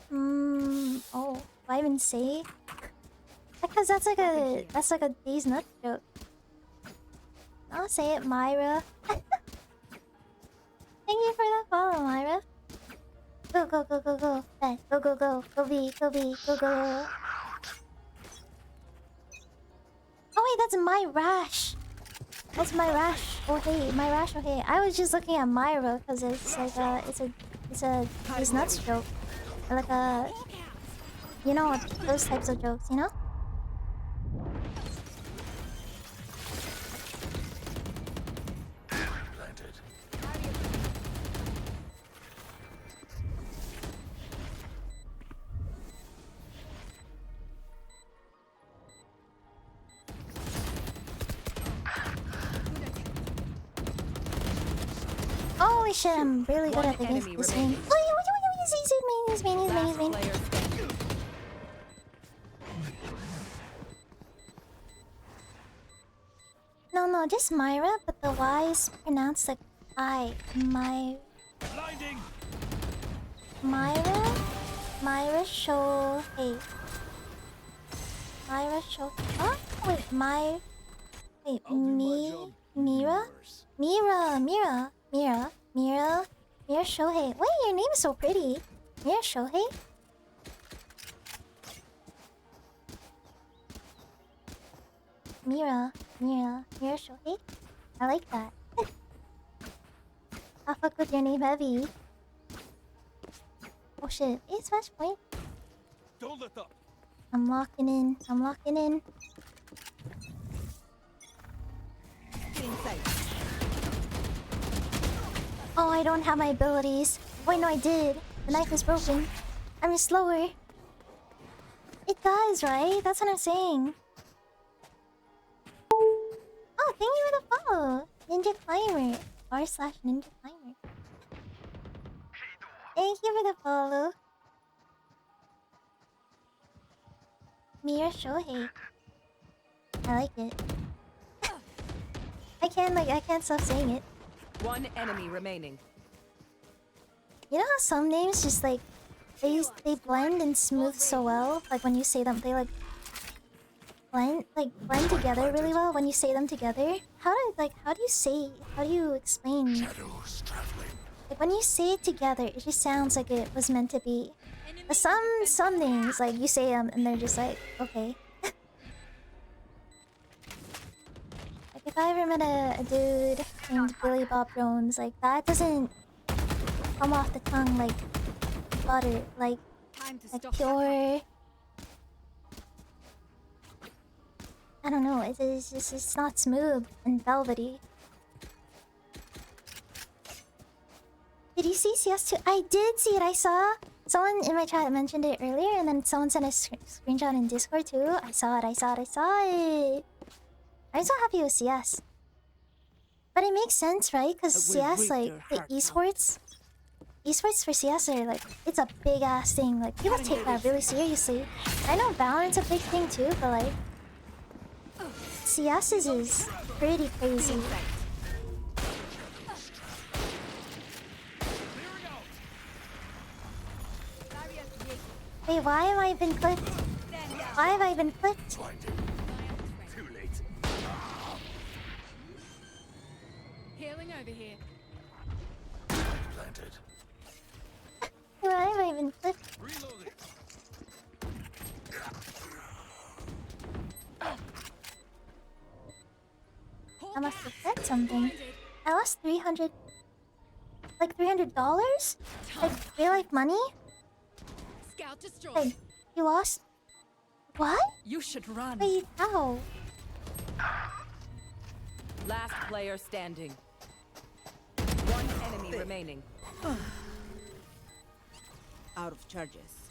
Oh, do I even say? Because that's like a These Nuts joke. I'll say it, Myra. Thank you for the follow, Myra. Go, go, go, go, go. Go, go, go. Go B, go B, go, go. Oh wait, that's my rash. That's my rash. Oh hey, my rash. Oh hey. I was just looking at Myra because it's like it's a These Nuts joke, or like a, you know, those types of jokes, you know. Holy shit, I'm really good at the game. This game. Oh, he's main. Player standing. No, just Myra, but the Y is pronounced like I. Blinding. Myra Shohei. Myra Shohei. Huh? Wait, wait, Mira Shohei. Wait, your name is so pretty. Mira Shohei? Mira Shohei? I like that. I'll fuck with your name heavy. Oh shit, hey, smash point. Don't let up. I'm locking in. Oh, I don't have my abilities. Wait, no, I did. The knife is broken. I'm just slower. It does, right? That's what I'm saying. Oh, thank you for the follow. Ninja Climber. /Ninja Climber. Thank you for the follow. Mira Shohei. I like it. I can't stop saying it. One enemy remaining. You know how some names just like they blend and smooth so well? Like when you say them, they blend together really well when you say them together. How do you explain? Like when you say it together, it just sounds like it was meant to be. But some names, like you say them and they're just like, okay. Like if I ever met a dude named Billy Bob Jones, like that doesn't come off the tongue like butter, like pure. I don't know. It's not smooth and velvety. Did you see CS2? I did see it. I saw someone in my chat mentioned it earlier, and then someone sent a screenshot in Discord too. I saw it. I'm so happy with CS. But it makes sense, right? Because CS, like the esports for CS are like, it's a big ass thing. Like people take that really seriously. I know Valorant's a big thing too, but like CS is pretty crazy. Wait, why have I been clipped? Why have I been clipped? Too late. Healing over here. Planted. Why have I been clipped? Reloading. I must have clipped. something. I lost 300... Like $300? Like real life money? Scout destroyed. Like, you lost... What? You should run. Wait, how? Last player standing. One enemy remaining. Out of charges.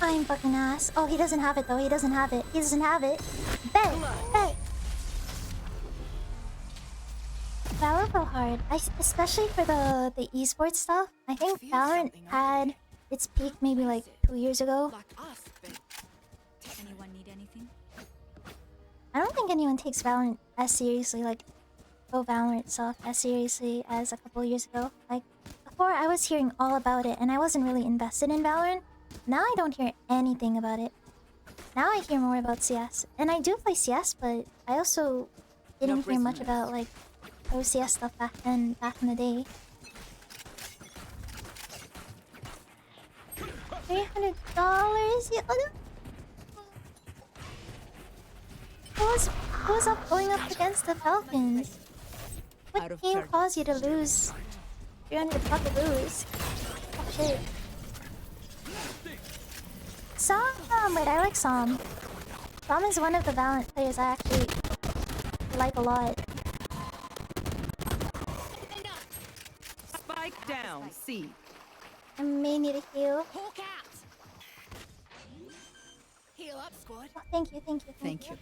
I'm fucking ass. Oh, he doesn't have it though. He doesn't have it. He doesn't have it. Bet! Bet! Valorant fell hard. Especially for the esports stuff. I think Valorant had its peak maybe like 2 years ago. Like us, but anyone need anything? I don't think anyone takes Valorant as seriously, like Pro Valorant stuff as seriously as a couple years ago. Like before, I was hearing all about it, and I wasn't really invested in Valorant. Now I don't hear anything about it. Now I hear more about CS, and I do play CS, but I also didn't hear much about like Pro CS stuff back in the day. $300. Yeah, oh no. Who's up going up against the Falcons? What team caused you to lose? 300 bucks to lose. Oh shit. Som! Wait, I like Som. Som is one of the Valorant players I actually like a lot. Spike down. C. I may need a heal. Hawk out. Heal up, squad. Oh, thank you, thank you, thank you.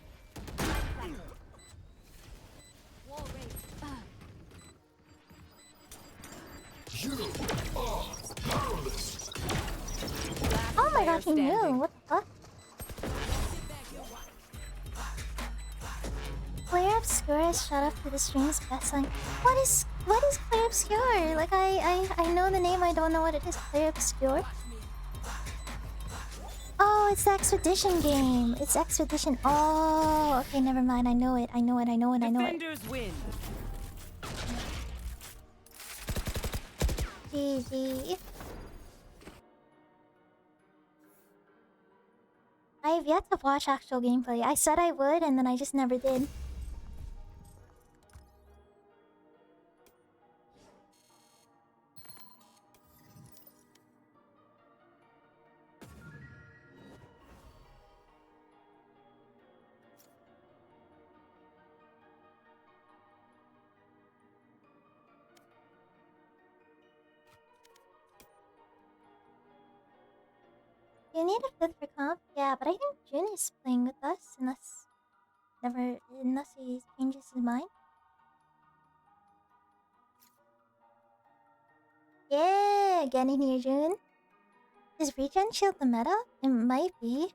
Wall raised. Oh my god, he knew. What the fuck? Player Obscure is shut up to the stream's best line. What is Player Obscure? Like I know the name, I don't know what it is. Player Obscure? Oh, it's the Expedition game. It's Expedition. Oh, okay, never mind. I know it. Defenders win. GG. I've yet to watch actual gameplay. I said I would, and then I just never did. You need a fifth for comp? Yeah, but I think Jin is playing with us unless he changes his mind. Yeah, get in here, Jun. Is regen shield the meta? It might be.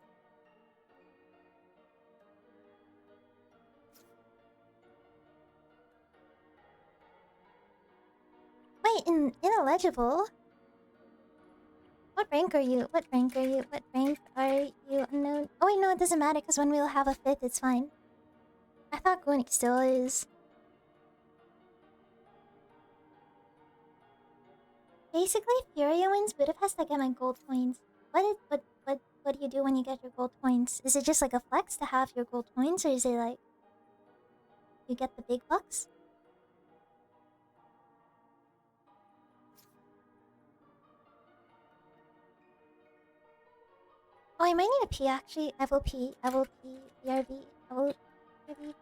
Wait, ineligible? What rank are you? What rank are you? What rank are you? Unknown. Oh wait, no, it doesn't matter because when we'll have a fifth, it's fine. I thought Gunik still is. Basically, if Furia wins Budapest, I get my gold coins. What do you do when you get your gold coins? Is it just like a flex to have your gold coins, or is it like you get the big bucks? Oh, I might need a P actually. I will P. BRB. I will BRB.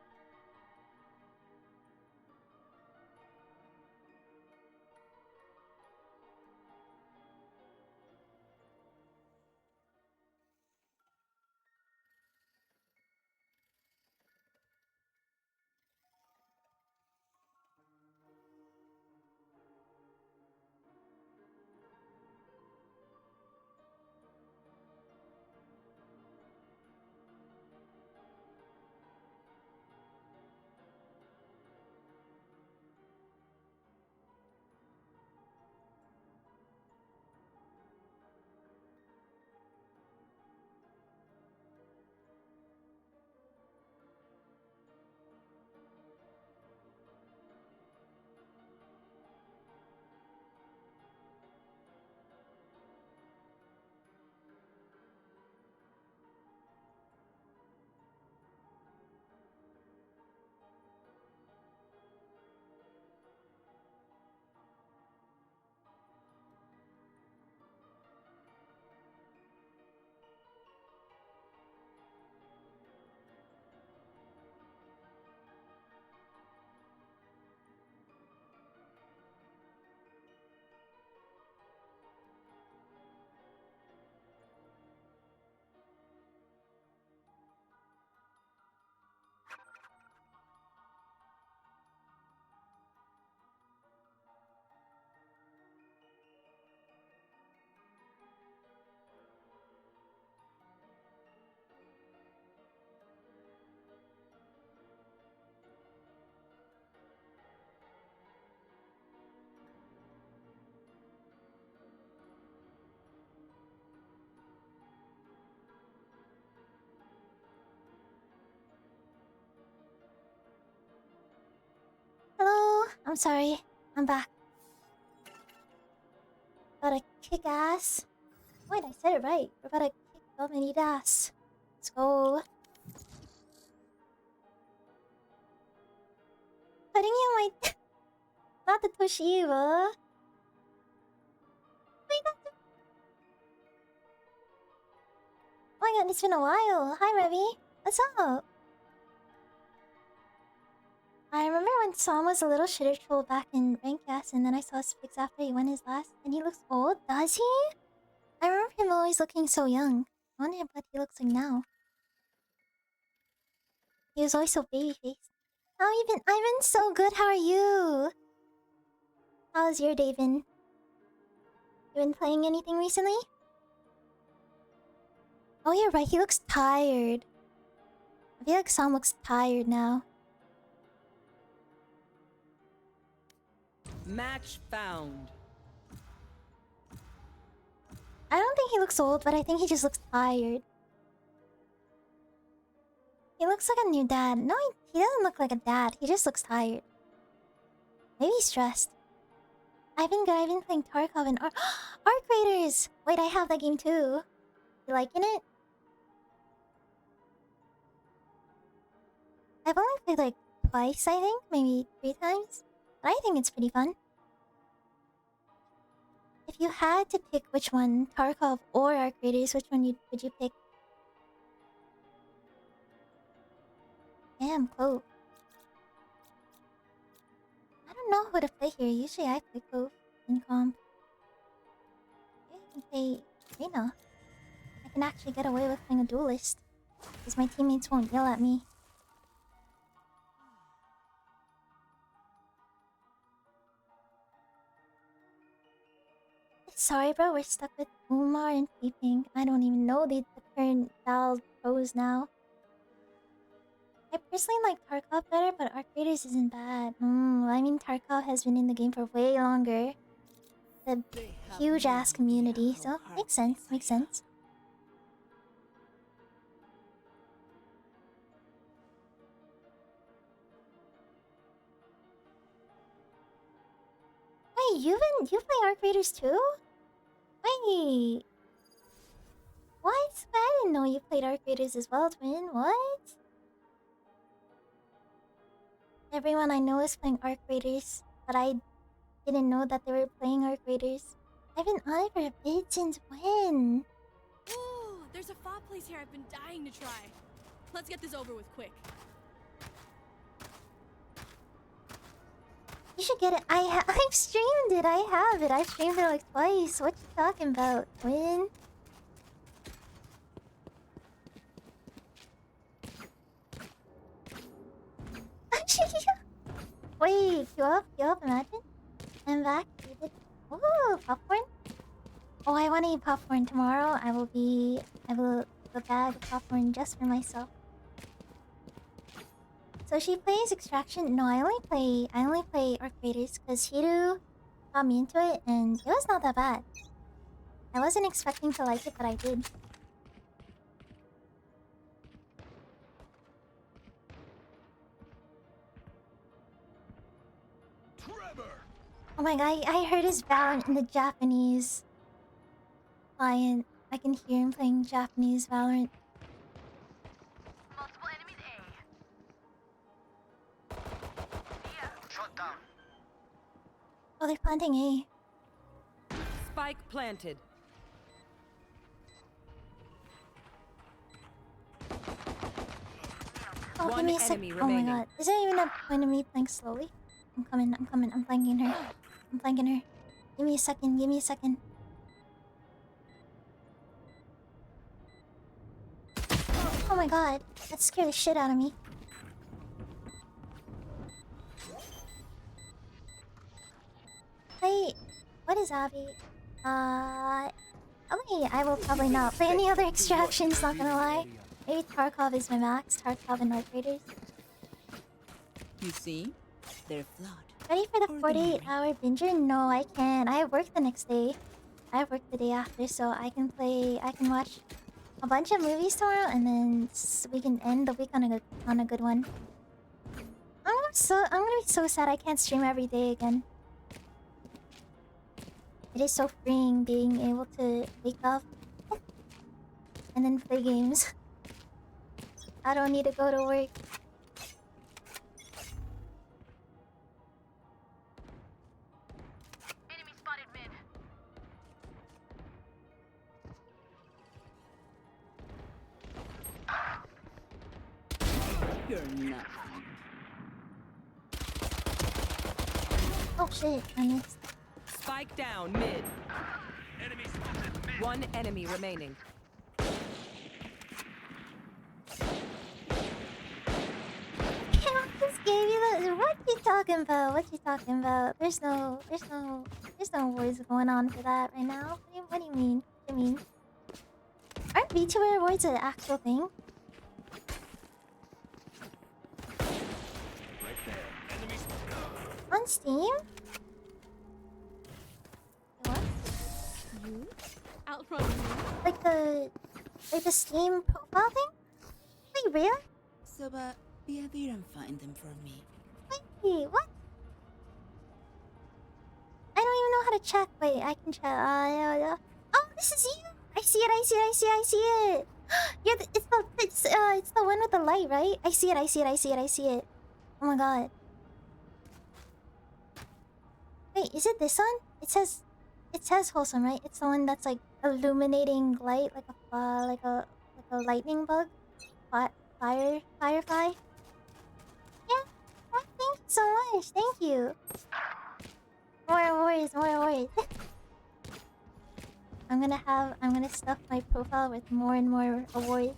I'm sorry. I'm back. Gotta kick ass. Wait, I said it right. We're about to kick Dominant ass. Let's go. Putting you in my... Not the Toshiba. Wait, not the... Oh my god, it's been a while. Hi, Revy. What's up? I remember when Sam was a little shitter troll back in Rankcast, and then I saw his pics after he won his last, and he looks old. Does he? I remember him always looking so young. I wonder what he looks like now. He was always so baby-faced. How have you been? I've been so good. How are you? How's your day been? You been playing anything recently? Oh, you're right. He looks tired. I feel like Sam looks tired now. Match found. I don't think he looks old, but I think he just looks tired. He looks like a new dad. No, he doesn't look like a dad. He just looks tired. Maybe he's stressed. I've been good. I've been playing Tarkov and Arc Raiders. Wait, I have that game too. You liking it? I've only played like twice, I think. Maybe 3 times. But I think it's pretty fun. If you had to pick which one, Tarkov or Arc Raiders, which one would you pick? Damn, Cove. I don't know who to play here. Usually I play Cove in comp. Maybe I can play Reyna. I can actually get away with playing a duelist. Because my teammates won't yell at me. Sorry, bro. We're stuck with Umar and Peeping. I don't even know the current Valve pros now. I personally like Tarkov better, but Arc Raiders isn't bad. I mean, Tarkov has been in the game for way longer. The huge ass community, so makes sense. Makes sense. Wait, you play Arc Raiders too? Wait. What? I didn't know you played Arc Raiders as well, Twin. What? Everyone I know is playing Arc Raiders, but I didn't know that they were playing Arc Raiders. I've been on it for a bit since when? Ooh, there's a FOB place here I've been dying to try. Let's get this over with quick. You should get it. I've streamed it. I have it. I've streamed it like twice. What you talking about, Twin? Wait, you up, imagine? I'm back. Ooh, popcorn? Oh, I want to eat popcorn tomorrow. I will have a bag of popcorn just for myself. So she plays Extraction. No, I only play Arc Raiders because Hiru got me into it and it was not that bad. I wasn't expecting to like it, but I did. Oh my god, I heard his Valorant in the Japanese client. I can hear him playing Japanese Valorant. Multiple enemies A. Shot down. Oh, they're planting A. Spike planted. Oh, give One me a sec. enemy Oh my remaining. god. Is there even a point of me playing slowly? I'm coming. I'm flanking her. Give me a second. Oh my god. That scared the shit out of me. Hey, what is Abby? I will probably not play any other extractions, not gonna lie. Maybe Tarkov is my max. Tarkov and Arc Raiders. You see? They're flawed. Ready for the 48-hour binger? No, I can't. I have work the next day. I have work the day after, so I can watch a bunch of movies tomorrow, and then we can end the week on a good one. I'm I'm gonna be so sad I can't stream every day again. It is so freeing being able to wake up and then play games. I don't need to go to work. Enemy spotted mid. You're not. Oh shit, I missed. Spike down mid. Enemy spotted mid. One enemy remaining. Just gave you the. What you talking about? What you talking about? There's no awards going on for that right now. What do you mean? What do you mean? Aren't VTuber awards an actual thing? Right there. Enemy spotted. On Steam? What? You? Outrun me? Like the Steam profile thing? Wait, really? So, be a beer and find them for me. Wait, what? I don't even know how to check. Wait, I can check. Yeah. Oh, this is you. I see it. Yeah, it's the one with the light, right? I see it. Oh my god. Wait, is it this one? It says wholesome, right? It's the one that's like illuminating light, like a lightning bug, firefly. Yeah. Oh, thank you so much. Thank you. More awards. I'm gonna stuff my profile with more and more awards.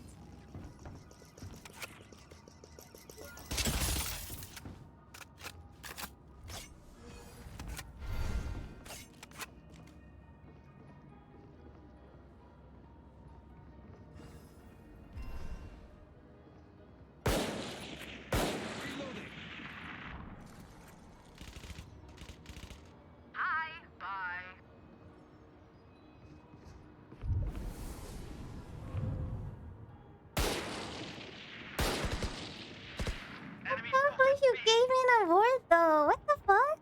Hi. Bye. I can't believe you gave me an award though. What the fuck?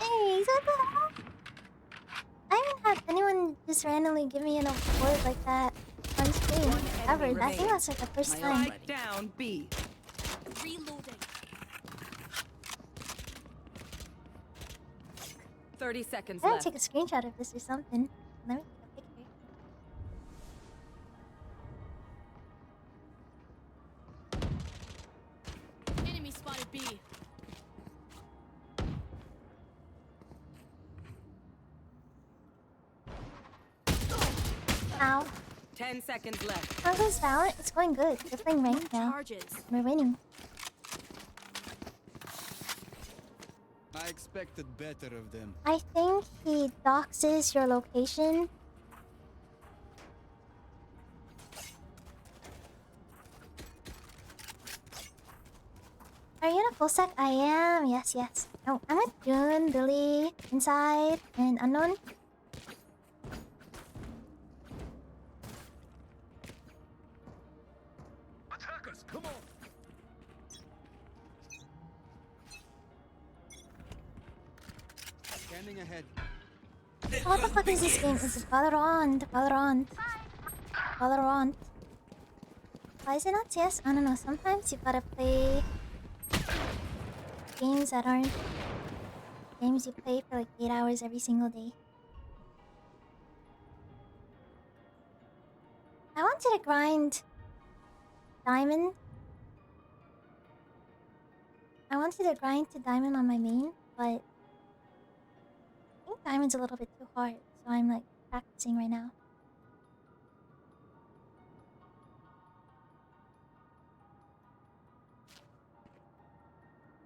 Hey, what the hell? I haven't had anyone just randomly give me an award like that on stream ever. I think that's like the first time. Spike down B. Reloading. 30 seconds I'm gonna left. take a screenshot of this or something. Let me take a picture. Enemy spotted B. Ow. 10 seconds left. How goes Valorant? It's going good. We're playing ranked now. Charges. We're winning. I expected better of them. I think he doxes your location. Are you in a full stack? I am. Yes. Oh, I'm with June, Billy, Inside, and Unknown. Attackers, come on! Scanning ahead. What the fuck is this game? It's Valorant. Why is it not CS? I don't know. Sometimes you gotta play games that aren't games you play for like 8 hours every single day. I wanted to grind diamond. I wanted to grind to diamond on my main, but I think diamond's a little bit too hard, so I'm like practicing right now.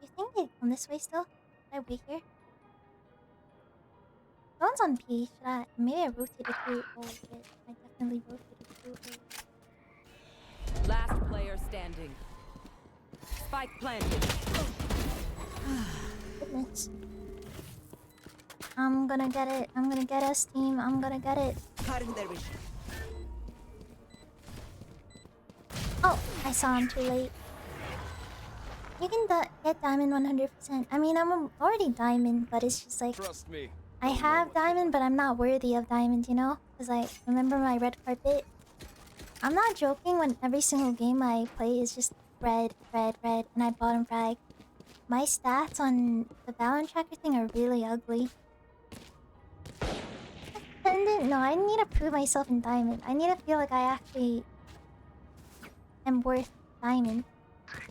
You think they'd come this way still? Should I wait here? No one's on P. Should I? Maybe I rotated too. Oh shit! I definitely rotated too. Last player standing. Spike planted. Goodness. I'm gonna get it. I'm gonna get us, team. I'm gonna get it. Oh, I I saw him too late. You can get diamond 100%. I mean, I'm already diamond, but it's just like Trust me. I have diamond, but I'm not worthy of diamond, you know? Because I remember my red carpet. I'm not joking when every single game I play is just red, red, red, and I bottom frag. My stats on the balance tracker thing are really ugly. Ascendant? No, I need to prove myself in diamond. I need to feel like I actually am worth diamond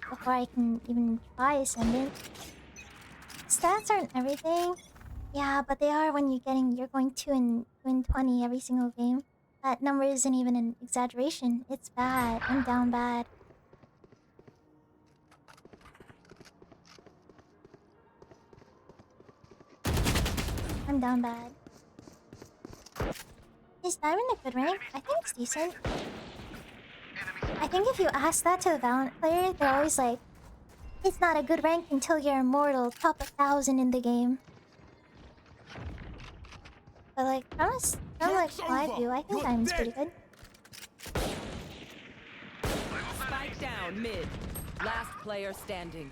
before I can even try ascendant. Stats aren't everything. Yeah, but they are when you're going 2 and 20 every single game. That number isn't even an exaggeration. It's bad. I'm down bad. I'm down bad. Is diamond a good rank? I think it's decent. I think if you ask that to a Valorant player, they're always like, it's not a good rank until you're immortal, top 1,000 in the game. But like, from like my view, I think diamond's pretty good. Spike down mid. Last player standing.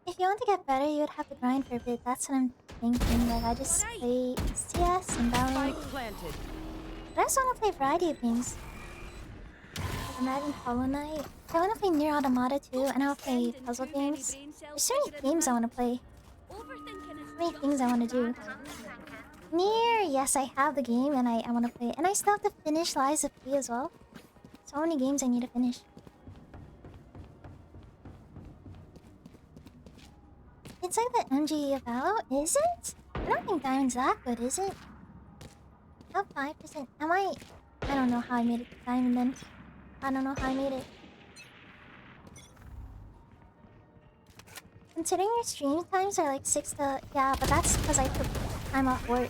If you want to get better, you would have to grind for a bit. That's what I'm thinking. Like, I just play CS and Valorant. Planted. But I just want to play a variety of games. Imagine Hollow Knight. I want to play Nier Automata too, and I'll play puzzle games. There's so many games I want to play. So many things I want to do. Nier, yes, I have the game and I want to play it. And I still have to finish Lies of P as well. So many games I need to finish. It's like the MG of Valo, is it? I don't think Diamond's that good, is it? Top 5%. I don't know how I made it to Diamond then. I don't know how I made it. Considering your stream times are like 6 to... Yeah, but that's because I took time off work.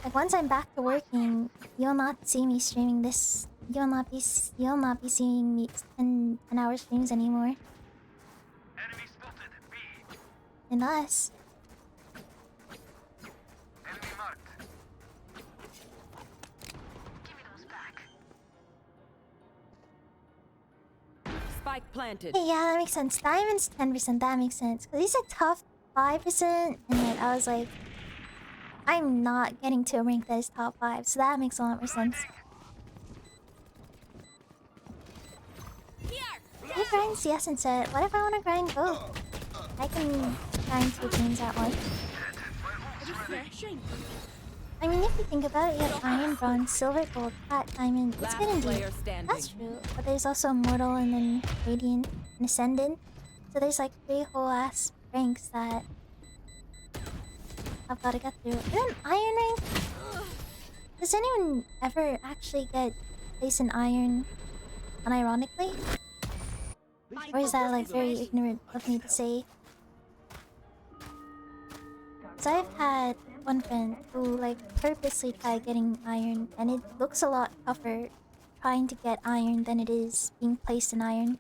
Like, once I'm back to working, you'll not see me streaming this... You'll not be seeing me 10-hour streams anymore. Enemy spotted. B. Unless... Enemy marked. Give me those back. Spike planted. Hey, yeah, that makes sense. Diamond's 10%, that makes sense. Because he's a tough 5%, and then I was like... I'm not getting to a rank that is top 5, so that makes a lot more sense. I grind CS and set. What if I want to grind both? I can grind 2 games at once. I mean, if you think about it, you have Iron, Bronze, Silver, Gold, Plat, Diamond. It's good indeed. That's true. But there's also Immortal and then Radiant and Ascendant. So there's like 3 whole ass ranks that I've got to get through. And then Iron rank. Does anyone ever actually get placed in Iron unironically? Or is that like very ignorant of me to say? So I've had one friend who like purposely tried getting Iron, and it looks a lot tougher trying to get Iron than it is being placed in Iron.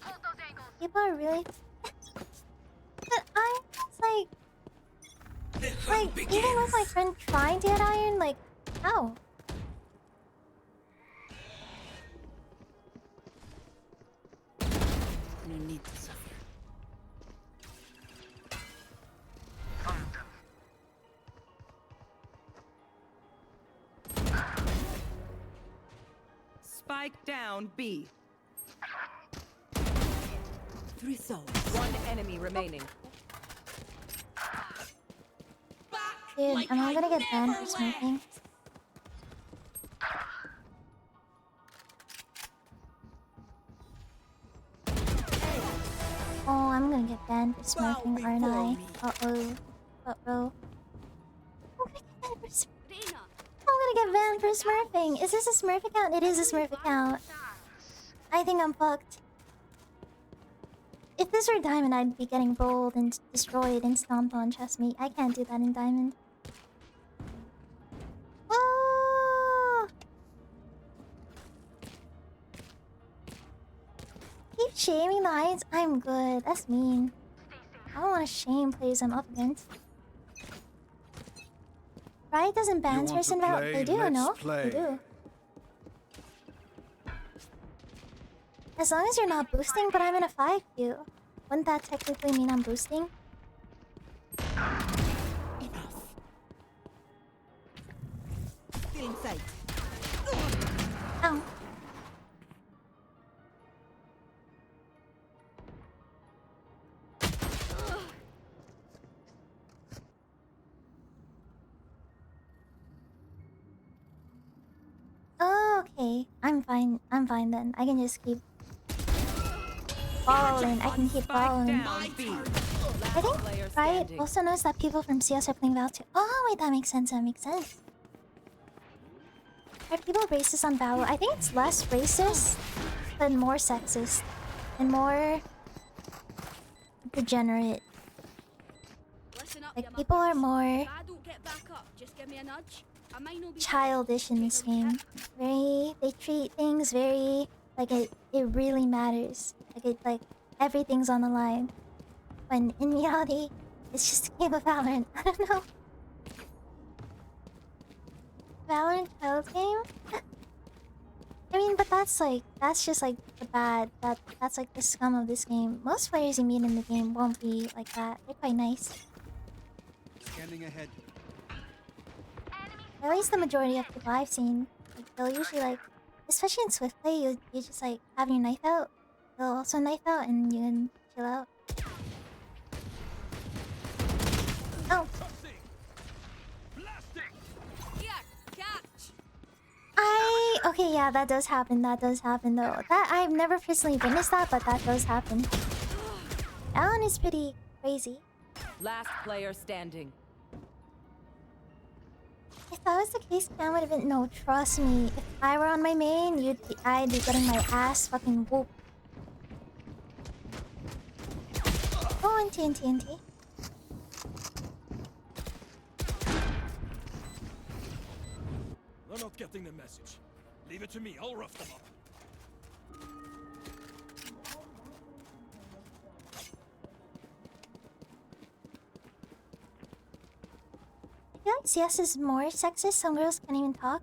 Hold those angles. People are really... But I'm just like... even with my friend trying to get Iron, like, how? No need to suffer. Found them. Spike down B. 3 souls. 1 enemy remaining. Dude, am I gonna get banned for smoking? Oh, I'm gonna get banned for smoking, aren't I? Uh-oh. Uh-oh. I'm gonna get banned for smurfing. Is this a smurf account? It is a smurf account. I think I'm fucked. If this were Diamond, I'd be getting rolled and destroyed and stomped on, trust me. I can't do that in Diamond. Oh! shaming the heights? I'm good. That's mean. I don't want to shame players I'm up against. Riot doesn't ban Spurs in Valorant. They do, no? They do. As long as you're not boosting, but I'm in a 5 queue. Wouldn't that technically mean I'm boosting? Still in sight. Ow. Oh, okay. I'm fine. I'm fine then. I can just keep following. I can keep following. I think Riot also knows that people from CS are playing Val too. Oh, wait, that makes sense. That makes sense. Are people racist on Val? I think it's less racist, but more sexist. And more degenerate. Like, people are more childish in this game. They treat things very like it really matters. Like everything's on the line. When in reality, it's just a game of Valorant. I don't know. Valorant child game? I mean, but that's just like the bad. That's like the scum of this game. Most players you meet in the game won't be like that. They're quite nice. Scanning ahead. At least the majority of people I've seen, like, they'll usually like, especially in Swift play, you just like have your knife out. They'll also knife out and you can chill out. Oh. Okay, yeah, that does happen. That does happen though. That I've never personally witnessed that, but that does happen. That one is pretty crazy. Last player standing. If that was the case, Cam would have been no. Trust me, if I were on my main, I'd be getting my ass fucking whooped. Oh, and TNT. They're not getting the message. Leave it to me, I'll rough them up. I feel like CS is more sexist. Some girls can't even talk.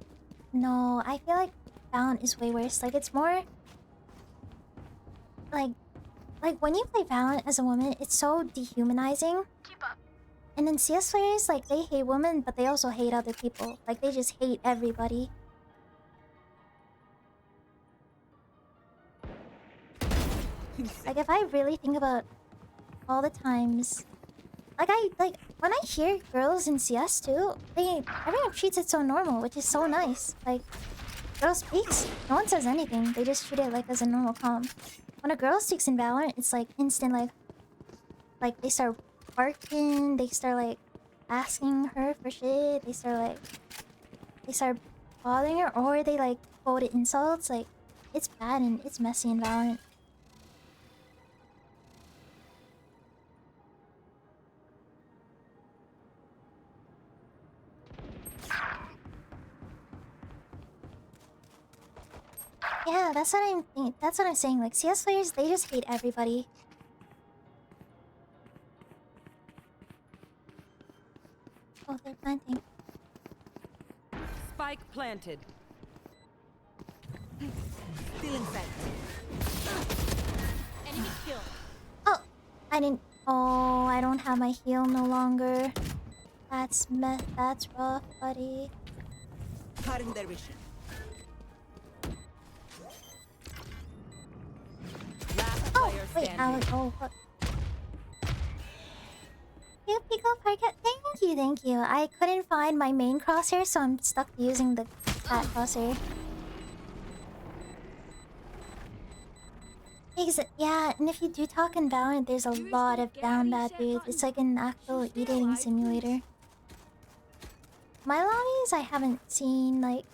No, I feel like Valorant is way worse. Like, it's more like when you play Valorant as a woman, it's so dehumanizing. Keep up. And then CS players, like, they hate women, but they also hate other people. Like, they just hate everybody. Like, if I really think about all the times, like when I hear girls in CS too, everyone treats it so normal, which is so nice. Like, girl speaks, no one says anything. They just treat it like as a normal comm. When a girl speaks in Valorant, it's like instant, like they start barking, they start like asking her for shit, they start bothering her, or they like quote insults. Like, it's bad and it's messy in Valorant. Yeah, that's what I'm saying. Like, CS players, they just hate everybody. Oh, they're planting. Spike planted. Still in sight. Enemy kill. Oh, I don't have my heal no longer. That's rough, buddy. Cutting their vision. Wait, oh, fuck. You Pico Parket, thank you. I couldn't find my main crosshair, so I'm stuck using the cat crosshair. Yeah, and if you do talk in Valorant, there's a lot of down bad dudes. It's like an actual eating simulator. My lobbies, I haven't seen like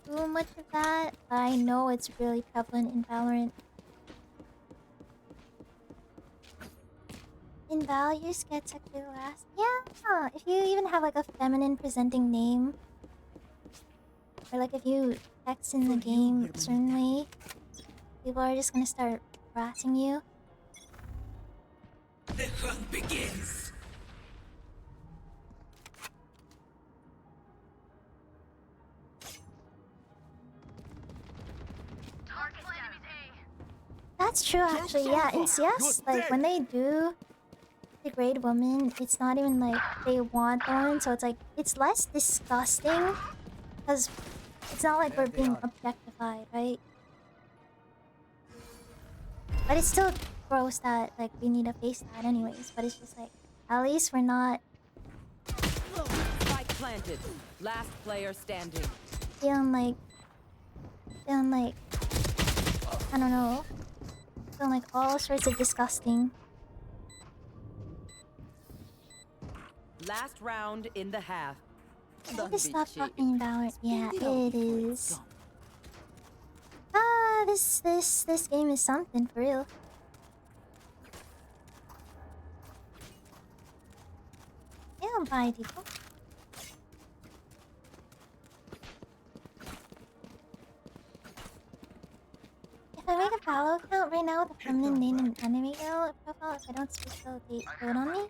too much of that, but I know it's really prevalent in Valorant. In Val, you just get sexually harassed. Yeah, if you even have like a feminine presenting name, or like if you text in the game a certain way, people are just gonna start harassing you. The hunt begins. Target enemies That's true, actually. Yeah, in CS, like when they do degrade women, it's not even like they want the woman, so it's like it's less disgusting because it's not like we're being objectified, right? But it's still gross that like we need to face that anyways. But it's just like at least we're not Spike planted. Last player standing. feeling like I don't know, feeling like all sorts of disgusting. Last round in the half. I need to stop talking about it. Yeah, it is. Ah, this game is something for real. Yeah, bye, people. If I make a follow account right now with a feminine name and anime girl profile, if I don't speak, so they vote on me.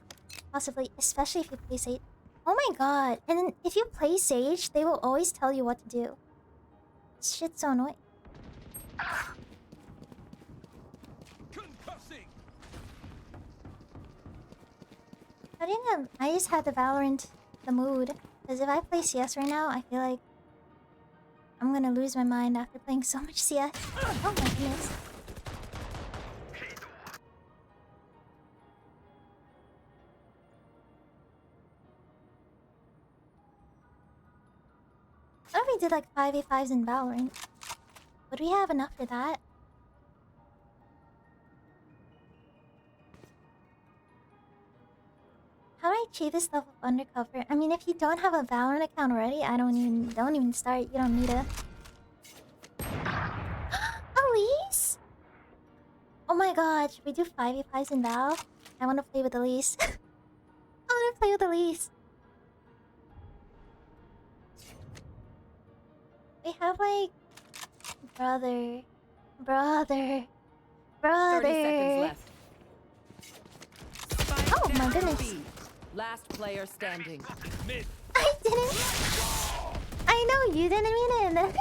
Possibly, especially if you play Sage. Oh my god! And then if you play Sage, they will always tell you what to do. This shit's so annoying. I think I just had the Valorant the mood. Because if I play CS right now, I feel like I'm gonna lose my mind after playing so much CS. Oh my goodness. What if we did like 5v5s in Valorant? Would we have enough for that? How do I achieve this level of undercover? I mean, if you don't have a Valorant account already, don't even start. You don't need a Elise? Oh my god, should we do 5v5s in Val? I want to play with Elise. I want to play with Elise. We have like brother. 30 seconds left. Oh my goodness. Last player standing. I didn't. I know you didn't mean it.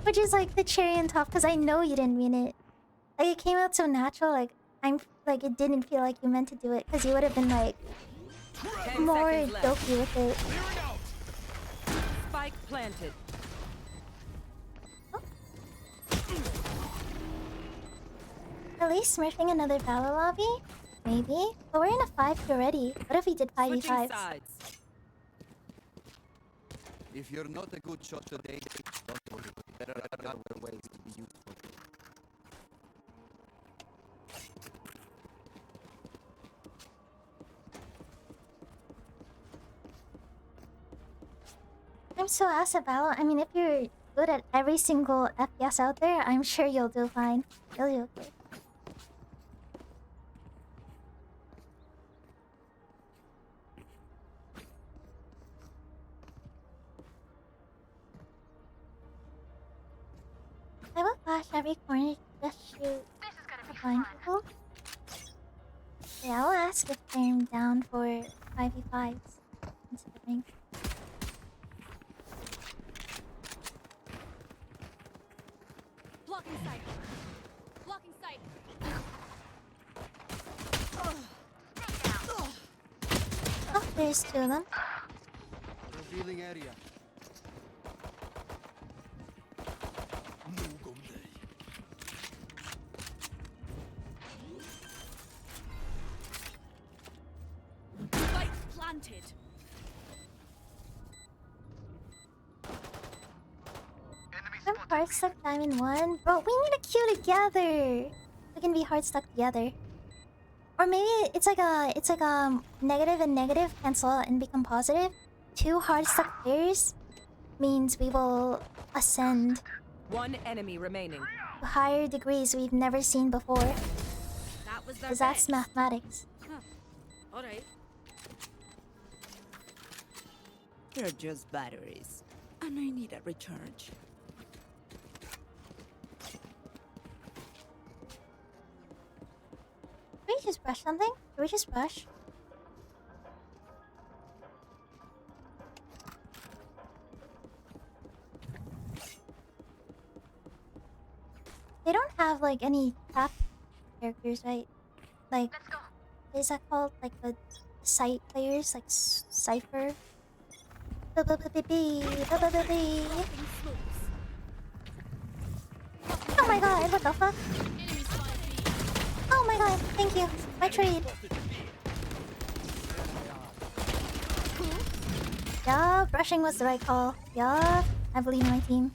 Which is like the cherry on top because I know you didn't mean it. Like it came out so natural. Like it didn't feel like you meant to do it because you would have been like more jokey with it. Spike planted. At least smurfing another battle lobby? Maybe. But we're in a 5 already. What if we did 5v5s? If you're not a good shot today, don't worry. There are other ways to be useful. I'm so ass at battle. I mean, if you're good at every single FPS out there, I'm sure you'll do fine. You'll do okay. I will flash every corner just shoot to find people. Yeah, I'll ask if they're down for 5v5s considering. Blocking sight. Blocking sight. Oh, there's 2 of them. Revealing area. Spike planted. I'm hard stuck diamond 1. Bro, we need a queue together. We can be hard stuck together. Or maybe it's like a negative and negative cancel out and become positive. 2 hard stuck players means we will ascend 1 enemy remaining. to higher degrees we've never seen before. That was their Because that's best. mathematics. Alright. They're just batteries. And I need a recharge. just rush something? Did we just rush? They don't have like any tap characters, right? Like, what is that called? Like the sight players, like Cypher. Oh my god, what the fuck? Oh my god, thank you. My trade. Yup, rushing was the right call. Yup, I believe in my team.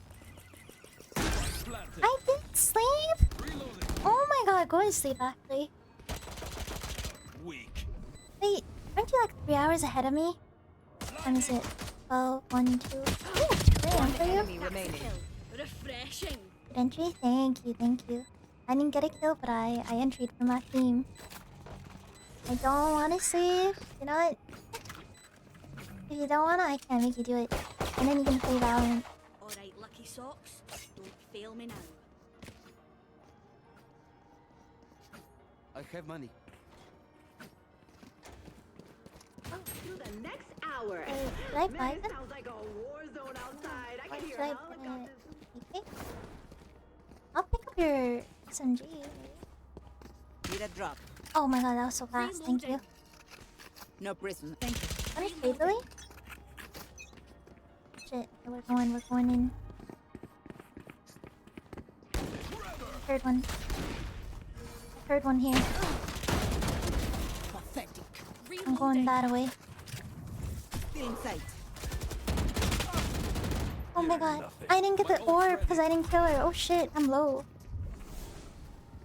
I didn't sleep? Oh my god, go to sleep actually. Wait, aren't you like 3 hours ahead of me? What time is it? 12, 1, 2. Ooh, 2 a.m. for you? Refreshing. Good entry? Thank you. I didn't get a kill, but I entered for my team. I don't want to sleep. You know what? If you don't want to, I can't make you do it. And then you can play Valorant. Alright, lucky socks. Don't fail me now. I have money. To the next hour. Did I buy them? Sounds like a war zone outside. I can hear Should I helicopters. okay. I'll pick up your SMG. Need a drop. Oh my god, that was so fast. Thank you. No prison. Thank you. What is Waverly? Shit, we're going in. Third one. Third one here. Pathetic. I'm going that way. Still in sight. Oh my god. I didn't get the orb because I didn't kill her. Oh shit, I'm low.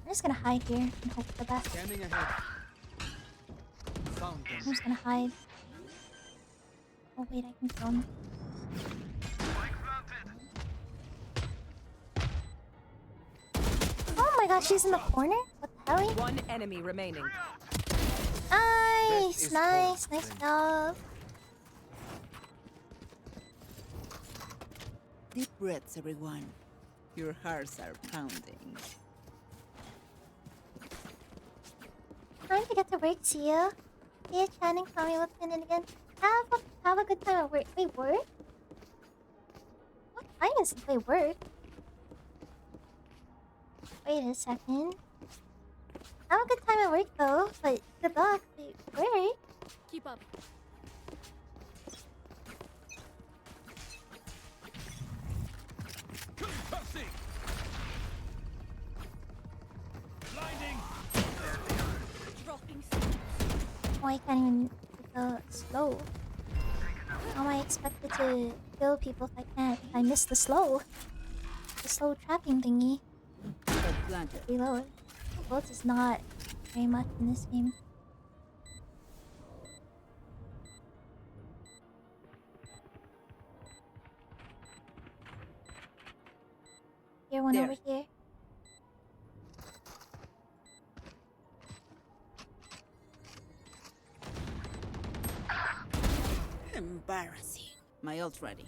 I'm just gonna hide here and hope for the best. Scanning ahead. Found them. I'm just gonna hide. Oh wait, I can kill him. Oh my god, she's in the corner? What the hell? One enemy remaining. Nice, nice job. Deep breaths, everyone. Your hearts are pounding. Time to get to work, see ya. See ya, Channing. Call me what's in it again. Have a good time at work. Wait, work? What? I didn't say work. Wait a second. Have a good time at work though, but good luck. Wait, work? Keep up. Dropping. Oh, I can't even go slow. How am I expected to kill people if I can't? If I miss the slow. The slow trapping thingy. Reload. Bullets is not very much in this game. Here, one There. over here. Embarrassing. My ult's ready.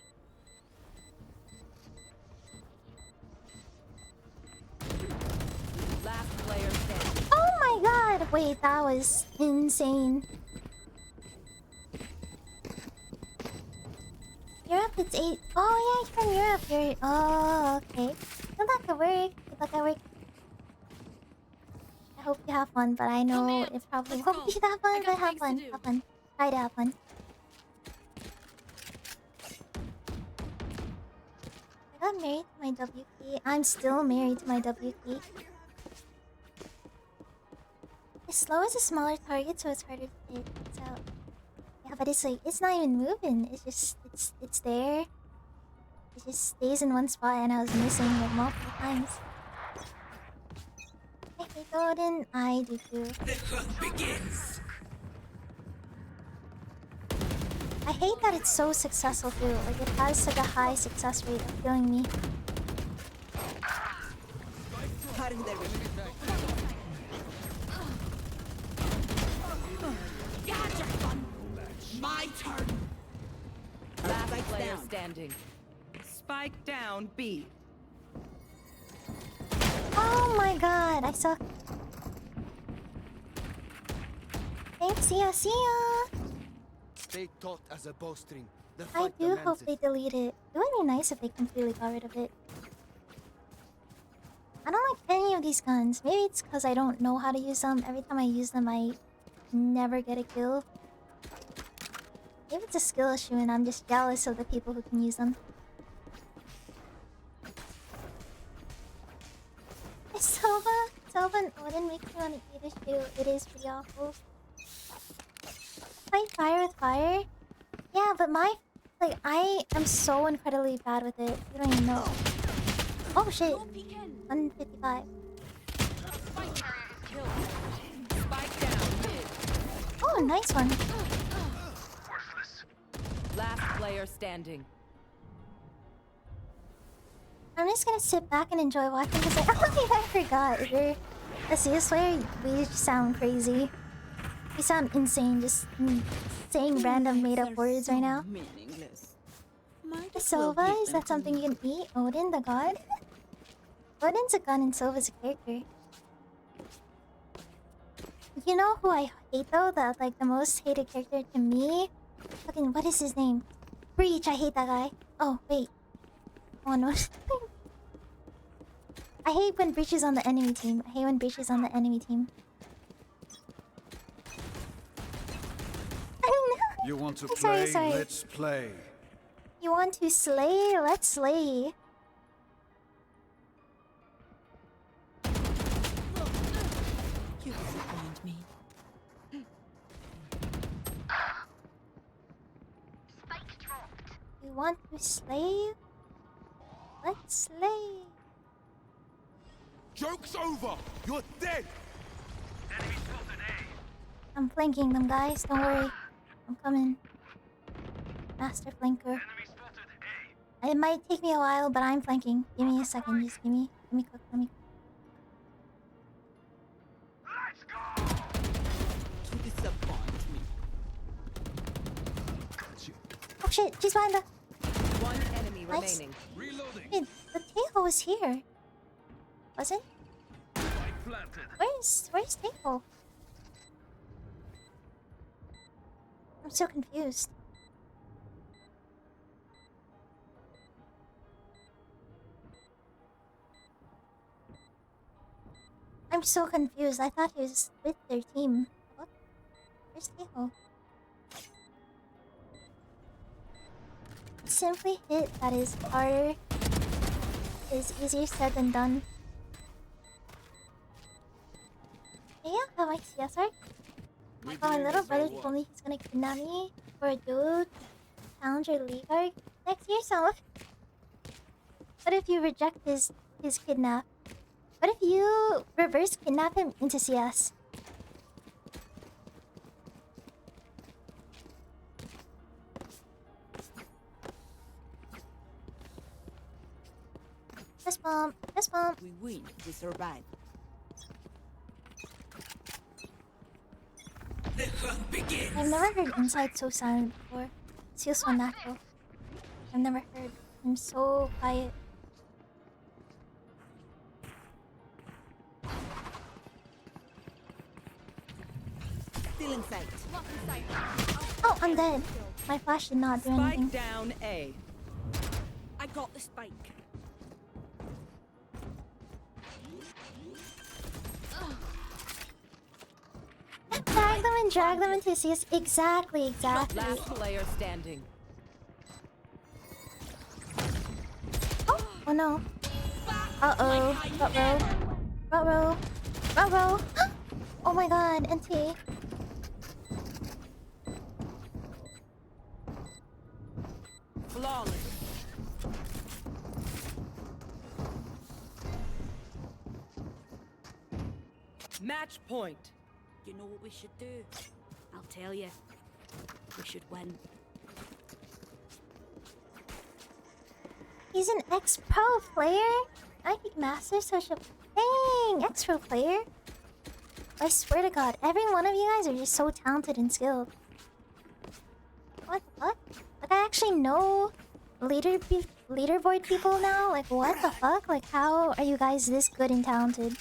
Last player standing. Oh my god! Wait, that was insane. Europe, it's 8. Oh yeah, you're from Europe. You're... Oh, okay. Good luck at work. Good luck at work. I hope you have fun, but I know it probably won't be that fun, but have fun. Have fun. Try to have fun. I got married to my WP. I'm still married to my WP. Slow is a smaller target, so it's harder to hit. So yeah, but it's like it's not even moving. It's just it's there. It just stays in one spot, and I was missing it multiple times. I hate Golden. I do too. The hunt begins. I hate that it's so successful too. Like it has such a high success rate of killing me. My turn. Last player standing. Spike down B. Oh my god, I suck. Thanks, see ya, see ya! Stay taut as a bowstring. The I fight do demands hope it. they delete it. It would be nice if they completely got rid of it. I don't like any of these guns. Maybe it's because I don't know how to use them. Every time I use them, I never get a kill. Maybe it's a skill issue and I'm just jealous of the people who can use them. Sova and Odin makes me want to eat a shoe. It is pretty awful. Fight fire with fire? Yeah, but I am so incredibly bad with it. You don't even know. Oh shit. 155. Spike down mid. Oh, nice one. Last player standing. I'm just gonna sit back and enjoy watching because I forgot. If you're a CS player, we sound crazy. We sound insane just saying random made up words right now. Sova, is that something you can eat? Odin the god? Odin's a gun and Sova's a character. You know who I hate though? The most hated character to me? Fucking, what is his name? Breach, I hate that guy. Oh, wait. Oh no. I hate when Breach is on the enemy team. I hate when Breach is on the enemy team. You want to Sorry. Let's play. You want to slay? Let's slay. You disappoint me. Spike dropped. You want to slay? Let's slay. Joke's over! You're dead! Enemy spotted A. I'm flanking them, guys. Don't worry. I'm coming. Master flanker. Enemy spotted A. It might take me a while, but I'm flanking. Give me a second. Just give me. Let me cook. Let's go! You disappoint me. Oh shit! She's behind the. One enemy Nice. remaining. Reloading. Wait, the Teho was here. Was it? Spike planted. Where's Teho? I'm so confused. I'm so confused. I thought he was with their team. What? Where's Teho? Simply hit that is harder. Is easier said than done. Yeah, have I CSR? My little brother told me he's gonna kidnap me for a duo challenger league arc next year, so what if you reject his kidnap? What if you reverse kidnap him into CS? Fist bump. We win, we survive. I've never heard Inside so silent before. It feels so natural. I've never heard him so quiet. Still in sight. Oh, I'm dead. My flash did not do anything. Spike down A. I got the spike. Drag them into CS. Exactly. Last player standing. Oh no. Uh-oh. Ruh-roh. Oh my god, NT. Flawless. Match point. You know what we should do? I'll tell you. We should win. He's an ex-pro player? I think Master Social... Dang! Ex-pro player? I swear to god, every one of you guys are just so talented and skilled. What the fuck? Like, I actually know leaderboard people now? Like, what the fuck? Like, how are you guys this good and talented?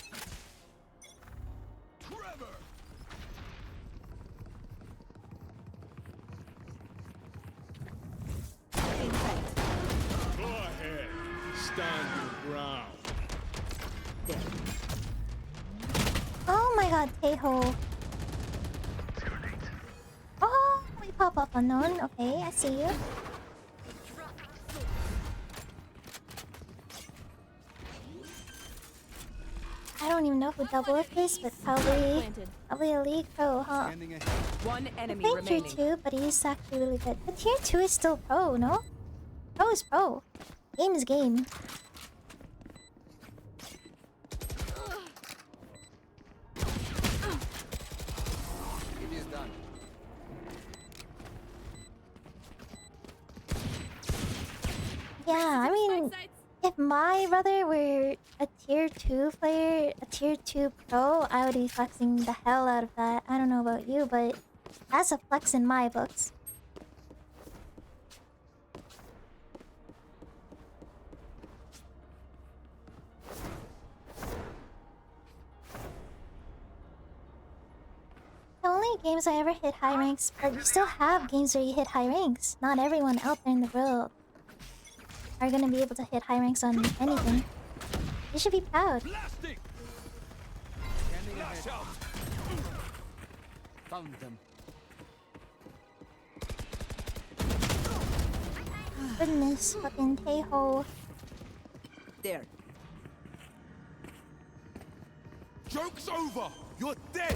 ground. Oh my god, Teho. Oh, we pop up unknown. Okay, I see you. I don't even know who double up is, but probably a League Pro, huh? One enemy I played tier remaining. 2, but he's actually really good. But tier 2 is still pro, no? Pro is pro. Game is game. It is done. Yeah, I mean, if my brother were a tier 2 player, a tier 2 pro, I would be flexing the hell out of that. I don't know about you, but that's a flex in my books. The only games I ever hit high ranks, but you still have games where you hit high ranks. Not everyone out there in the world are gonna be able to hit high ranks on anything. You should be proud. Standing ahead. Found them. Goodness, fucking Teho. There. Joke's over! You're dead!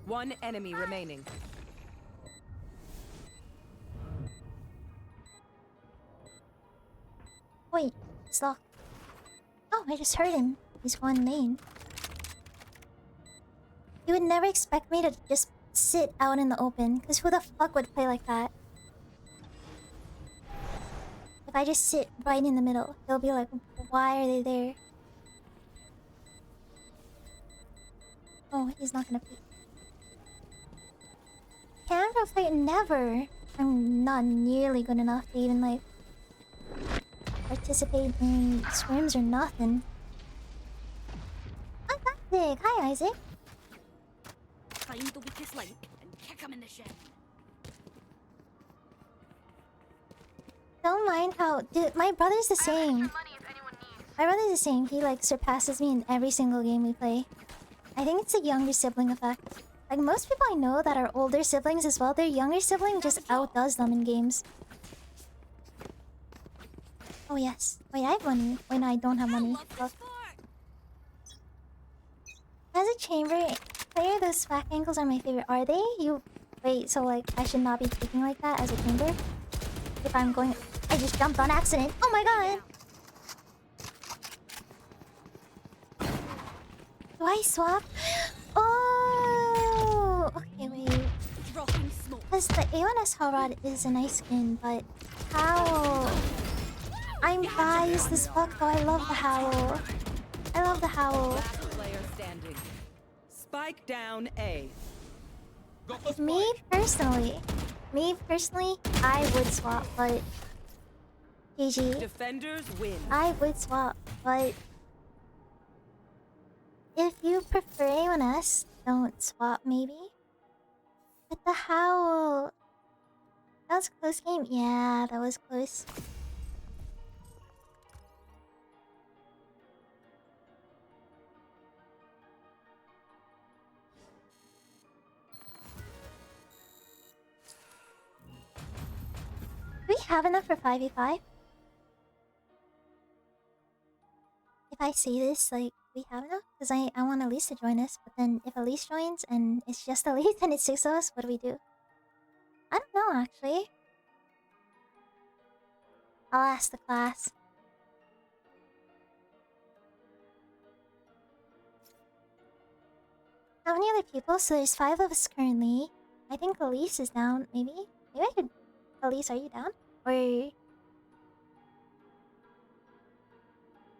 One enemy remaining. Wait, it's locked. Oh, I just heard him. He's one main. You would never expect me to just sit out in the open, because who the fuck would play like that? If I just sit right in the middle, they'll be like, why are they there? Oh, he's not gonna peek. Camera fight, never! I'm not nearly good enough to even, like, participate in scrims or nothing. Fantastic! Hi, Isaac! Find the weakest link and kick him in the shin. Don't mind how... Dude, my brother's the same. My brother's the same. He, like, surpasses me in every single game we play. I think it's a younger sibling effect. Like, most people I know that are older siblings as well, their younger sibling just outdoes them in games. Oh, yes. Wait, I have money. Wait, no, I don't have money. Look. As a chamber player, those swag ankles are my favorite. Are they? You... Wait, so, like, I should not be kicking like that as a chamber? If I'm going... I just jumped on accident. Oh my god! Do I swap? Oh! Okay, wait. Dropping smoke. Because the A1S Hellrod is a nice skin, but... Howl! I'm biased as fuck though, I love the Howl. I love the Howl. Last player standing. Spike down A. Me personally, I would swap, but... GG. Defenders win. I would swap, but... If you prefer A1S, don't swap maybe. But the Howl... That was a close game? Yeah, that was close. Do we have enough for 5v5? If I say this, like, we have enough? Because I want Elise to join us, but then if Elise joins and it's just Elise and it's 6 of us, what do we do? I don't know, actually. I'll ask the class. How many other people? So there's 5 of us currently. I think Elise is down, maybe? Maybe I could... Elise, are you down? Or...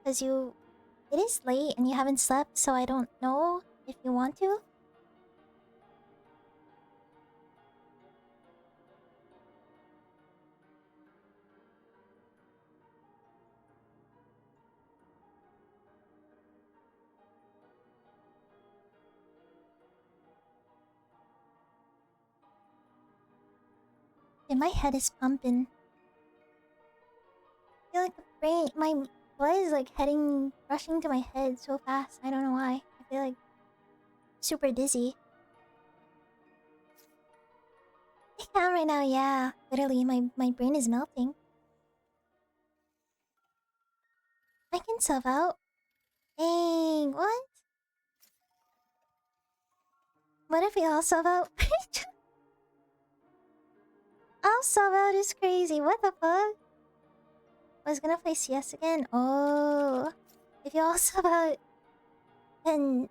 Because you... It is late and you haven't slept, so I don't know if you want to. And my head is pumping. I feel like the brain, my blood is like rushing to my head so fast. I don't know why. I feel like super dizzy. I can right now, yeah. Literally, my brain is melting. I can sub out. Dang, what? What if we all sub out? I'll sub out is crazy. What the fuck? I was gonna play CS again. Oh, if you all sub out, then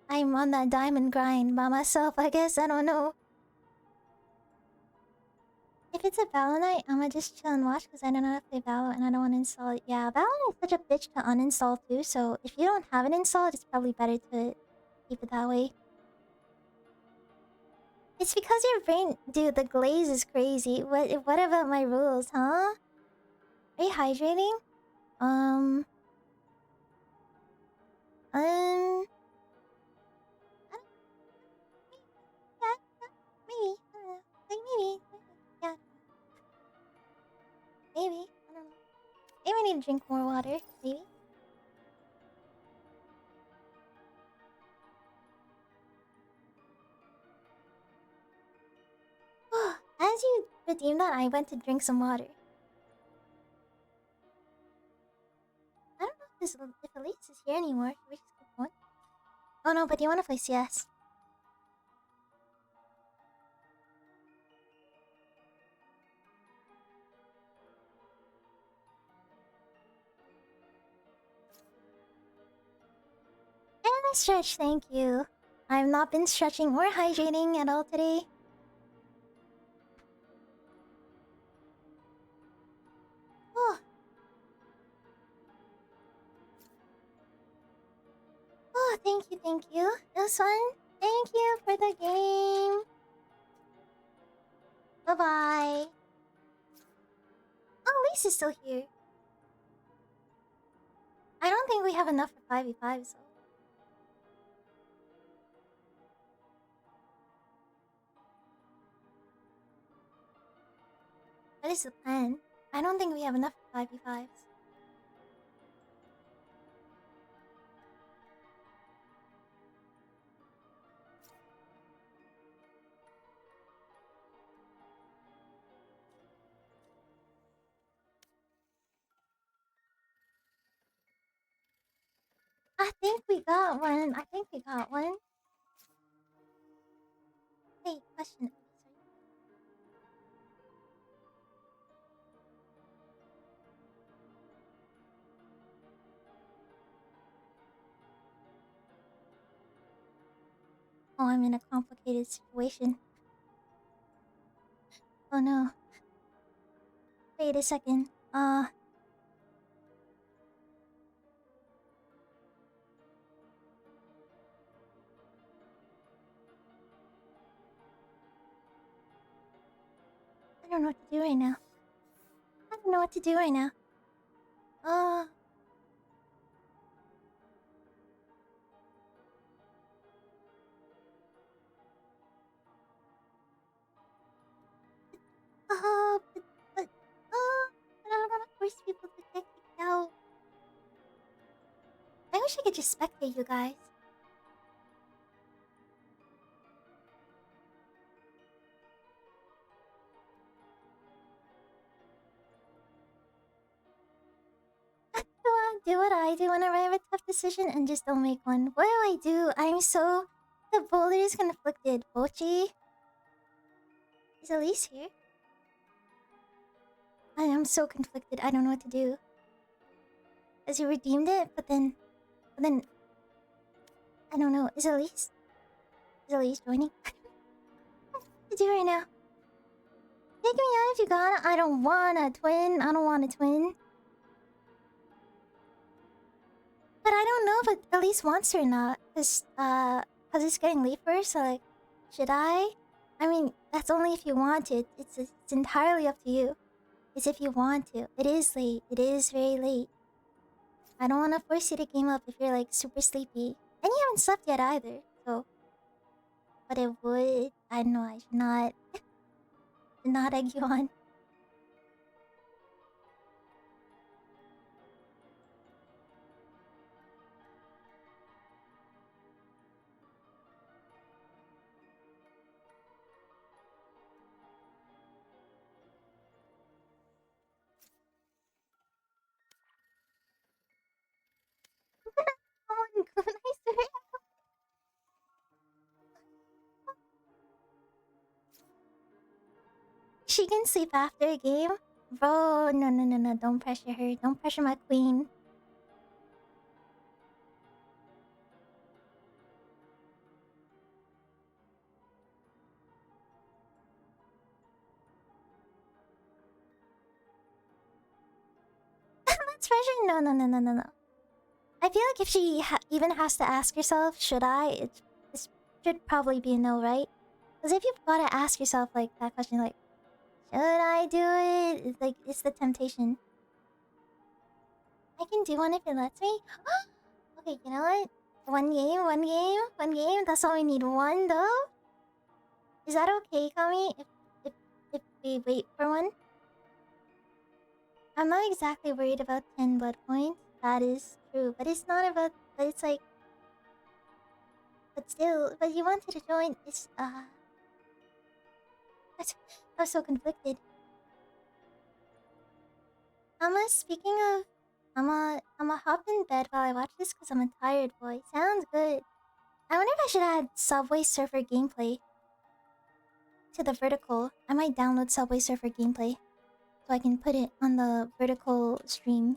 I'm on that diamond grind by myself. I guess I don't know. If it's a Valorant night, I'ma just chill and watch because I don't know how to play Valorant and I don't want to install it. Yeah, Valorant is such a bitch to uninstall too. So if you don't have it installed, it's probably better to keep it that way. It's because your brain, dude. The glaze is crazy. What about my rules, huh? Are you hydrating? I don't, yeah, maybe. I don't know. Like maybe. Yeah. Maybe. I don't know. Maybe I need to drink more water. Maybe. As you redeem that, I went to drink some water. I don't know if Elise is here anymore. Should we just keep going? Oh no, but you want to play CS? And I stretch, thank you. I've not been stretching or hydrating at all today. Oh. Oh, thank you, thank you. It was fun. Thank you for the game. Bye-bye. Oh, Lisa's still here. I don't think we have enough for 5v5, so... That is the plan. I don't think we have enough for 5v5s. I think we got one. Hey, question. Oh, I'm in a complicated situation. Oh no. Wait a second. I don't know what to do right now. I don't know what to do right now. But I don't want to force people to get kicked out. I wish I could just spectate you guys. Do what I do whenever I have a tough decision and just don't make one. What do I do? I'm so... The boulder is conflicted. Bochi? Is Elise here? I am so conflicted. I don't know what to do. As you redeemed it, but then... I don't know. Is Elise joining? What to do right now? Take me out if you got it. I don't want a twin. I don't want a twin. But I don't know if Elise wants her or not. Cause it's getting late for her, so like... Should I? I mean, that's only if you want it. It's entirely up to you. It's if you want to. It is late. It is very late. I don't want to force you to game up if you're like super sleepy. And you haven't slept yet either, so... But it would... I know I should not... Did not egg you on. Oh, nice to hear. She can sleep after a game? Bro, no. Don't pressure her. Don't pressure my queen. That's pressure? No. I feel like if she even has to ask herself, should I? It should probably be a no, right? Because if you've got to ask yourself like that question, like, should I do it? It's like, it's the temptation. I can do one if it lets me. Okay, you know what? One game. That's all we need. One though. Is that okay, Kami? If we wait for one? I'm not exactly worried about 10 blood points. That is true, but it's not about. But it's like. But still, but you wanted to join. It's I'm so conflicted. Speaking of, I'ma hop in bed while I watch this because I'm a tired boy. Sounds good. I wonder if I should add Subway Surfer gameplay to the vertical. I might download Subway Surfer gameplay so I can put it on the vertical stream.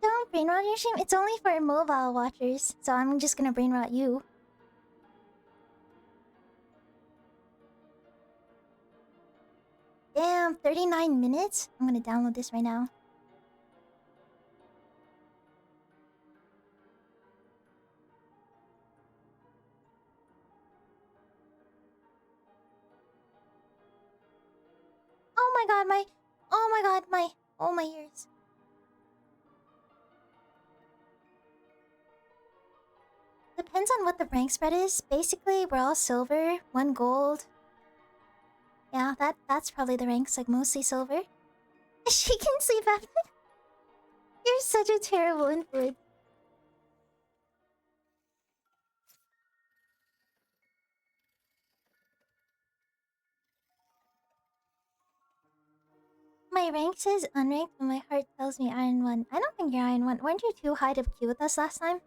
Don't brain rot your stream. It's only for mobile watchers, so I'm just gonna brain rot you. Damn, 39 minutes? I'm gonna download this right now. Oh my god, my ears. Depends on what the rank spread is. Basically, we're all silver, 1 gold. Yeah, that's probably the ranks, like mostly silver. She can sleep after. You're such a terrible influence. My rank says unranked, but my heart tells me Iron 1. I don't think you're Iron 1. Weren't you too high to queue with us last time?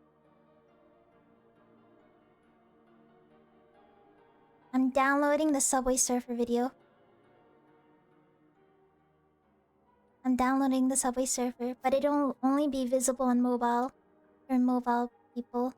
I'm downloading the Subway Surfer video. I'm downloading the Subway Surfer, but it'll only be visible on mobile for mobile people.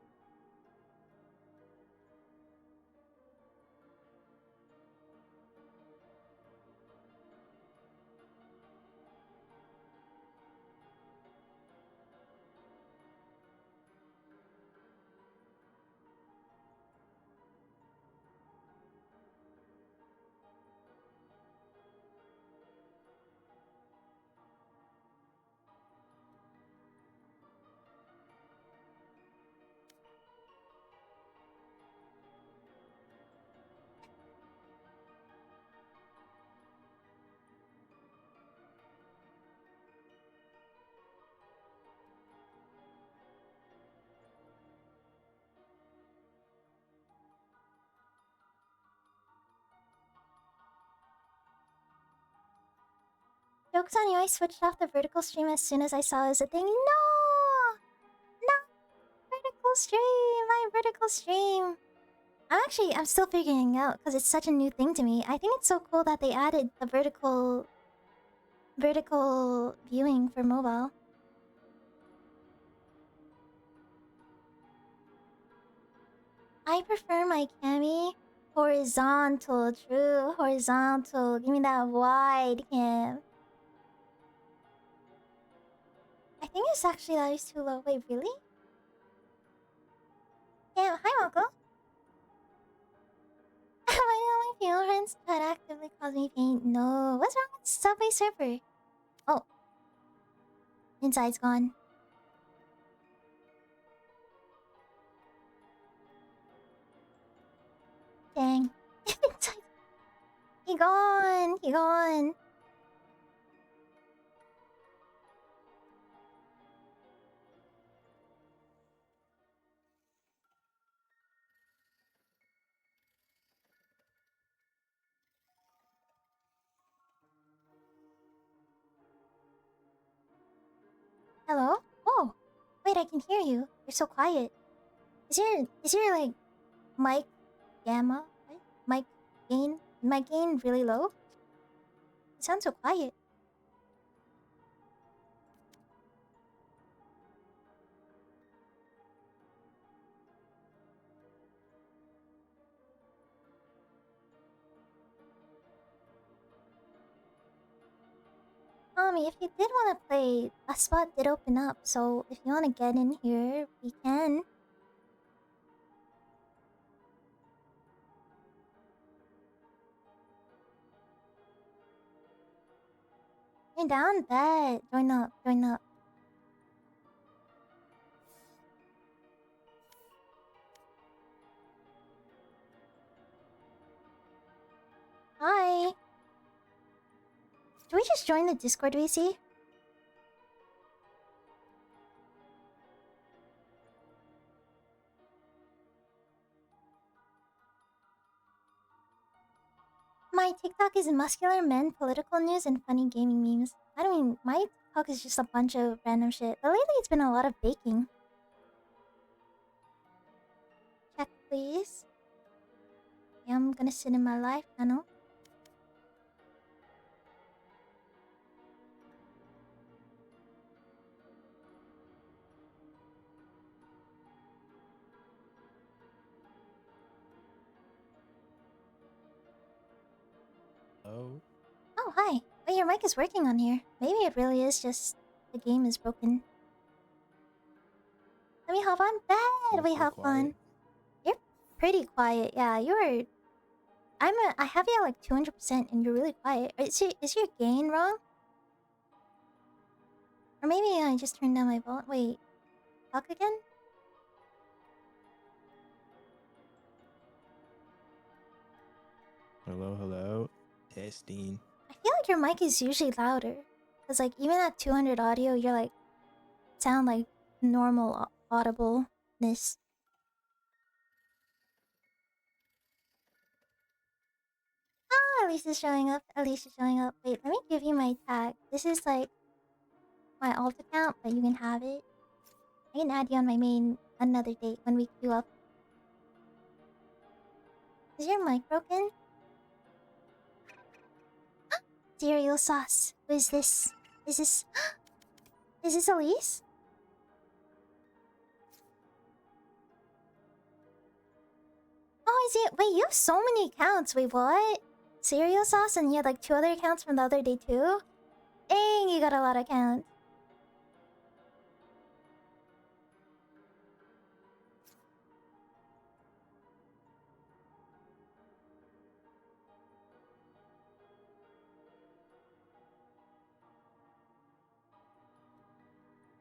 Joke's on you, I switched off the vertical stream as soon as I saw it was a thing. No! No! Vertical stream! My vertical stream! I'm still figuring it out because it's such a new thing to me. I think it's so cool that they added the vertical viewing for mobile. I prefer my cami horizontal. True, horizontal. Give me that wide cam. I think it's actually that is too low. Wait, really? Yeah, hi Marco. Why do my female friends try to actively cause me pain? No. What's wrong with Subway Surfer? Oh. Inside's gone. gone. He gone. Hello? Oh, wait, I can hear you. You're so quiet. Is your like mic gamma? What? Mic gain really low? You sound so quiet. Tommy, if you did want to play, a spot did open up, so if you want to get in here, we can. You're down, bet. Join up, join up. Hi. Do we just join the Discord, VC? My TikTok is muscular men, political news, and funny gaming memes. I don't mean, my TikTok is just a bunch of random shit. But lately it's been a lot of baking. Check, please. Yeah, I'm gonna sit in my live channel. Oh, hi. Wait, your mic is working on here. Maybe it really is just the game is broken. Let me hop on bed. We hop on. You're pretty quiet. Yeah, you're. I have you at like 200% and you're really quiet. Is your gain wrong? Or maybe I just turned down my volume. Wait, talk again? Hello, hello. Testing. I feel like your mic is usually louder. Cause like even at 200 audio, you're like sound like normal audibleness. Ah, Elise is showing up. Elise is showing up. Wait, let me give you my tag. This is like my alt account, but you can have it. I can add you on my main another date when we queue up. Is your mic broken? Cereal sauce. Who is this? Is this... Is this Elise? Oh, is it? Wait, you have so many accounts. Wait, what? Cereal sauce and you had like 2 other accounts from the other day too? Dang, you got a lot of accounts.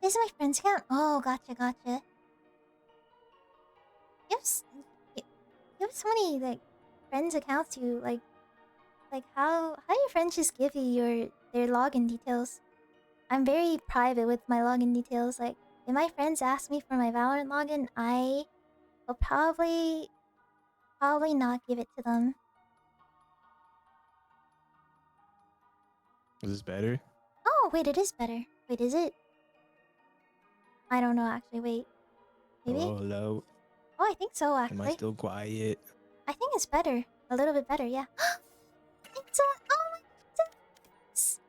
This is my friend's account. Oh, gotcha, gotcha. You have so many like friends' accounts. You like how do your friends just give you their login details? I'm very private with my login details. Like if my friends ask me for my Valorant login, I will probably not give it to them. Is this better? Oh wait, it is better. Wait, is it? I don't know actually. Wait, maybe. Hello, hello. Oh, I think so actually. Am I still quiet? I think it's better. A little bit better, yeah. It's a... Oh my goodness.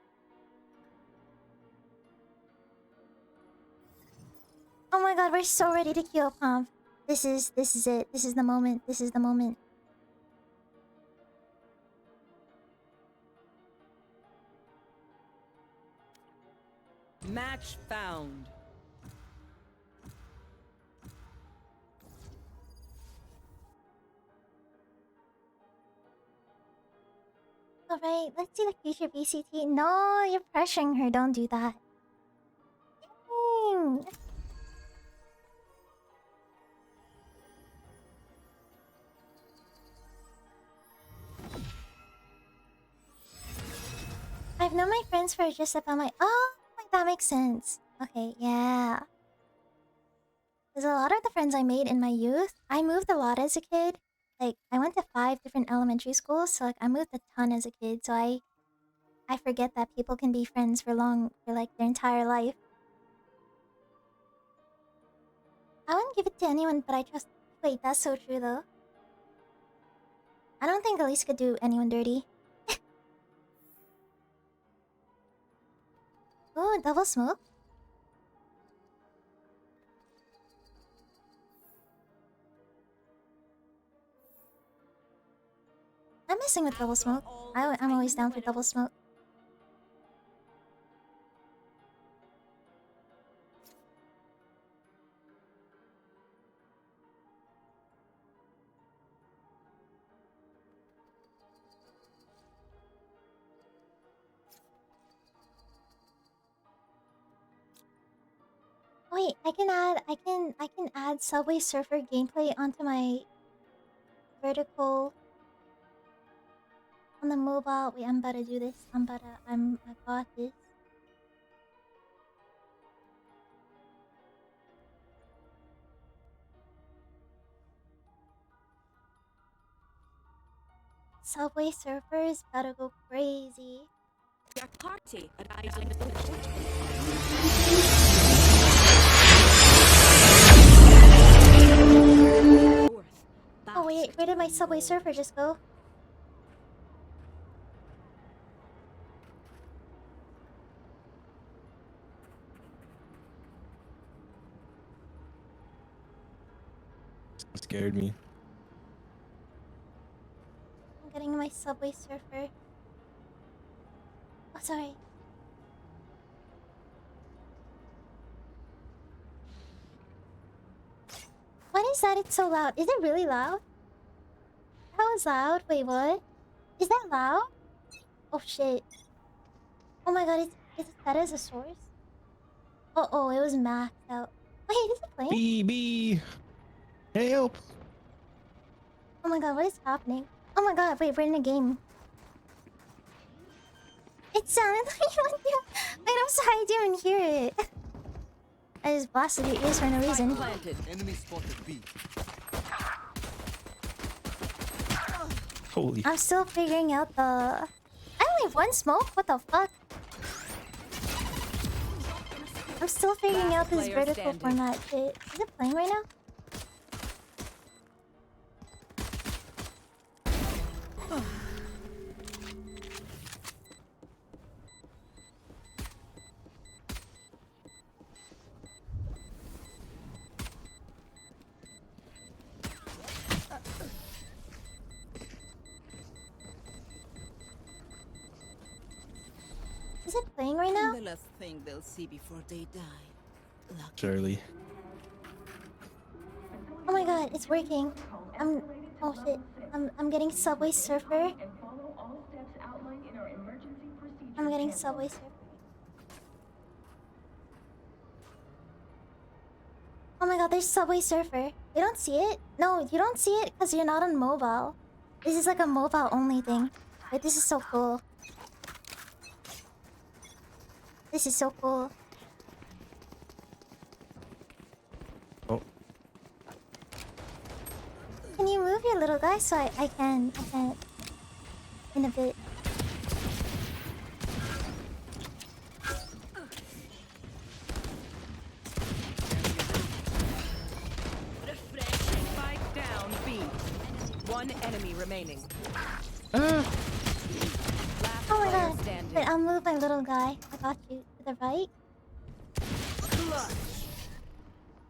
Oh my god, we're so ready to queue up, Pomp. This is it. This is the moment. This is the moment. Match found. Alright, let's see the future BCT. No, you're pressuring her. Don't do that. Dang. I've known my friends for just about my... Oh, like that makes sense. Okay, yeah. Because a lot of the friends I made in my youth, I moved a lot as a kid. Like, I went to 5 different elementary schools, so like I moved a ton as a kid, so I forget that people can be friends for like their entire life. I wouldn't give it to anyone, but I trust... Wait, that's so true though. I don't think Elise could do anyone dirty. Oh, double smoke? I'm messing with double smoke. I'm always down for double smoke. Wait, I can add Subway Surfer gameplay onto my vertical on the mobile. Wait, I'm about to do this. I got this. Subway Surfers about to go crazy. Your party arrives Oh wait, where did my Subway Surfer just go? Scared me. I'm getting my Subway Surfer. Oh, sorry. What is that? It's so loud. Is it really loud? How is loud? Wait, what? Is that loud? Oh shit. Oh my god, is that as a source? Oh, it was maxed out. Wait, is it playing? BB! Help! Oh my god, what is happening? Oh my god, wait, we're in a game. It sounded like you went there. Wait, I'm sorry, I didn't even hear it. I just blasted your ears for no reason. Enemy spotted B. Holy. I'm still figuring out the... I only have 1 smoke? What the fuck? I'm still figuring out this vertical format shit. Is it playing right now? Is it playing right now? The last thing they'll see before they die. Surely. Oh my god, it's working. Oh shit. I'm getting Subway Surfer. I'm getting Subway Surfer. Oh my god, there's Subway Surfer. You don't see it? No, you don't see it because you're not on mobile. This is like a mobile only thing. But this is so cool. This is so cool. Oh. Can you move your little guy so I can in a bit. Spike down B. 1 enemy remaining. Oh my god. Wait, I'll move my little guy. I got you. To the right.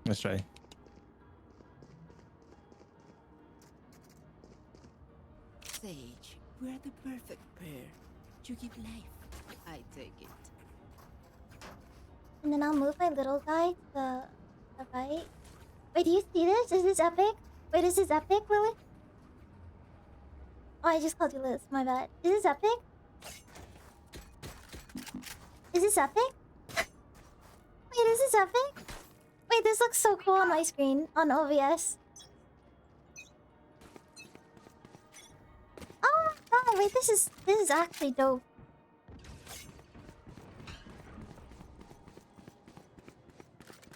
Let's try. Sage, we're the perfect pair. You give life. I take it. And then I'll move my little guy to the right. Wait, do you see this? Is this epic? Wait, is this epic, Lily? Oh, I just called you Liz. My bad. Is this epic? Is this epic? Wait, is this epic? Wait, this looks so cool on my screen on OBS. Oh my god, wait, this is actually dope.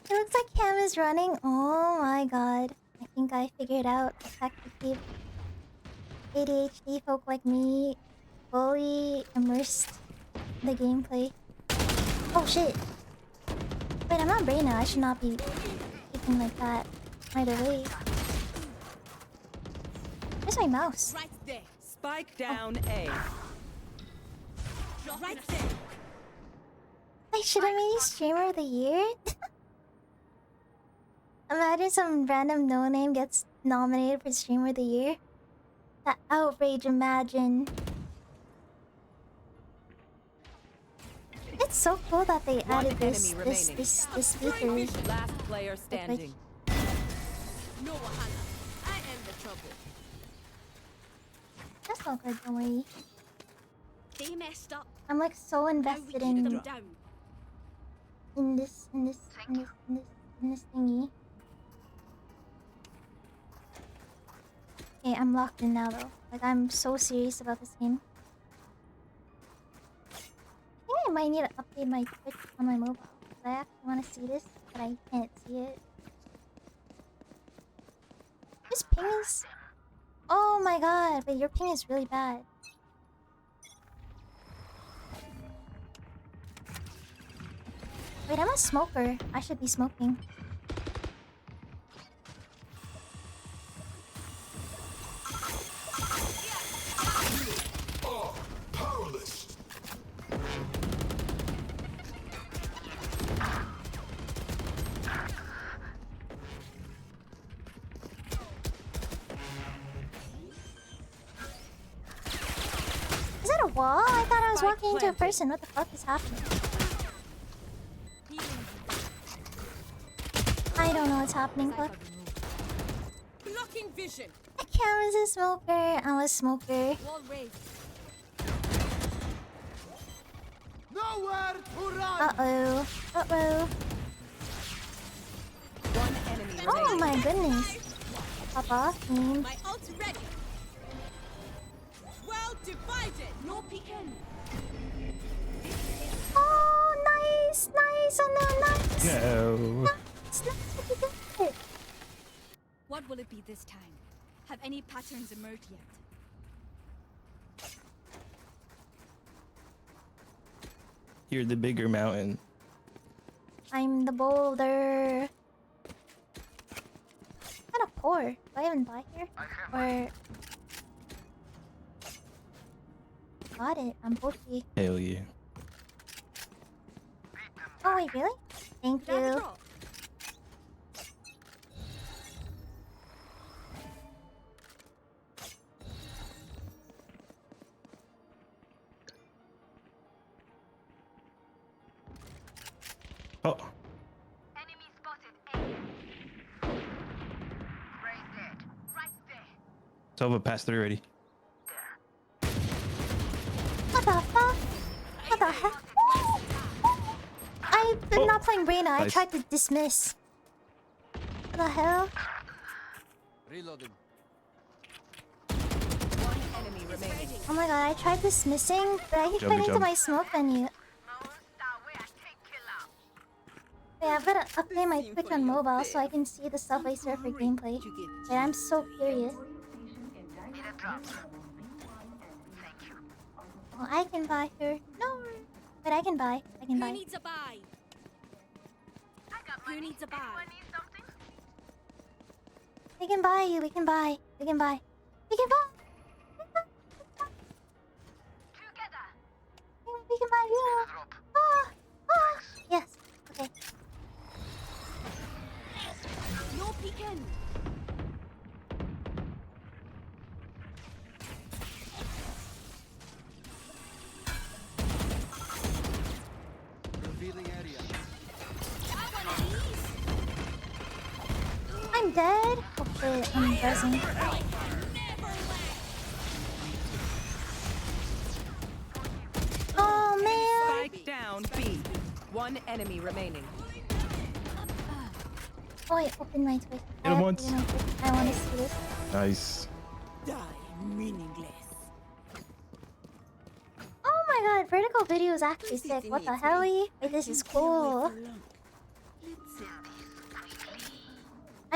It looks like Cam is running. Oh my god. I think I figured out the hack to keep ADHD folk like me fully immersed in the gameplay. Oh shit. Wait, I'm not Brayna. I should not be kicking like that right away. Where's my mouse? Right there. Spike down A. Right there. I should have made you streamer of the year. Imagine some random no-name gets nominated for streamer of the year. That outrage, imagine. It's so cool that they added this feature. Last player standing. No wahala. I am the trouble. That's not good, don't worry. They messed up. I'm like so invested in them down. this thingy. Okay, I'm locked in now though. Like I'm so serious about this game. I think I might need to update my Twitch on my mobile. I actually want to see this, but I can't see it. This ping is... Oh my god, but your ping is really bad. Wait, I'm a smoker. I should be smoking. Powerless. Is that a wall? I thought I was walking into a person. What the fuck is happening? I don't know what's happening, but... Blocking vision. Cam is a smoker. I'm a smoker. Wall raised. Nowhere to run. Uh-oh. Uh-oh. One enemy Oh remaining. my goodness. Pop off, team. My ult's ready. Well divided. No peeking. Oh, nice. Nice. Oh no, nice. No. Nice. Nice. What you did? What will it be this time? Have any patterns emerged yet? You're the bigger mountain. I'm the boulder. Kind of poor. Do I even buy here? Or... Got it. I'm bulky. Hell yeah. Oh wait, really? Thank you. Oh. Enemy spotted A. Right dead. Right there. Sova passed through already. What the fuck? What the heck? I'm not playing Brayna. I Nice. tried to dismiss. What the hell? Reloading. One enemy remaining. Oh my god, I tried dismissing, but I keep Jump, going into jump. my smoke menu. Wait, I've gotta update my Twitch on mobile so I can see the Subway Surfer gameplay. Wait, I'm so curious. Oh, I can buy her. No! But I can buy. I can Who buy. needs a buy? Who needs a buy? We can buy you. We can buy. We can buy. We can buy. We can buy you. Ah, ah. Yes. Okay. No peeking. Revealing area. I'm dead. Hopefully I'm buzzing. Oh man. Spike down B. One enemy remaining. Oh wait, open my Twitch. Hit him once. I want to see this. Nice. Die meaningless. Oh my god, vertical video is actually sick. What the hell? Wait, this is cool.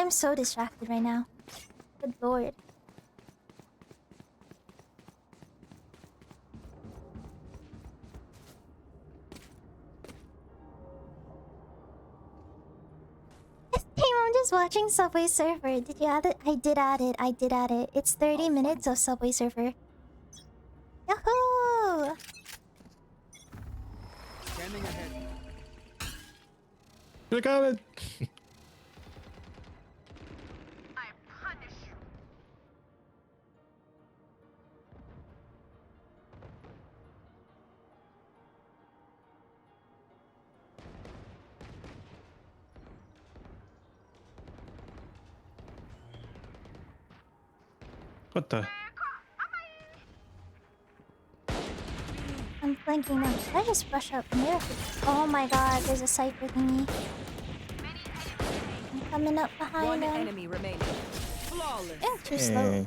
I'm so distracted right now. Good lord. I'm just watching Subway Surfer. Did you add it? I did add it. I did add it. It's 30 minutes of Subway Surfer. Yahoo! Scanning ahead. Look at it. What the? I'm flanking them. Should I just brush up here? Oh my god, there's a cypher thingy. I'm coming up behind One them. enemy remaining. Flawless. Ew, too slow.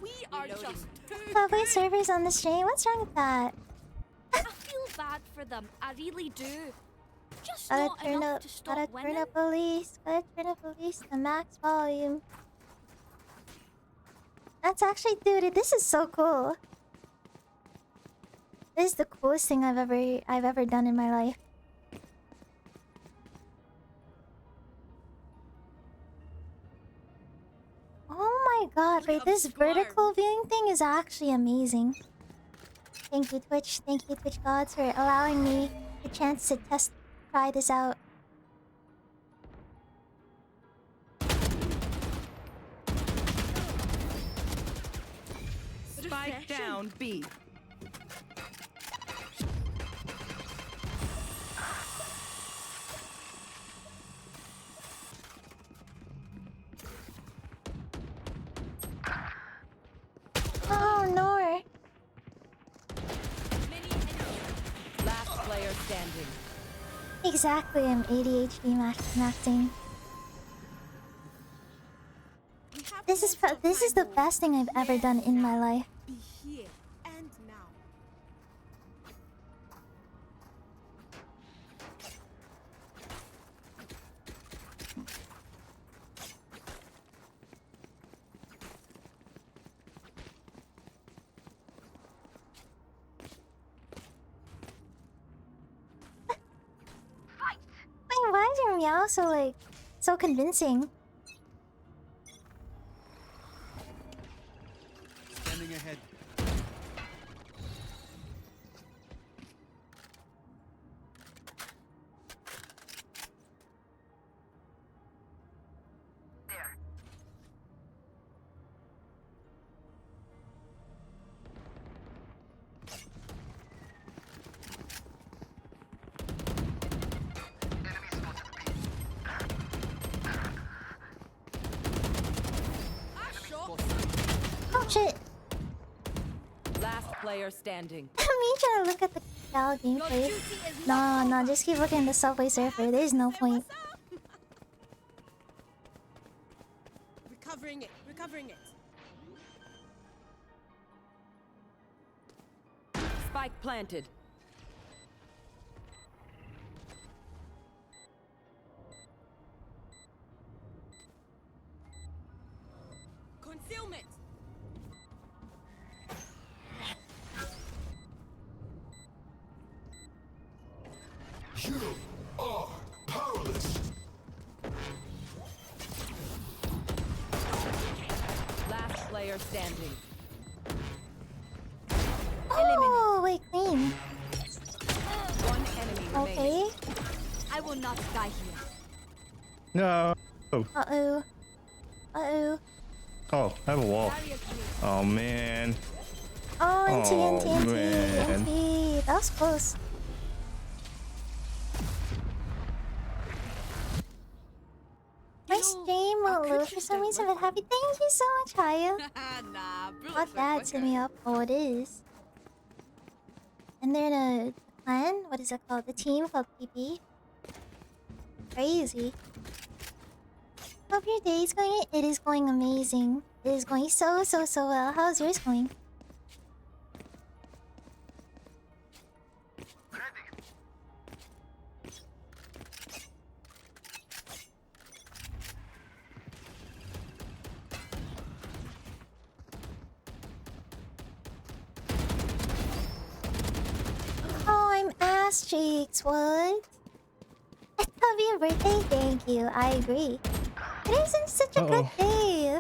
We are just Subway Surfers on the stream? What's wrong with that? I feel bad for them. I really do. Just Gotta not turn enough up, to stop gotta winning. turn up police. Gotta turn up police to max volume. That's actually, dude, this is so cool. This is the coolest thing I've ever done in my life. Oh my god, wait, this vertical viewing thing is actually amazing. Thank you, Twitch. Thank you, Twitch gods, for allowing me the chance to try this out. Spike down B. Oh no! Last player standing. Exactly, I'm ADHD maxing. This is the best thing I've ever done in my life. Be here and now. Wait, why is your meow so convincing? Scanning ahead. Oh shit! Last player standing. Me trying to look at the Cal gameplay. No, just keep looking at the Subway Surfer. There's no point. Recovering it. Recovering it. Spike planted. Concealment. You are powerless. Last player standing. Oh, wait, clean. One enemy Okay. remaining. I will not die here. No. Uh-oh. Uh-oh. Oh, I have a wall. Oh man. Oh, and Oh, TNT. man. That was close. My stream won't load for some reason, but happy. Thank you so much, Haya. Nah, bro. My dad set me up. Oh, it is. And they're in a clan. What is it called? The team called PP. Crazy. Hope your day is going. It is going amazing. It is going so well. How's yours going? ass cheeks, what? Happy birthday, thank you. I agree. Today's such a good day.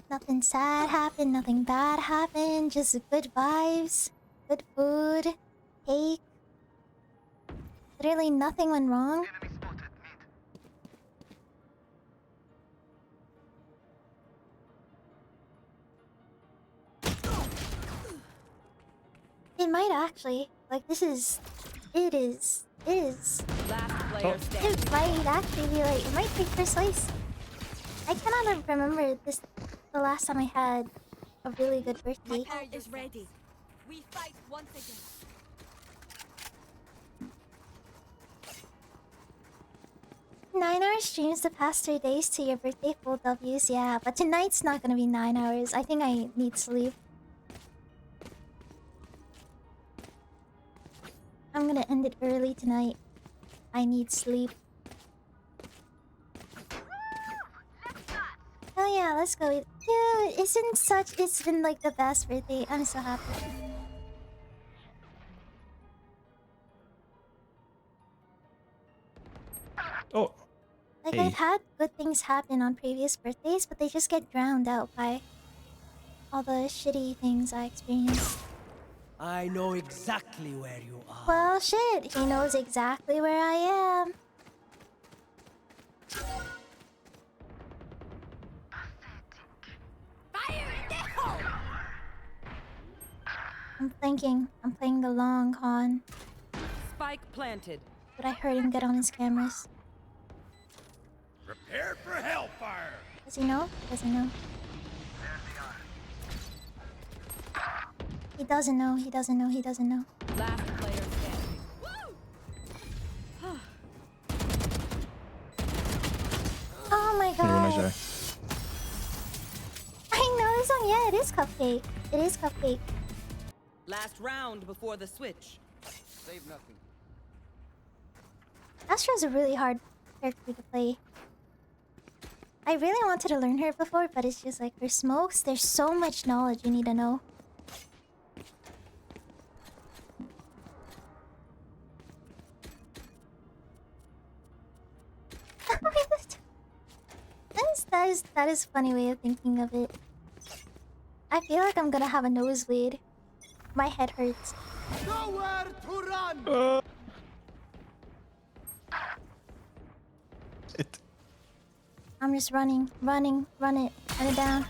Nothing sad happened, nothing bad happened, just good vibes, good food, cake. Literally nothing went wrong. It might actually. Like, this is... It is. Last player standing. It might actually be like... It might take first place. I cannot remember this... The last time I had a really good birthday. My ult is ready. We fight once again. Nine-hour streams the past 3 days to your birthday, full W's. Yeah, but tonight's not gonna be 9 hours. I think I need sleep. I'm gonna end it early tonight. I need sleep. Oh yeah, let's go. Dude, it's been like the best birthday. I'm so happy. Oh. Like, Hey. I've had good things happen on previous birthdays, but they just get drowned out by all the shitty things I experienced. I know exactly where you are. Well, shit, he knows exactly where I am. I'm thinking. I'm playing the long con. Spike planted. But I heard him get on his cameras. Prepare for hellfire. Does he know? Does he know? He doesn't know. He doesn't know. He doesn't know. Last player standing. Oh my You're nice god. guy. I know this song. Yeah, it is Cupcake. It is Cupcake. Last round before the switch. Save nothing. Astra's a really hard character to play. I really wanted to learn her before, but it's just like her smokes. There's so much knowledge you need to know. That is a funny way of thinking of it. I feel like I'm gonna have a nosebleed. My head hurts. Nowhere to run. I'm just running, run it down,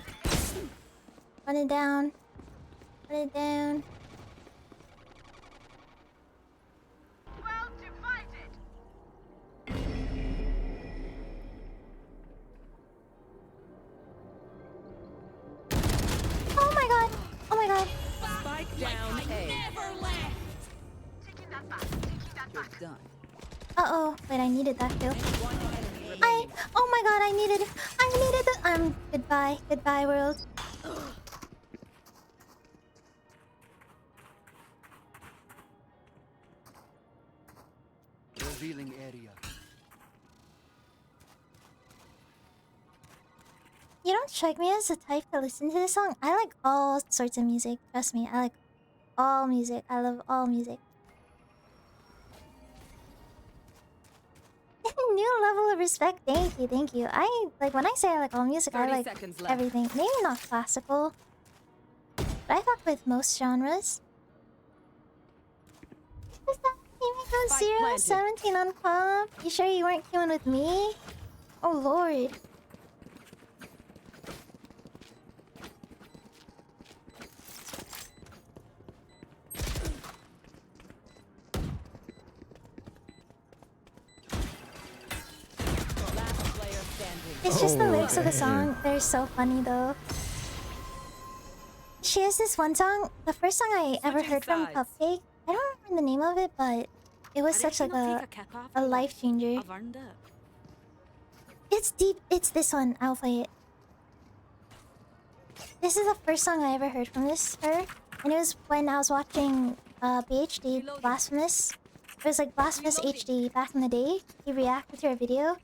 run it down, run it down. Well divided. Oh my god! Oh my god! Spike down A. Never left. Taking that back. Taking that You're back. done. Uh-oh. Wait, I needed that kill. One enemy remaining. Oh my god, I needed the goodbye. Goodbye, world. Revealing area. You don't strike me as the type to listen to this song. I like all sorts of music. Trust me, I like all music. I love all music. New level of respect. Thank you. I like when I say I like all music, I 30 like seconds left. everything. Maybe not classical, but I fuck with most genres. Is that Himiko Spike 017 on comp? You sure you weren't queuing with me? Oh lord. Last player standing. It's just the lyrics of the song. They're so funny though. She has this one song, the first song I ever Switching heard from sides. Cupcake. I don't remember the name of it, but it was such like a life changer. It's deep. It's this one. I'll play it. This is the first song I ever heard from her, and it was when I was watching BHD Blasphemous. It was like Blasphemous HD back in the day. He reacted to her video,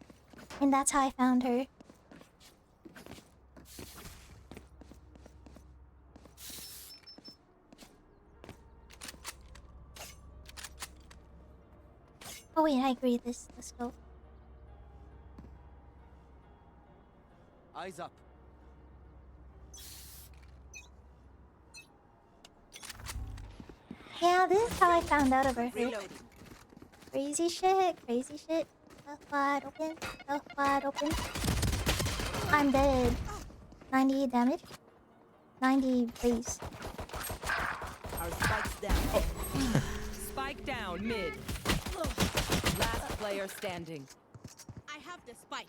and that's how I found her. Oh wait, I agree. Let's go. Eyes up. Yeah, this is how I found out about her. Crazy shit, crazy shit. Mouth wide open, mouth wide open. I'm dead. 90 damage. 90 base. Our spike's down. Spike down mid. Last player standing. I have the spike.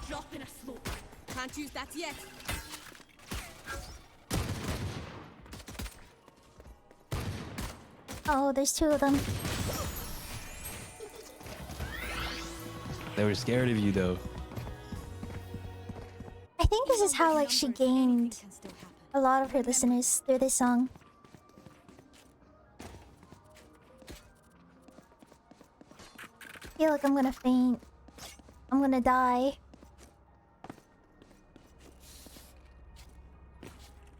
Drop in a smoke. Can't use that yet. Oh, there's two of them. They were scared of you though. I think this is how like she gained a lot of her listeners through this song. I feel like I'm gonna faint. I'm gonna die.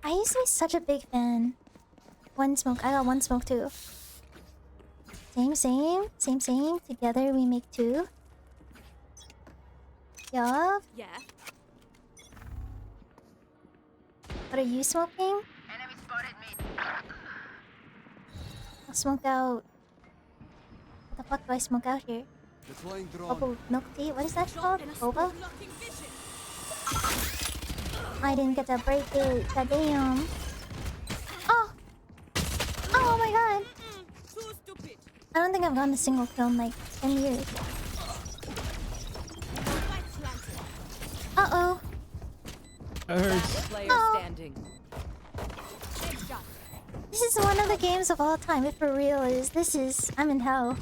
I used to be such a big fan. One smoke. I got one smoke too. Same. Together we make two. Yup. Yeah. What are you smoking? Enemy spotted me. I'll smoke out. What the fuck do I smoke out here? Deploying drone. Bubble milk tea? What is that called? Boba? I didn't get to break it. Goddamn. Oh! Oh my god! Too stupid. I don't think I've gotten a single kill in like 10 years. Uh-oh. That hurts. Last player standing. This is one of the games of all time. If for real is, this is... I'm in hell.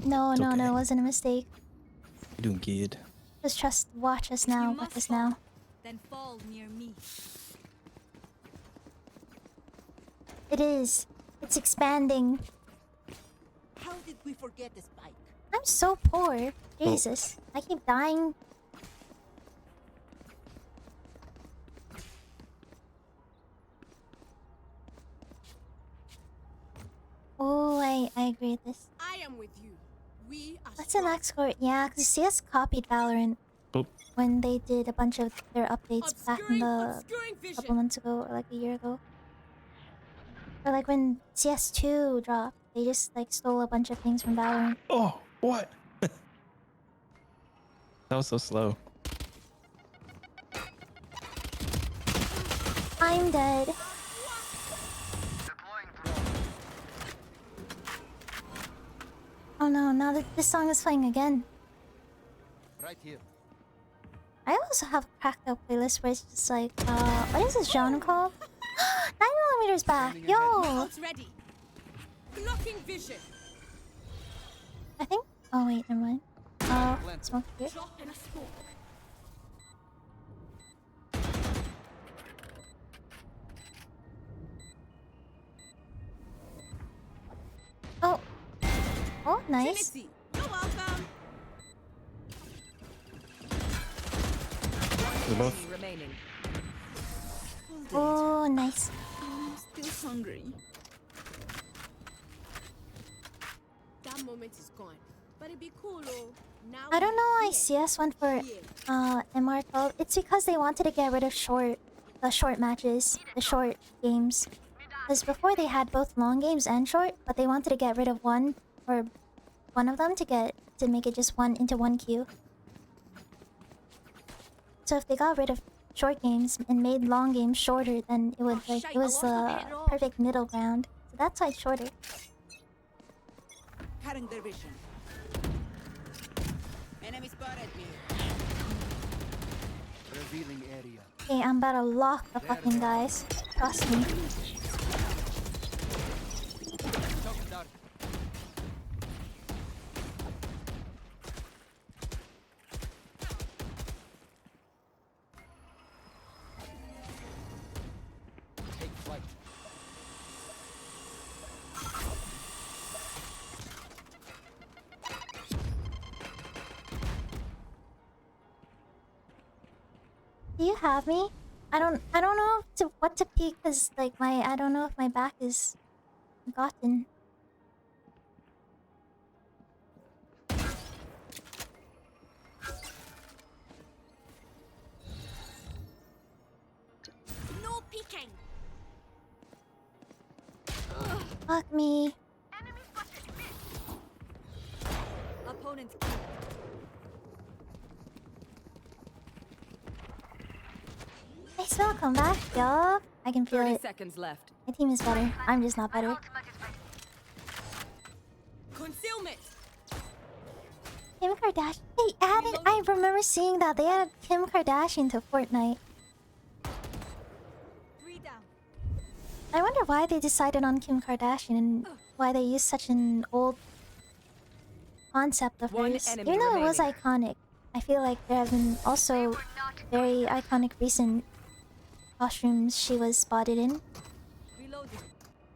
No, It's no, okay. it wasn't a mistake. You're doing good. Just trust, watch us now, watch us now. Then fall near me. It is. It's expanding. How did we forget the spike? I'm so poor. Jesus. I keep dying. Oh, I agree with this. I am with you. We are What's the next score? Yeah, because CS copied Valorant Oh. when they did a bunch of their updates back in the obscuring vision. couple months ago or like a year ago. Or like when CS2 dropped, they just like stole a bunch of things from Valorant. Oh, what? That was so slow. I'm dead. Oh no, now that this song is playing again. Right here. I also have cracked up playlist where it's just like, what is this genre called? 9mm back, yo! Ult's ready. Blocking vision. I think. Oh wait, never mind. Smoke here. Drop in a smoke. Oh, oh, nice. Trinity, you're welcome. They're both. Remaining. Oh, nice. I'm still hungry. That moment is gone. But it'd be cool, though. Now I don't know why yeah. CS went for MR12. It's because they wanted to get rid of the short matches, the short games. Because before they had both long games and short, but they wanted to get rid of one or one of them to make it just one into one queue. So if they got rid of short games and made long games shorter, then it would like it was the perfect middle ground. So that's why it's shorter. Cutting their vision. Enemy spotted me. Revealing area. Okay, I'm about to lock the fucking guys. Trust me. Shock dart. Take flight. Do you have me? I don't know what to peek because like I don't know if my back is gotten. No peeking. Fuck me. Opponent's Nice welcome back, yup. I can feel 30 it. seconds left. My team is better. I'm just not better. Concealment. Kim Kardashian. They added. I remember seeing that they added Kim Kardashian to Fortnite. 3 down. I wonder why they decided on Kim Kardashian and why they used such an old concept of One hers. enemy Even though it was remaining. iconic, I feel like there have been also very iconic recent costumes she was spotted in. Reloading.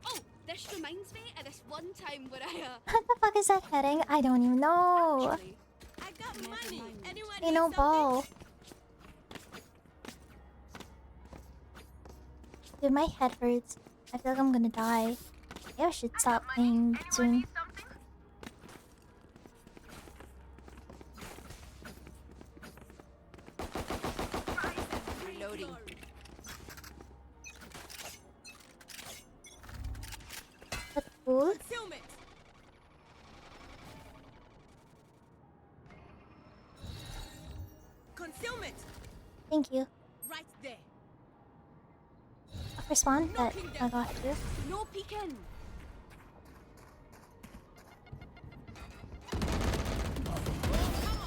Oh, this reminds me of this one time where I What the fuck is that heading? I don't even know. actually, I got money. Anyone Ain't no need ball. Dude, my head hurts. I feel like I'm gonna die. Maybe I should stop playing soon. Reloading. That's cool. Concealment. Concealment. Thank you. Right there. I'll respond, but I got you. No peeking.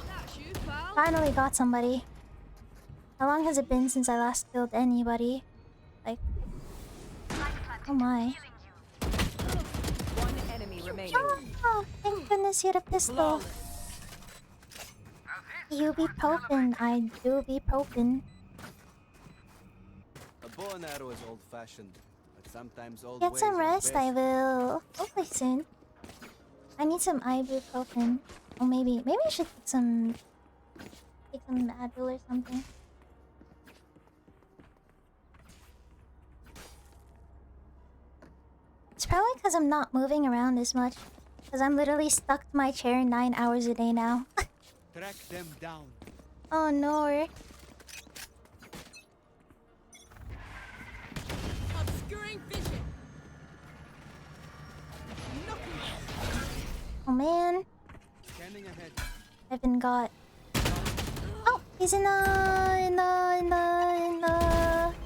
That's you, pal. Finally got somebody. How long has it been since I last killed anybody? Like... Oh my. One enemy remaining. Oh, thank goodness you had a pistol. You be propin', I do be propin'. A bow and arrow is old-fashioned, but sometimes old Get ways some are rest, best. I will. Hopefully soon. I need some ibuprofen. Or maybe I should take some Advil or something. It's probably because I'm not moving around as much. Because I'm literally stuck to my chair 9 hours a day now. Track them down. Oh no. Obscuring vision. Oh man. Scanning ahead. I've been got. Oh, he's in the.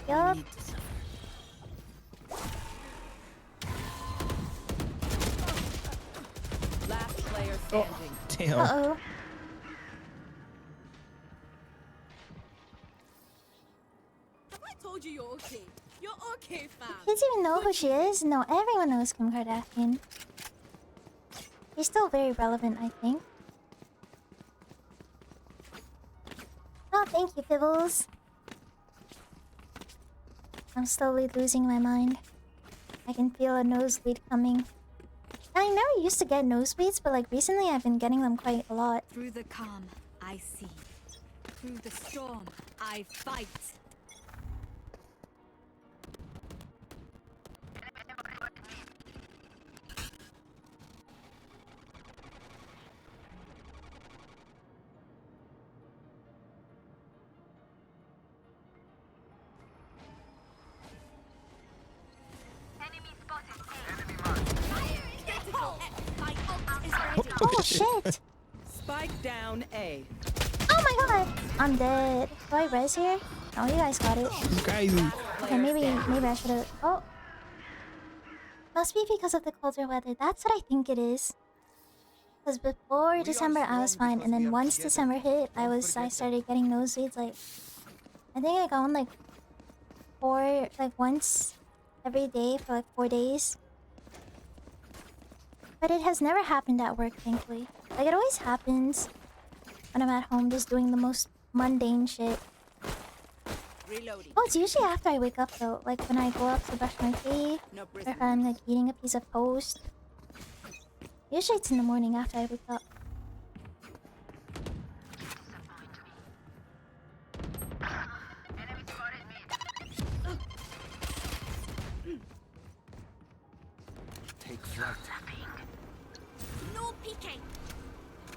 Yup. Last player standing. Damn. Uh-oh. Have I told you you're okay? You're okay, fam. Kids even know who she is? No, everyone knows Kim Kardashian. She's still very relevant, I think. Oh, thank you, Pibbles. I'm slowly losing my mind. I can feel a nosebleed coming. I never used to get nosebleeds, but like recently I've been getting them quite a lot. Through the calm, I see. Through the storm, I fight. Oh shit! Spike down A. Oh my god! I'm dead. Do I res here? Oh, you guys got it. Crazy. Okay, maybe I should've. Oh. Must be because of the colder weather. That's what I think it is. Because before December I was fine, and then once December hit, I started getting nosebleeds. Like, I think I got one like once every day for like 4 days. But it has never happened at work, thankfully. Like, it always happens when I'm at home just doing the most mundane shit. Reloading. Oh, it's usually after I wake up though. Like when I go up to brush my teeth, No or if I'm like eating a piece of toast. Usually it's in the morning after I wake up. Take flight. No peeking.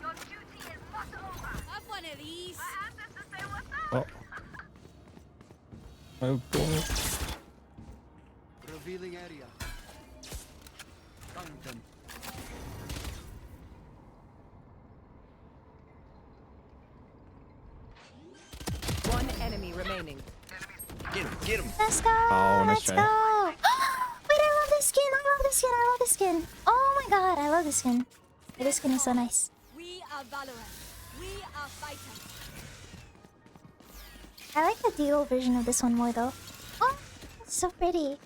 Your duty is not over. Have one of these. My ancestors say what's up. Oh boy. Revealing area. Found them. One enemy remaining. Get him, get him. Let's go! Oh, nice Let's try. go! Wait, I love this skin! I love this skin! I love this skin! Oh my god, I love this skin. This skin is so nice. We are Valorant. We are fighters. I like the dual version of this one more though. Oh, it's so pretty.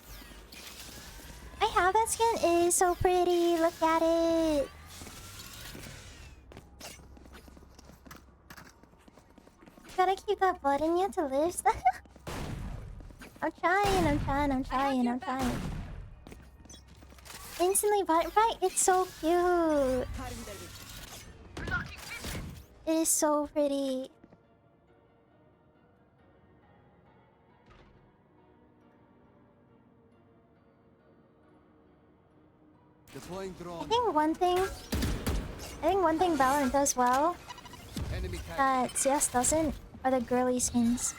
I have that skin. It is so pretty. Look at it. Gotta keep that blood in you to live. I'm trying. Instantly bought it, right? It's so cute. It is so pretty. Deploying drone. I think one thing Valorant does well Enemy that CS doesn't are the girly skins.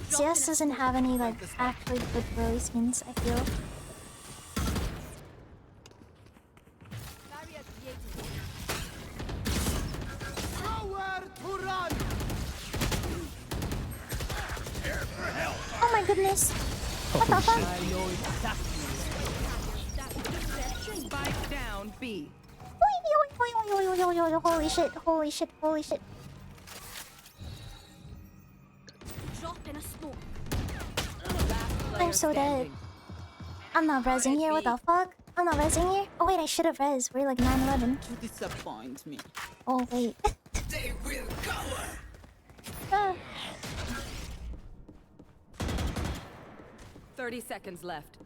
CS doesn't have any like actually good girly skins, I feel. Nowhere to run. Oh my goodness! What the fuck? Spike down B. Holy shit, holy shit, holy shit. Dropped in a smoke. I'm so dead. I'm not rezzing here, what the fuck? I'm not rezzing here? Oh wait, I should have rezzed. We're like 9-11. You disappoint me. Oh wait. They will cover. Ah. 30 seconds left.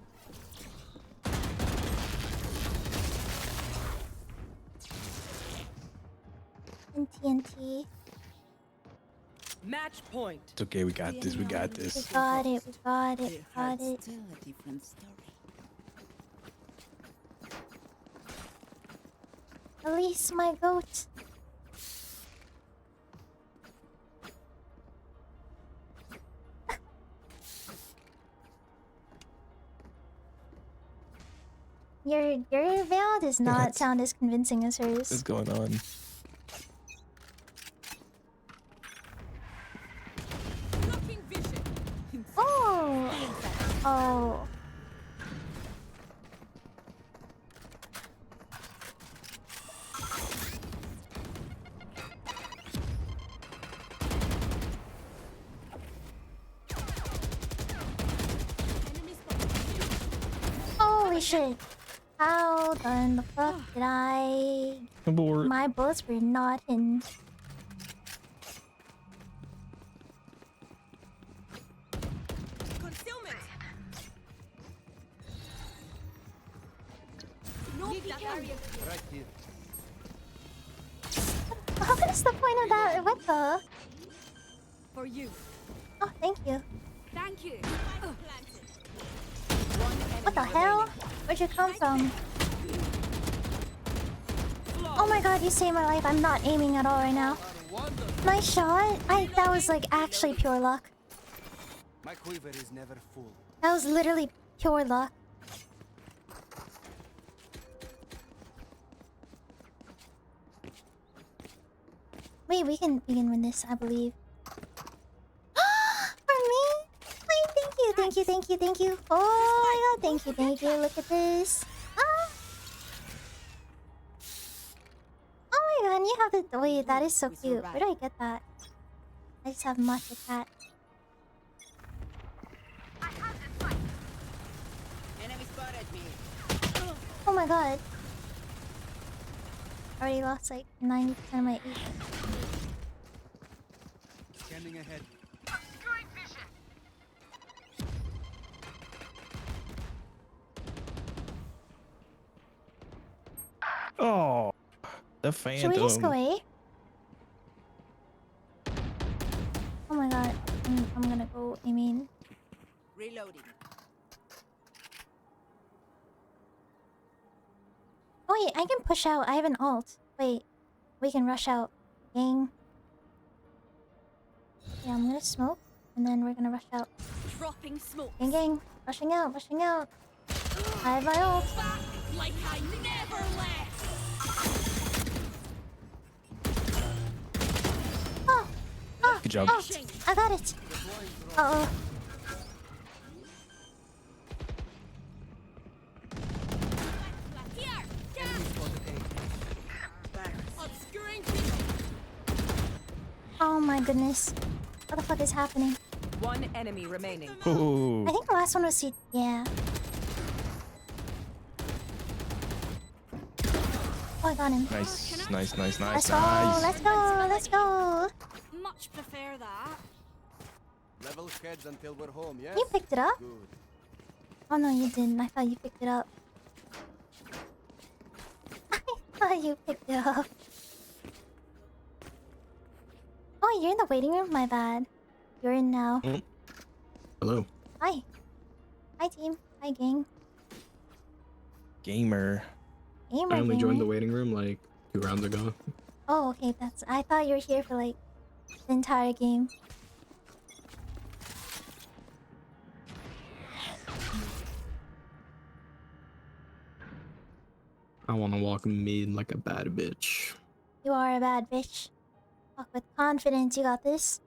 And TNT. Match point. It's okay, we got this, we got We this. got it, we got it, we got it. Still a different story. Release my goat. Your veil does not sound as convincing as hers. What's going on? Oh! Oh. Holy shit. How in the fuck did I... Abort. My bullets were not in... Concealment. No peeking. Right here. What is the point of that? What the? For you. Oh, thank you. Thank you. What the hell? Where'd you come from? Oh my god, you saved my life. I'm not aiming at all right now. Nice shot. That was like actually pure luck. My quiver is never full. That was literally pure luck. Wait, we can win this, I believe. For me? Wait, thank you. Oh my god, thank you. Look at this. Ah. Oh my god, you have the... Wait, that is so cute. Where do I get that? I just have much of that. Enemy spotted me. Oh my god. Already lost like 90% of my HP. Scanning ahead. Destroying vision. Oh, the phantom. Should we just go A? Oh my god. I'm gonna go, I mean... Reloading. wait, I can push out. I have an ult. Wait, we can rush out. Gang. Yeah, I'm gonna smoke, and then we're gonna rush out. Dropping smoke. Gang, gang. Rushing out, rushing out. I have my ult. Like I never left. Oh! Oh! Good job. Oh! I got it! Uh-oh. Here! Obscuring. Oh my goodness. What the fuck is happening? One enemy remaining. Ooh. I think the last one was C. Yeah. Oh, I got him. Nice, nice, nice, Let's nice, go, nice. let's go, let's go. Much prefer that. Level heads until we're home, yes? You picked it up? Good. Oh no, you didn't. I thought you picked it up. I thought you picked it up. Oh, you're in the waiting room? My bad. You're in now. Hello. Hi. Hi, team. Hi, gang. Gamer. Gamer, I only joined gamer. the waiting room like 2 rounds ago. Oh, okay. That's. I thought you were here for like the entire game. I want to walk mid like a bad bitch. You are a bad bitch. Walk with confidence. You got this.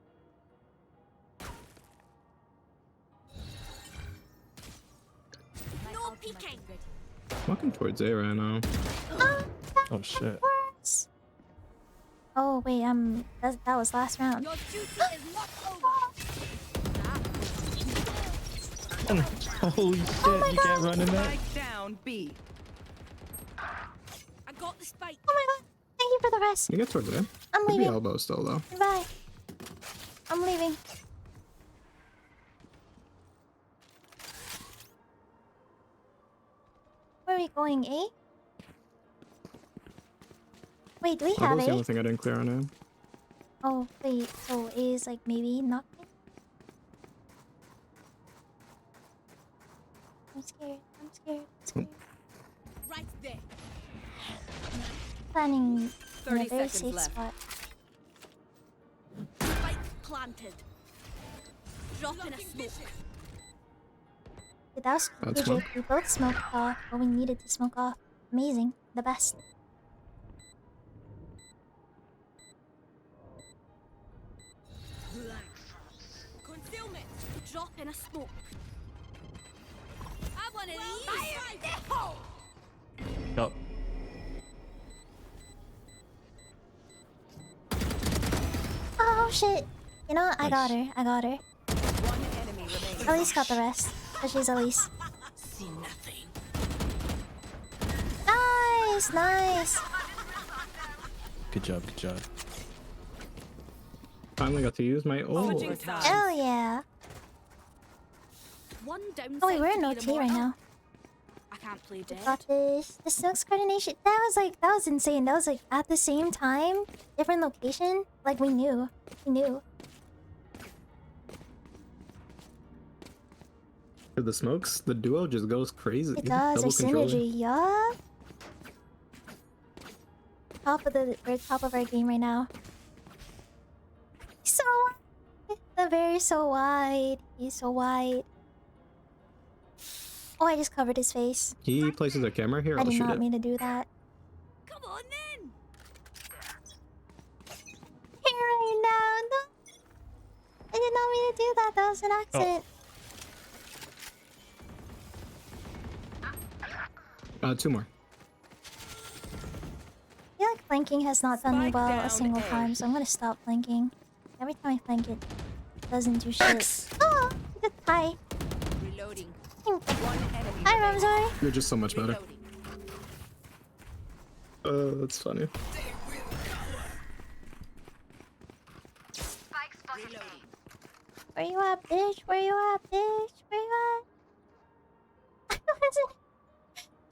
No peeking. Walking towards A right now. Oh shit. Oh wait, that was last round. Your duty is not over. Holy shit, you can't run in that. Spike down B. I got the spike. Oh my god! Thank you for the rest. You get towards A. I'm Could be leaving. elbow still though. Bye. I'm leaving. Where are we going, eh? Wait, do we have Elbow's the A? only thing I didn't clear on A. Oh, wait, so A is like maybe not. I'm scared. I'm scared. I'm scared. Right there. Planning in 30 a very seconds safe left. spot. Spike planted. Drop in a smoke. Dude, that was Bad good. smoke. We both smoked off what we needed to smoke off. Amazing. The best. Concealment. Drop in a smoke. I want to leave. Yup. Oh shit. You know what? I got Nice. her. I got her. One enemy remaining. Elise got the rest. But she's Elise. See nothing. Nice! Nice! Good job, good job. Finally got to use my ult. Switching sides. Hell yeah! One downside. Oh wait, we're in to OT being right immortal. now. I can't play dead. Got this. The Snooks coordination. That was insane. That was like at the same time, different location. Like we knew. We knew. For the smokes, the duo just goes crazy. It does. Double Our controller. synergy, yup. We're top of our game right now. So wide. The bear is so wide. He's so wide. Oh, I just covered his face. He places a camera here. I I'll did shoot not it. mean to do that. Come on then. Here right now. No. I did not mean to do that. That was an accident. 2 more. I feel like flanking has not done me Spike well down a single A. time, so I'm gonna stop flanking. Every time I flank it doesn't do shit. Oh, good. Hi. Reloading. One enemy Hi, remaining. Ramsar. You're just so much better. Reloading. That's funny. Spike spotted. Reloading. Where you at, bitch? Where you at, bitch? Where you at?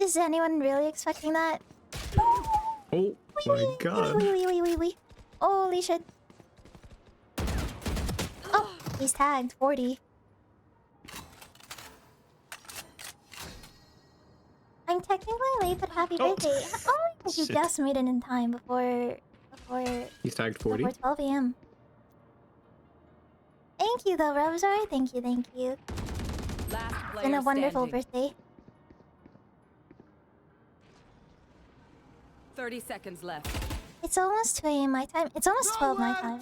Is anyone really expecting that? Oh my god. Wee. Holy shit. Oh, he's tagged 40. I'm technically late, but happy birthday. Oh, you Shit. just made it in time before He's tagged 40. before 12 a.m. Thank you though, Robzar. Thank you, thank you. Last It's player been a wonderful standing. birthday. 30 seconds left. It's almost 2 a.m. my time. It's almost 12 my time.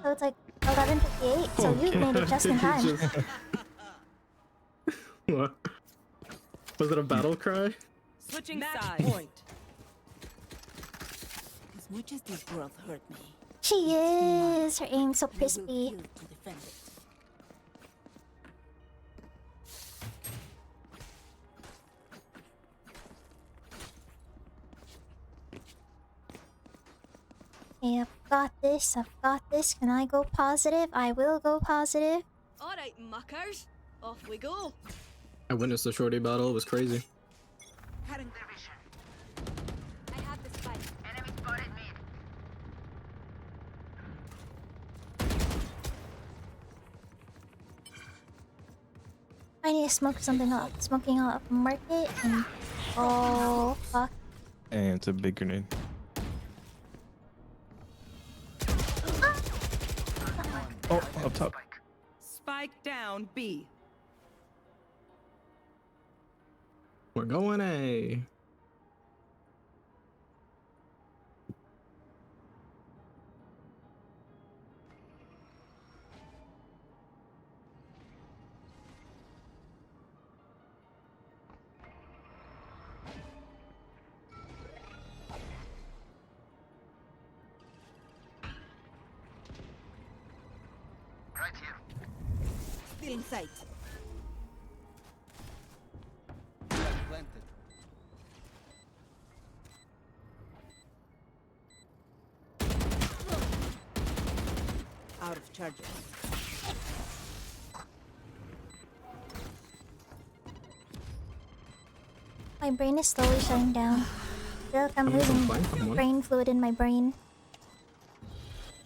So it's like 11:58. So you made it just in time. What? Was it a battle cry? Switching Match sides. point. As much as this world hurt me, She is. Her aim so I will crispy. kill to defend it. Okay, I've got this. I've got this. Can I go positive? I will go positive. Alright, muckers. Off we go. I witnessed the shorty battle. It was crazy. Cutting their vision. I have the spike. Enemy spotted mid. I need to smoke something up. Smoking up market and oh fuck. And it's a big grenade. Oh, up top. Spike down B. We're going A. Right here. Still in sight. Planted. Out of charges. My brain is slowly shutting down. I feel like I'm Coming from losing flank, from one. brain fluid in my brain.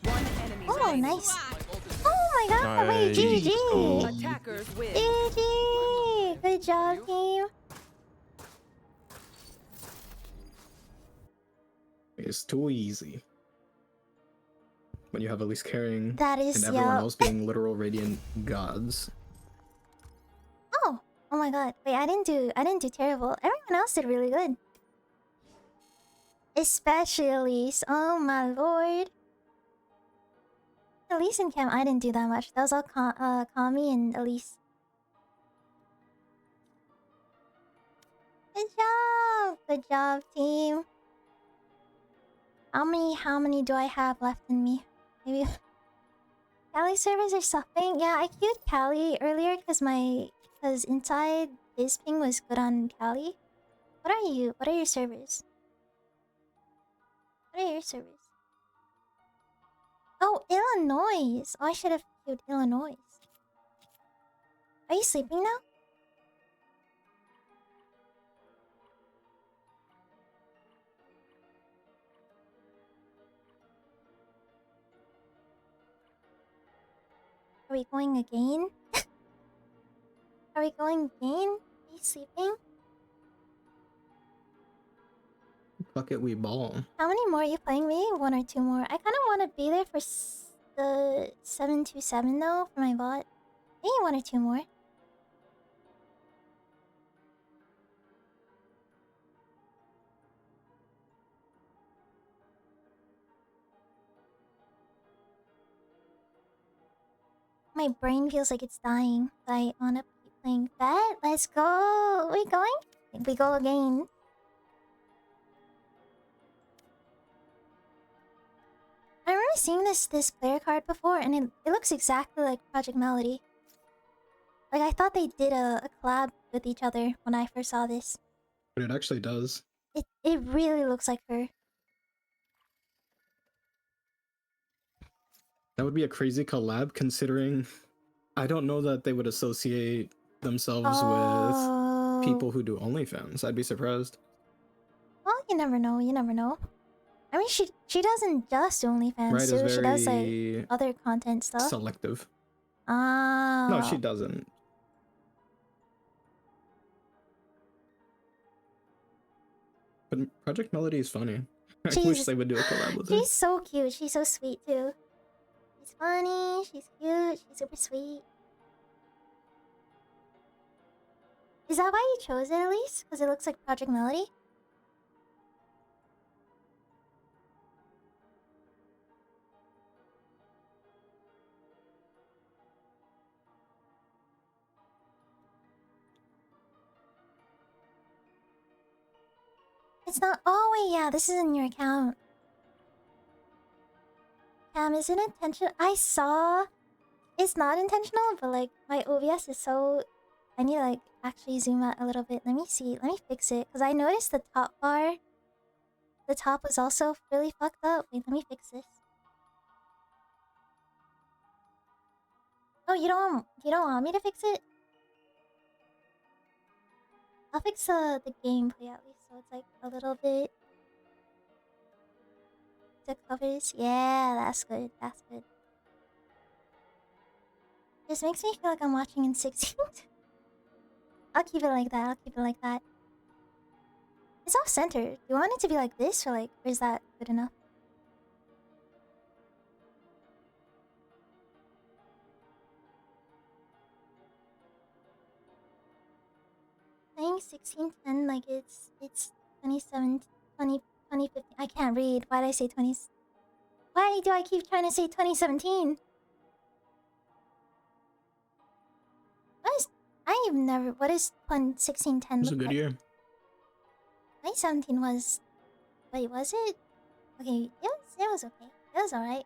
One enemy Oh, remaining. nice. Oh my god, wait, Nice. GG! Oh. Attackers win. GG! Good job, team. It's too easy. When you have Elise carrying That is, and everyone yeah. else being literal radiant gods. Oh my god. Wait, I didn't do terrible. Everyone else did really good. Especially Elise. Oh my lord. Elise and Cam, I didn't do that much. That was all Kami and Elise. Good job! Good job, team. How many do I have left in me? Maybe Cali servers are suffering. Yeah, I queued Cali earlier because inside his ping was good on Cali. What are you? What are your servers? What are your servers? Oh, Illinois. Oh, I should have queued Illinois. Are you sleeping now? Are we going again? Are we going again? Are you sleeping? Fuck it, we ball. How many more are you playing? Maybe one or two more. I kind of want to be there for the 727 though, for my bot. Maybe one or two more. My brain feels like it's dying, but I want to keep playing. Bet, let's go! Are we going? We go again. I remember seeing this player card before, and it looks exactly like Project Melody. Like, I thought they did a collab with each other when I first saw this. But it actually does. It really looks like her. That would be a crazy collab considering I don't know that they would associate themselves with people who do OnlyFans. I'd be surprised. Well, you never know. You never know. I mean, she doesn't just do OnlyFans Right, too. is She does very like other content stuff. selective. Ah. No, she doesn't. But Project Melody is funny. I She's- wish they would do a collab with her. She's so cute. She's so sweet too. She's funny. She's cute. She's super sweet. Is that why you chose it at least? Because it looks like Project Melody? It's not. Oh wait, yeah, this is in your account. Is it intentional? I saw. It's not intentional, but like my OBS is so. I need to like actually zoom out a little bit. Let me see. Let me fix it because I noticed the top bar. The top was also really fucked up. Wait, let me fix this. Oh, you don't want me to fix it? I'll fix the gameplay at least, so it's like a little bit. The covers, yeah, that's good. That's good. Just makes me feel like I'm watching in 16. I'll keep it like that. I'll keep it like that. It's off center. Do you want it to be like this, or like, or is that good enough? Saying 1610 like it's 2015. I can't read. Why did I say 20? Why do I keep trying to say 2017? What is 1610 It was a look good like? year. 2017 was. Wait, was it? Okay, it was okay. It was alright.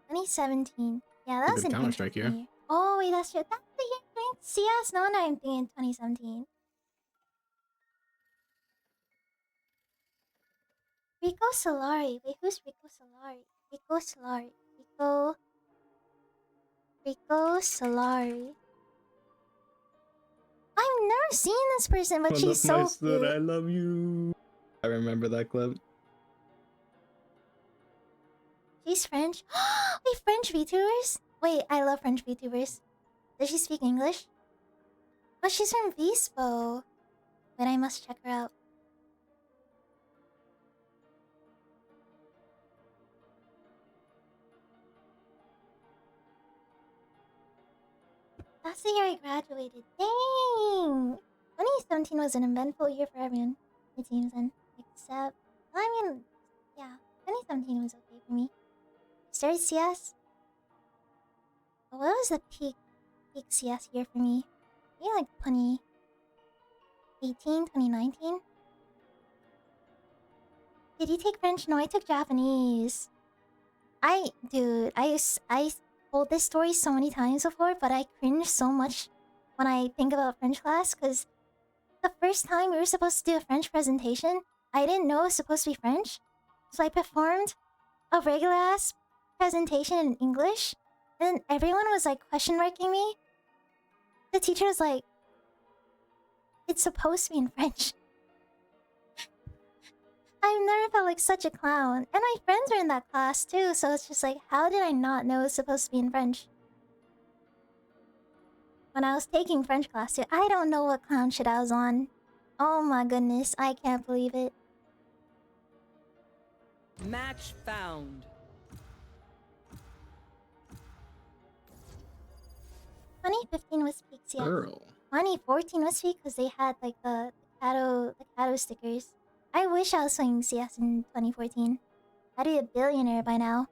2017. Yeah, that A was good an Counter-Strike interesting year. Oh wait, that's true. That's the year doing CS. No, I'm thinking 2017. Rico Solari. Wait, who's Rico Solari? Rico Solari. I've never seen this person, but One she's of my so stood, cute. I love you. I remember that clip. She's French. Wait, French VTubers? Wait, I love French VTubers. Does she speak English? Oh, she's from Vispo. Wait, I must check her out. That's the year I graduated. Dang! 2017 was an eventful year for everyone, it seems, and except... I mean, yeah, 2017 was okay for me. Started CS. What was the peak CS year for me? Maybe like 2018, 2019? Did you take French? No, I took Japanese. Dude, I told this story so many times before, but I cringe so much when I think about French class, because the first time we were supposed to do a French presentation, I didn't know it was supposed to be French. So I performed a regular ass presentation in English, and then everyone was like question marking me. The teacher was like, it's supposed to be in French. I've never felt like such a clown. And my friends were in that class too, so it's just like, how did I not know it's supposed to be in French? When I was taking French class too, I don't know what clown shit I was on. Oh my goodness, I can't believe it. Match found. 2015 was peak CS. Girl. 2014 was peak because they had like the Kato stickers. I wish I was playing CS in 2014. I'd be a billionaire by now.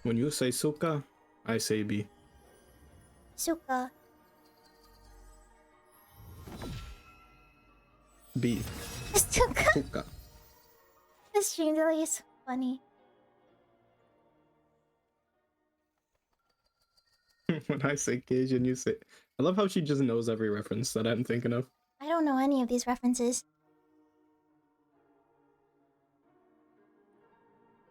When you say Suka, I say B. Suka. B. Suka. Suka. This stream delay is so funny. When I say Cajun, you say... I love how she just knows every reference that I'm thinking of. I don't know any of these references.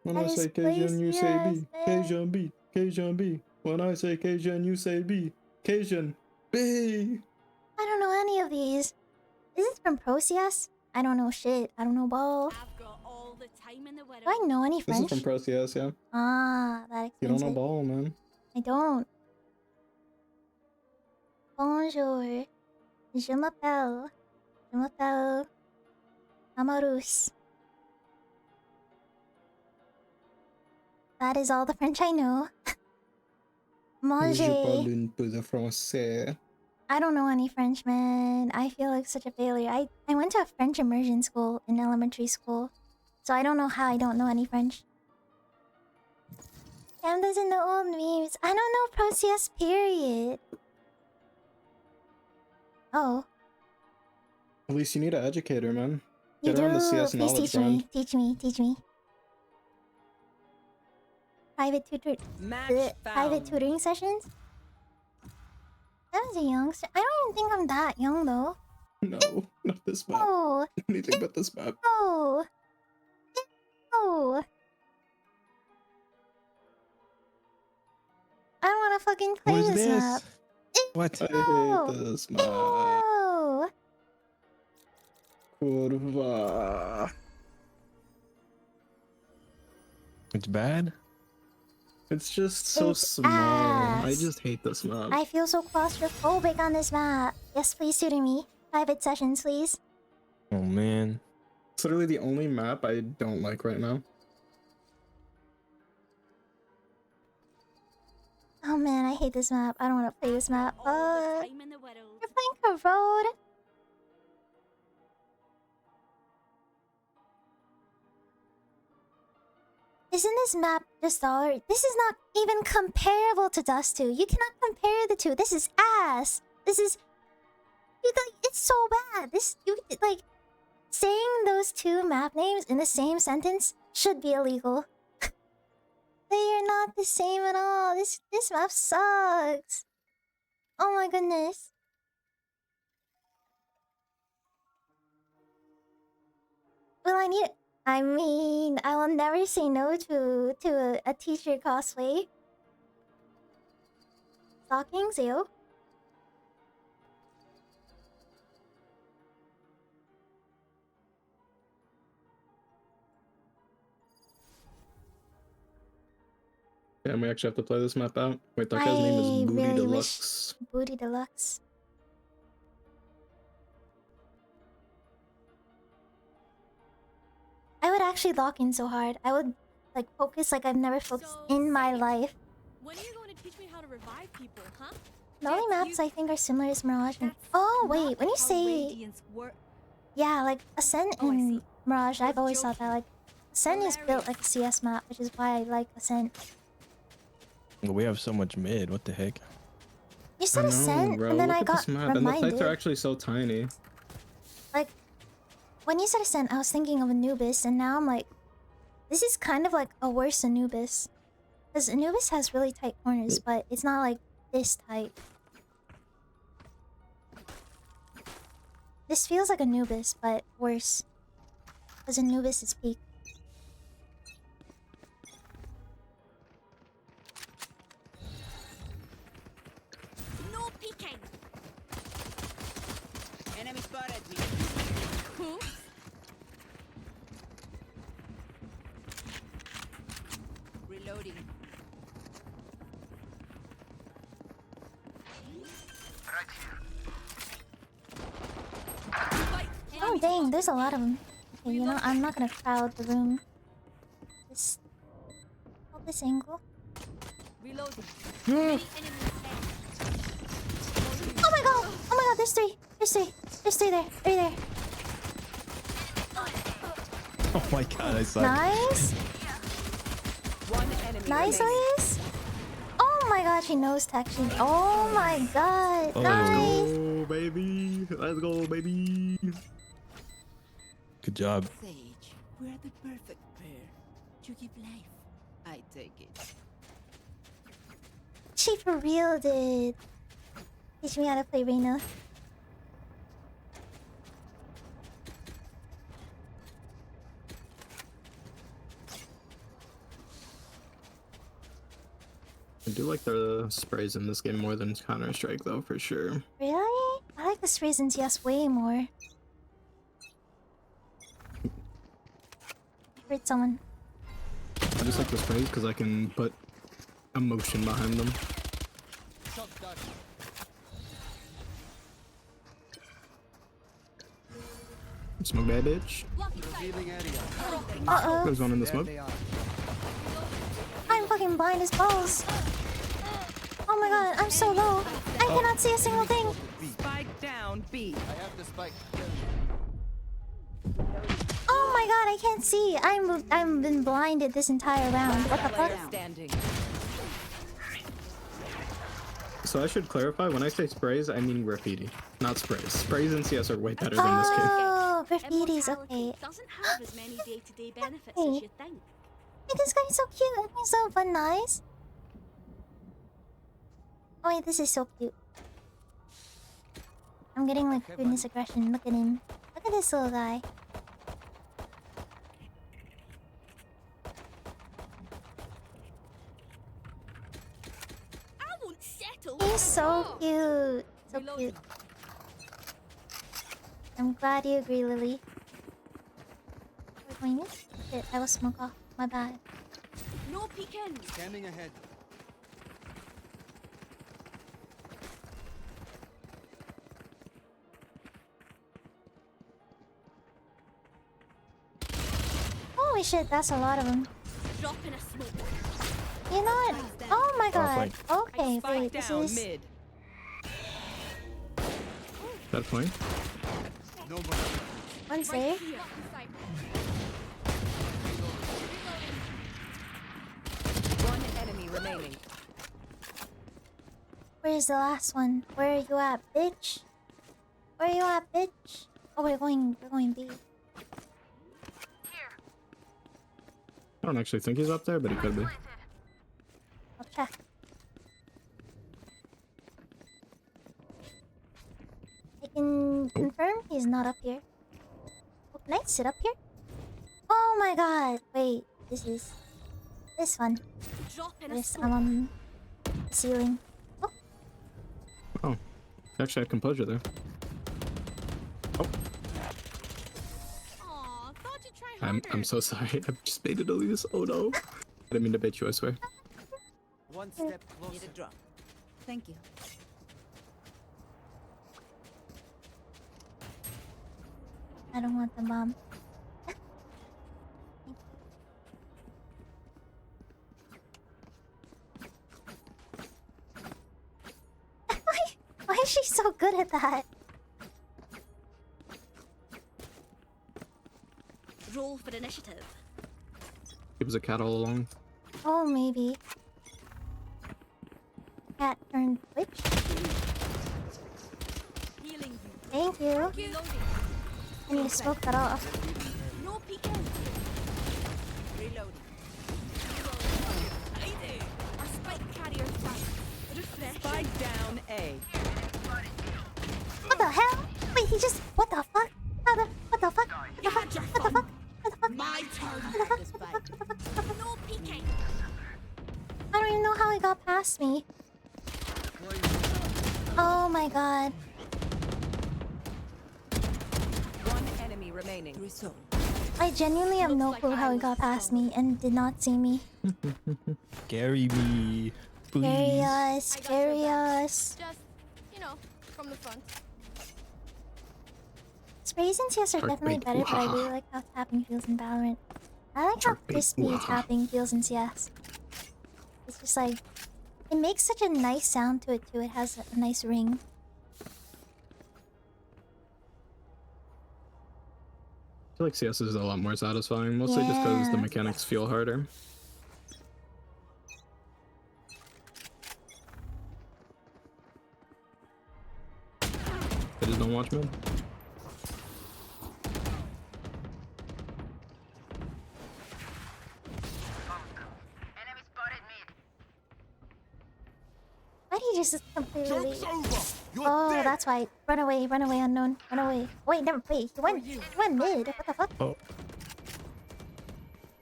When I I say just play Cajun, you say B. CS, man. Cajun B. Cajun B. When I say Cajun, you say B. Cajun B. I don't know any of these. Is this from Pro CS? I don't know shit. I don't know ball. I've got all the time in the world. Do I know any This French? is from Pro CS, yeah. Ah, that You don't explains know it. ball, man. I don't. Bonjour. Je m'appelle Amarus. That is all the French I know. Je Manger. parle un peu de français. I don't know any French, man. I feel like such a failure. I went to a French immersion school in elementary school, so I don't know how I don't know any French. Cam doesn't know old memes. I don't know Pro CS period. Oh, At least you need an educator, man. you Get do. her on the CS Please knowledge teach grind. me. Teach me. Teach me. Private private tutoring sessions. That was a youngster. I don't even think I'm that young though. No, not this map. Oh. Anything but this map. Oh. Oh. I don't want to fucking play Who's this this? map. What? I hate this map. Oh. Kurva. It's bad? It's just so It's small. I ass. just hate this map. I feel so claustrophobic on this map. Yes, please tutor me. Private sessions, please. Oh man. It's literally the only map I don't like right now. Oh man, I hate this map. I don't want to play this map. You're playing Corrode. Isn't this map just all? This is not even comparable to Dust 2. You cannot compare the two. This is ass. This is... It's so bad. Like... Saying those two map names in the same sentence should be illegal. They are not the same at all. This map sucks. Oh my goodness. Well, I mean, I will never say no to a teacher cosplay. Stockings, yo. Yeah, we actually have to play this map out. Wait, that guy's name is Booty really Deluxe. wish Booty Deluxe. I would actually lock in so hard. I would like focus like I've never focused in my life. When are you going to teach me how to revive people, huh? The only maps I think are similar is Mirage and... Oh, wait, when you say... Yeah, like Ascent and Mirage, I've always thought that like... Ascent is built like a CS map, which is why I like Ascent. We have so much mid. What the heck? You said Ascent, bro. and then Look I at got this map. And the reminded. fights are actually so tiny. Like, when you said Ascent, I was thinking of Anubis, and now I'm like... This is kind of like a worse Anubis. Because Anubis has really tight corners, but it's not like this tight. This feels like Anubis, but worse. Because Anubis is peak. No peeking. Enemy spotted me. Who? Reloading. Oh dang, there's a lot of them. Okay, you know, I'm not gonna crowd the room. Just hold this angle. Reloading. Oh my god! Oh my god, there's three! There's three! There's three there! Three there! Oh my god, I suck. Nice! One enemy Nice, remaining. Elias! Oh my god, she knows tech. Oh my god! Nice! Let's go, baby! Let's go, baby! Good job. Sage, we're the perfect pair. You give life. I take it. She for real did. Teach me how to play Reyna. I do like the sprays in this game more than Counter-Strike, though, for sure. Really? I like the sprays in CS way more. I heard someone. I just like the sprays because I can put emotion behind them. Smoke that bitch. Uh-oh. There's one in the smoke. I'm fucking blind as balls. Oh my god, I'm so low. I cannot see a single thing. Spike down B. I have the spike. Oh my god, I can't see. I'm been blinded this entire round. What the fuck? Standing. So I should clarify, when I say sprays, I mean graffiti, not sprays. Sprays in CS are way better than this game. Oh, graffiti's okay. Doesn't have as many day-to-day benefits Hey. as you think. Hey, this guy's so cute. He's so fun, nice. Oh wait, this is so cute. I'm getting like goodness aggression. Look at him. Look at this little guy. I won't settle. He's so cute. So cute. I'm glad you agree, Lily. Wait, wait, shit, I will smoke off. My bad. No peeking. Scanning ahead. Holy shit, that's a lot of them. Dropping a smoke. You know what? Oh my god. Okay, Spike wait, this down is... mid. That point? No more. One save. One enemy remaining. Where's the last one? Where are you at, bitch? Where are you at, bitch? Oh, we're going B. I don't actually think he's up there, but he could be. I'll check. I can confirm he's not up here. Oh, can I sit up here? Oh my god! Wait, this is... this one. Dropping a This, smoke. I'm on the ceiling. Oh, he actually had composure there. Oh, Aw, thought you'd try harder. I'm so sorry. I just baited Elise. Oh no. I didn't mean to bait you, I swear. One step closer. Need a drop. Thank you. I don't want the bomb. Why is she so good at that? Roll for initiative. He was a cat all along. Oh, maybe. Cat turned witch. Healing you. Thank you. Reloading. I need to smoke that off. No peeking. Reloading. Our spike carrier's back. Refresh. Spike down A. What the hell? Wait, he just... what the fuck? What the fuck? What the fuck? What the fuck? What the fuck? My turn. No peeking. I don't even know how he got past me. Oh my god. One enemy remaining. I genuinely have no clue how he got past me and did not see me. Carry me, please. Carry us, carry us. Just, you know, from the front. Sprays and CS are definitely better, but I really like how tapping feels in Valorant. I like how crispy tapping feels in CS. It's just like... it makes such a nice sound to it too. It has a nice ring. I feel like CS is a lot more satisfying, mostly just because the Yeah. mechanics feel harder. They just don't watch mid. Why did he just completely... oh, that's why. Run away, unknown. Run away. Wait, never. Wait, he went mid. What the fuck? Oh.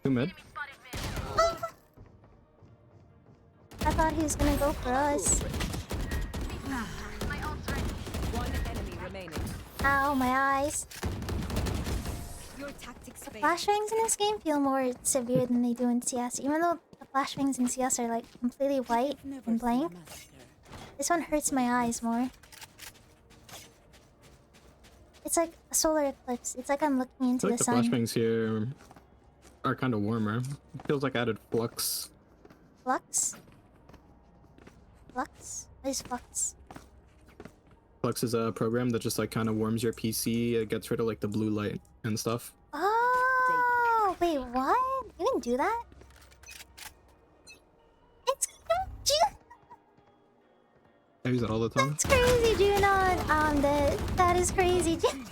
Two mid. Oh. I thought he was gonna go for us. One enemy remaining. Ow, my eyes. Your tactics The flashbangs in this game feel more severe than they do in CS. Even though the flashbangs in CS are like completely white and blank, this one hurts my eyes more. It's like a solar eclipse. It's like I'm looking I into feel like the the sun. flashbangs here are kind of warmer. It feels like added flux. Flux? Flux? What is flux? Flux is a program that just like kind of warms your PC. It gets rid of like the blue light and stuff. Oh, wait, what? You can do that? It's I use it all the time. That's crazy, Junon. That is crazy. The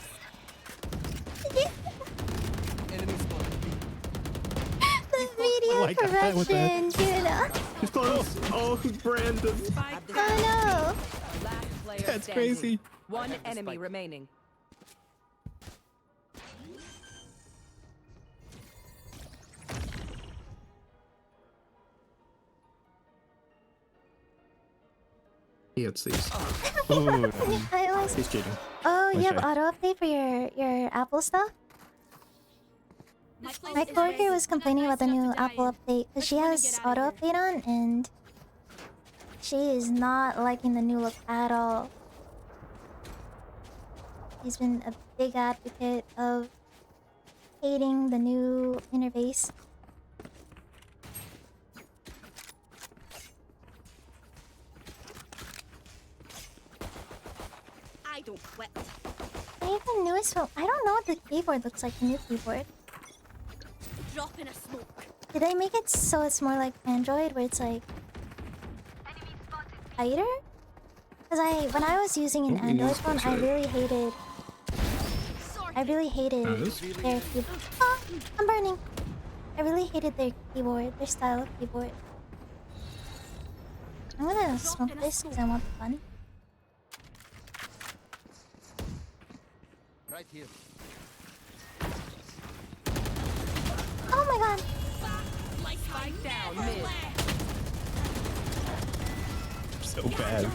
video my God, what the correction, heck? Junon. He's close. Oh, Brandon. Oh Last player That's standing. crazy. One enemy remaining. He hits these. no. I always... He's cheating. Oh, you Okay. have auto update for your Apple stuff? My coworker was complaining about the new Apple update because she has auto update on and she is not liking the new look at all. He's been a big advocate of hating the new interface. I don't quit. They have the newest phone. I don't know what the keyboard looks like, the new keyboard. Drop in a smoke. Did they make it so it's more like Android where it's like tighter? Because when I was using an Android phone, I really hated their keyboard. Oh, I'm burning. I really hated their keyboard, their style of keyboard. I'm gonna smoke this because I want the fun. Right here. Oh my god! Spike down mid. So bad.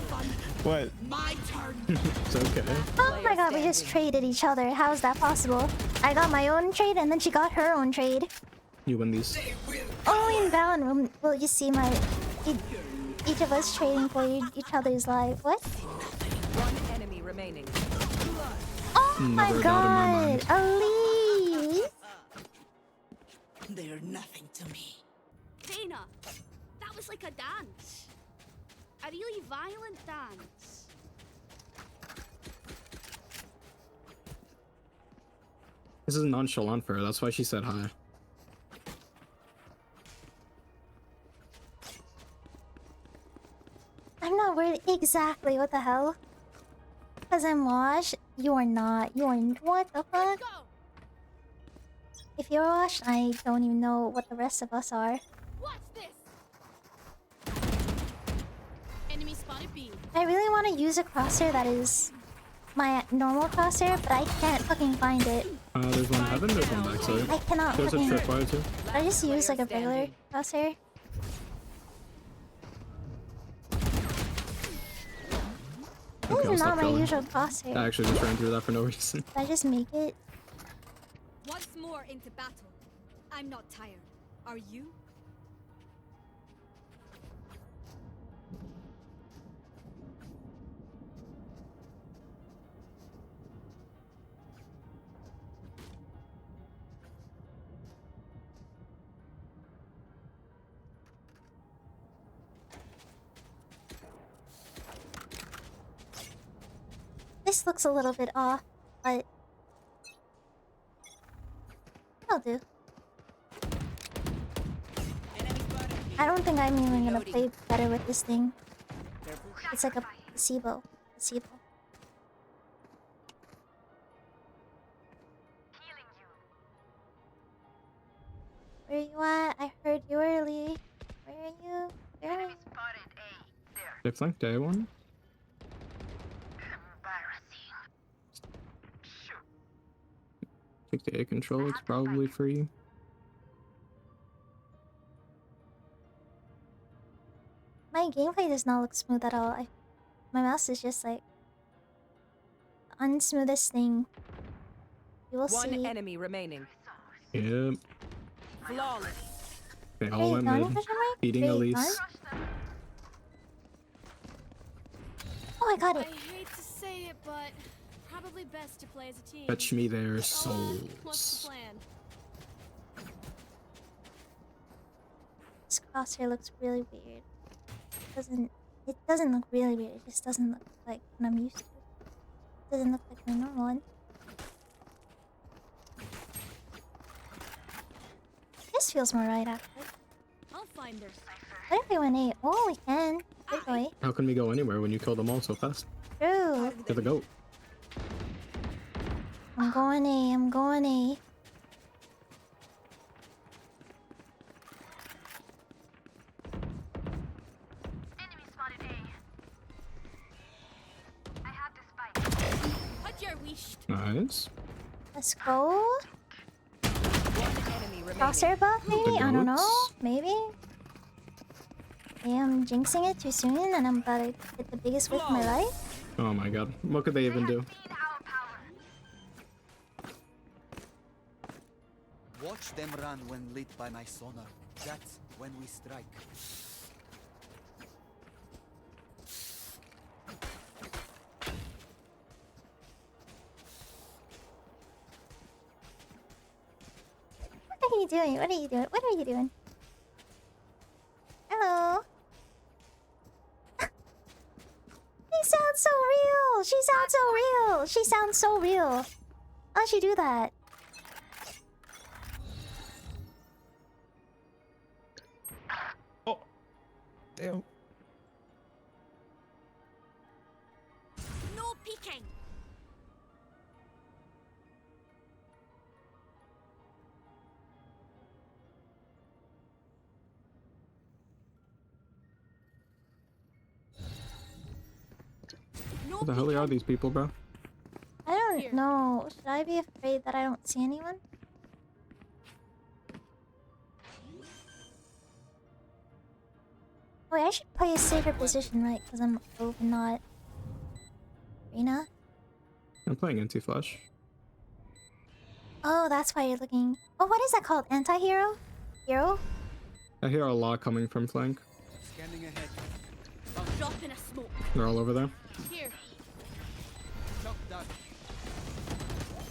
What? My turn. It's okay. Oh my god, we just traded each other. How is that possible? I got my own trade and then she got her own trade. You win these. Only in Valen will you see each of us trading for each other's life. What? One enemy remaining. Oh Never my a doubt in my god, mind. Elise! They're nothing to me. Dana, that was like a dance. A really violent dance. This is nonchalant for her. That's why she said hi. I'm not worried exactly. What the hell? Because I'm washed. You are not. You are. What the fuck? If you're washed, I don't even know what the rest of us are. What's this? Enemy spotted B. I really want to use a crosshair that is my normal crosshair, but I can't fucking find it. There's one heaven, there's one backside. I cannot There's a fucking... tripwire too. I just use like a regular crosshair. Okay, This I'll is stop not my trolling. usual crosshair. I actually just ran through that for no reason. Did I just make it? Once more into battle. I'm not tired. Are you? This looks a little bit off, but I'll do. I don't think I'm even gonna play better with this thing. It's like a placebo. Placebo. Where you at? I heard you early. Where are you? Where are you? They flanked A1. Take the A control, it's probably free. My gameplay does not look smooth at all. My mouse is just like the unsmoothest thing. You will One see. enemy remaining. Yep. Flawless. They all went mid. Beating Elise. Oh, I got it. I hate to say it, but Probably best to play as a team. Fetch me their What's the souls. plan? This crosshair looks really weird. It doesn't look really weird, it just doesn't look like what I'm used to. It doesn't look like my normal one. This feels more right actually. I'll find her. What if we went 8? Oh, we can. Good boy. How can we go anywhere when you kill them all so fast? True. To the goat. I'm going A, I'm going A. Nice. Let's go. Enemy remaining. Crosshair buff maybe? The I don't know. goats? Maybe? Yeah, I'm jinxing it too soon and I'm about to get the biggest whip of my life. Oh my god. What could they even do? Watch them run when lit by my sonar. That's when we strike. What are you doing? What are you doing? What are you doing? Hello? She sounds so real! She sounds so real! She sounds so real! How'd she do that? Damn. No peeking. What the hell are these people, bro? I don't know. Should I be afraid that I don't see anyone? Wait, I should play a safer position, right? Because I'm over not Reyna. I'm playing anti-flash. Oh, that's why you're looking. Oh, what is that called? Anti-hero? Hero? I hear a lot coming from flank. Scanning ahead. Drop in a smoke. They're all over there. Here. Shock dart.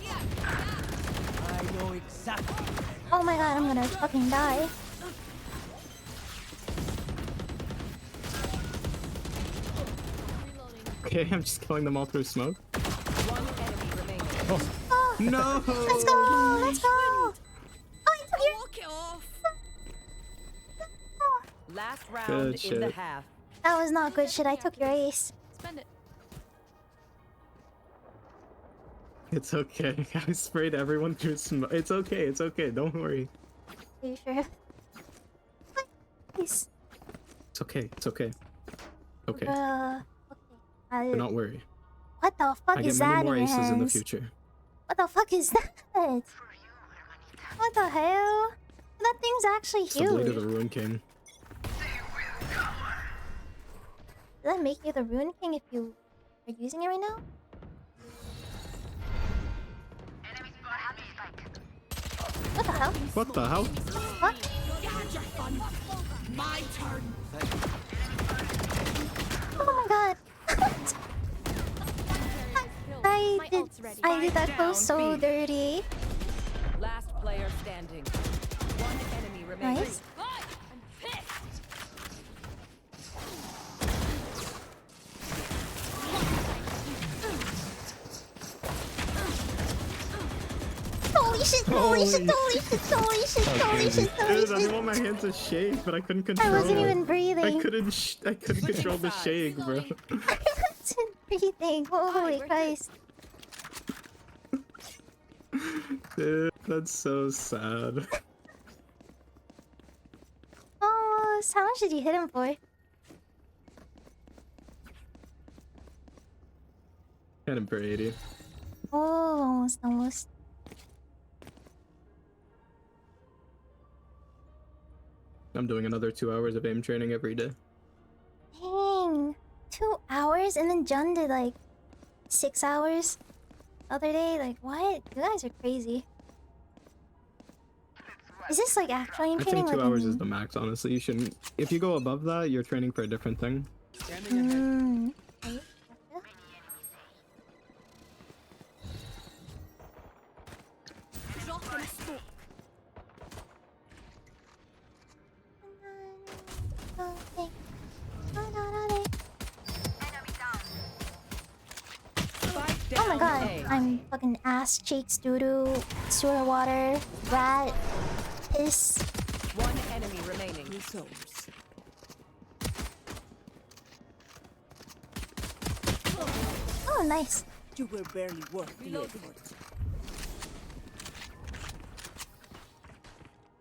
I know exactly. Oh my god, I'm gonna fucking die. Okay, I'm just killing them all through smoke. One enemy remaining. Oh, No! let's go! Let's go! Oh, I took your... Walk it off. Last round Good in the shit. half. That was not good shit. I took your ace. Spend it. It's okay. I sprayed everyone through smoke. It's okay. It's okay. Don't worry. Are you sure? Please. It's okay. It's okay. Okay. Okay. Do not worry. What the fuck I is get many that more in your aces in the hands? future. What the fuck is that? What the hell? That thing's actually It's the blade of huge. the Ruin King. Does that make you the Rune King if you are using it right now? What the hell? What the hell? What? You had your fun. My turn. Oh my god. I did that close so dirty. Last player standing. One enemy remaining. Nice. I'm pissed. Holy shit, holy shit, holy shit, holy shit, holy shit, holy Dude, I didn't shit. want my hand to shake, but I couldn't control I wasn't it. even breathing. I couldn't control the shake, bro. I wasn't breathing. Holy Christ. Dude, that's so sad. Oh, how much did you hit him for? Hit him for 80. Oh, almost. I'm doing another 2 hours of aim training every day. Dang. 2 hours? And then Jun did like 6 hours the other day? Like, what? You guys are crazy. Is this like actual aim I training? think 2 like hours in- is the max, honestly. You shouldn't. If you go above that, you're training for a different thing. Mm. god, I'm fucking ass cheeks, doo-doo, sewer water, rat, piss. One enemy remaining. Oh, nice. You were barely worth the effort.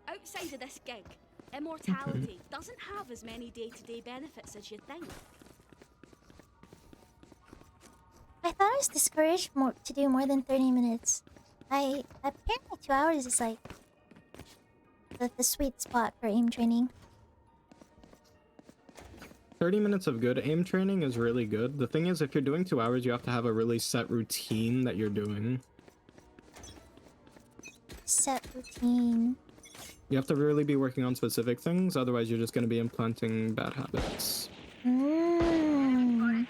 Outside of this gig, immortality doesn't have as many day-to-day benefits as you'd think. I thought I was discouraged to do more than 30 minutes. Apparently 2 hours is like the sweet spot for aim training. 30 minutes of good aim training is really good. The thing is, if you're doing 2 hours, you have to have a really set routine that you're doing. Set routine. You have to really be working on specific things, otherwise you're just going to be implanting bad habits. Mm.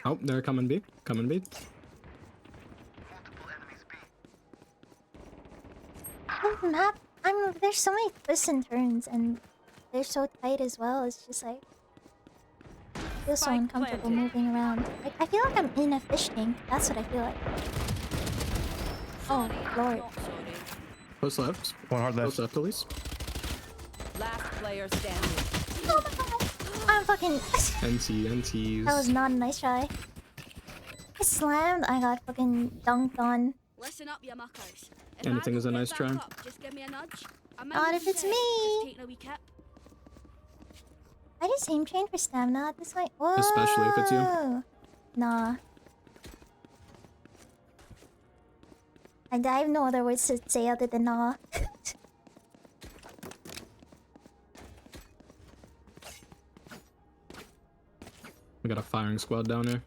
Oh, they're coming B. Coming B. Oh, the map. There's so many twists and turns, and they're so tight as well. It's just like I feel so uncomfortable moving around. Like I feel like I'm in a fish tank. That's what I feel like. Oh lord. Post left. One hard left. Post left, at least. Last player standing. Oh my god. I'm fucking. NTs. That was not a nice try. I slammed. I got fucking dunked on. Listen up, you muckers. Anything is a nice try. Just give me a nudge. Not if it's me. I just aim train for stamina at this point. Whoa. Especially if it's you. Nah. I have no other words to say other than nah. We got a firing squad down here.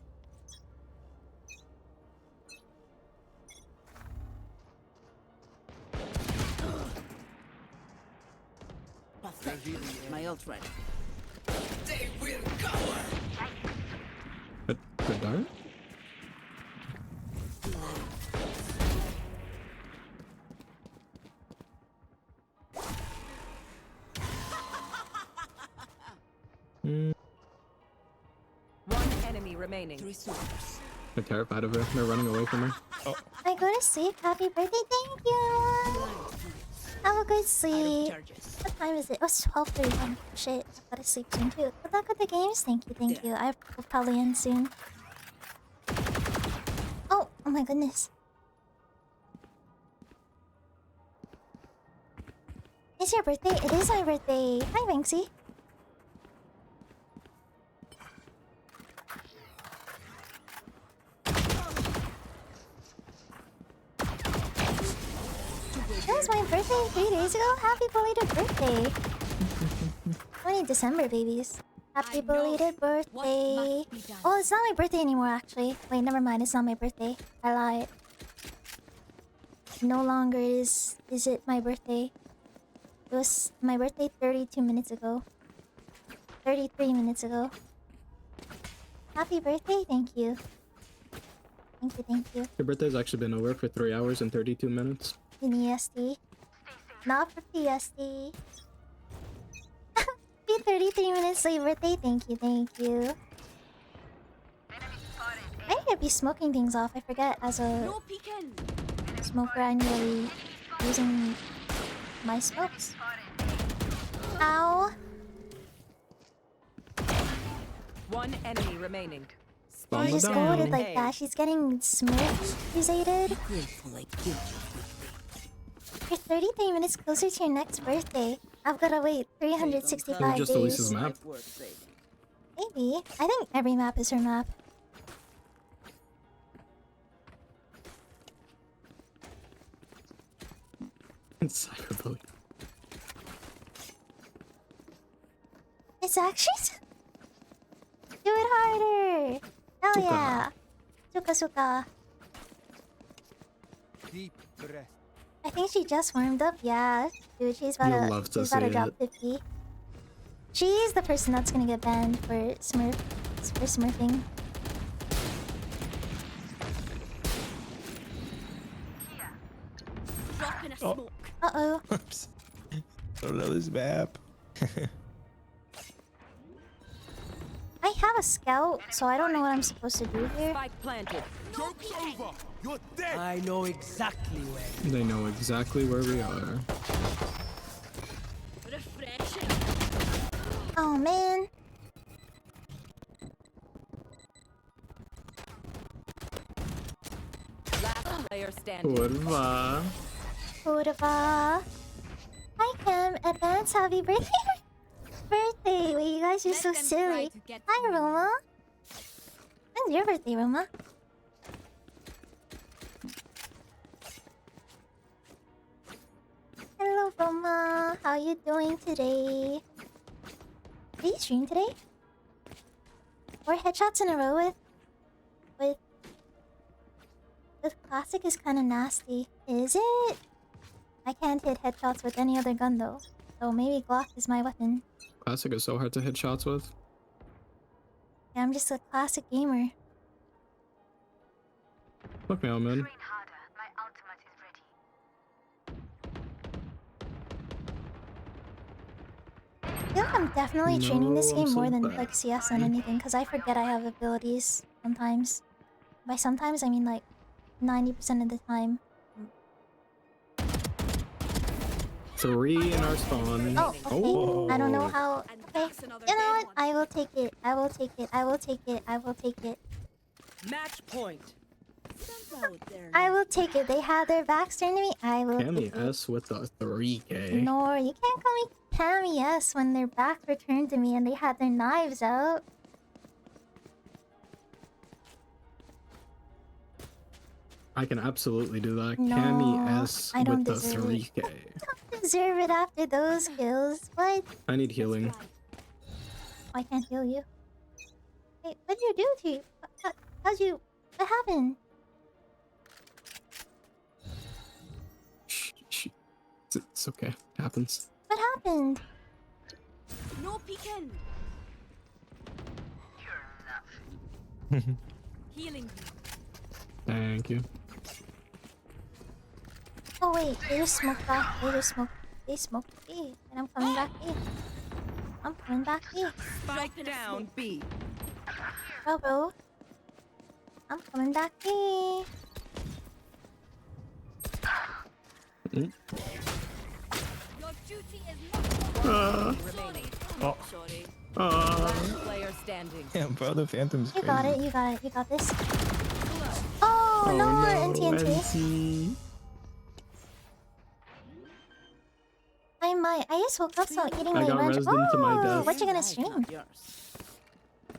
My ult ready. They will cower. Good dart. One enemy remaining. They're terrified of her. They're running away from her. Oh. I go to sleep. Happy birthday. Thank you. Have a good sleep. What time is it? Oh, it's 12:31. Shit. I've got to sleep soon too. Good luck with the games. Thank you. Thank you. I will probably end soon. Oh my goodness. It's your birthday? It is my birthday. Hi, Banksy. It was my birthday 3 days ago. Happy belated birthday. 20 December, babies. Happy belated birthday. Oh, it's not my birthday anymore, actually. Wait, never mind. It's not my birthday. I lied. No longer is it my birthday. It was my birthday 32 minutes ago. 33 minutes ago. Happy birthday. Thank you. Thank you, thank you. Your birthday's actually been over for 3 hours and 32 minutes. In ESD. Not for PSD. Be 33 minutes late birthday. Thank you, thank you. I need to be smoking things off. I forget as a smoker annually using my smokes. Ow. One enemy remaining. She just goaded like that. She's getting smoked, crusaded. You're 33 minutes closer to your next birthday. I've gotta wait 365 just days. Elise's map. Maybe. I think every map is her map. Cyberbully. It's actually... Do it harder! Hell Suka. yeah! Suka suka. Deep breath. I think she just warmed up. Yeah, dude, she's about You'll love to she's about to see drop it. 50. She's the person that's gonna get banned for smurfing. Oh. Uh-oh. Oops. I don't know this map. I have a scout, so I don't know what I'm supposed to do here. Spike planted. Joke's over. You're dead. I know exactly where. They know exactly where we are. Oh man. Last player standing. Kurva. Kurva. Hi Cam, advance happy birthday. Birthday. Wait, you guys are so silly. Hi Roma. When's your birthday, Roma? Hello Roma. How you doing today? Did you stream today? 4 headshots in a row with classic is kind of nasty. Is it? I can't hit headshots with any other gun though. So maybe Glock is my weapon. Classic is so hard to hit shots with. Yeah, I'm just a classic gamer. Look me out, man. I feel like I'm definitely training this game more than like CS than anything, because I forget I have abilities sometimes. By sometimes I mean like 90% of the time. 3 in our spawn. Oh, okay. Oh. I don't know how. Okay. You know what? I will take it. I will take it. I will take it. I will take it. Match point. I will take it. They have their backs turned to me. I will Cammy take it. S with a 3K. No, you can't call me Cammy S when their backs were turned to me and they had their knives out. I can absolutely do that. No, Cammy S I don't with the deserve 3K. it. I don't deserve it after those kills. What? I need healing. I can't heal you. Wait, what did you do to you? How'd you... What happened? Shh. It's okay. It happens. What happened? No peeking. Healing you. Thank you. Oh wait, they just smoked back. They smoked B. And I'm coming back B. I'm coming back B. Spike down B. Bro. I'm coming back B. Mm. Your duty is not Remaining. Oh. sorry. Last player standing. Yeah, bro, the Phantom's You crazy. got it, you got it, you got this. Oh, no more NT. NT. I just woke up, so eating I my got lunch. resident to my Oh, death. what you gonna stream? What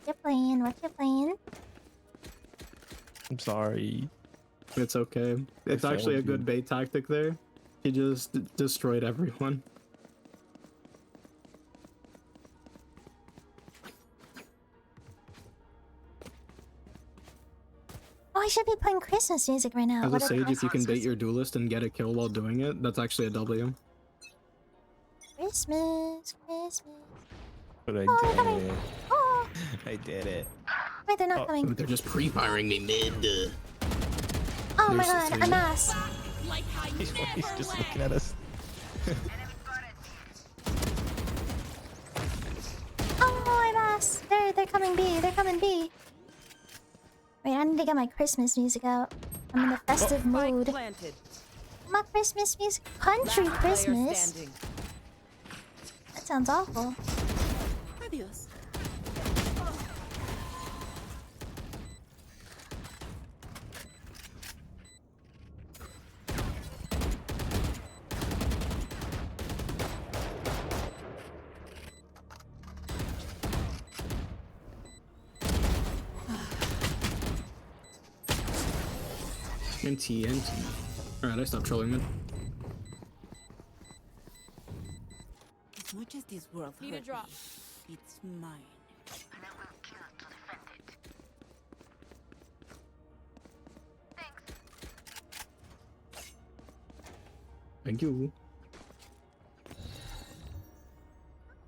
you playing? What you playing? I'm sorry. It's okay. It's actually a good bait tactic there. He just destroyed everyone. Oh, I should be playing Christmas music right now. As a What sage, if you can bait your duelist and get a kill while doing it, that's actually a W. Christmas. But I Oh, did they're coming. it. Oh, I did it. wait, they're not Oh. coming. They're just pre-firing me mid. Oh my There's god, three. a mass. He's just looking at us. Oh, I mass. They're coming B. They're coming B. Wait, I need to get my Christmas music out. I'm in the festive mood. Planted. My Christmas music. Country Last player Christmas? standing. That sounds awful. Adios. NT. Alright, I stopped trolling it. As much as this world Need a hurt drop. me, it's mine. And I will kill to defend it. Thank you.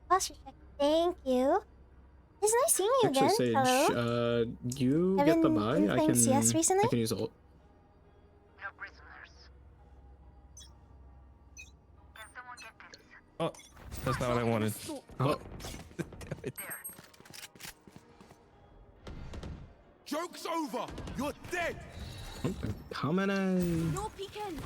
Posture check. Thank you. It's nice seeing you Actually, again. Sage, Hello. you Have get the been buy. I playing can. CS recently? I can use ult. No prisoners. Oh, that's not what I wanted. Oh. Joke's over! You're dead! Coming in. No peeking.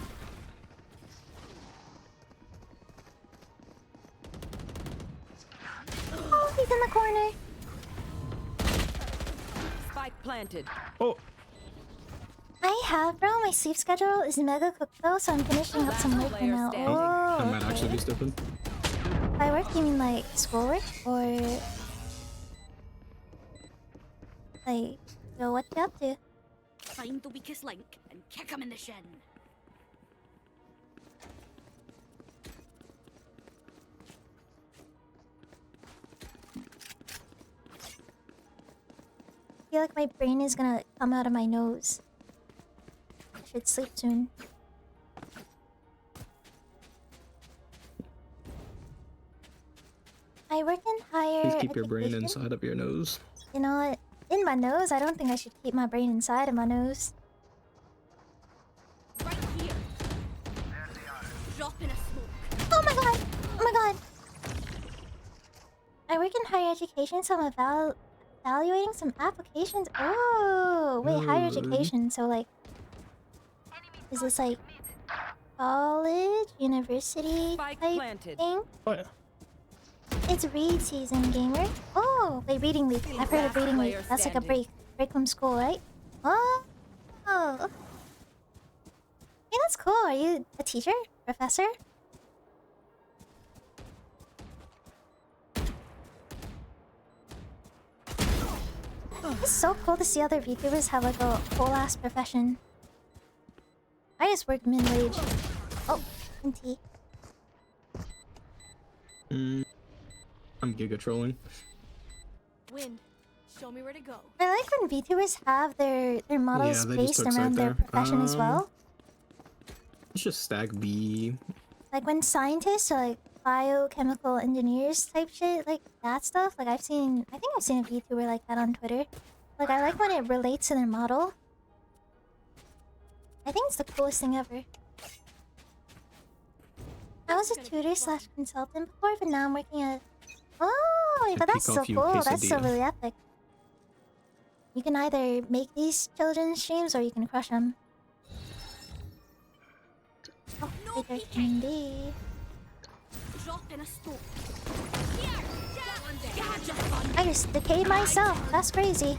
Oh, he's in the corner. Spike planted. Oh. I have, bro. My sleep schedule is mega cooked though, so I'm finishing up some work right now. That Oh. might actually be stupid. By work, you mean like schoolwork or like, so what you up to? Find the weakest link and kick him in the shin. I feel like my brain is gonna come out of my nose. I should sleep soon. I work in higher Please keep your brain education. inside of your nose. You know what? In my nose, I don't think I should keep my brain inside of my nose. Right here. Drop in a smoke. Oh my god! Oh my god! I work in higher education, so I'm evaluating some applications. Oh, wait, higher education. So like, is this like college, university type thing? Oh yeah. It's read season, gamer. Oh, wait, reading week. I've heard of reading week. That's like a break from school, right? Oh. Hey, that's cool. Are you a teacher? Professor? It's so cool to see other VTubers have like a whole ass profession. I just work min-wage. Oh, tea. I'm giga trolling. Wind, show me where to go. I like when VTubers have their models Yeah, they just based took around side their there. profession as well. Let's just stack B. Like when scientists or like biochemical engineers type shit, like that stuff. Like I think I've seen a VTuber like that on Twitter. Like I like when it relates to their model. I think it's the coolest thing ever. I was a tutor / consultant before, but now I'm working at... Oh, but that's so cool. That's so really epic. You can either make these children's streams or you can crush them. Oh, no can be. Drop in a smoke. I just decayed myself. That's crazy.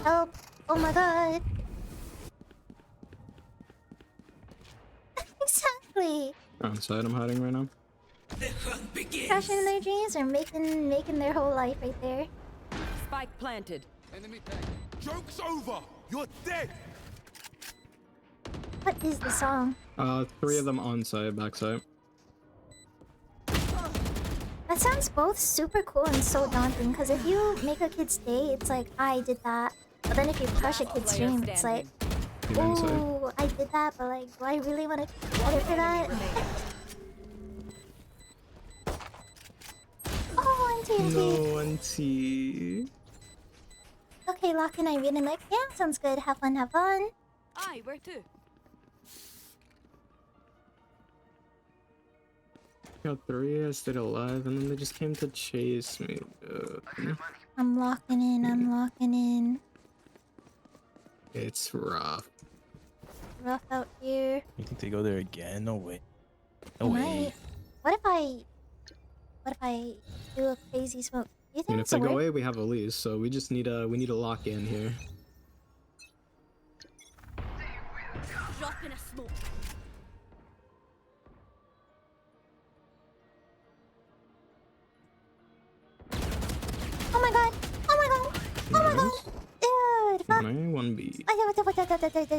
Help. Oh my god. Exactly. Outside, I'm hiding right now. Crushing their dreams or making their whole life right there. Spike planted. Enemy tag. Joke's over! You're dead! What is the song? 3 of them on side, backside. That sounds both super cool and so daunting, because if you make a kid's day, it's like, I did that. But then if you crush a kid's dream, it's like, ooh, I did that, but like, do I really want to credit for that? Oh, NT. No, NT. Okay, Lock and I read and like, yeah, sounds good. Have fun, have fun. Aye, where to? Got 3, I stayed alive, and then they just came to chase me. I'm locking in, I'm locking in. It's rough. Rough out here. You think they go there again? No way. No I way. might. What if I do a crazy smoke? Do you think And if it's they a go word? away, we have Elise, so we just need a lock in here. Drop in a smoke. Oh my god! Oh my god! Oh my god! Dude, fuck! 1B.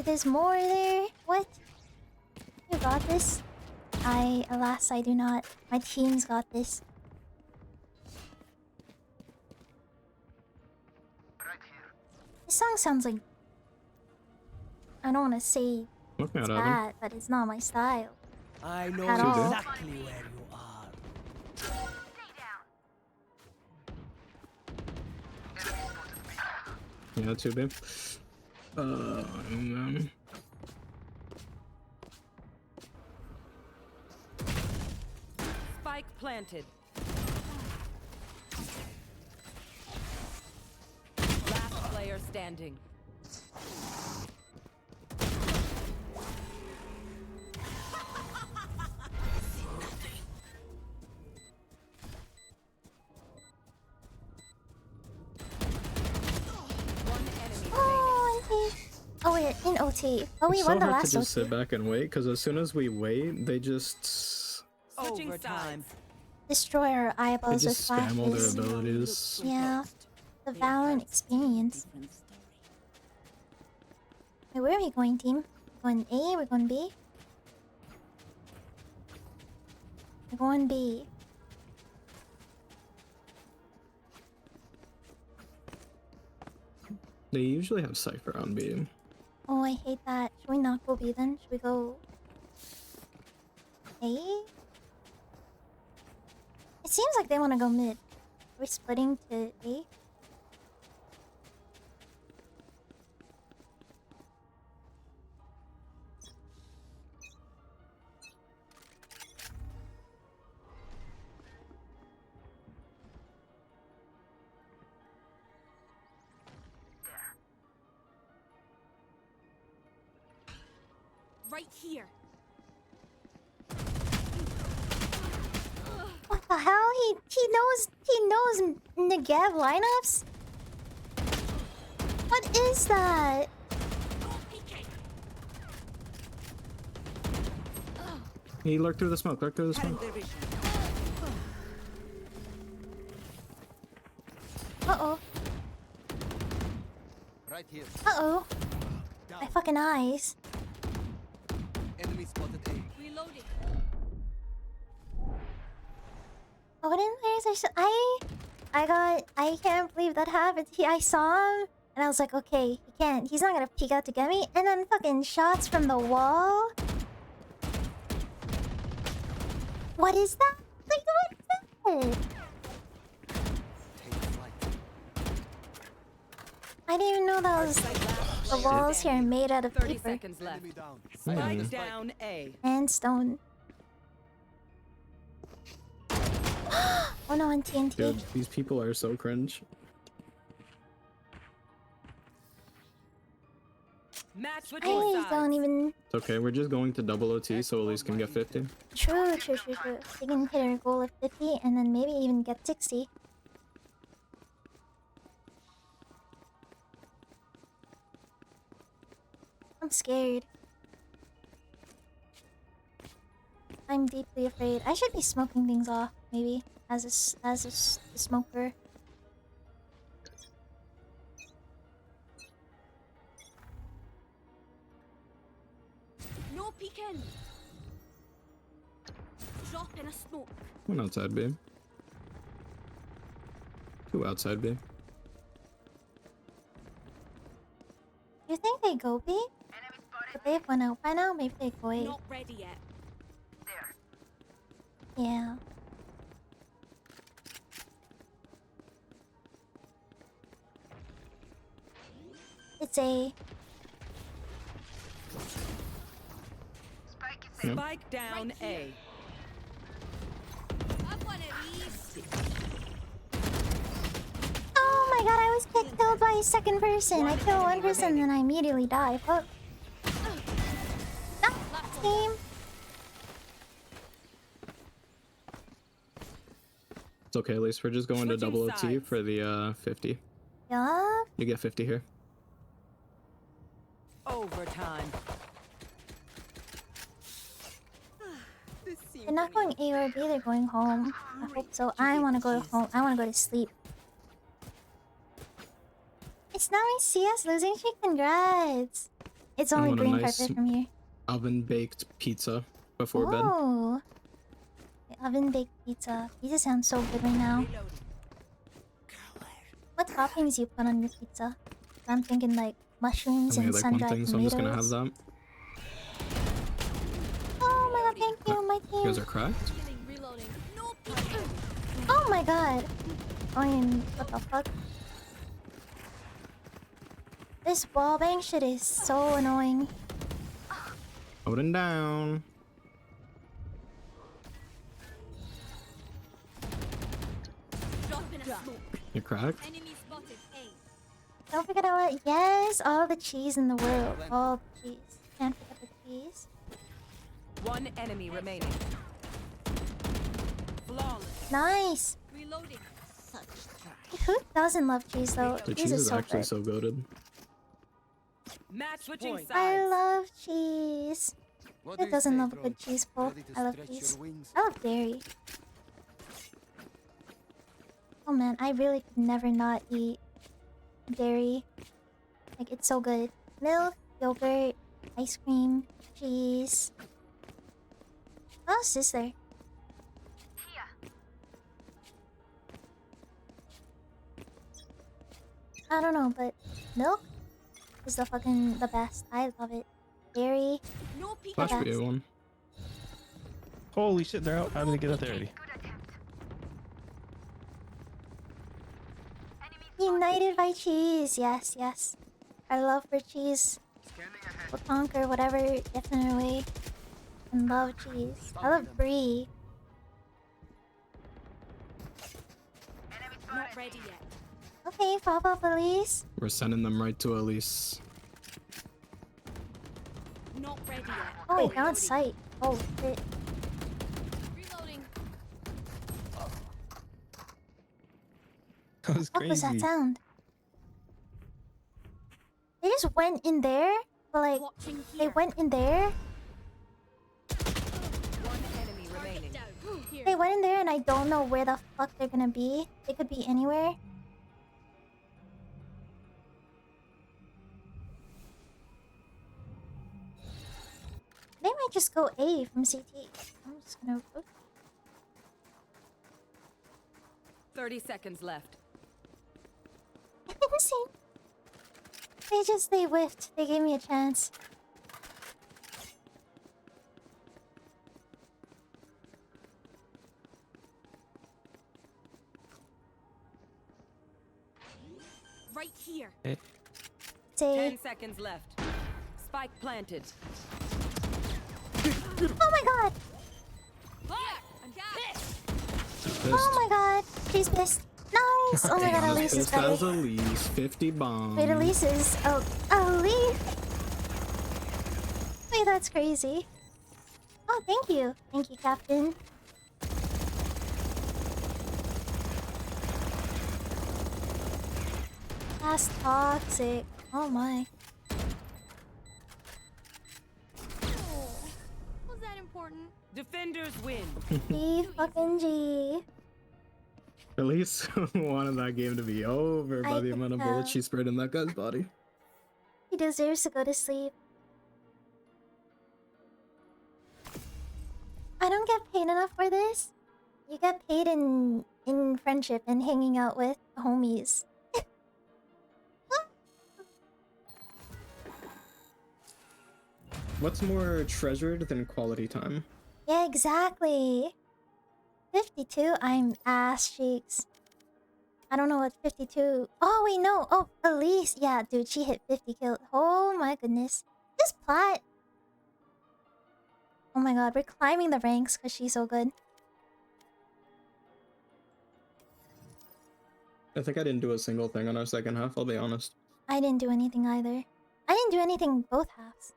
There's more there. What? You got this? Alas, I do not. My team's got this. This song sounds like... I don't want to say Look it's out, Adam. bad, but it's not my style. I know At all. exactly where you are. Yeah, 2B. And then... Spike planted. Last player standing. Oh, we're in OT. Oh, we It's won so the hard last to just OT. sit back and wait, because as soon as we wait, they just Overtime. Destroy our eyeballs with spam all their flashes. abilities. Yeah, the Valorant experience. Hey, where are we going, team? We're going A, we're going B? We're going B. They usually have Cypher on B. Oh, I hate that. Should we not go B then? Should we go A? It seems like they want to go mid. Are we splitting to A? Right here. What the hell? He knows Negev lineups? What is that? He lurked through the smoke, lurked through the smoke. Uh-oh. Right here. Uh-oh. My fucking eyes. Enemy spotted A. Reloading. Oh, what I can't believe that happened. I saw him and I was like, okay, he's not gonna peek out to get me. And then fucking shots from the wall. What is that? Like, what is that? I didn't even know that was the walls here are made out of 30 paper seconds left. Spike down A. and stone. Oh no, on TNT. Dude, these people are so cringe. Match with I your sides. don't even. It's okay, we're just going to double OT so Elise can get 50. True. They can hit our goal of 50 and then maybe even get 60. I'm scared. I'm deeply afraid. I should be smoking things off, maybe, as a smoker. No peeking. Drop in a smoke. One outside B. Two outside B. Do you think they go B? But they've went out by now. Maybe they go A. Not ready yet. Yeah. It's A. Spike down A. I've one of these. Oh my god, I was killed by a second person. I kill one person and then I immediately die. Fuck. That game. It's okay, at least we're just going to Switching double OT sides. for the 50. Yeah. You get 50 here. Overtime. They're not going A or B, they're going home. I hope so. I want to go home. I want to go to sleep. It's not my CS losing streak. Congrats. It's I only want a green nice carpet from here. Oven baked pizza before bed. Oh. Oven baked pizza. Pizza sounds so good right now. What toppings you put on your pizza? I'm thinking like mushrooms I only and like one sun-dried thing, so I'm just gonna have tomatoes. that. Oh my god, thank you, my You guys team. are cracked? Reloading. No peeking. Oh my god. What the fuck? This wallbang shit is so annoying. Holding down. You're cracked? Enemy spotted A. Don't forget about yes, all the cheese in the world. All the cheese. Can't forget the cheese. One enemy remaining. Flawless. Nice. Reloading. Who doesn't love cheese though? The Cheese cheese is is so actually good. so goated. Match switching sides. I love cheese. Who doesn't love a good cheese pull? I love cheese. I love dairy. Oh man, I really could never not eat dairy. Like, it's so good. Milk, yogurt, ice cream, cheese. What else is there? I don't know, but milk is the best. I love it. Dairy, No peek. Flash best. video one. Holy shit, they're out. How did they get out there already? United by cheese. Yes, yes. Our love for cheese will conquer whatever gets in our way. And love cheese. I love brie. Not ready yet. Okay, pop up Elise. We're sending them right to Elise. Not ready yet. Oh, wait, on site. Oh, shit. Reloading. That was What was that crazy. sound? They just went in there? But like, Watching they here. went in there? One enemy remaining. Down. Here. They went in there and I don't know where the fuck they're gonna be. They could be anywhere. They might just go A from CT. I'm just gonna... 30 seconds left. Insane. They whiffed. They gave me a chance. Right here. Say, 10 seconds left. Spike planted. oh my god! I'm Pissed. Oh my god! She's pissed. Nice! Oh my god, Not Elise is pissed as better. Elise. 50 bombs. Wait, Elise is... Oh, Elise! Wait, that's crazy. Oh, thank you. Thank you, Captain. That's toxic. Oh my. Was that important? Defenders win. G fucking G. Elise wanted that game to be over by I the could amount of tell. bullets she sprayed in that guy's body. He deserves to go to sleep. I don't get paid enough for this. You get paid in friendship and hanging out with homies. What's more treasured than quality time? Yeah, exactly. 52, I'm ass cheeks. I don't know what 52. Oh, wait, no. Oh, Elise. Yeah, dude, she hit 50 kills. Oh my goodness. This plot. Oh my god, we're climbing the ranks because she's so good. I think I didn't do a single thing on our second half, I'll be honest. I didn't do anything either. I didn't do anything both halves.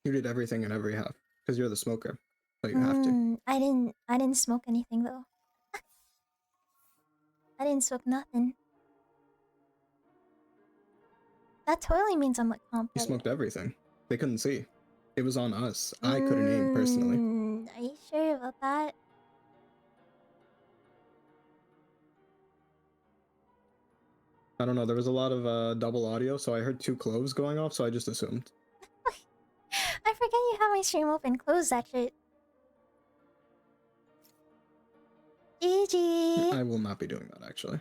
You did everything in every half, because you're the smoker. So you have to. I didn't smoke anything though. I didn't smoke nothing. That totally means I'm like You competent. smoked everything. They couldn't see. It was on us. I couldn't aim personally. Are you sure about that? I don't know, there was a lot of double audio, so I heard 2 cloves going off, so I just assumed. I forget you have my stream open. Close that shit. GG. I will not be doing that, actually.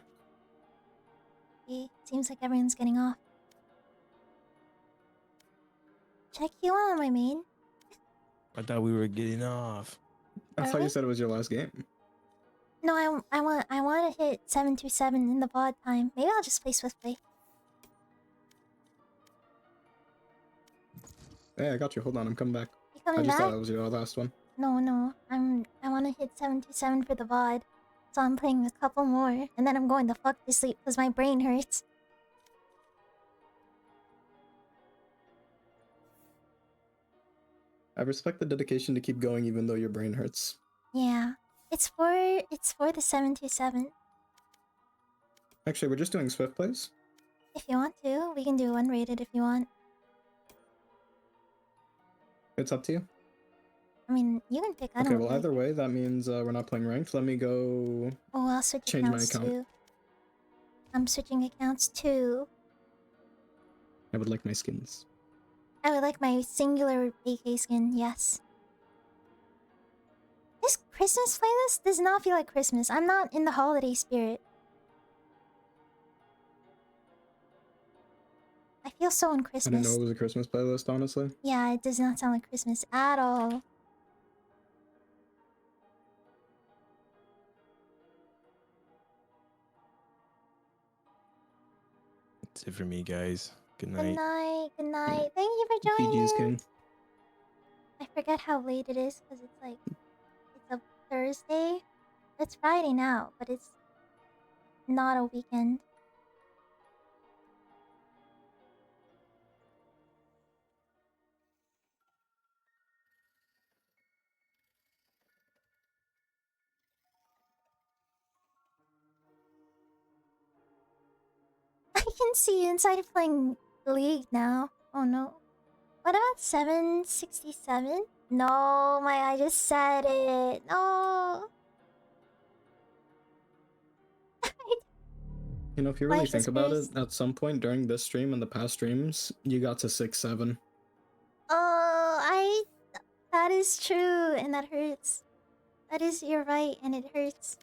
Seems like everyone's getting off. Check you on my main. I thought we were getting off. I thought you said it was your last game. No, I want to hit 727 in the VOD time. Maybe I'll just play Swiftplay. Hey, I got you. Hold on, I'm coming back. You coming I just back? thought that was your last one. No. I want to hit 77 for the VOD. So I'm playing a couple more. And then I'm going the fuck to sleep because my brain hurts. I respect the dedication to keep going even though your brain hurts. Yeah. It's for the 727. Actually, we're just doing Swift plays. If you want to, we can do unrated if you want. It's up to you. I mean, you can pick. I Okay, don't well, really either way, that means we're not playing ranked. Let me go Oh, I'll switch change my accounts account. too. I'm switching accounts too. I would like my skins. I would like my singular AK skin, yes. This Christmas playlist does not feel like Christmas. I'm not in the holiday spirit. I feel so on I Christmas. didn't know it was a Christmas playlist, honestly. Yeah, it does not sound like Christmas at all. That's it for me, guys. Good Good night. night, good night. Thank you for joining. BG's king. I forget how late it is because it's like it's a Thursday. It's Friday now, but it's not a weekend. I can see you inside playing League now. Oh no. What about 767? No, I just said it. No. You know, if you really Life is think about it, cursed. at some point during this stream and the past streams, you got to 6-7. Oh, that is true, and that hurts. You're right, and it hurts.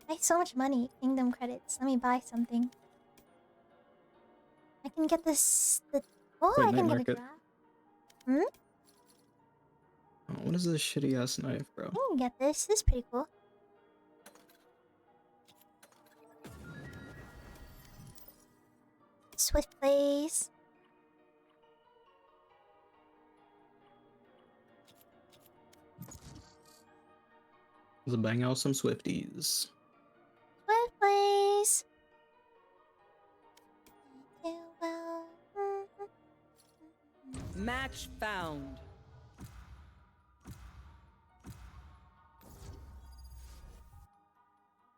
I have so much money. Kingdom credits. Let me buy something. I can get this. Oh, Wait, I night can get a market. grab. Hmm? Oh, what is this shitty ass knife, bro? I can get this. This is pretty cool. Swift plays. Let's bang out some Swifties. Swift plays. Match found.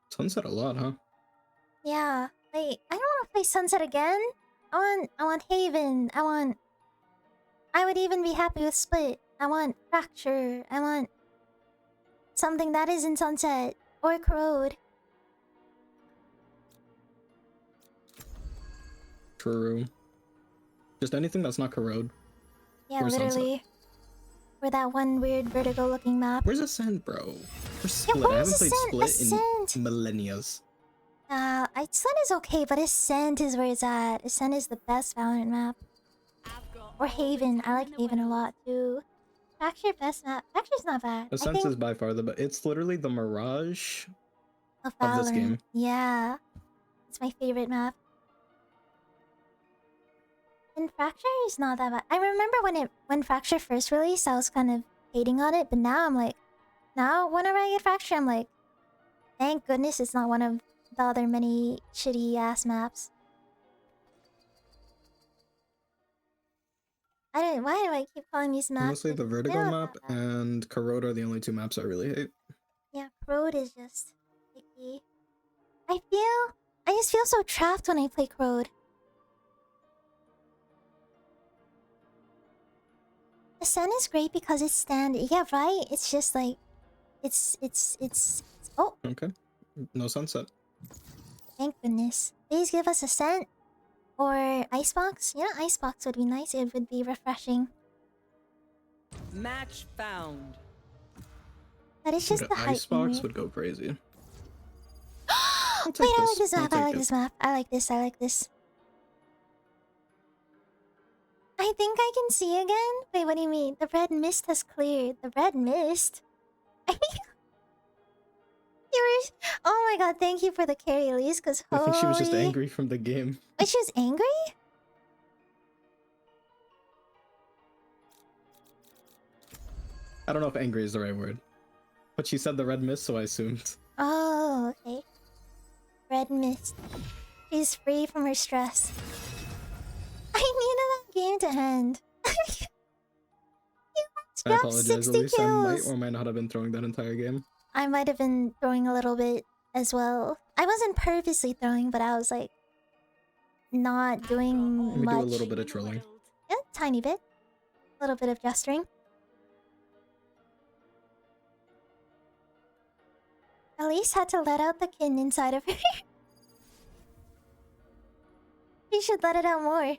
Sunset a lot, huh? Yeah. Wait, I don't want to play Sunset again. I want Haven. I would even be happy with Split. I want Fracture. I want something that isn't Sunset or Corrode. True. Just anything that's not Corrode. Yeah, Or Sunset. literally. Or that one weird vertigo looking map. Where's Ascent, bro? Where's Split? I where's haven't played Ascent? Split in millennia. Ascent is okay, but Ascent is where it's at. Ascent is the best Valorant map. Or Haven. I like Haven a lot too. Fracture best map. Fracture's not bad. Ascent is by far the best. It's literally the Mirage of of this game. Yeah. It's my favorite map. And Fracture is not that bad. I remember when Fracture first released, I was kind of hating on it, but now I'm like, now whenever I get Fracture, I'm like, thank goodness it's not one of the other many shitty ass maps. Why do I keep calling these maps? Honestly, the Vertigo They're not map that bad. and Corrode are the only two maps I really hate. Yeah, Crowd is just icky. I just feel so trapped when I play Crowd. Ascent is great because it's standard. Yeah, right? It's just like... It's... Oh, Okay. No Sunset. thank goodness. Please give us Ascent. Or Icebox. Yeah, Icebox would be nice. It would be refreshing. Match found. But it's just Dude, the hype. Icebox would go crazy. Wait, take I like this. this I'll map. I take like it. this map. I like this. I like this. I think I can see again. Wait, what do you mean? The red mist has cleared. The red mist? Oh my god, thank you for the carry, Elise, because I think she was just angry from the game. Wait, she was angry? I don't know if angry is the right word. But she said the red mist, so I assumed. Oh, okay. Red mist. She's free from her stress. I needed that game to end. You I dropped apologize. 60 At least I might kills. or might not have been throwing that entire game. I might have been throwing a little bit as well. I wasn't purposely throwing, but I was like not doing We much. do a little bit of trolling. Yeah, tiny bit. A little bit of gesturing. Elise had to let out the kitten inside of her. You should let it out more.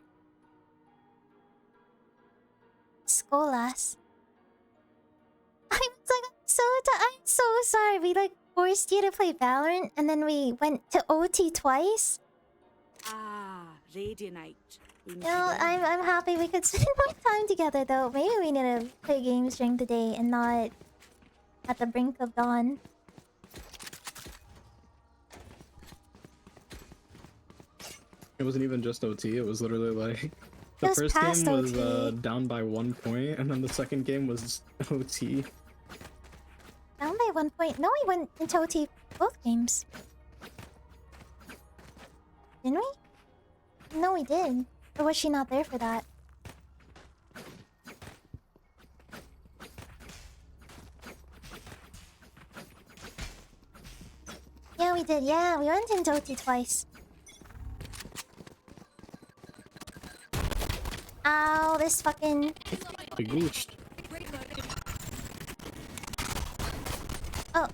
Skolas. I'm so sorry. We like forced you to play Valorant and then we went to OT twice. Ah, Radianite. No, I'm happy we could spend more time together though. Maybe we need to play games during the day and not at the brink of dawn. It wasn't even just OT, it was literally like... The was first past game was OT. down by 1 point, and then the second game was OT. Down by 1 point. No, we went into OT both games. Didn't we? No, we did. Or was she not there for that? Yeah, we did. Yeah, we went into OT twice. Ow, this fucking... We gooched. Oh.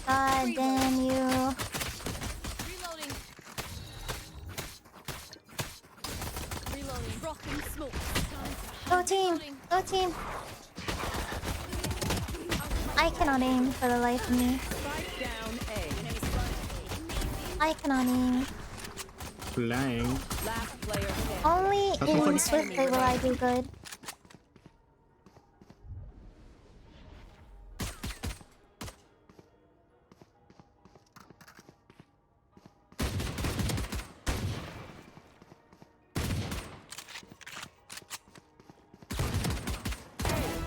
God damn you. Go team! Go team! I cannot aim for the life of me. I cannot aim. Flying. Last player standing. Only That's in one Swiftplay will I do good.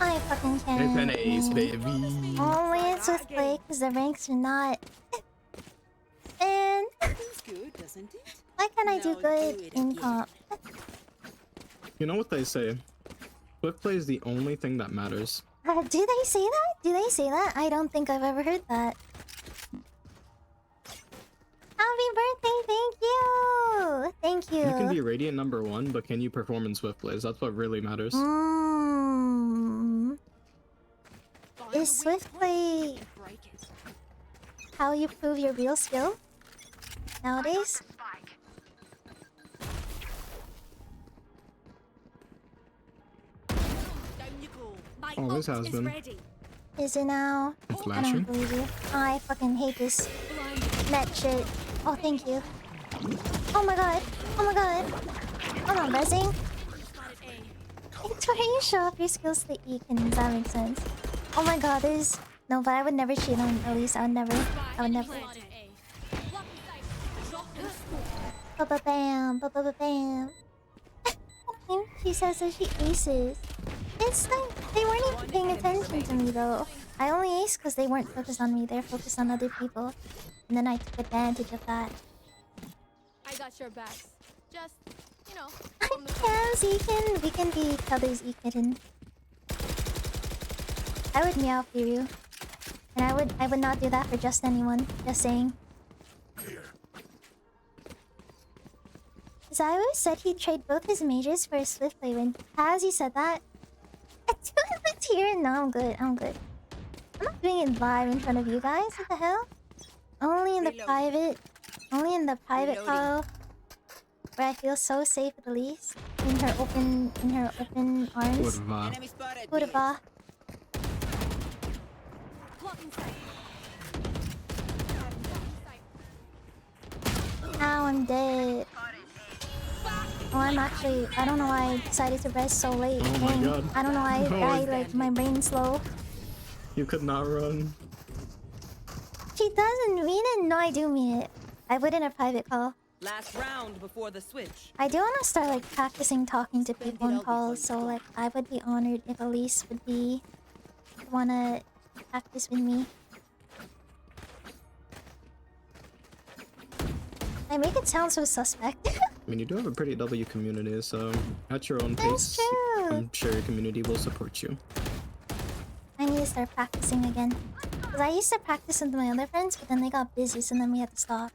I fucking Hey, can't. pennies, baby. Only in Swiftplay because the ranks are not. And Feels good, doesn't it? why can't I do Now good do it in again. comp? You know what they say? Swift play is the only thing that matters. Do they say that? Do they say that? I don't think I've ever heard that. Happy birthday, thank you! Thank you. You can be Radiant #1, but can you perform in Swift plays? That's what really matters. Is Swiftplay how you prove your real skill nowadays? Always has been. Is it now? I'm I flashing. don't believe you. I fucking hate this net shit. Oh, thank you. Oh my god. Oh my god. I'm not rezzing. It's where you show off your skills to E can. Does that make sense? Oh my god, there's... No, but I would never cheat on Elise. I would never. I would never. Ba-ba-bam. Ba-ba-ba-bam. She says that she aces. It's like they weren't even paying attention to me though. I only aced because they weren't focused on me. They're focused on other people. And then I took advantage of that. I got your backs. Just, you know. Yes, Ekin. We can be each other's Ekin. I would meow for you. And I would not do that for just anyone. Just saying. Zyro said he'd trade both his majors for a Swiftplay win. Has he said that? I'm doing it here. No, I'm good. I'm good. I'm not doing it live in front of you guys. What the hell? Only in the private. Only in the private call. Where I feel so safe with Elise. In her open arms. Kurwa. Kurwa. Now I'm dead. Oh, I'm actually... I don't know why I decided to rest so late. Oh my Dang. god. I don't know why No, I like my brain's slow. You could not run. She doesn't mean it. No, I do mean it. I would in a private call. Last round before the switch. I do want to start like practicing talking to people in calls. So like I would be honored if Elise would be would wanna practice with me. I make it sound so suspect. I mean, you do have a pretty W community, so at your own That's pace, true. I'm sure your community will support you. I need to start practicing again. Because I used to practice with my other friends, but then they got busy, so then we had to stop.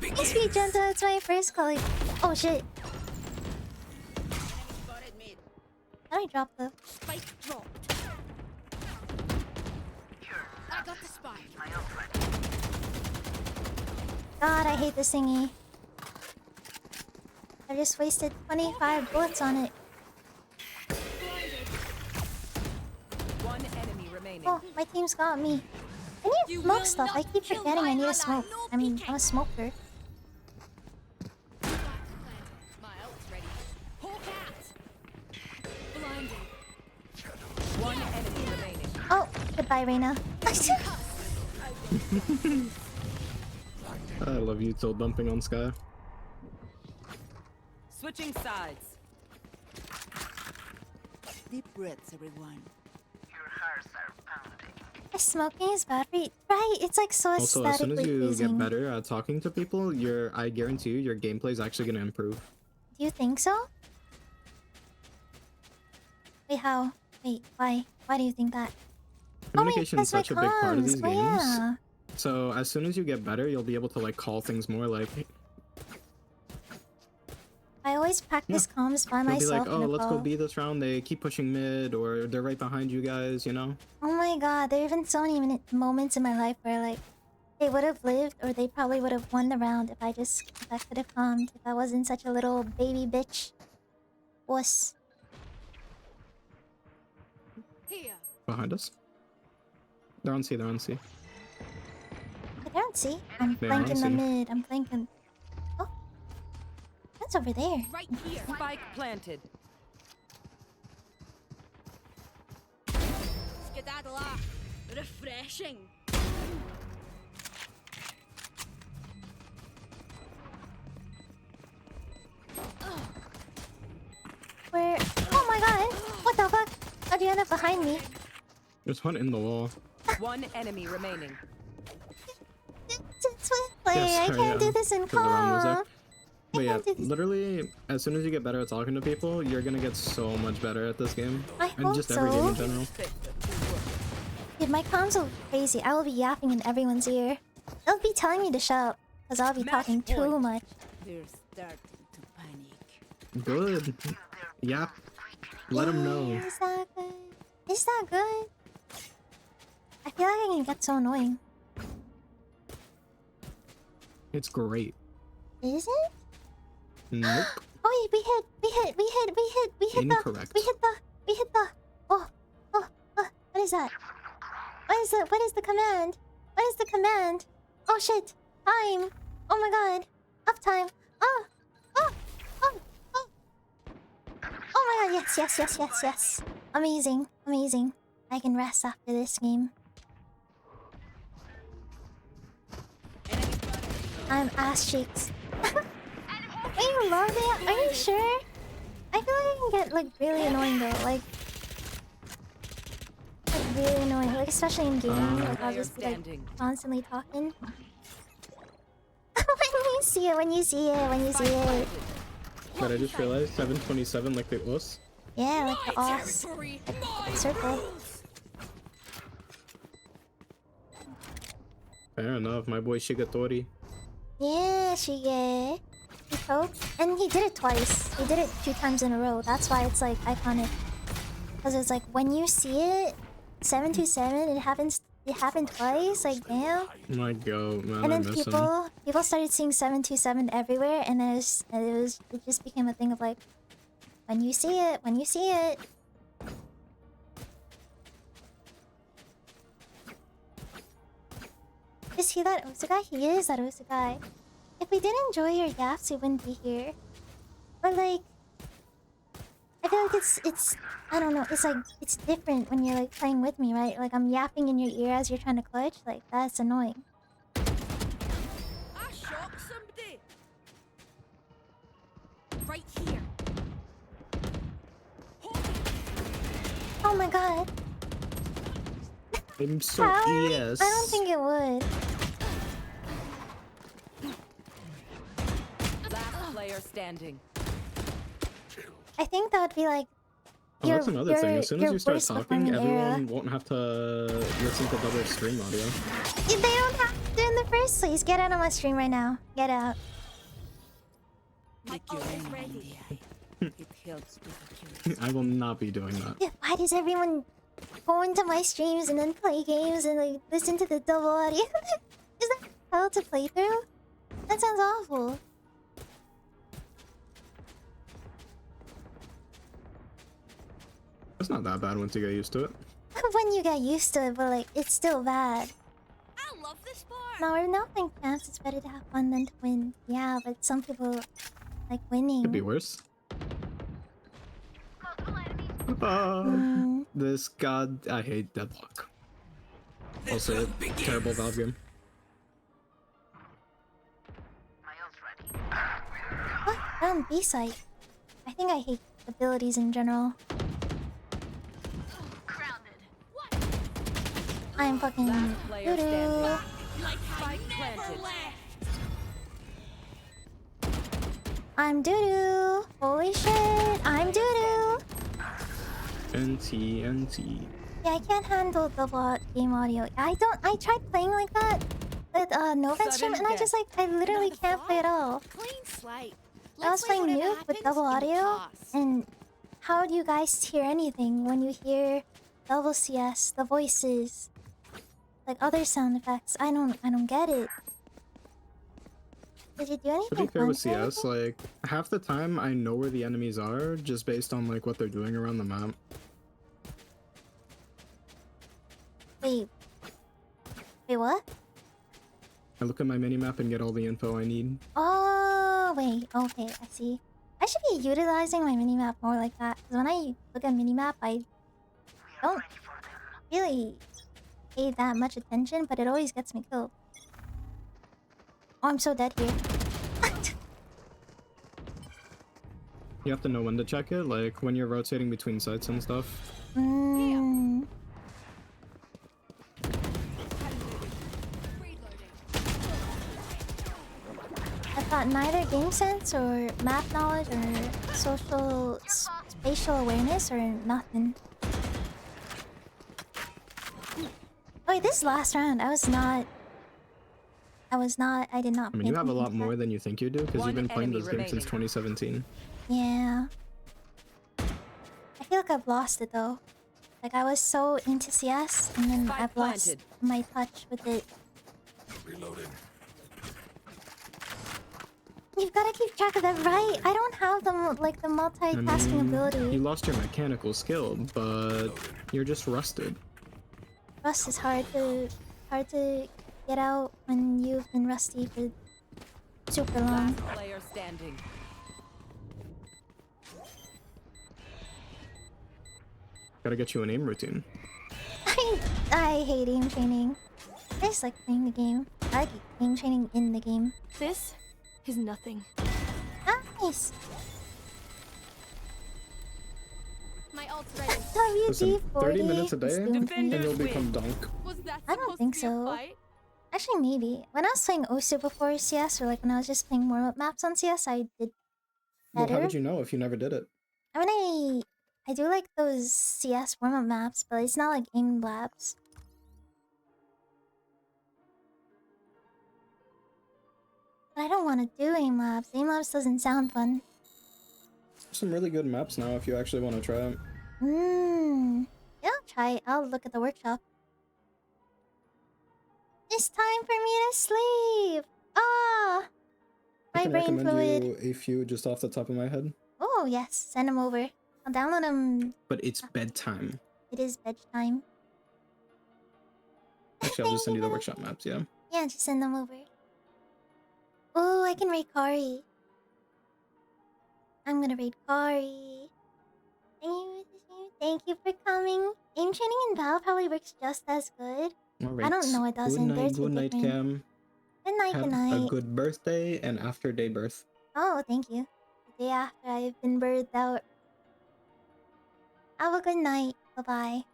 Thanks, Sweet Gentle, it's my first colleague. Oh shit. How do I drop the Spike dropped. I got the spike. God, I hate this thingy. I just wasted 25 bullets on it. One enemy remaining. Oh, my team's got me. I need to smoke stuff. I keep forgetting I need to smoke. I mean, I'm a smoker. My ult's ready. Hawk out. Blinding. One enemy remaining. Oh, goodbye, Reyna. I love you till dumping on Sky. Switching sides. Deep breaths, everyone. Your hearts are pounding. Smoking is bad for you. Right, it's like so Also, as soon aesthetically as you pleasing. get better at talking to people, I guarantee you, your gameplay is actually gonna improve. Do you think so? Wait, how? Wait, why? Why do you think that? Communication is that's such a my big part of comms. these Well, games. yeah. So as soon as you get better, you'll be able to like call things more like. I always practice comms by You'll be myself. like, oh, in a let's go call. B this round. They keep pushing mid, or they're right behind you guys. You know. Oh my god, there have been so many moments in my life where like they would have lived or they probably would have won the round if I could have calmed, if I wasn't such a little baby bitch. Wuss. Here. Behind us. They're on C. They're on C. I don't see. I'm They are on flanking the C. mid. I'm flanking. Oh. That's over there. Right here. Spike planted. Skedaddle ah. Refreshing. Where? Oh my god! What the fuck? How'd you end up behind me? There's one in the wall. One enemy remaining. Play. Yeah, I sorry, can't do this in the wrong was there. call. But yeah, literally, as soon as you get better at talking to people, you're gonna get so much better at this game. I and hope just every game in so. general. Dude, my comms will be crazy. I will be yapping in everyone's ear. They'll be telling me to shut up, because I'll be talking too much. They're starting to panic. Good. Yep. Let them know. Is that good? Is that good? I feel like I can get so annoying. It's great. Is it? Nope. Oh, we hit the, Incorrect. we hit the, oh, what is that? What is the command? What is the command? Oh shit, time. Oh my god, uptime. Oh my god, yes. Amazing. I can rest after this game. I'm ass cheeks. Are you loving it? Are you sure? I feel like I can get like really annoying though, like really annoying, like especially in gaming. Like I'll just be like constantly talking. when you see it. But I just realized 727 like the us. Yeah, like the os. Like the circle. Fair enough, my boy Shigatori. Yeah, Shige. He choked. And he did it twice. He did it 2 times in a row. That's why it's like iconic. Because it's like when you see it, 727, it happened twice, like damn. My god, man, And I then miss him. people started seeing 727 everywhere, and then it just became a thing of like, when you see it. Is he that Osugai? He is that Osugai. If we didn't enjoy your yaps, we wouldn't be here. But like, I feel like it's I don't know, it's like it's different when you're like playing with me, right? Like I'm yapping in your ear as you're trying to clutch, like that's annoying. I shot somebody. Right here. Oh my god. I'm so How? yes. I don't think it would. Last player standing. I think that would be like. Oh, that's another thing. As soon as you start worst talking, performing era. everyone won't have to listen to double stream audio. They don't have to in the first place. Get out of my stream right now. Get out. Look your enemy in the eye. It helps with the I will not be doing that. Yeah, why does everyone go into my streams and then play games and like listen to the double audio? Is that hell to play through? That sounds awful. It's not that bad once you get used to it. When you get used to it, but like it's still bad. I love this sport. No, we're not playing champs. It's better to have fun than to win. Yeah, but some people like winning. Could be worse. This god, I hate Deadlock. Also, terrible Valve game. What? I'm B site. I think I hate abilities in general. I'm fucking doo-doo. I'm doo-doo. Holy shit, I'm doo-doo. NT. Yeah, I can't handle double game audio. I tried playing like that with Novan stream, and I literally can't play at all. Clean slate. I was playing Nuke with double audio, and how do you guys hear anything when you hear double CS, the voices, like other sound effects? I don't get it. Did you do anything? To be fair fun with today? CS, like half the time I know where the enemies are just based on like what they're doing around the map. Wait, what? I look at my minimap and get all the info I need. Oh, wait. Okay, I see. I should be utilizing my minimap more like that. Because when I look at minimap, I don't really pay that much attention, but it always gets me killed. Oh, I'm so dead here. You have to know when to check it, like when you're rotating between sites and stuff. I've got neither game sense or map knowledge or spatial awareness or nothing. Oh, wait, this last round, I did not. I mean, you have a lot more than you think you do, because you've been playing this game since 2017. Yeah. I feel like I've lost it though. Like I was so into CS, and then I've lost my touch with it. Reloading. You've got to keep track of that, right? I don't have the multitasking ability. You lost your mechanical skill, but you're just rusted. Rust is hard to get out when you've been rusty for super long. Last player standing. Gotta get you an aim routine. I hate aim training. I just like playing the game. I like aim training in the game. This is nothing. Nice. My ult's ready. Listen, 30 30 minutes a day, and you'll become Dunk. I don't think so. Actually, maybe. When I was playing Osu before CS, or like when I was just playing warm-up maps on CS, I did Well, better. how would you know if you never did it? I mean, I do like those CS warm-up maps, but it's not like aim labs. But I don't want to do aim labs. Aim labs doesn't sound fun. Some really good maps now if you actually want to try it. Yeah, I'll try it. I'll look at the workshop. It's time for me to sleep! Ah! I My can brain recommend fluid. you a few just off the top of my head. Oh, yes. Send them over. I'll download them. But it's bedtime. It is bedtime. Actually, I'll just send you the workshop maps, yeah. Yeah, just send them over. Oh, I can raid Kari. I'm gonna raid Kari. Thank you for coming. Aim training in Valve probably works just as good. Alright. I don't know it doesn't. Good night, Cam. Good night, Have good night. a good birthday and after day birth. Oh, thank you. The day after I've been birthed out. Have a good night. Bye-bye.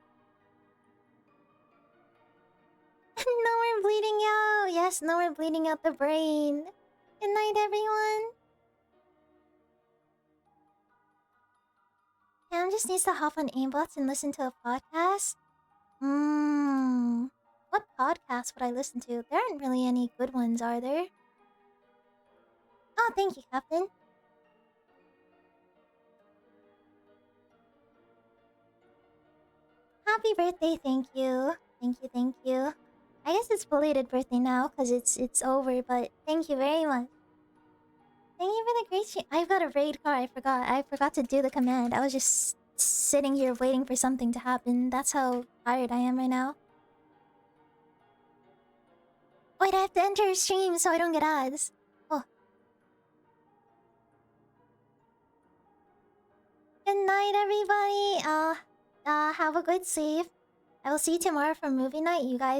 No more bleeding out! Yes, no more bleeding out the brain. Good night, everyone. Cam just needs to hop on Aimbots and listen to a podcast. What podcast would I listen to? There aren't really any good ones, are there? Oh, thank you, Captain. Happy birthday, thank you. Thank you, thank you. I guess it's belated birthday now because it's over, but thank you very much. Thank you for the great stream. I've got a raid card, I forgot to do the command. I was just sitting here waiting for something to happen. That's how tired I am right now. Wait, I have to enter a stream so I don't get ads. Oh. Good night, everybody. Have a good sleep. I will see you tomorrow for movie night. You guys